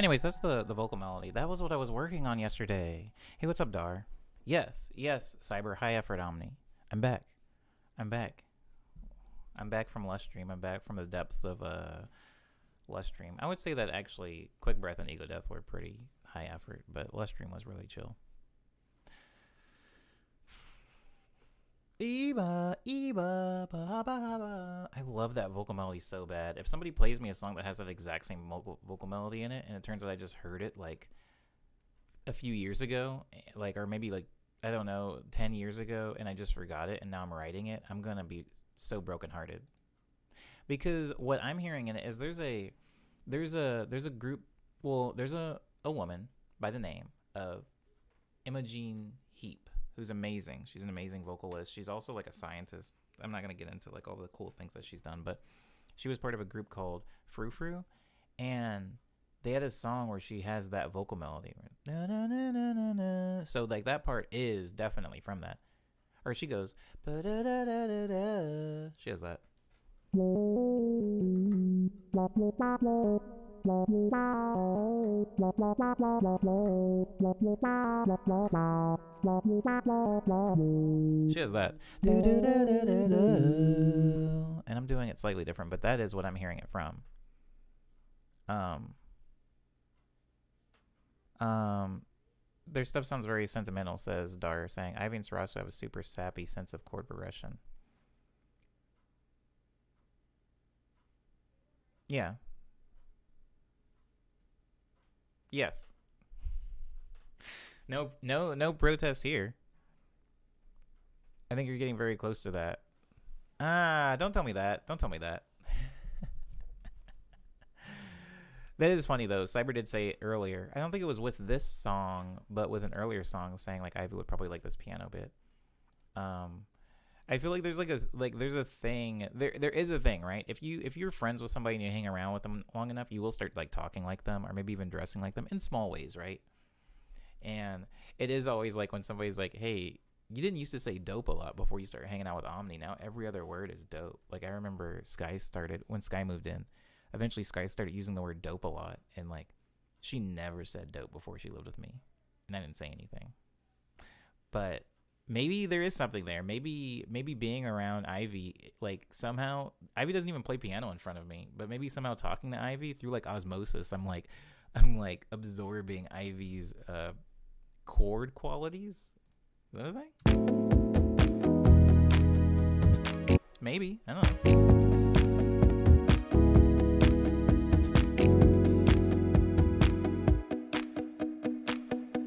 Anyways, that's the vocal melody. That was what I was working on yesterday. Hey, what's up, Dar? Yes, Cyber, high effort Omni. I'm back. I'm back from Lust Stream. I'm back from the depths of Lust Stream. I would say that actually Quick Breath and Ego Death were pretty high effort, but Lust Stream was really chill. Eba, ba, ba, ba. I love that vocal melody so bad. If somebody plays me a song that has that exact same vocal melody in it, and it turns out I just heard it like a few years ago, like, or maybe like, I don't know, 10 years ago, and I just forgot it, and now I'm writing it, I'm gonna be so brokenhearted. Because what I'm hearing in it is there's a group, well, there's a woman by the name of Imogen Heap, who's amazing. She's an amazing vocalist. She's also like a scientist. I'm not going to get into like all the cool things that she's done, but she was part of a group called Frou Frou, and they had a song where she has that vocal melody. Na, na, na, na, na, na. So like that part is definitely from that. Or she goes, ba-da-da-da-da-da. She has that. She has that. And I'm doing it slightly different, but that is what I'm hearing it from. Their stuff sounds very sentimental, says Dar, saying Ivy and Sarasso have a super sappy sense of chord progression. Yeah. Yes. No protests here. I think you're getting very close to that. Don't tell me that. Don't tell me that. That is funny though. Cyber did say earlier. I don't think it was with this song, but with an earlier song, saying like Ivy would probably like this piano bit. I feel like there's there's a thing. There is a thing, right? If you're friends with somebody and you hang around with them long enough, you will start like talking like them, or maybe even dressing like them in small ways, right? And it is always like when somebody's like, "Hey, you didn't used to say dope a lot before you started hanging out with Omni. Now every other word is dope." Like I remember when Sky moved in. Eventually, Sky started using the word dope a lot, and like she never said dope before she lived with me, and I didn't say anything. But maybe there is something there. Maybe being around Ivy, like somehow Ivy doesn't even play piano in front of me, but maybe somehow talking to Ivy through like osmosis, I'm like absorbing Ivy's chord qualities. Is that a thing? Maybe, I don't know.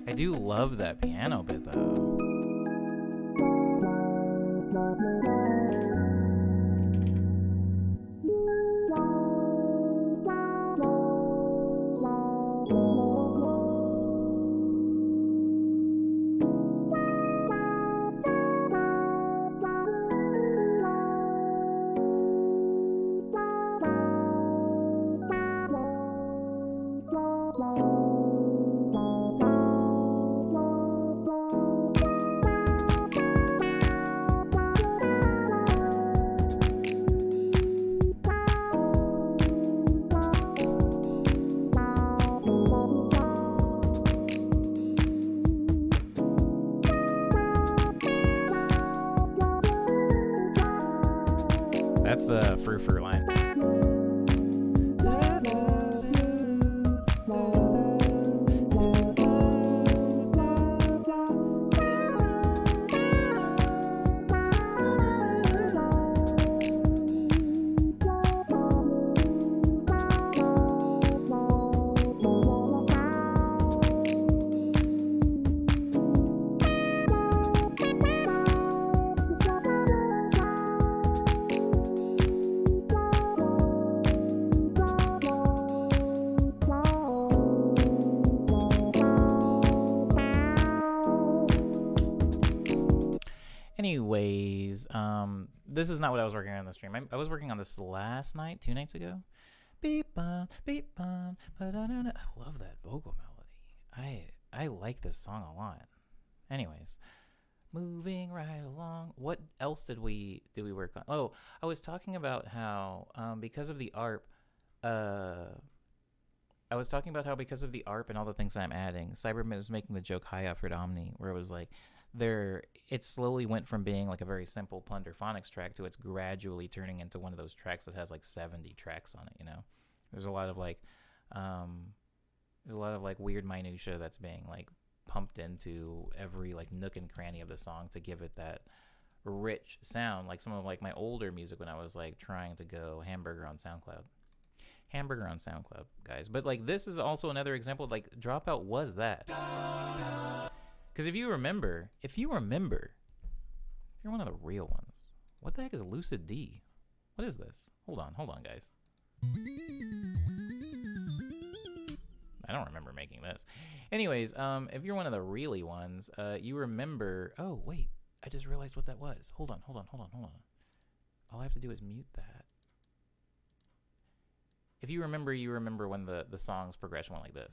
I do love that piano bit though. That's the frou-frou line. Anyways, this is not what I was working on the stream. I was working on this last night, 2 nights ago. Beep bum, ba-da-da-da. I love that vocal melody. I like this song a lot. Anyways, moving right along. What else did we work on? Oh, I was talking about how because of the ARP, I was talking about how because of the ARP and all the things I'm adding, Cyberman was making the joke High Effort Omni, where it was like it slowly went from being like a very simple Plunderphonics track to it's gradually turning into one of those tracks that has like 70 tracks on it, you know? There's a lot of like weird minutia that's being like pumped into every like nook and cranny of the song to give it that rich sound, like some of like my older music when I was like trying to go hamburger on SoundCloud, guys. But like this is also another example of like Dropout was that, because if you remember, you're one of the real ones. What the heck is Lucid D? What is this? Hold on, guys. I don't remember making this. Anyways, if you're one of the really ones, you remember. Oh wait, I just realized what that was. Hold on. All I have to do is mute that. If you remember, when the song's progression went like this.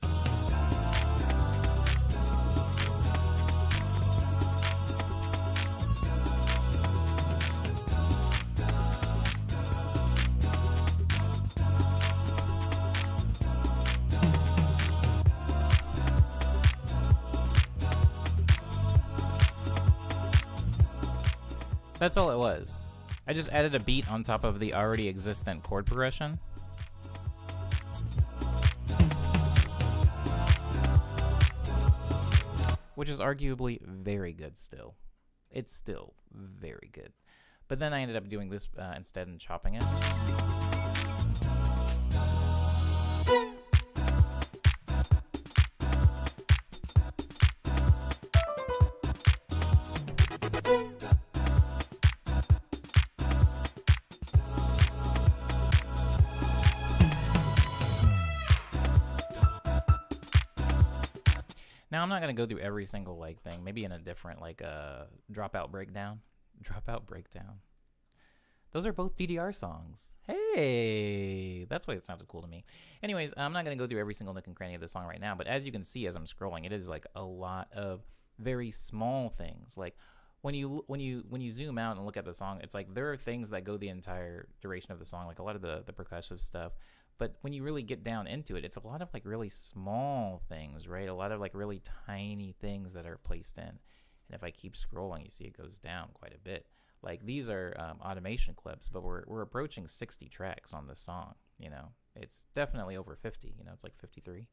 That's all it was. I just added a beat on top of the already existent chord progression. Which is arguably very good still. It's still very good. But then I ended up doing this instead and chopping it. Now I'm not gonna go through every single like thing. Maybe in a different like Dropout Breakdown. Those are both DDR songs. Hey, that's why it sounded cool to me. Anyways, I'm not gonna go through every single nook and cranny of the song right now, but as you can see as I'm scrolling, it is like a lot of very small things. Like when you zoom out and look at the song, it's like there are things that go the entire duration of the song, like a lot of the percussive stuff. But when you really get down into it, it's a lot of like really small things, right? A lot of like really tiny things that are placed in. And if I keep scrolling, you see it goes down quite a bit. Like these are automation clips, but we're approaching 60 tracks on this song. You know, it's definitely over 50. You know, it's like 53.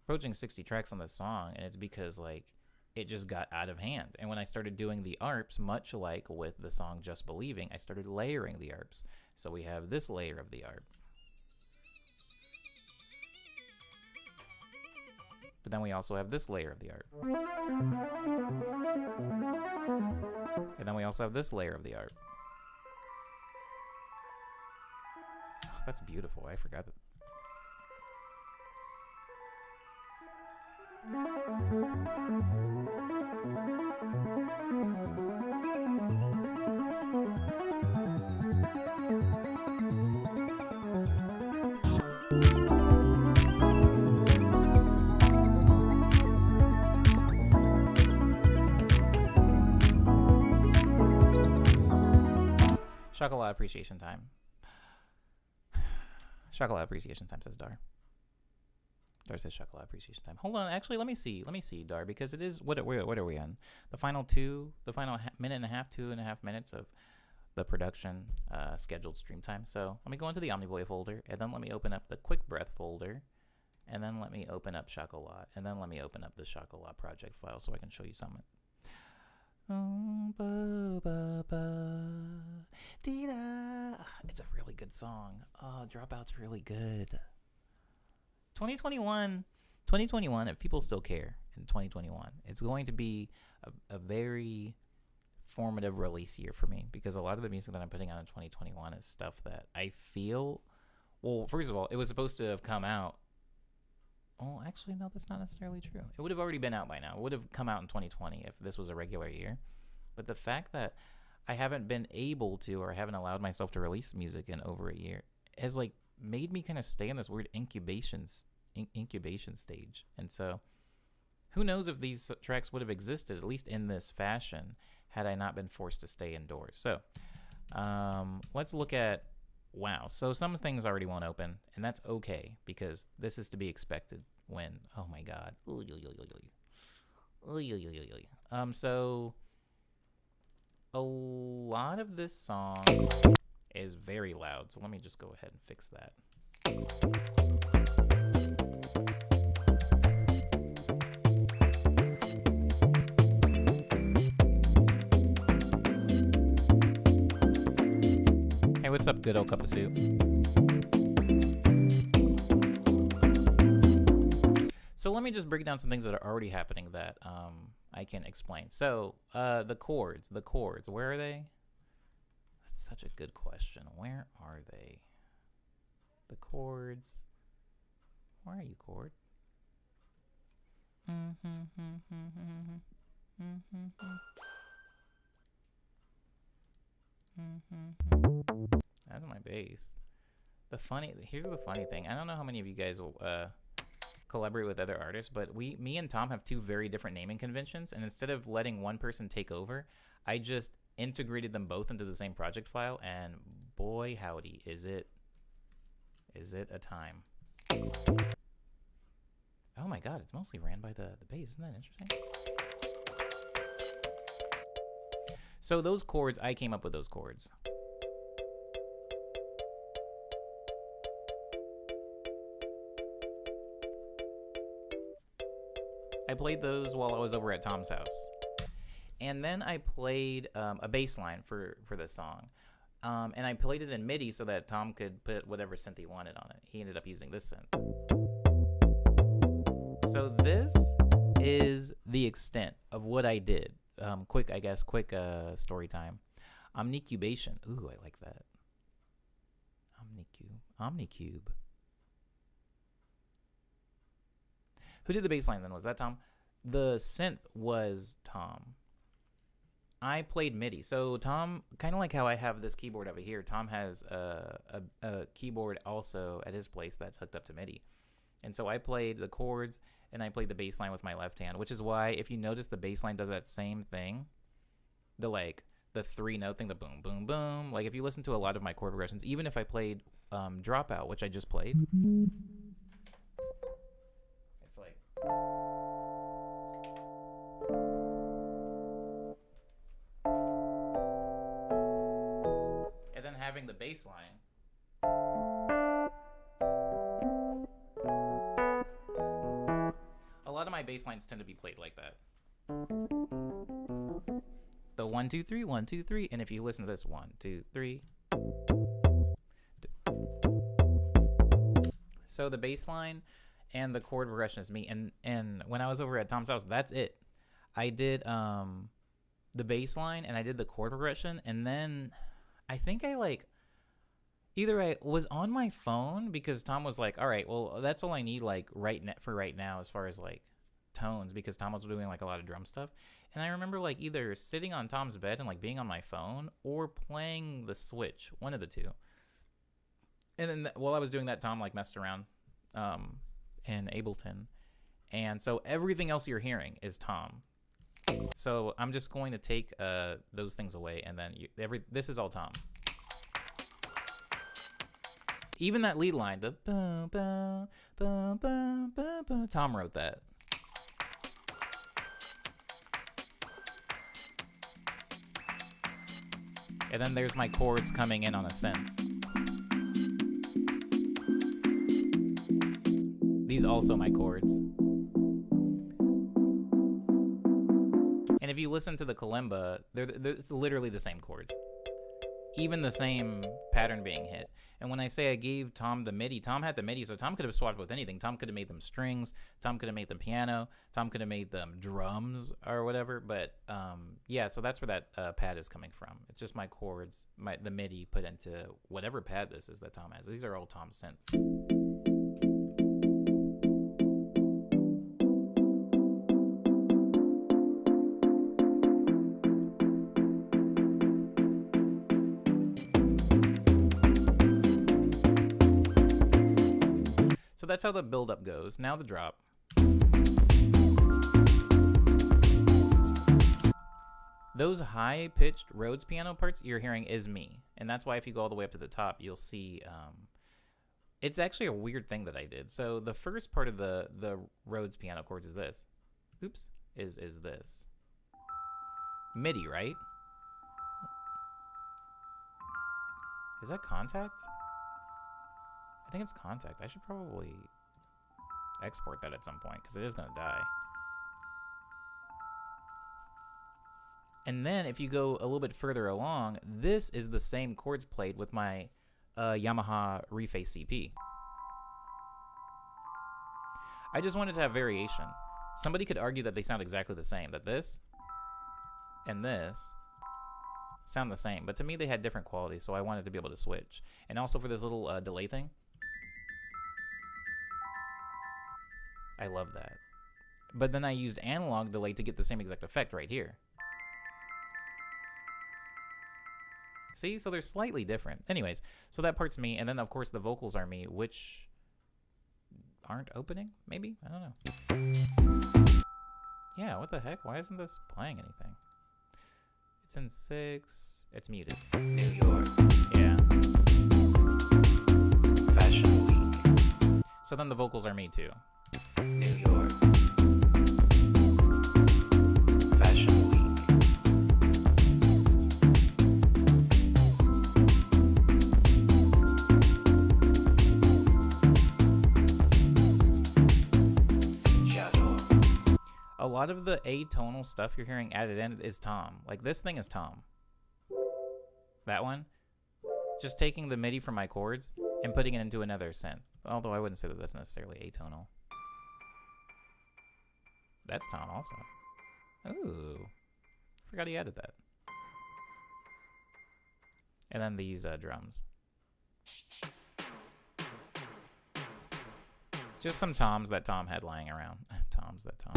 Approaching 60 tracks on this song, and it's because like it just got out of hand. And when I started doing the ARPs, much like with the song Just Believing, I started layering the ARPs. So we have this layer of the ARP. But then we also have this layer of the ARP. And then we also have this layer of the ARP. Oh, that's beautiful. I forgot that. Chocolate appreciation time. Chocolate appreciation time, says Dar. Dar says chocolate appreciation time. Hold on, actually, let me see, Dar, because it is what are we on? The final minute and a half, 2.5 minutes of the production scheduled stream time. So let me go into the Omniboy folder, and then let me open up the Quick Breath folder, and then let me open up Chocolat, and then let me open up the Chocolat project file so I can show you something. It's a really good song. Oh, Dropout's really good. 2021, if people still care in 2021, it's going to be a very formative release year for me, because a lot of the music that I'm putting out in 2021 is stuff that I feel, well, first of all, it was supposed to have come out. Oh, actually, no, that's not necessarily true. It would have already been out by now. It would have come out in 2020 if this was a regular year. But the fact that I haven't been able to, or haven't allowed myself to release music in over a year, has like made me kind of stay in this weird incubation stage. And so who knows if these tracks would have existed, at least in this fashion, had I not been forced to stay indoors. So let's look at Wow. So some things already won't open, and that's okay because this is to be expected when, oh my God. So a lot of this song is very loud. So let me just go ahead and fix that. Hey, what's up, good old cup of soup? So let me just break down some things that are already happening that I can explain. So the chords, where are they? That's such a good question. Where are they? The chords. Where are you, chord? That's my bass. Here's the funny thing. I don't know how many of you guys will collaborate with other artists, but me and Tom have two very different naming conventions, and instead of letting one person take over, I just integrated them both into the same project file, and boy howdy, is it a time. Oh my God, it's mostly ran by the bass. Isn't that interesting? So those chords, I came up with those chords. I played those while I was over at Tom's house. And then I played a bass line for this song. And I played it in MIDI so that Tom could put whatever synth he wanted on it. He ended up using this synth. So this is the extent of what I did. Quick story time. Omnicubation. Ooh, I like that. Omnicube. Who did the bass line then? Was that Tom? The synth was Tom. I played MIDI. So Tom, kind of like how I have this keyboard over here, Tom has a keyboard also at his place that's hooked up to MIDI. And so I played the chords and I played the bass line with my left hand, which is why if you notice the bass line does that same thing, the 3-note thing, the boom, boom, boom. Like if you listen to a lot of my chord progressions, even if I played Dropout, which I just played, it's like... And then having the bass line. A lot of my bass lines tend to be played like that. The 1, 2, 3, 1, 2, 3, and if you listen to this 1, 2, 3. So the bass line and the chord progression is me. And when I was over at Tom's house, that's it. I did the bass line and I did the chord progression, and then I think I was on my phone because Tom was like, all right, well, that's all I need right now as far as tones, because Tom was doing a lot of drum stuff. And I remember either sitting on Tom's bed and being on my phone or playing the Switch, one of the two. And then while I was doing that, Tom messed around in Ableton. And so everything else you're hearing is Tom. So I'm just going to take those things away, and then this is all Tom. Even that lead line, the ba ba ba ba ba ba, Tom wrote that. And then there's my chords coming in on a synth. These also my chords. And if you listen to the kalimba, it's literally the same chords. Even the same pattern being hit. And when I say I gave Tom the MIDI, Tom had the MIDI, so Tom could have swapped with anything. Tom could have made them strings. Tom could have made them piano. Tom could have made them drums or whatever. But yeah, so that's where that pad is coming from. It's just my chords, the MIDI put into whatever pad this is that Tom has. These are all Tom synths. So that's how the build-up goes. Now the drop. those high-pitched Rhodes piano parts you're hearing is me. And that's why if you go all the way up to the top, you'll see it's actually a weird thing that I did. So the first part of the Rhodes piano chords is this. Oops, is this. MIDI, right? Is that contact? I think it's contact. I should probably export that at some point because it is going to die. And then if you go a little bit further along, this is the same chords played with my Yamaha Reface CP. I just wanted to have variation. Somebody could argue that they sound exactly the same, that this and this sound the same, but to me they had different qualities, so I wanted to be able to switch. And also for this little delay thing, I love that. But then I used analog delay to get the same exact effect right here. See, so they're slightly different. Anyways, so that part's me, and then of course the vocals are me, which aren't opening, maybe? I don't know. Yeah, what the heck? Why isn't this playing anything? It's in 6. It's muted. New York, Yeah. Fashion Week. So then the vocals are me too. New York, Fashion Week. J'adore. A lot of the atonal stuff you're hearing added in is tom. Like this thing is tom. That one. Just taking the MIDI from my chords and putting it into another synth. Although I wouldn't say that that's necessarily atonal. That's tom also. Ooh. Forgot he added that. And then these drums. Just some toms that Tom had lying around. Toms that Tom.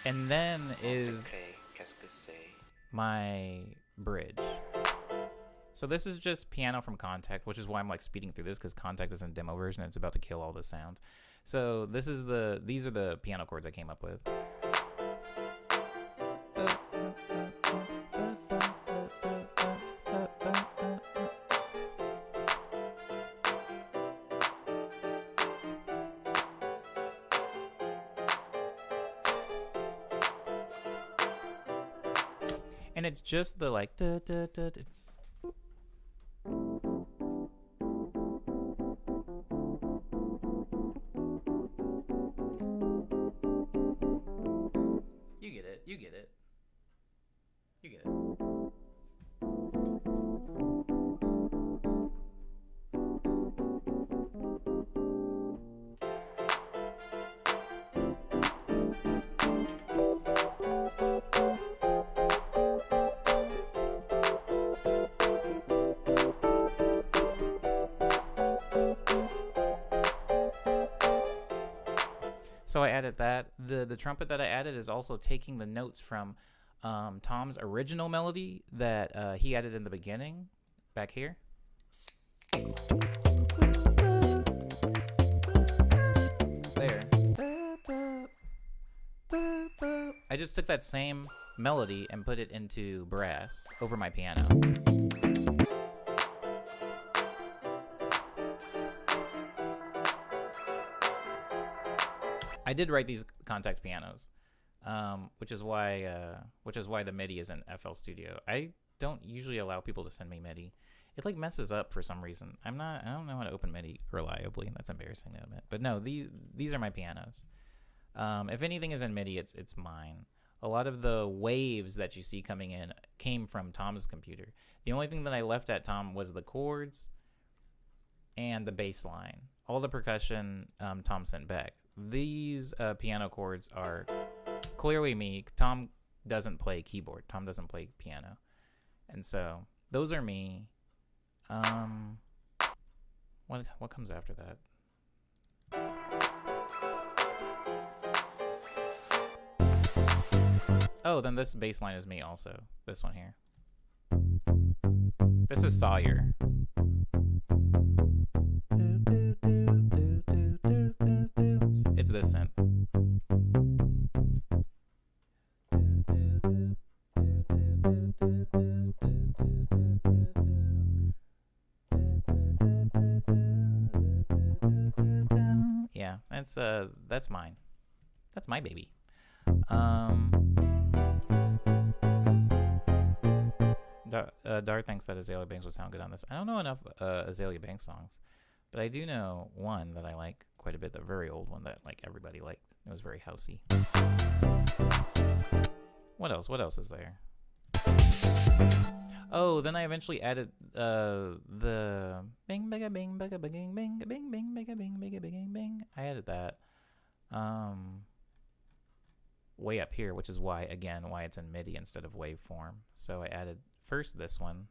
And then is my bridge. So this is just piano from Contact, which is why I'm like speeding through this, because Contact is in demo version and it's about to kill all the sound. So this is these are the piano chords I came up with. And it's just the like da, da, da, da. You get it. You get it. You get it. So I added that. The trumpet that I added is also taking the notes from Tom's original melody that he added in the beginning, back here. There. I just took that same melody and put it into brass over my piano. I did write these Contact pianos, which is why the MIDI is in FL Studio. I don't usually allow people to send me MIDI. It like messes up for some reason. I don't know how to open MIDI reliably, and that's embarrassing to admit. But no, these are my pianos. If anything is in MIDI, it's mine. A lot of the waves that you see coming in came from Tom's computer. The only thing that I left at Tom was the chords and the bass line. All the percussion Tom sent back. These piano chords are clearly me. Tom doesn't play keyboard. Tom doesn't play piano. And so those are me. What comes after that? Oh, then this bass line is me also. This one here. This is Sawyer. It's this synth. Yeah, that's mine. That's my baby. Dar thinks that Azalea Banks would sound good on this. I don't know enough Azalea Banks songs, but I do know one that I like quite a bit, the very old one that like everybody liked. It was very housey. What else? What else is there? Oh, then I eventually added the bing bing bing bing bing bing bing bing bing bing bing bing bing. I added that way up here, which is why it's in MIDI instead of waveform. So I added first this one,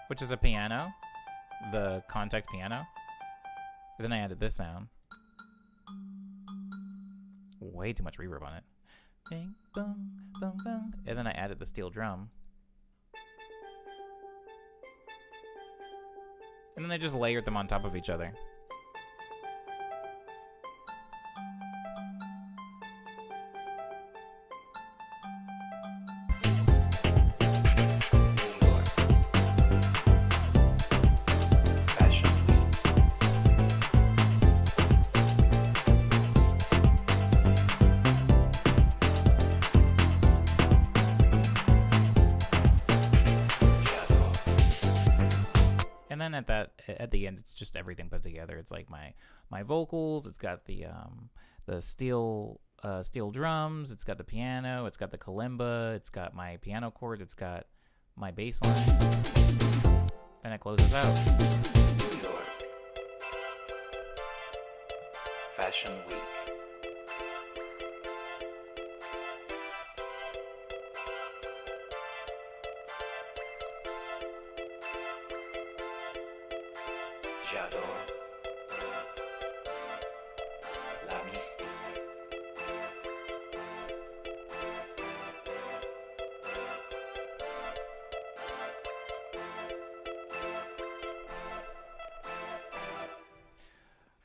which is a piano, the contact piano. Then I added this sound. Way too much reverb on it. Bing, bong, bong, bong. And then I added the steel drum. And then I just layered them on top of each other. And then at the end, it's just everything put together. It's like my vocals. It's got the steel drums. It's got the piano. It's got the kalimba. It's got my piano chords. It's got my bass line. Then it closes out. New York. Fashion Week. J'adore la mystique.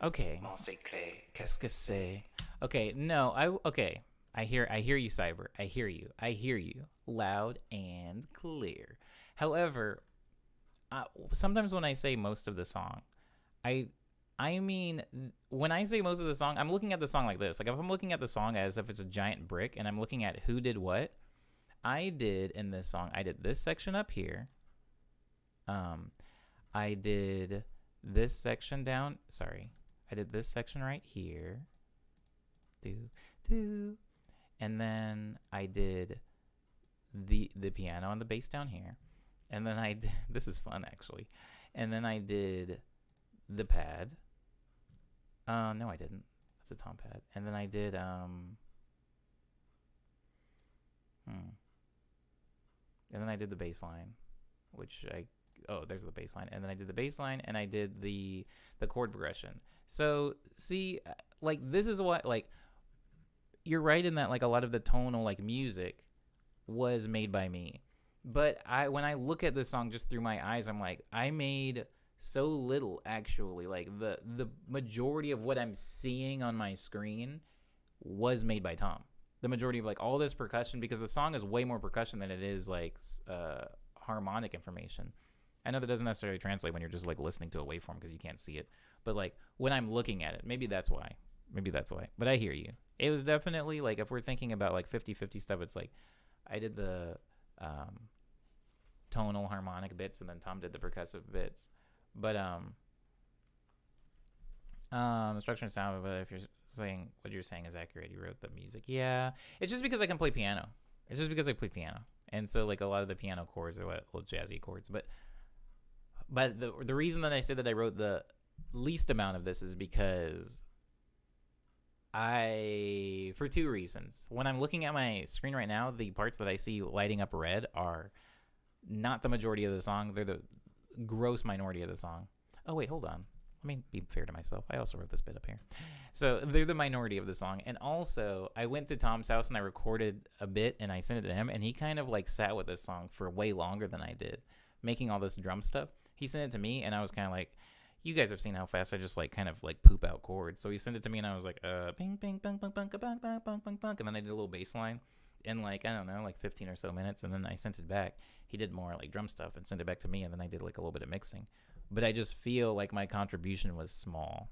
Okay. Mon secret. Qu'est-ce que c'est? Okay, no, I hear you, Cyber. I hear you, loud and clear. However, sometimes when I say most of the song, I mean, when I say most of the song, I'm looking at the song like this. Like if I'm looking at the song as if it's a giant brick and I'm looking at who did what, I did in this song, I did this section up here. I did this section down. Sorry. I did this section right here. And then I did the piano and the bass down here. And then I did, this is fun actually. And then I did the pad. No, I didn't. That's a tom pad. And then I did and then I did the bass line, which there's the bass line. And then I did the bass line and I did the chord progression. So see, like this is what, like, you're right in that like a lot of the tonal like music was made by me. But when I look at this song just through my eyes, I'm like, I made so little actually. Like the majority of what I'm seeing on my screen was made by Tom. The majority of like all this percussion, because the song is way more percussion than it is like harmonic information. I know that doesn't necessarily translate when you're just like listening to a waveform because you can't see it. But like when I'm looking at it, maybe that's why. But I hear you. It was definitely like, if we're thinking about like 50-50 stuff, it's like I did the tonal harmonic bits and then Tom did the percussive bits. But structure and sound, but if you're saying what you're saying is accurate, you wrote the music. Yeah, it's just because I can play piano. And so like a lot of the piano chords are like little jazzy chords. But the reason that I said that I wrote the least amount of this is because for two reasons. When I'm looking at my screen right now, the parts that I see lighting up red are not the majority of the song. They're the gross minority of the song. Oh wait, hold on. Let me be fair to myself. I also wrote this bit up here. So they're the minority of the song. And also, I went to Tom's house and I recorded a bit and I sent it to him. And he kind of like sat with this song for way longer than I did, making all this drum stuff. He sent it to me and I was kind of like, You guys have seen how fast I just like kind of like poop out chords. So he sent it to me and I was like, ping, ping, bang, bang, bang, bang, bang, bang, bang, bang. And then I did a little bass line in like, I don't know, like 15 or so minutes. And then I sent it back. He did more like drum stuff and sent it back to me. And then I did like a little bit of mixing. But I just feel like my contribution was small.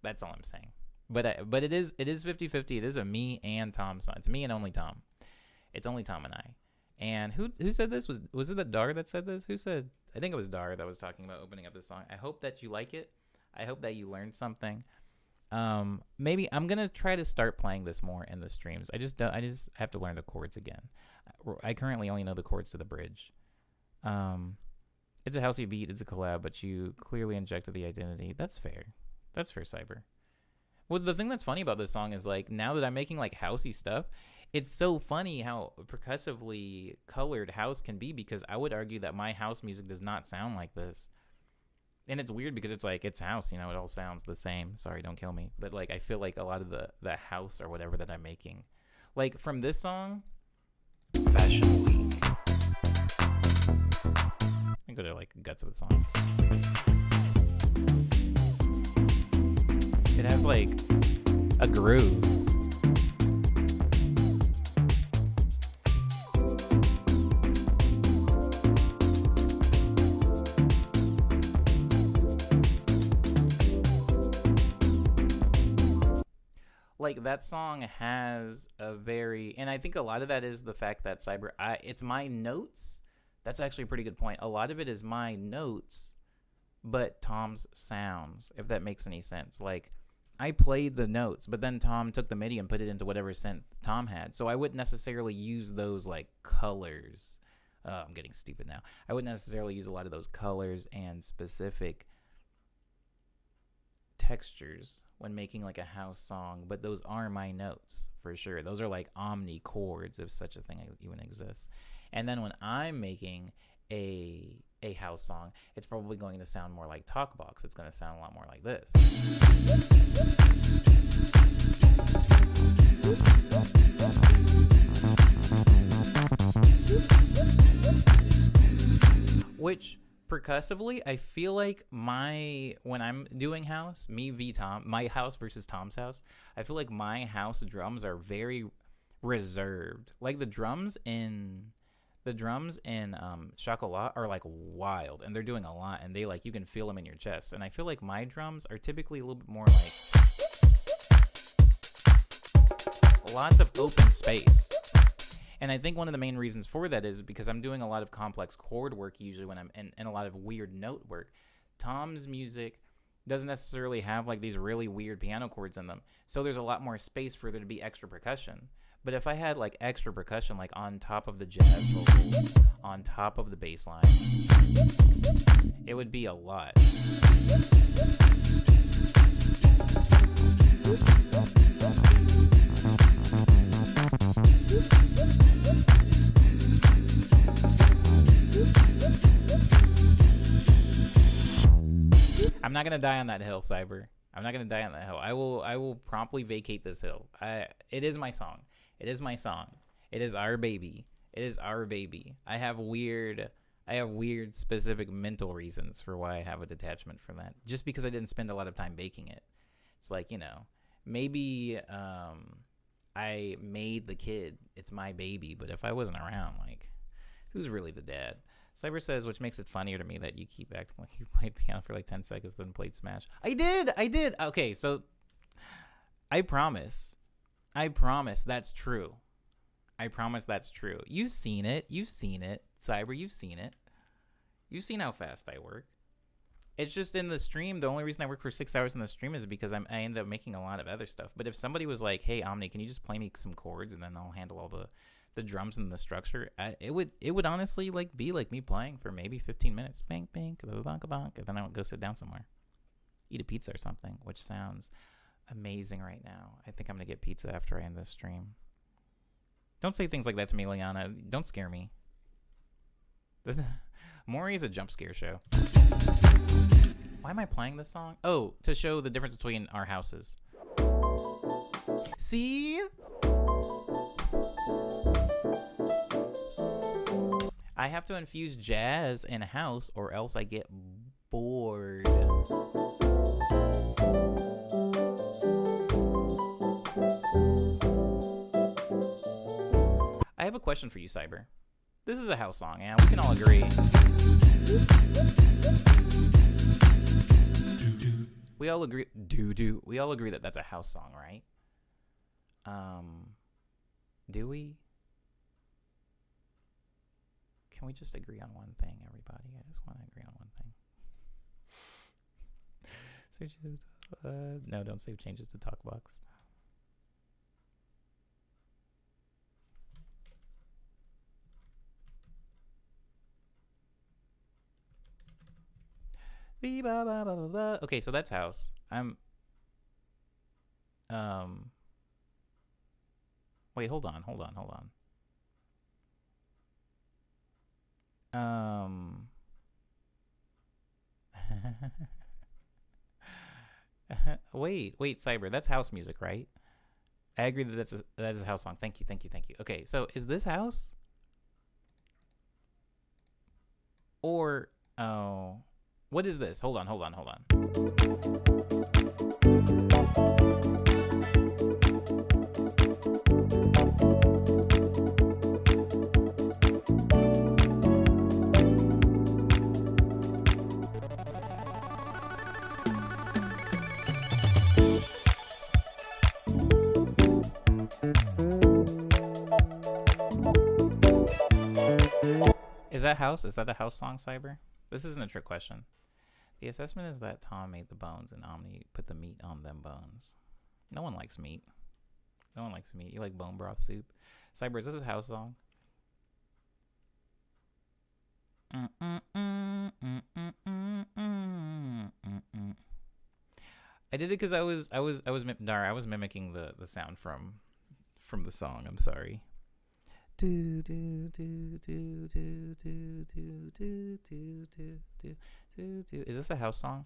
That's all I'm saying. But it is 50-50. It is a me and Tom song. It's me and only Tom. It's only Tom and I. And who said this? Was it that Dar that said this? Who said? I think it was Dar that was talking about opening up this song. I hope that you like it. I hope that you learned something. Maybe I'm gonna try to start playing this more in the streams. I just have to learn the chords again. I currently only know the chords to the bridge. It's a housey beat. It's a collab, but you clearly injected the identity. That's fair. That's fair, Cyber. Well, the thing that's funny about this song is like now that I'm making like housey stuff, it's so funny how percussively colored house can be, because I would argue that my house music does not sound like this. And it's weird because it's like, it's house, you know, it all sounds the same. Sorry, don't kill me. But like, I feel like a lot of the house or whatever that I'm making, like from this song, Fashion Week. Let me go to like guts of the song. It has like a groove. Like that song has a very, and I think a lot of that is the fact that it's my notes. That's actually a pretty good point. A lot of it is my notes, but Tom's sounds, if that makes any sense. Like I played the notes, but then Tom took the MIDI and put it into whatever synth Tom had. So I wouldn't necessarily use those like colors. I'm getting stupid now. I wouldn't necessarily use a lot of those colors and specific textures when making like a house song, but those are my notes for sure. Those are like omni chords, if such a thing even exists. And then when I'm making a house song, it's probably going to sound more like Talkbox. It's going to sound a lot more like this. Which percussively, I feel like when I'm doing house, me v Tom, my house versus Tom's house, I feel like my house drums are very reserved. Like the drums in Chocolat are like wild, and they're doing a lot, and they like, you can feel them in your chest. And I feel like my drums are typically a little bit more like lots of open space. And I think one of the main reasons for that is because I'm doing a lot of complex chord work usually when I'm and a lot of weird note work. Tom's music doesn't necessarily have like these really weird piano chords in them. So there's a lot more space for there to be extra percussion. But if I had like extra percussion like on top of the jazz vocals, on top of the bass line, it would be a lot. I'm not gonna die on that hill, Cyber. I'm not gonna die on that hill. I will promptly vacate this hill. It is my song. It is my song. It is our baby. It is our baby. I have weird specific mental reasons for why I have a detachment from that. Just because I didn't spend a lot of time baking it. It's like, you know, maybe I made the kid. It's my baby. But if I wasn't around, like, who's really the dad? Cyber says, which makes it funnier to me that you keep acting like you played piano for like 10 seconds, then played Smash. I did. Okay, so I promise that's true. I promise that's true. You've seen it. Cyber, you've seen it. You've seen how fast I work. It's just in the stream, the only reason I work for 6 hours in the stream is because I end up making a lot of other stuff. But if somebody was like, hey, Omni, can you just play me some chords and then I'll handle all the drums and the structure, it would honestly like be like me playing for maybe 15 minutes. Bang, bang, bonk, bonk, and then I would go sit down somewhere. Eat a pizza or something, which sounds amazing right now. I think I'm going to get pizza after I end this stream. Don't say things like that to me, Liana. Don't scare me. Maury is a jump scare show. Why am I playing this song? Oh, to show the difference between our houses. See? I have to infuse jazz in a house or else I get bored. I have a question for you, Cyber. This is a house song, and we can all agree. We all agree. We all agree that that's a house song, right? Do we? Can we just agree on one thing, everybody? I just want to agree on one thing. Save changes. No, don't save changes to TalkBox. Okay, so that's house. Wait, hold on. Wait, Cyber, that's house music, right? I agree that that's a house song. Thank you. Okay, so is this house? Or, what is this? Hold on. Is that house? Is that a house song, Cyber? This isn't a trick question. The assessment is that Tom made the bones and Omni put the meat on them bones. No one likes meat. You like bone broth soup. Cyber, is this a house song? I did it because I was mimicking the sound from the song. I'm sorry. Is this a house song?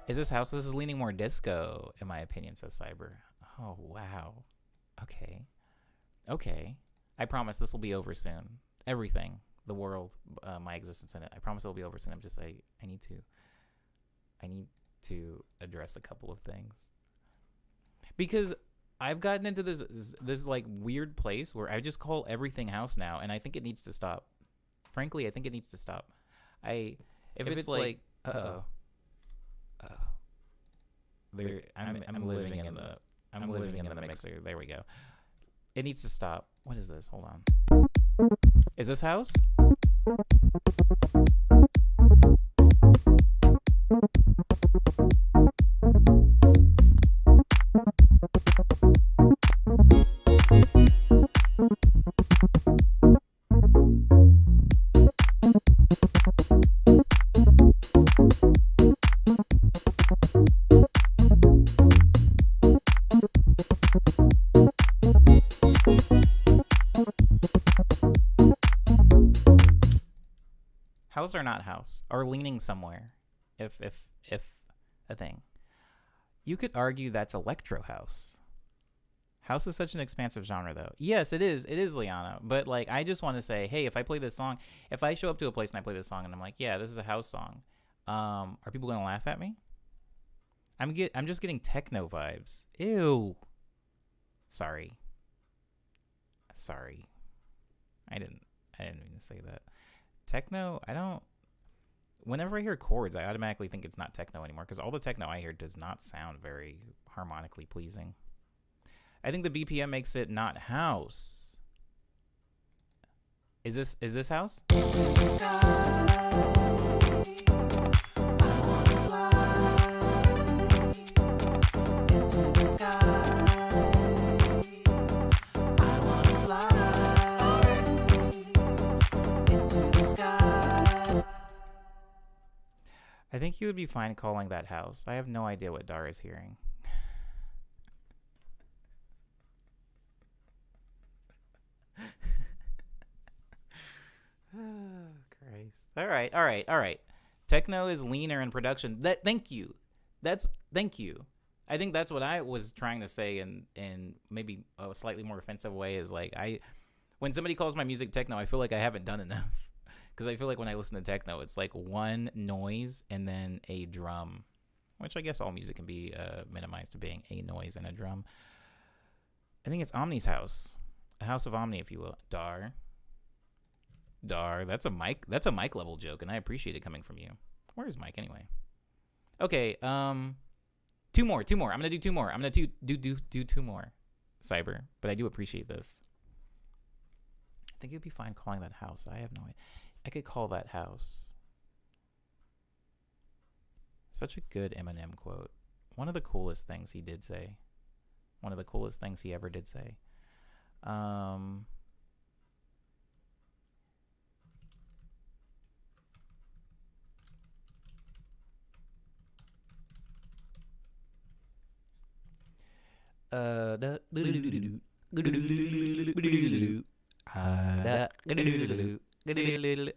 Is this house? This is leaning more disco, in my opinion, says Cyber. Oh, wow. Okay. I promise this will be over soon. Everything. The world, my existence in it. I promise it'll be over soon. I need to address a couple of things. Because I've gotten into this like weird place where I just call everything house now, and I think it needs to stop. Frankly, I think it needs to stop. If it's like I'm living in the mixer. There we go. It needs to stop. What is this? Hold on. Is this house? House or not house, or leaning somewhere, if a thing. You could argue that's electro house. House is such an expansive genre, though. Yes, it is, Liana. But like, I just want to say, hey, if I play this song, if I show up to a place and I play this song and I'm like, yeah, this is a house song, are people gonna laugh at me? I'm just getting techno vibes. Ew. Sorry. I didn't mean to say that. Techno, whenever I hear chords, I automatically think it's not techno anymore, because all the techno I hear does not sound very harmonically pleasing. I think the BPM makes it not house. Is this house? I think you would be fine calling that house. I have no idea what Dar is hearing. Oh, Christ. All right. Techno is leaner in production. Thank you. Thank you. I think that's what I was trying to say in maybe a slightly more offensive way is like when somebody calls my music techno, I feel like I haven't done enough. Because I feel like when I listen to techno, it's like one noise and then a drum, which I guess all music can be minimized to being a noise and a drum. I think it's Omni's house, a house of Omni, if you will. Dar. That's a mic level joke, and I appreciate it coming from you. Where is Mike anyway? Okay, two more. I'm gonna do two more. I'm gonna do two more, Cyber. But I do appreciate this. I think it'd be fine calling that house. I have no idea. I could call that house. Such a good Eminem quote. One of the coolest things he did say. One of the coolest things he ever did say.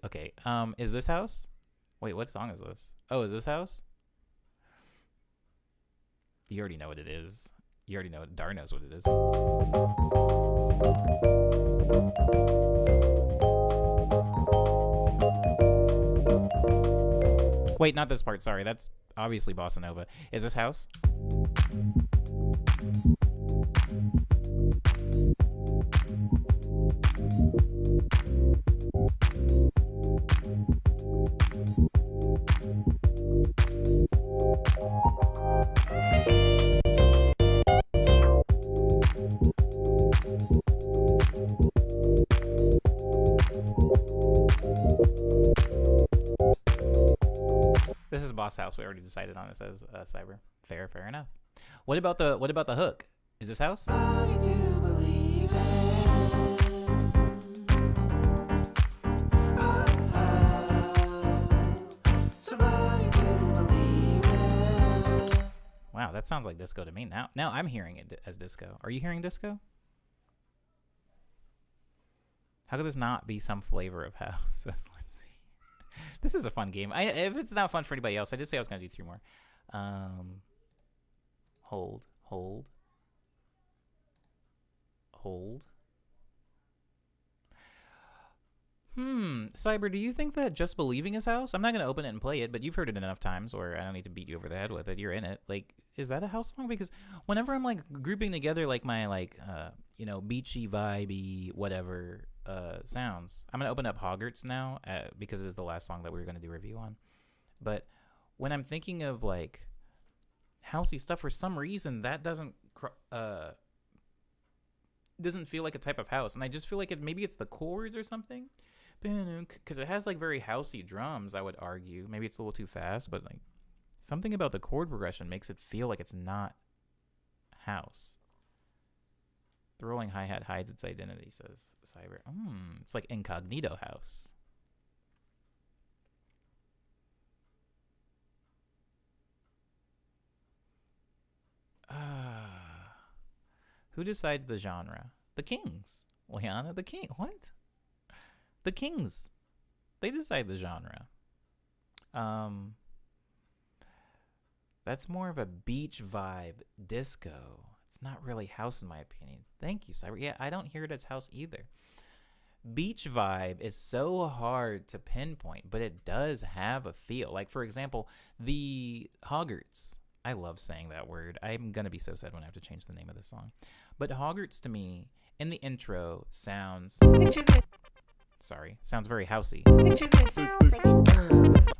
Okay, is this house? Wait, what song is this? Oh, is this house? You already know what it is. You already know. Dar knows what it is. Wait, not this part. Sorry, that's obviously Bossa Nova. Is this house? This is Boss House. We already decided on this as Cyber. Fair enough. What about the hook? Is this house? Wow, that sounds like disco to me. Now I'm hearing it as disco. Are you hearing disco? How could this not be some flavor of house? Let's see. This is a fun game. If it's not fun for anybody else, I did say I was going to do 3 more. Hold. Cyber, do you think that Just Believing is house? I'm not going to open it and play it, but you've heard it enough times where I don't need to beat you over the head with it. You're in it. Like, is that a house song? Because whenever I'm like grouping together like my beachy, vibey, whatever sounds, I'm going to open up Hoggarts now because it's the last song that we were going to do a review on. But when I'm thinking of like housey stuff, for some reason that doesn't feel like a type of house, and I just feel like maybe it's the chords or something, because it has like very housey drums. I would argue maybe it's a little too fast, but like something about the chord progression makes it feel like it's not house. The rolling hi-hat hides its identity, says Cyber. It's like incognito house. Who decides the genre? The Kings. Liana, the King. What? The Kings. They decide the genre. That's more of a beach vibe disco. It's not really house in my opinion. Thank you, Cyber. Yeah, I don't hear it as house either. Beach vibe is so hard to pinpoint, but it does have a feel. Like, for example, the Hoggarts. I love saying that word. I'm going to be so sad when I have to change the name of this song. But Hoggarts to me, in the intro, sounds... Picture this. Sorry. Sounds very housey. Picture this.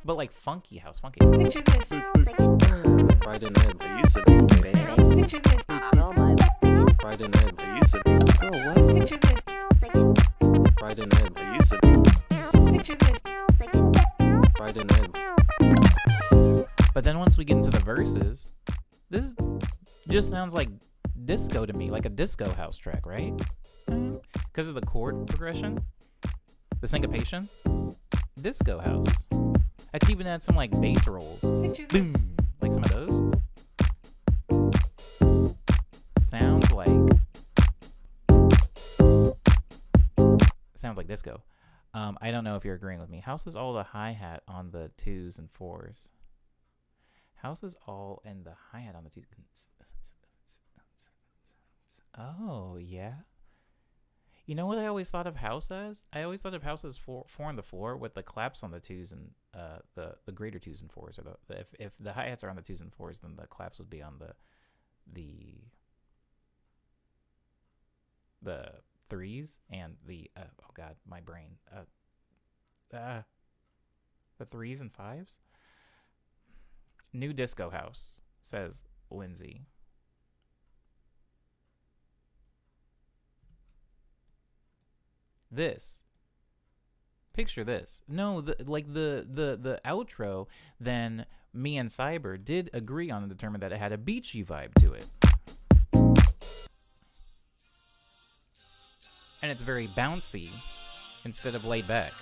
But like funky house. Funky. Picture this. Fried an egg. I used to Picture this. Fried an egg. I used to Picture this. Fried an egg. I used to Picture this. Fried an egg. But then once we get into the verses, this just sounds like disco to me, like a disco house track, right? Because of the chord progression, the syncopation, disco house. I could even add some like bass rolls, Picture this. like some of those. Sounds like disco. I don't know if you're agreeing with me. House is all the hi-hat on the 2s and 4s. House is all in the hi-hat on the 2s. Oh, yeah. You know what I always thought of house as? I always thought of house as four on the floor with the claps on the twos and the greater twos and fours, or if the hi hats are on the twos and fours, then the claps would be on the threes and the oh god, my brain, the threes and fives. New disco house, says Lindsay. This. Picture this. No, the outro, then me and Cyber did agree on and determine that it had a beachy vibe to it. And it's very bouncy instead of laid back.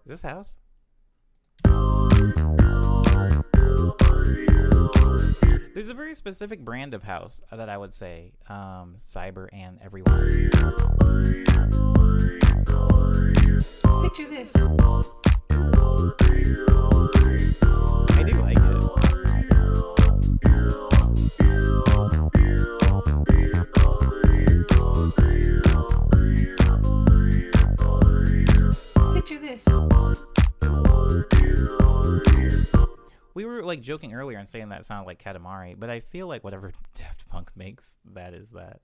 Is this house? There's a very specific brand of house that I would say Cyber and everyone. Picture this. I do like it. Picture this. We were like joking earlier and saying that sounded like Katamari, but I feel like whatever Daft Punk makes, that is that.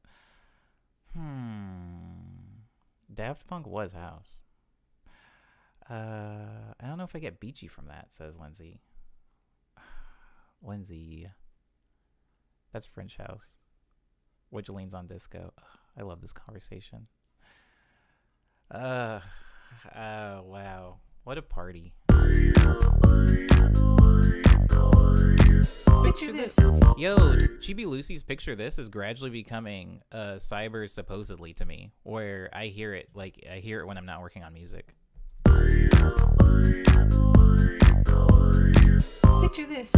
Daft Punk was house. I don't know if I get beachy from that, says Lindsay. Lindsay. That's French house. Which leans on disco. I love this conversation. Wow. What a party. Picture this. Yo, Chibi Lucy's Picture This is gradually becoming Cyber supposedly to me, where I hear it when I'm not working on music. Picture this.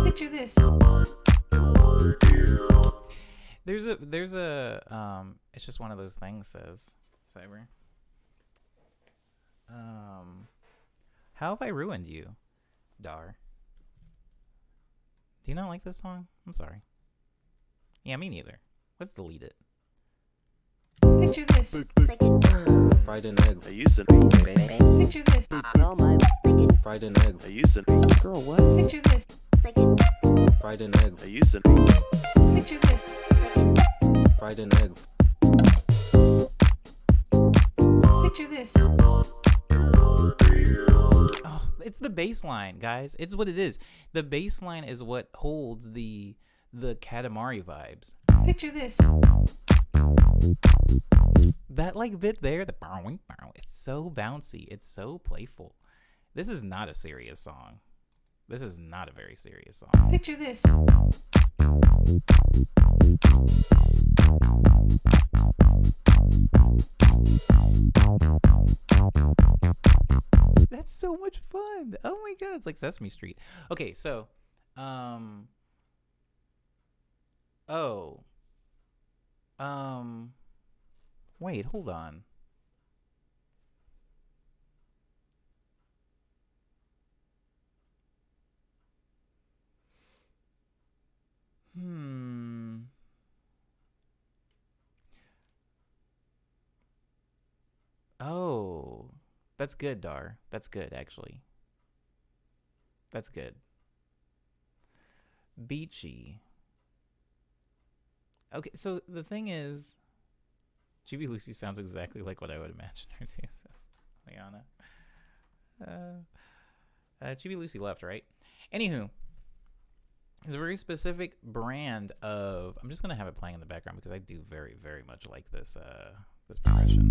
Picture this. There's a it's just one of those things, says Cyber. How have I ruined you, Dar? Do you not like this song? I'm sorry. Yeah, me neither. Let's delete it. Picture this. Fried an egg. I used to. Picture this. Fried an egg. I used to. Girl, what? Picture this. Fried an egg. I used to. Picture this. Fried an egg. Picture this. Oh, it's the bass line, guys. It's what it is. The bass line is what holds the Katamari vibes. Picture this. That like bit there, the bow, it's so bouncy. It's so playful. This is not a serious song. This is not a very serious song. Picture this. That's so much fun. Oh my god, it's like Sesame Street. Okay, so wait, hold on. Oh, that's good, Dar. That's good, actually. That's good. Beachy. Okay, so the thing is, Chibi Lucy sounds exactly like what I would imagine her to, says Liana. Chibi Lucy left, right? Anywho, It's a very specific brand of. I'm just gonna have it playing in the background because I do very, very much like this this progression.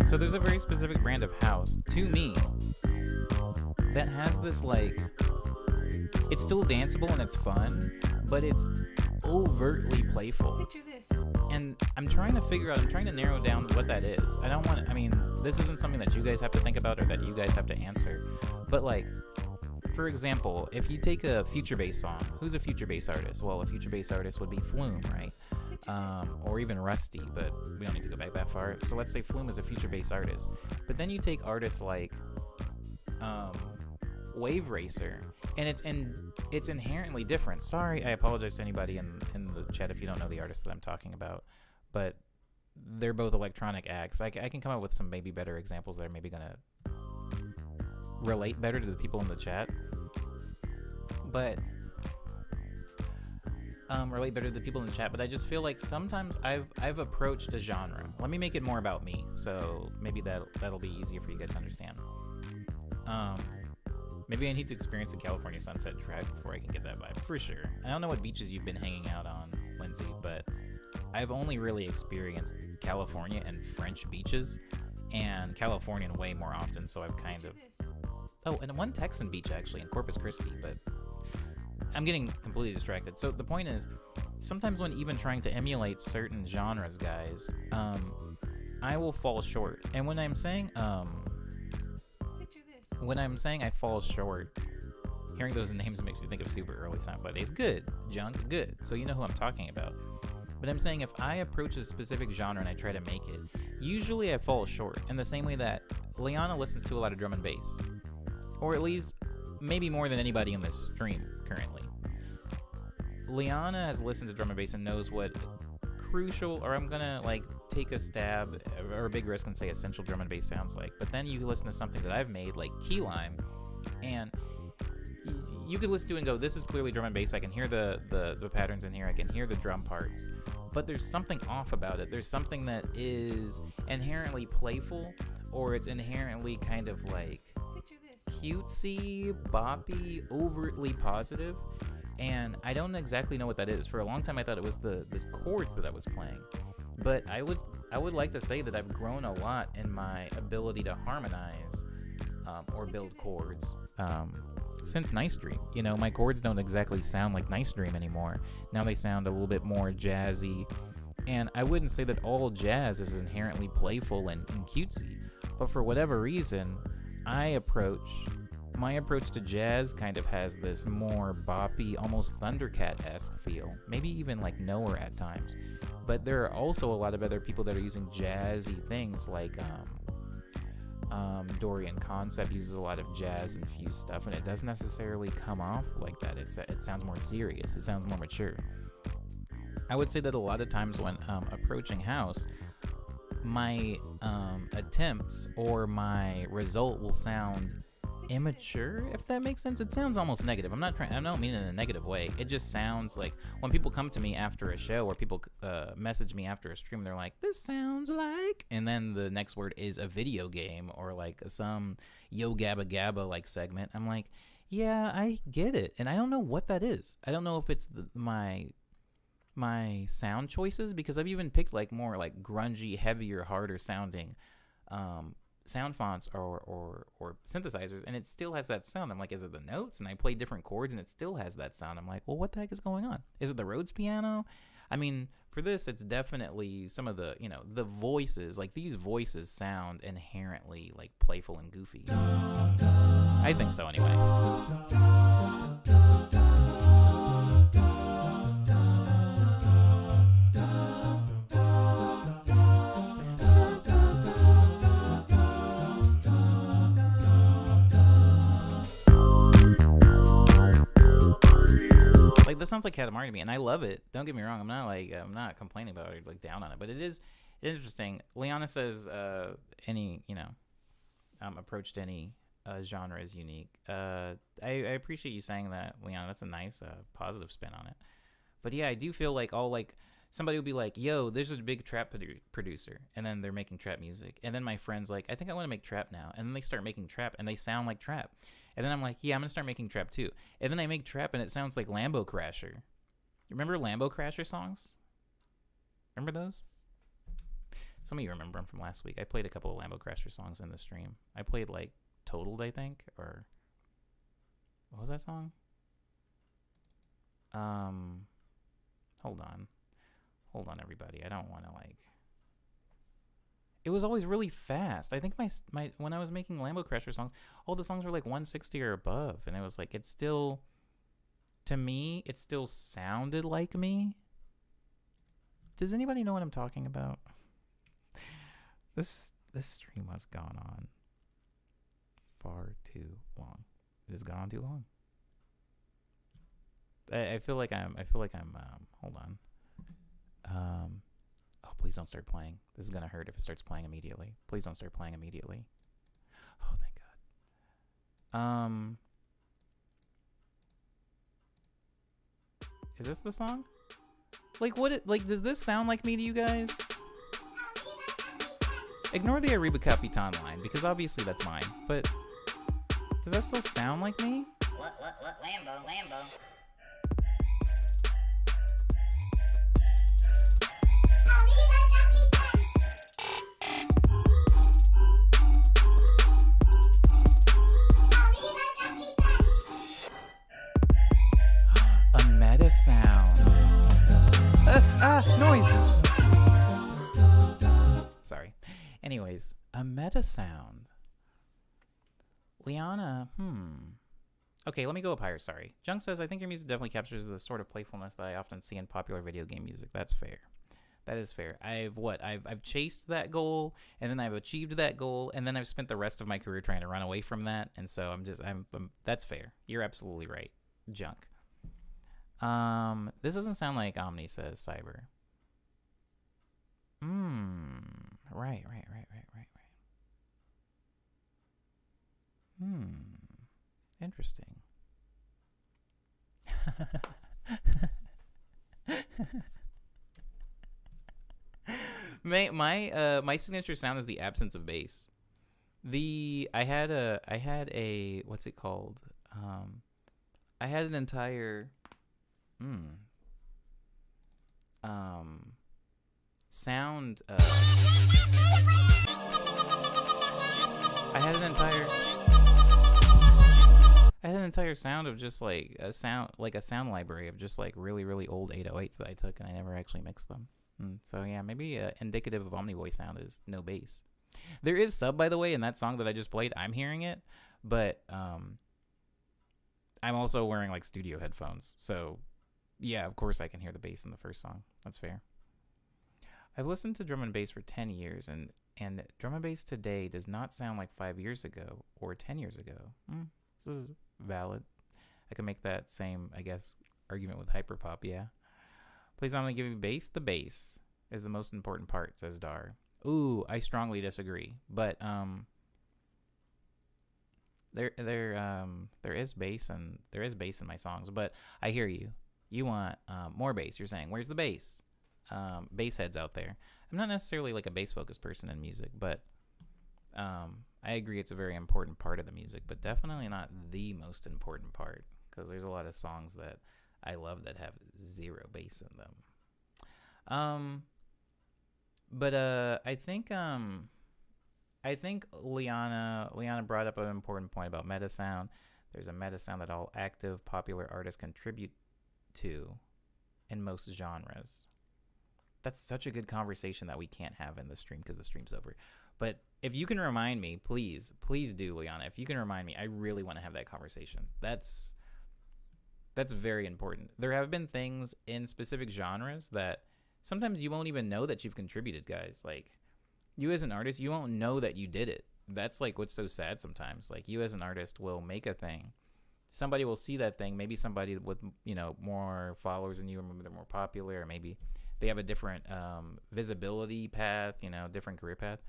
So there's a very specific brand of house to me that has this like. It's still danceable and it's fun, but it's overtly playful. Picture this. And I'm trying to narrow down what that is. I mean, this isn't something that you guys have to think about or that you guys have to answer. But like, for example, if you take a future bass song, who's a future bass artist? Well, a future bass artist would be Flume, right? Or even Rusty, but we don't need to go back that far. So let's say Flume is a future bass artist. But then you take artists like Wave Racer, and it's inherently different. Sorry, I apologize to anybody in the chat if you don't know the artist that I'm talking about, but they're both electronic acts. I can come up with some maybe better examples that are maybe gonna relate better to the people in the chat, but But I just feel like sometimes I've approached a genre. Let me make it more about me, so maybe that'll be easier for you guys to understand. Maybe I need to experience a California sunset drive before I can get that vibe, for sure. I don't know what beaches you've been hanging out on, Lindsay, but I've only really experienced California and French beaches, and Californian way more often, so I've kind of... Oh, and one Texan beach, actually, in Corpus Christi, but I'm getting completely distracted. So the point is, sometimes when even trying to emulate certain genres, guys, I will fall short. And when I'm saying... When I'm saying I fall short, hearing those names makes me think of Super Early Silent Days. Good, John, good. So you know who I'm talking about. But I'm saying if I approach a specific genre and I try to make it, usually I fall short. In the same way that Liana listens to a lot of drum and bass. Or at least, maybe more than anybody in this stream currently. Liana has listened to drum and bass and knows what crucial, or I'm gonna like take a stab or a big risk and say essential drum and bass sounds like. But then you listen to something that I've made like Key Lime, and you could listen to it and go, this is clearly drum and bass. I can hear the patterns in here. I can hear the drum parts, but there's something off about it. There's something that is inherently playful, or it's inherently kind of like cutesy, boppy, overtly positive. And I don't exactly know what that is. For a long time, I thought it was the chords that I was playing. But I would like to say that I've grown a lot in my ability to harmonize or build chords since Nice Dream. You know, my chords don't exactly sound like Nice Dream anymore. Now they sound a little bit more jazzy. And I wouldn't say that all jazz is inherently playful and cutesy. But for whatever reason, my approach to jazz kind of has this more boppy, almost Thundercat-esque feel. Maybe even like Nowhere at times. But there are also a lot of other people that are using jazzy things like Dorian Concept uses a lot of jazz-infused stuff, and it doesn't necessarily come off like that. It sounds more serious. It sounds more mature. I would say that a lot of times when approaching house, my attempts or my result will sound immature, if that makes sense. It sounds almost negative. I don't mean it in a negative way. It just sounds like when people come to me after a show or people message me after a stream, they're like, this sounds like, and then the next word is a video game or like some Yo Gabba Gabba like segment. I'm like, yeah, I get it. And I don't know what that is. I don't know if it's my sound choices, because I've even picked like more like grungy, heavier, harder sounding sound fonts or synthesizers, and it still has that sound. I'm like, is it the notes? And I play different chords and it still has that sound. I'm like, well, what the heck is going on? Is it the Rhodes piano? I mean, for this, it's definitely some of the, the voices, like these voices sound inherently like playful and goofy. I think so anyway. Like, this sounds like Katamari to me, and I love it. Don't get me wrong. I'm not complaining about it or like down on it, but it is interesting. Liana says any approach to any genre is unique. I appreciate you saying that, Liana. That's a nice positive spin on it. But yeah, I do feel like all like somebody will be like, yo, there's a big trap producer, and then they're making trap music, and then my friend's like, I think I want to make trap now, and then they start making trap, and they sound like trap, and then I'm like, yeah, I'm gonna start making trap too, and then I make trap, and it sounds like Lambo Crasher. Remember Lambo Crasher songs? Remember those? Some of you remember them from last week. I played a couple of Lambo Crasher songs in the stream. I played like Totaled, I think, or what was that song? Hold on, everybody. I don't want to like. It was always really fast. I think my when I was making Lambo Crasher songs, all the songs were like 160 or above, and it was like it still sounded like me. Does anybody know what I'm talking about? This stream has gone on far too long. It has gone on too long. I feel like I'm hold on. Oh, please don't start playing. This is gonna hurt if it starts playing immediately. Please don't start playing immediately. Oh, thank God. Is this the song? Like does this sound like me to you guys? Ignore the Arriba Capitan line, because obviously that's mine, but does that still sound like me? What, Lambo? A meta sound. Noise! Sorry. Anyways, a meta sound. Liana, Okay, let me go up higher, sorry. Junk says, I think your music definitely captures the sort of playfulness that I often see in popular video game music. That's fair. That is fair. I've chased that goal, and then I've achieved that goal, and then I've spent the rest of my career trying to run away from that, and so I'm that's fair. You're absolutely right. Junk. This doesn't sound like Omni, says Cyber. Right. Interesting. My signature sound is the absence of bass. I had a what's it called? I had an entire sound I had an entire sound of just like a sound library of just like really, really old 808s that I took, and I never actually mixed them. So yeah, maybe indicative of Omnivoice sound is no bass. There is sub, by the way, in that song that I just played. I'm hearing it, but I'm also wearing like studio headphones, so yeah, of course I can hear the bass in the first song. That's fair. I've listened to drum and bass for 10 years, and drum and bass today does not sound like 5 years ago or 10 years ago. This is valid. I can make that same, I guess, argument with hyperpop, yeah. Please, I'm going to give you bass. The bass is the most important part, says Dar. Ooh, I strongly disagree. But there is bass and there is bass in my songs, but I hear you. You want more bass. You're saying, where's the bass? Bass heads out there. I'm not necessarily like a bass focused person in music, but I agree it's a very important part of the music, but definitely not the most important part, because there's a lot of songs that I love that have zero bass in them. But I think Liana brought up an important point about meta sound. There's a meta sound that all active popular artists contribute to in most genres. That's such a good conversation that we can't have in the stream because the stream's over. But if you can remind me, please do, Liana. If you can remind me, I really want to have that conversation. That's very important. There have been things in specific genres that sometimes you won't even know that you've contributed, guys. Like, you as an artist, you won't know that you did it. That's like what's so sad sometimes. Like, you as an artist will make a thing. Somebody will see that thing. Maybe somebody with, more followers than you, or maybe they're more popular, or maybe they have a different visibility path, different career path.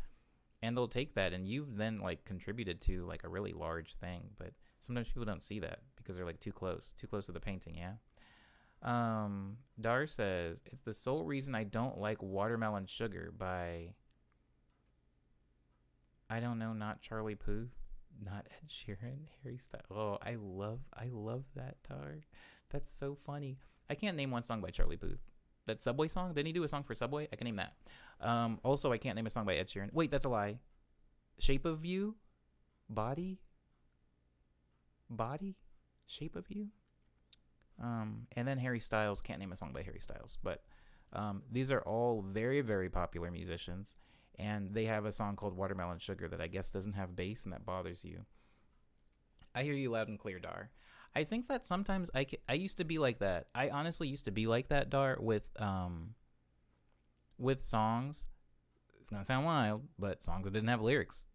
And they'll take that, and you've then like contributed to like a really large thing. But sometimes people don't see that because they're like too close to the painting. Yeah. Dar says it's the sole reason I don't like Watermelon Sugar by I don't know, not Charlie Puth, not Ed Sheeran, Harry Styles. Oh, I love that, Dar. That's so funny. I can't name one song by Charlie Puth. That Subway song? Didn't he do a song for Subway? I can name that. Also, I can't name a song by Ed Sheeran. Wait, that's a lie. Shape of You? Body? Shape of You? And then Harry Styles. Can't name a song by Harry Styles. But these are all very, very popular musicians. And they have a song called Watermelon Sugar that I guess doesn't have bass and that bothers you. I hear you loud and clear, Dar. I think that sometimes I used to be like that. I honestly used to be like that, Dar, with songs. It's gonna sound wild, but songs that didn't have lyrics.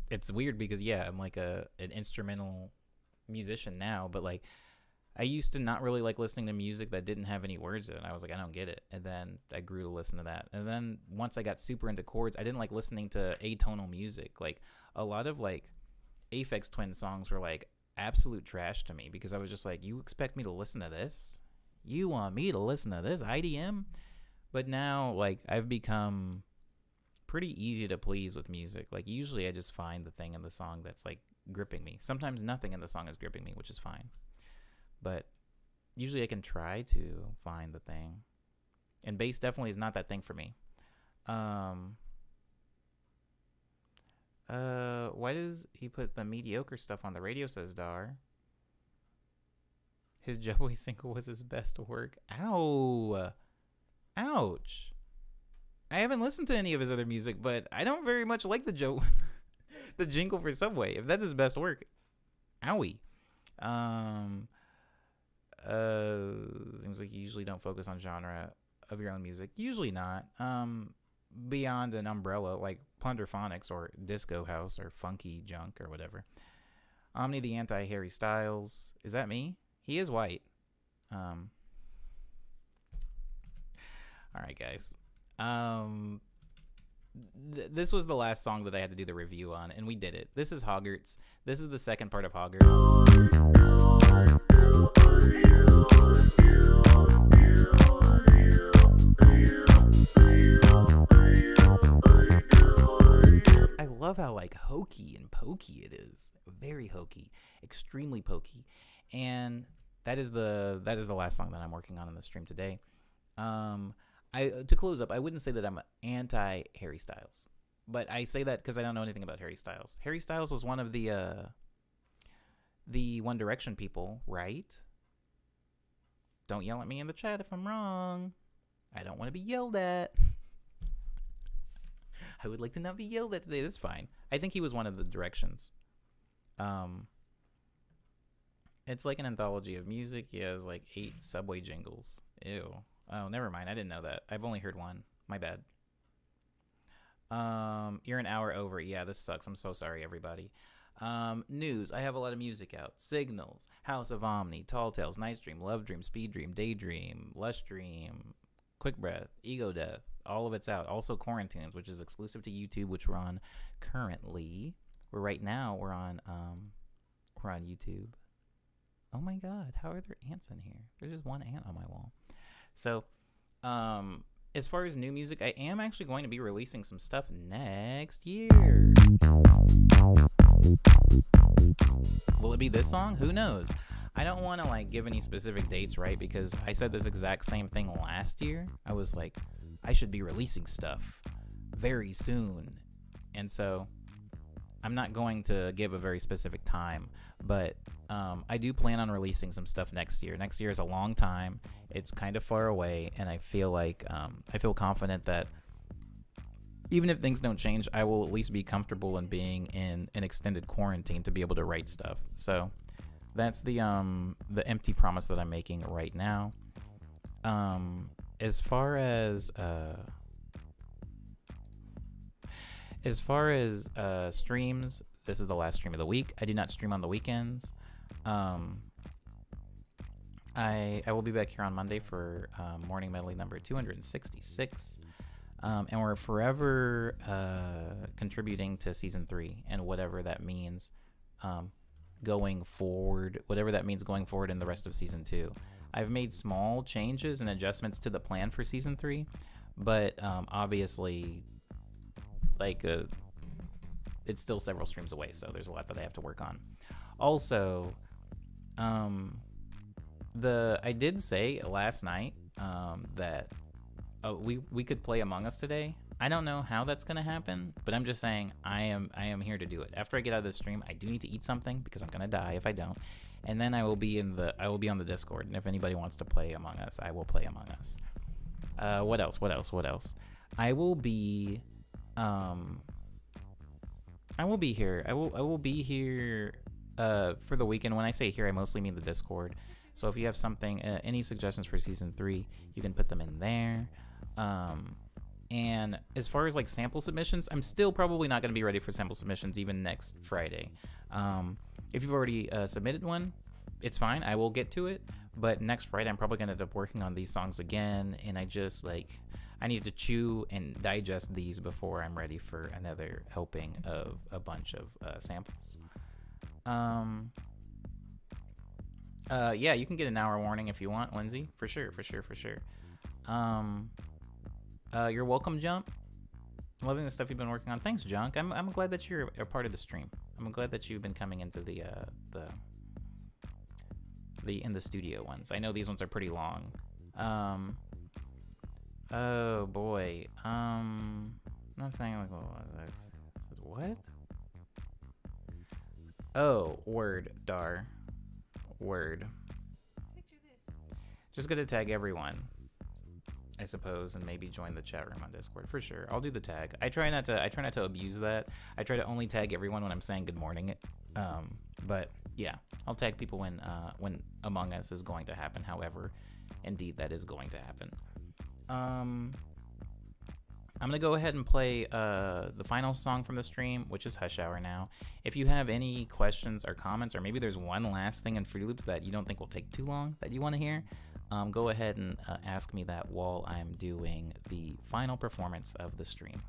It's weird because I'm like an instrumental musician now, but like I used to not really like listening to music that didn't have any words in it. I was like, I don't get it. And then I grew to listen to that. And then once I got super into chords, I didn't like listening to atonal music. Like a lot of like Aphex Twin songs were like absolute trash to me because I was just like, you expect me to listen to this? You want me to listen to this IDM? But now like I've become pretty easy to please with music. Like usually I just find the thing in the song that's like gripping me. Sometimes nothing in the song is gripping me, which is fine. But usually I can try to find the thing. And bass definitely is not that thing for me. Why does he put the mediocre stuff on the radio, says Dar? His Joey single was his best work. Ow. Ouch. I haven't listened to any of his other music, but I don't very much like the jingle for Subway. If that's his best work, owie. Seems like you usually don't focus on genre of your own music. Usually not. Beyond an umbrella like Plunderphonics or Disco House or Funky Junk or whatever. Omni the Anti-Harry Styles. Is that me? He is white. All right, guys. This was the last song that I had to do the review on, and we did it. This is Hoggarts. This is the second part of Hoggarts. I love how like hokey and pokey it is. Very hokey, extremely pokey, and that is the last song that I'm working on in the stream today. To close up, I wouldn't say that I'm anti Harry Styles, but I say that because I don't know anything about Harry Styles. Harry Styles was one of the One Direction people, right? Don't yell at me in the chat if I'm wrong. I don't want to be yelled at. I would like to not be yelled at today. That's fine. I think he was one of the Directions. It's like an anthology of music. He has like 8 Subway jingles. Ew. Oh, never mind. I didn't know that. I've only heard one. My bad. You're an hour over. Yeah, this sucks. I'm so sorry, everybody. News. I have a lot of music out. Signals, House of Omni, Tall Tales, Night Dream, Love Dream, Speed Dream, Daydream, Lush Dream, Quick Breath, Ego Death. All of it's out. Also Quarantunes, which is exclusive to YouTube, which we're on currently. Right now we're on YouTube. Oh my God, how are there ants in here? There's just one ant on my wall. So, as far as new music, I am actually going to be releasing some stuff next year. Will it be this song? Who knows? I don't want to like give any specific dates, right? Because I said this exact same thing last year. I was like, I should be releasing stuff very soon. And so I'm not going to give a very specific time, but I do plan on releasing some stuff next year. Next year is a long time. It's kind of far away, and I feel like I feel confident that even if things don't change, I will at least be comfortable in being in an extended quarantine to be able to write stuff. So that's the empty promise that I'm making right now. As far as streams, this is the last stream of the week. I do not stream on the weekends. I will be back here on Monday for Morning Medley number 266. And we're forever contributing to season 3 and whatever that means going forward, in the rest of season 2. I've made small changes and adjustments to the plan for season 3, but obviously, like, it's still several streams away, so there's a lot that I have to work on. Also, I did say last night that we could play Among Us today. I don't know how that's gonna happen, but I'm just saying I am here to do it. After I get out of the stream, I do need to eat something because I'm gonna die if I don't. And then I will be on the Discord, and if anybody wants to play Among Us, I will play Among Us. What else? I will be here. I will be here for the weekend. When I say here, I mostly mean the Discord. So if you have something, any suggestions for season 3, you can put them in there. And as far as like sample submissions, I'm still probably not going to be ready for sample submissions even next Friday. If you've already submitted one, it's fine. I will get to it. But next Friday, I'm probably going to end up working on these songs again. And I need to chew and digest these before I'm ready for another helping of a bunch of samples. Yeah, you can get an hour warning if you want, Lindsay. For sure. You're welcome, Jump. I'm loving the stuff you've been working on. Thanks, Junk. I'm glad that you're a part of the stream. I'm glad that you've been coming into the in the studio ones. I know these ones are pretty long. Oh boy. Not saying like what? Oh, word, Dar. Word. Just gonna tag everyone, I suppose, and maybe join the chat room on Discord for sure. I'll do the tag. I try not to abuse that. I try to only tag everyone when I'm saying good morning. But yeah, I'll tag people when Among Us is going to happen. However, indeed that is going to happen. I'm gonna go ahead and play the final song from the stream, which is Hush Hour now. If you have any questions or comments, or maybe there's one last thing in Fruity Loops that you don't think will take too long that you want to hear, go ahead and ask me that while I'm doing the final performance of the stream.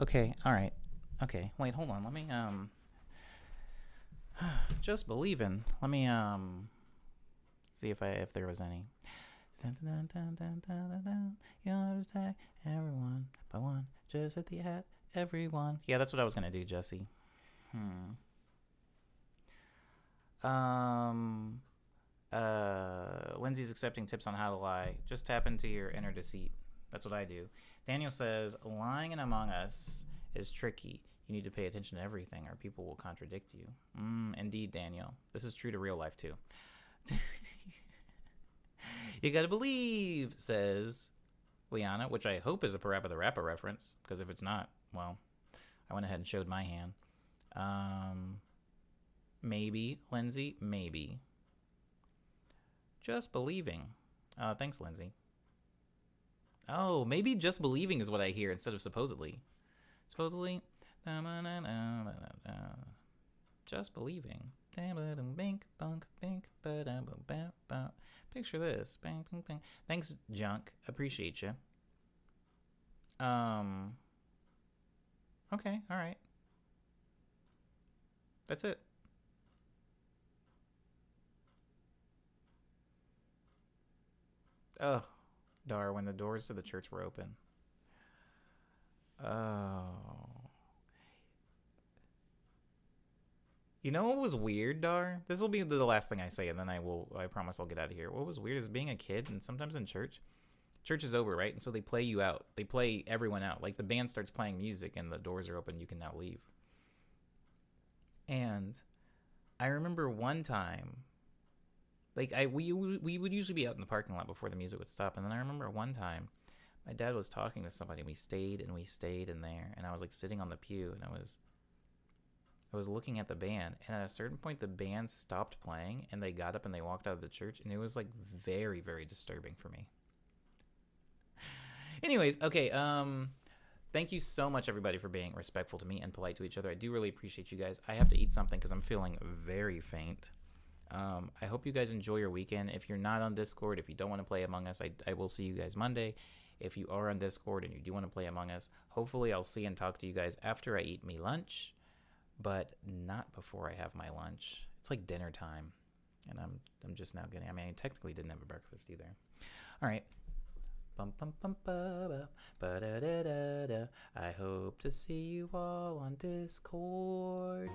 Okay, all right. Okay, wait, hold on. Let me just believing. Let me see if there was any. Dun, dun, dun, dun, dun, dun, dun. You don't have to attack everyone by one. Just at the at everyone. Yeah, that's what I was gonna do, Jesse. Lindsay's accepting tips on how to lie. Just tap into your inner deceit. That's what I do. Daniel says, lying in Among Us is tricky. You need to pay attention to everything or people will contradict you. Indeed, Daniel. This is true to real life, too. You gotta believe, says Liana, which I hope is a Parappa the Rapper reference, because if it's not, well, I went ahead and showed my hand. Maybe, Lindsay, maybe. Just believing. Thanks, Lindsay. Oh, maybe just believing is what I hear instead of supposedly. Supposedly, just believing. Picture this. Bang, bang, bang. Thanks, Junk. Appreciate you. Okay, all right. That's it. Oh, Dar, when the doors to the church were open. Oh. You know what was weird, Dar? This will be the last thing I say, and then I promise I'll get out of here. What was weird is being a kid, and sometimes in church is over, right? And so they play you out. They play everyone out. Like the band starts playing music, and the doors are open. You can now leave. And I remember one time, like we would usually be out in the parking lot before the music would stop, and then I remember one time, my dad was talking to somebody, and we stayed in there, and I was like sitting on the pew, and I was looking at the band, and at a certain point the band stopped playing, and they got up and they walked out of the church, and it was like very, very disturbing for me. Anyways, okay, thank you so much, everybody, for being respectful to me and polite to each other. I do really appreciate you guys. I have to eat something because I'm feeling very faint. I hope you guys enjoy your weekend. If you're not on Discord, if you don't want to play Among Us, I will see you guys Monday. If you are on Discord and you do want to play Among Us, hopefully I'll see and talk to you guys after I eat me lunch, but not before I have my lunch. It's like dinner time, and I'm just now getting. I mean, I technically didn't have a breakfast either. All right. Bum, bum, bum, ba, ba, ba, da, da, da, da. I hope to see you all on Discord.